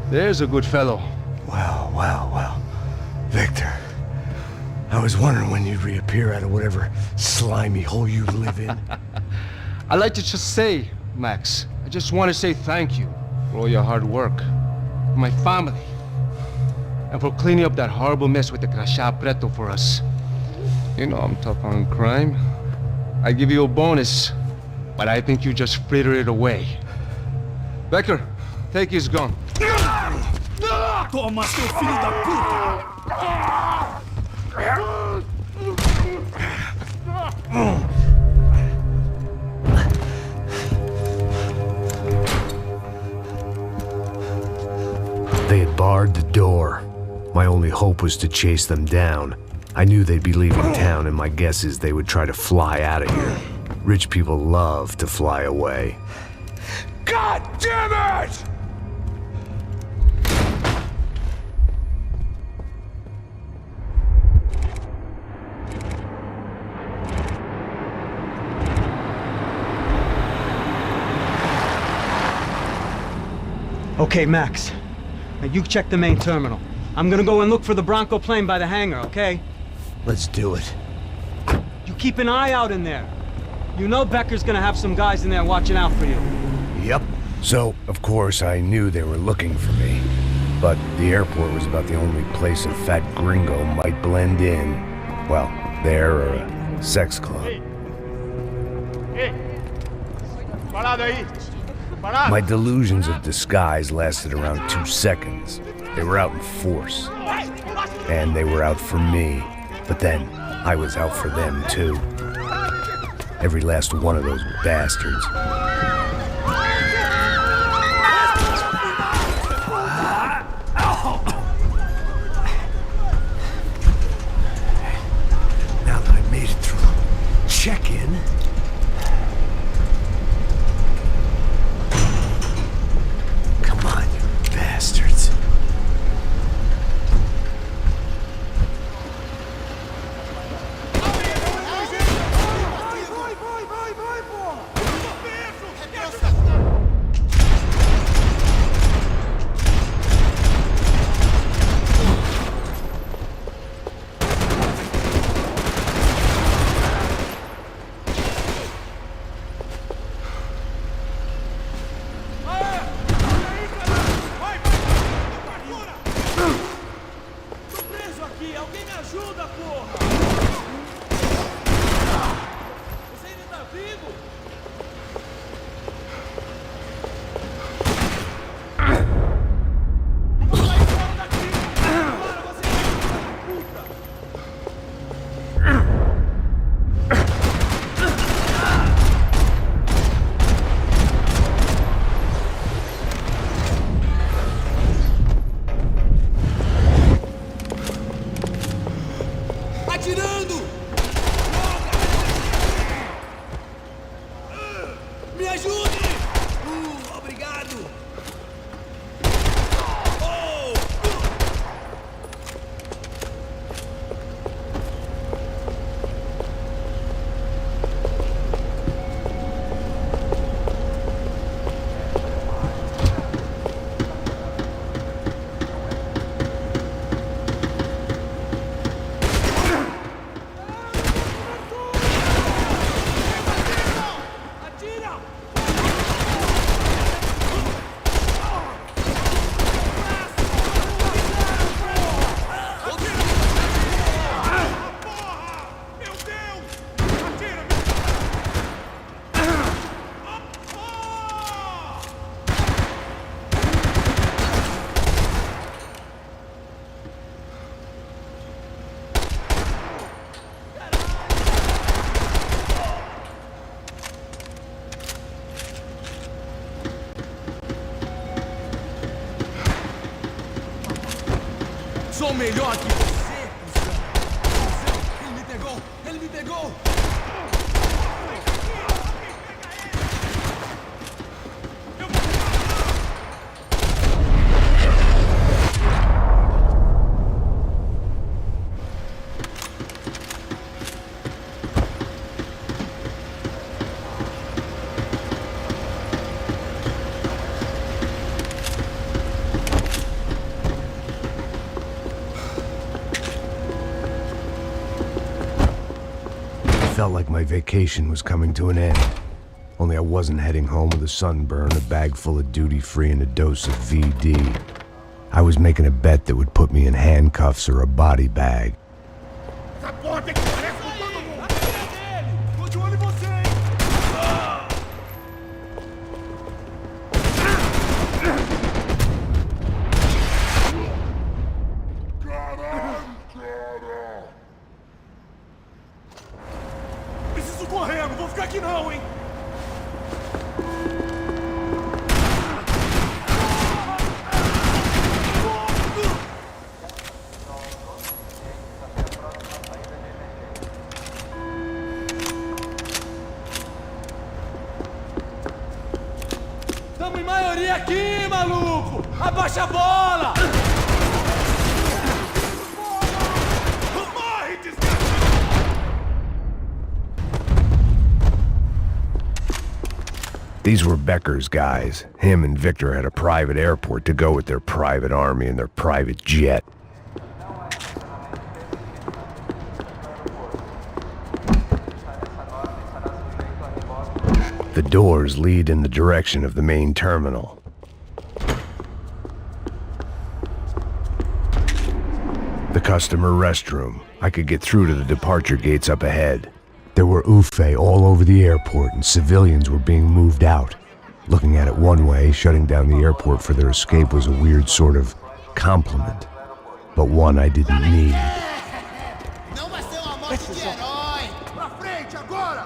There's a good fellow.
Well. Victor, I was wondering when you'd reappear out of whatever slimy hole you live in.
I'd like to just say, Max, I just want to say thank you for all your hard work, for my family, and for cleaning up that horrible mess with the Crachá Preto for us. You know I'm tough on crime. I give you a bonus, but I think you just frittered it away. Becker, take his gun.
Toma, seu filho da puta!
They had barred the door. My only hope was to chase them down. I knew they'd be leaving town, and my guess is they would try to fly out of here. Rich people love to fly away.
God damn it!
Okay, Max. Now you check the main terminal. I'm gonna go and look for the Branco plane by the hangar, okay?
Let's do it.
You keep an eye out in there. You know Becker's gonna have some guys in there watching out for you.
Yep. So, of course, I knew they were looking for me. But the airport was about the only place a fat gringo might blend in. Well, there or a sex club. My delusions of disguise lasted around 2 seconds. They were out in force. And they were out for me. But then, I was out for them too. Every last one of those bastards. Now that I made it through check-in, come on, you bastards.
Sou melhor que você, cuzão. Ele me pegou! Ele me pegou!
Felt like my vacation was coming to an end. Only I wasn't heading home with a sunburn, a bag full of duty-free, and a dose of VD. I was making a bet that would put me in handcuffs or a body bag.
Tamo em maioria aqui, maluco! Abaixa a bola! Morre,
These were Becker's guys. Him and Victor had a private airport to go with their private army and their private jet. The doors lead in the direction of the main terminal. The customer restroom. I could get through to the departure gates up ahead. There were UFE all over the airport and civilians were being moved out. Looking at it one way, shutting down the airport for their escape was a weird sort of compliment, but one I didn't need.
Não vai ser uma morte de herói! Pra frente, agora!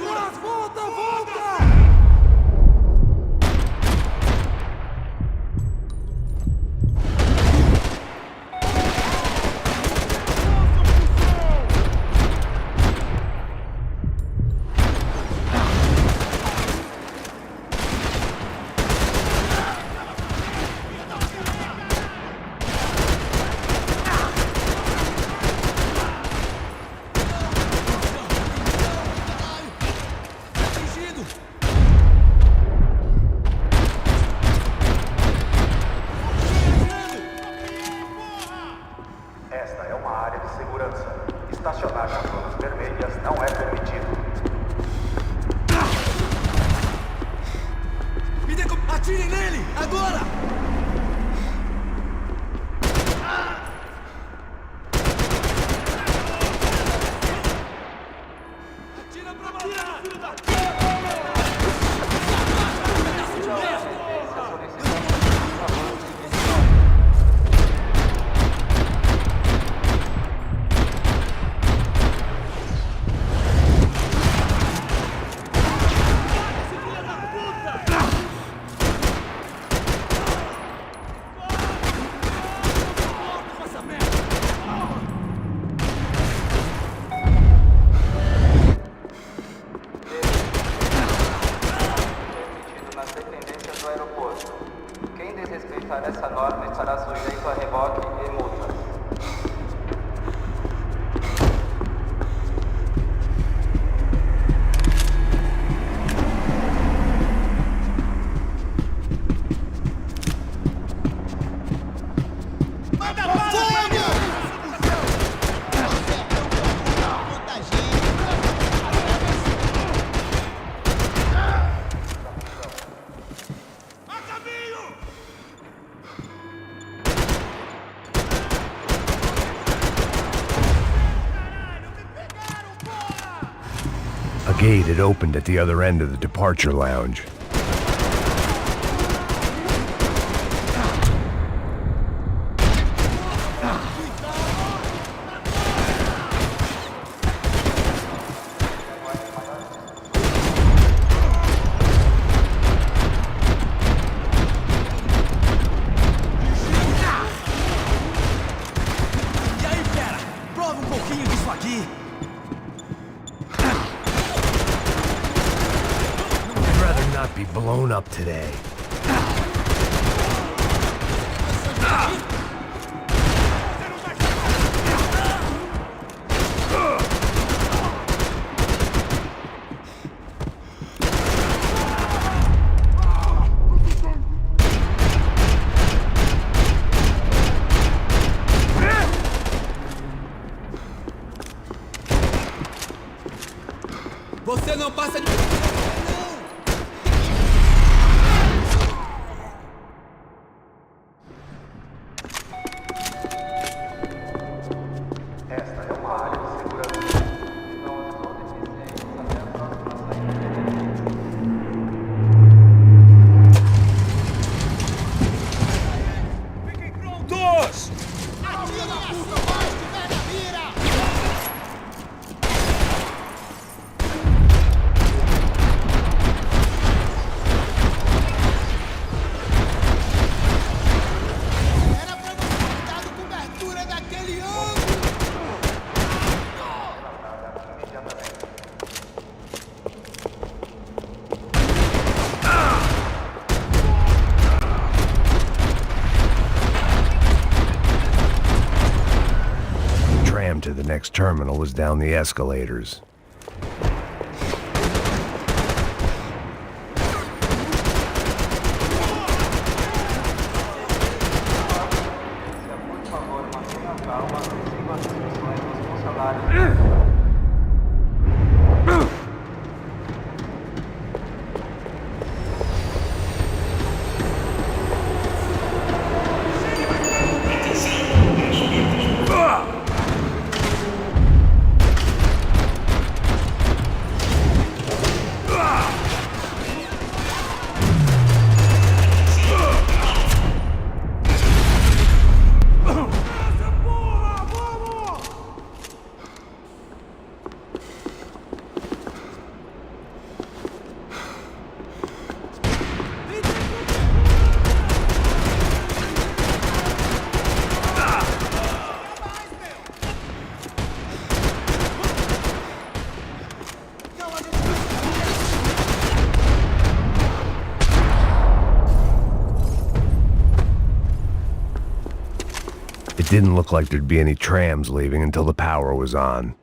Volta, volta!
A gate had opened at the other end of the departure lounge. Blown up today.
Você não passa de...
To the next terminal was down the escalators. It didn't look like there'd be any trams leaving until the power was on.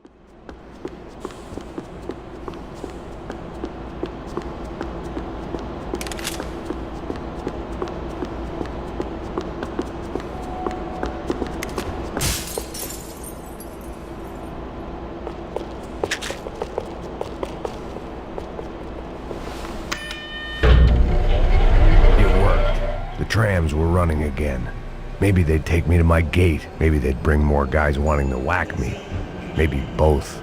Trams were running again. Maybe they'd take me to my gate. Maybe they'd bring more guys wanting to whack me. Maybe both.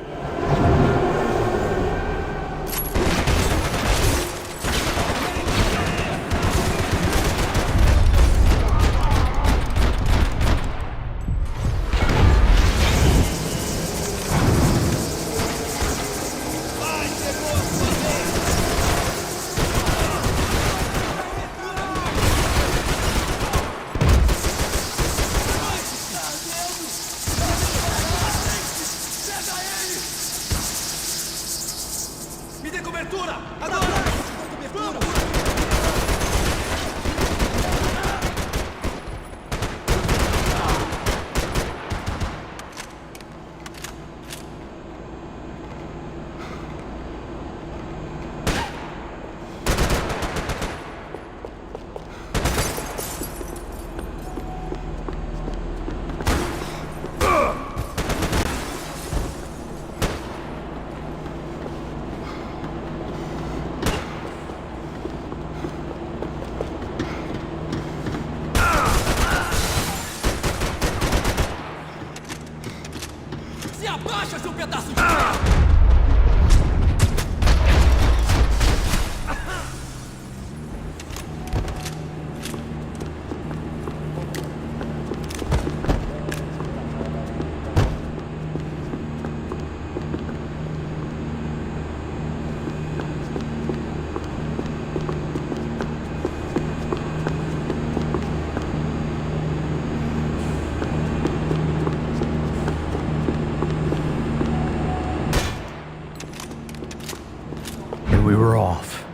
We were off.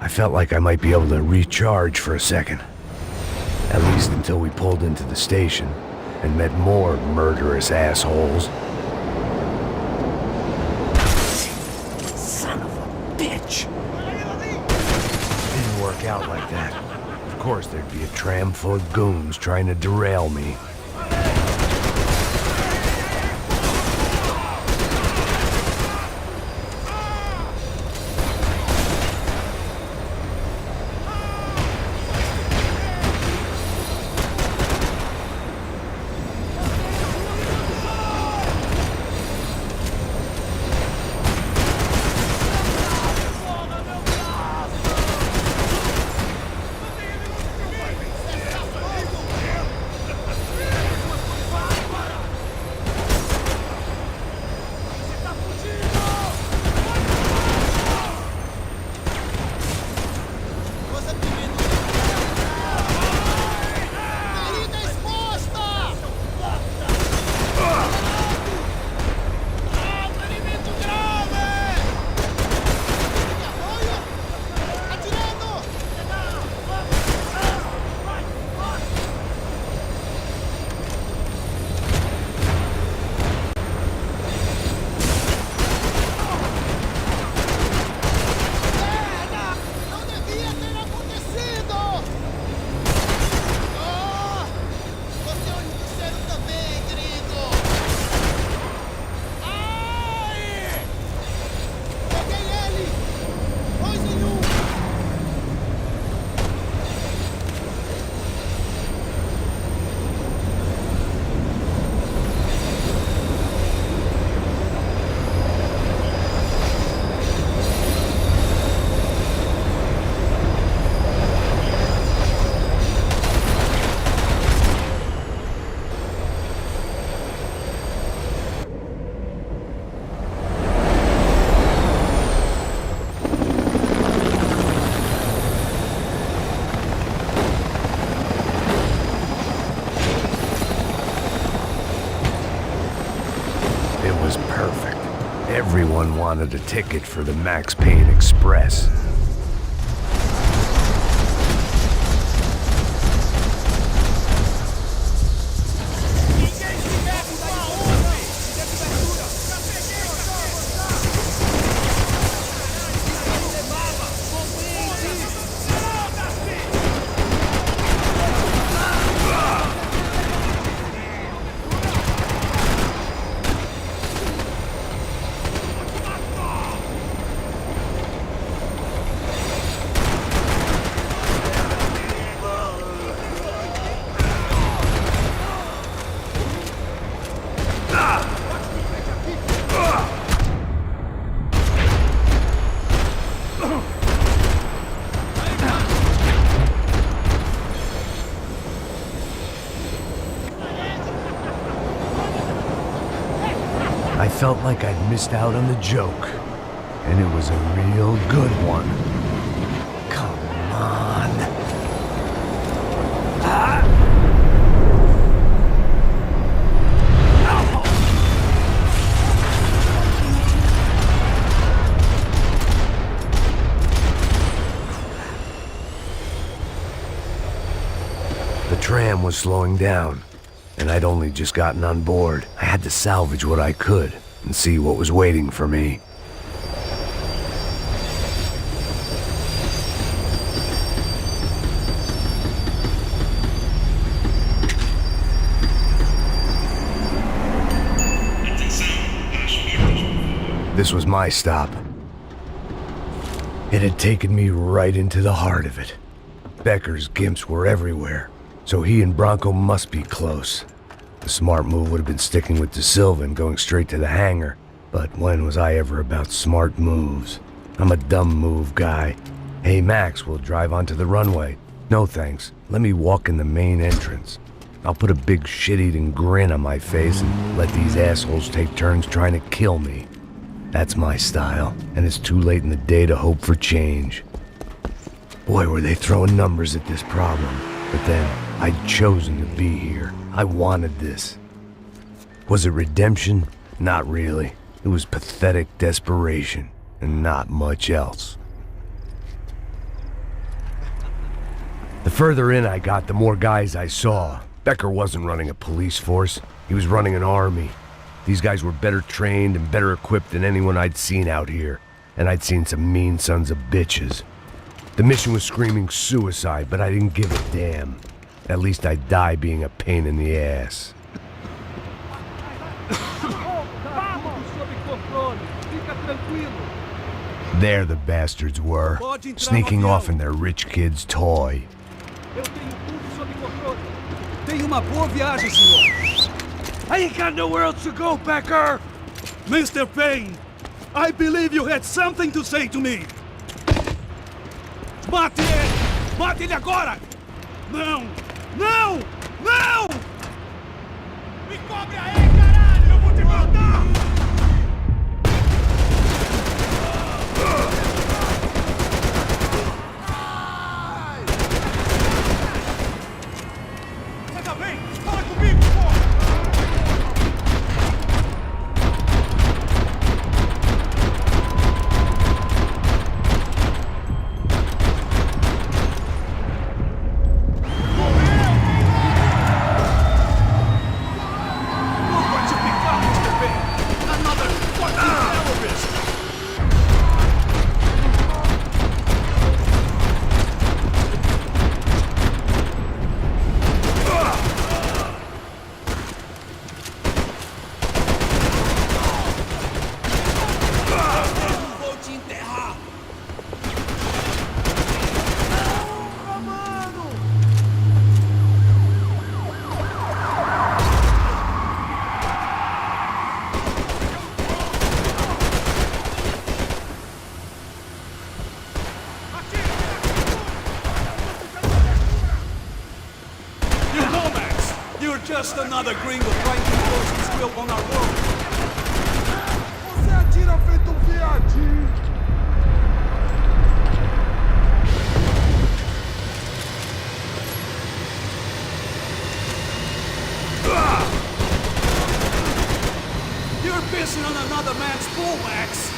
I felt like I might be able to recharge for a second. At least until we pulled into the station and met more murderous assholes.
Son of a bitch!
Didn't work out like that. Of course there'd be a tram full of goons trying to derail me. Everyone wanted a ticket for the Max Payne Express. I felt like I'd missed out on the joke. And it was a real good one. Come on. The tram was slowing down, and I'd only just gotten on board. I had to salvage what I could and see what was waiting for me. This was my stop. It had taken me right into the heart of it. Becker's gimps were everywhere, so he and Branco must be close. The smart move would have been sticking with De Silva and going straight to the hangar, but when was I ever about smart moves? I'm a dumb move guy. Hey Max, we'll drive onto the runway. No thanks, let me walk in the main entrance. I'll put a big shit-eating grin on my face and let these assholes take turns trying to kill me. That's my style, and it's too late in the day to hope for change. Boy, were they throwing numbers at this problem. But then, I'd chosen to be here. I wanted this. Was it redemption? Not really. It was pathetic desperation, and not much else. The further in I got, the more guys I saw. Becker wasn't running a police force. He was running an army. These guys were better trained and better equipped than anyone I'd seen out here. And I'd seen some mean sons of bitches. The mission was screaming suicide, but I didn't give a damn. At least I'd die being a pain in the ass. There the bastards were, sneaking off in their rich kid's toy.
Tenha uma boa viagem, senhor. I ain't got nowhere else to go, Becker! Mr. Payne, I believe you had something to say to me. Mate ele! Mate ele agora! Não! Não! Não! Me cobre aí, caralho! Eu vou te matar! Você tá bem? Fala comigo, porra!
Just another gringo trying to impose his will on our world.
Você atira feito viadinho.
You're pissing on another man's pool, Max.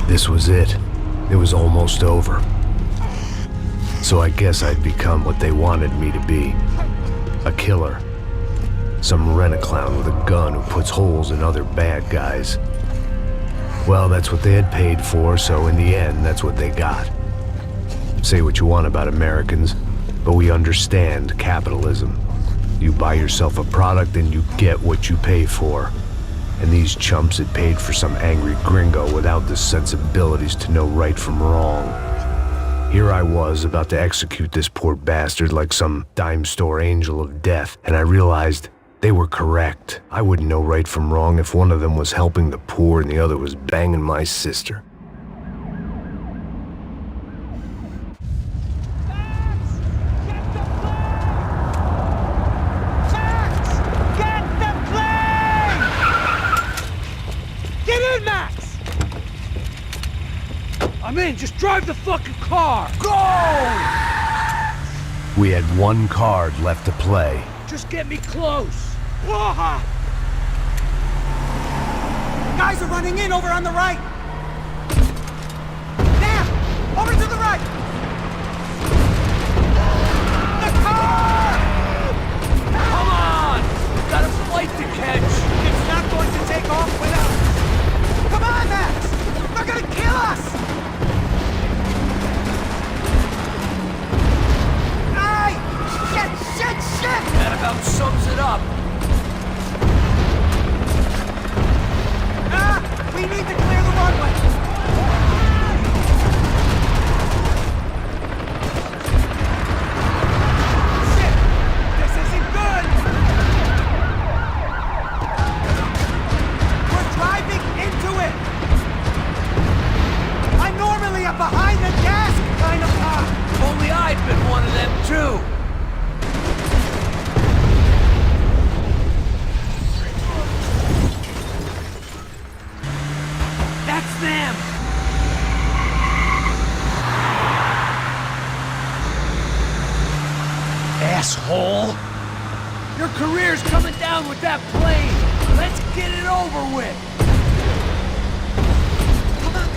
This was it. It was almost over. So I guess I'd become what they wanted me to be. A killer. Some rent-a-clown with a gun who puts holes in other bad guys. Well, that's what they had paid for, so in the end, that's what they got. Say what you want about Americans, but we understand capitalism. You buy yourself a product and you get what you pay for. And these chumps had paid for some angry gringo without the sensibilities to know right from wrong. Here I was about to execute this poor bastard like some dime store angel of death, and I realized they were correct. I wouldn't know right from wrong if one of them was helping the poor and the other was banging my sister.
I'm in, just drive the fucking car! Go!
We had one card left to play.
Just get me close!
Guys are running in over on the right! Damn! Over to the right! The car!
Come on! We've got a flight to catch!
It's not going to take off without... Come on, Max! They're gonna kill us! Shit!
That about sums it up.
We need to clear the runway. Shit! This isn't good! We're driving into it! I'm normally a behind-the-desk kind of cop!
If only I'd been one of them, too! Them! Asshole! Your career's coming down with that plane! Let's get it over with!
Come on!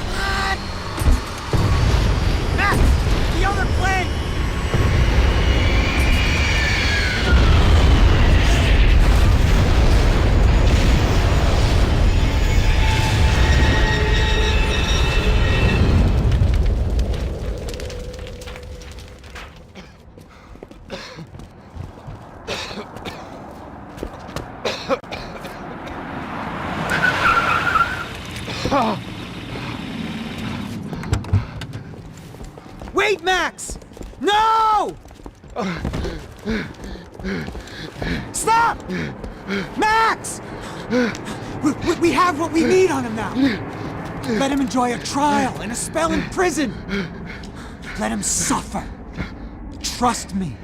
Max! The other plane! Wait, Max! No! Stop! Max! We have what we need on him now. Let him enjoy a trial and a spell in prison. Let him suffer. Trust me.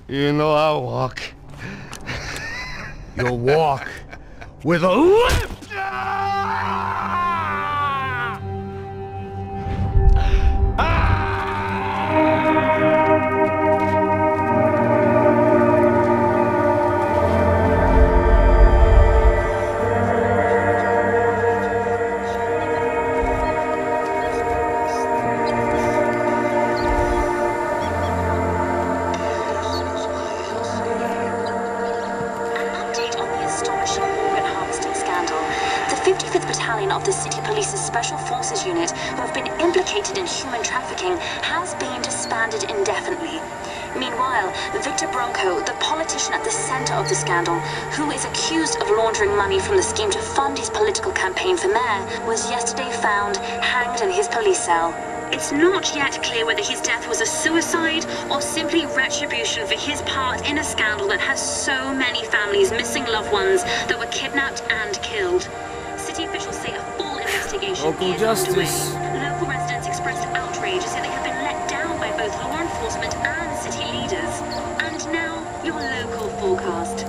You know I'll walk.
You'll walk with a limp!
Of the City Police's Special Forces unit who have been implicated in human trafficking has been disbanded indefinitely. Meanwhile, Victor Branco, the politician at the center of the scandal, who is accused of laundering money from the scheme to fund his political campaign for mayor, was yesterday found hanged in his police cell. It's not yet clear whether his death was a suicide or simply retribution for his part in a scandal that has so many families missing loved ones that were kidnapped and killed. City officials say a full investigation is underway. Local residents expressed outrage, say they have been let down by both law enforcement and city leaders. And now, your local forecast.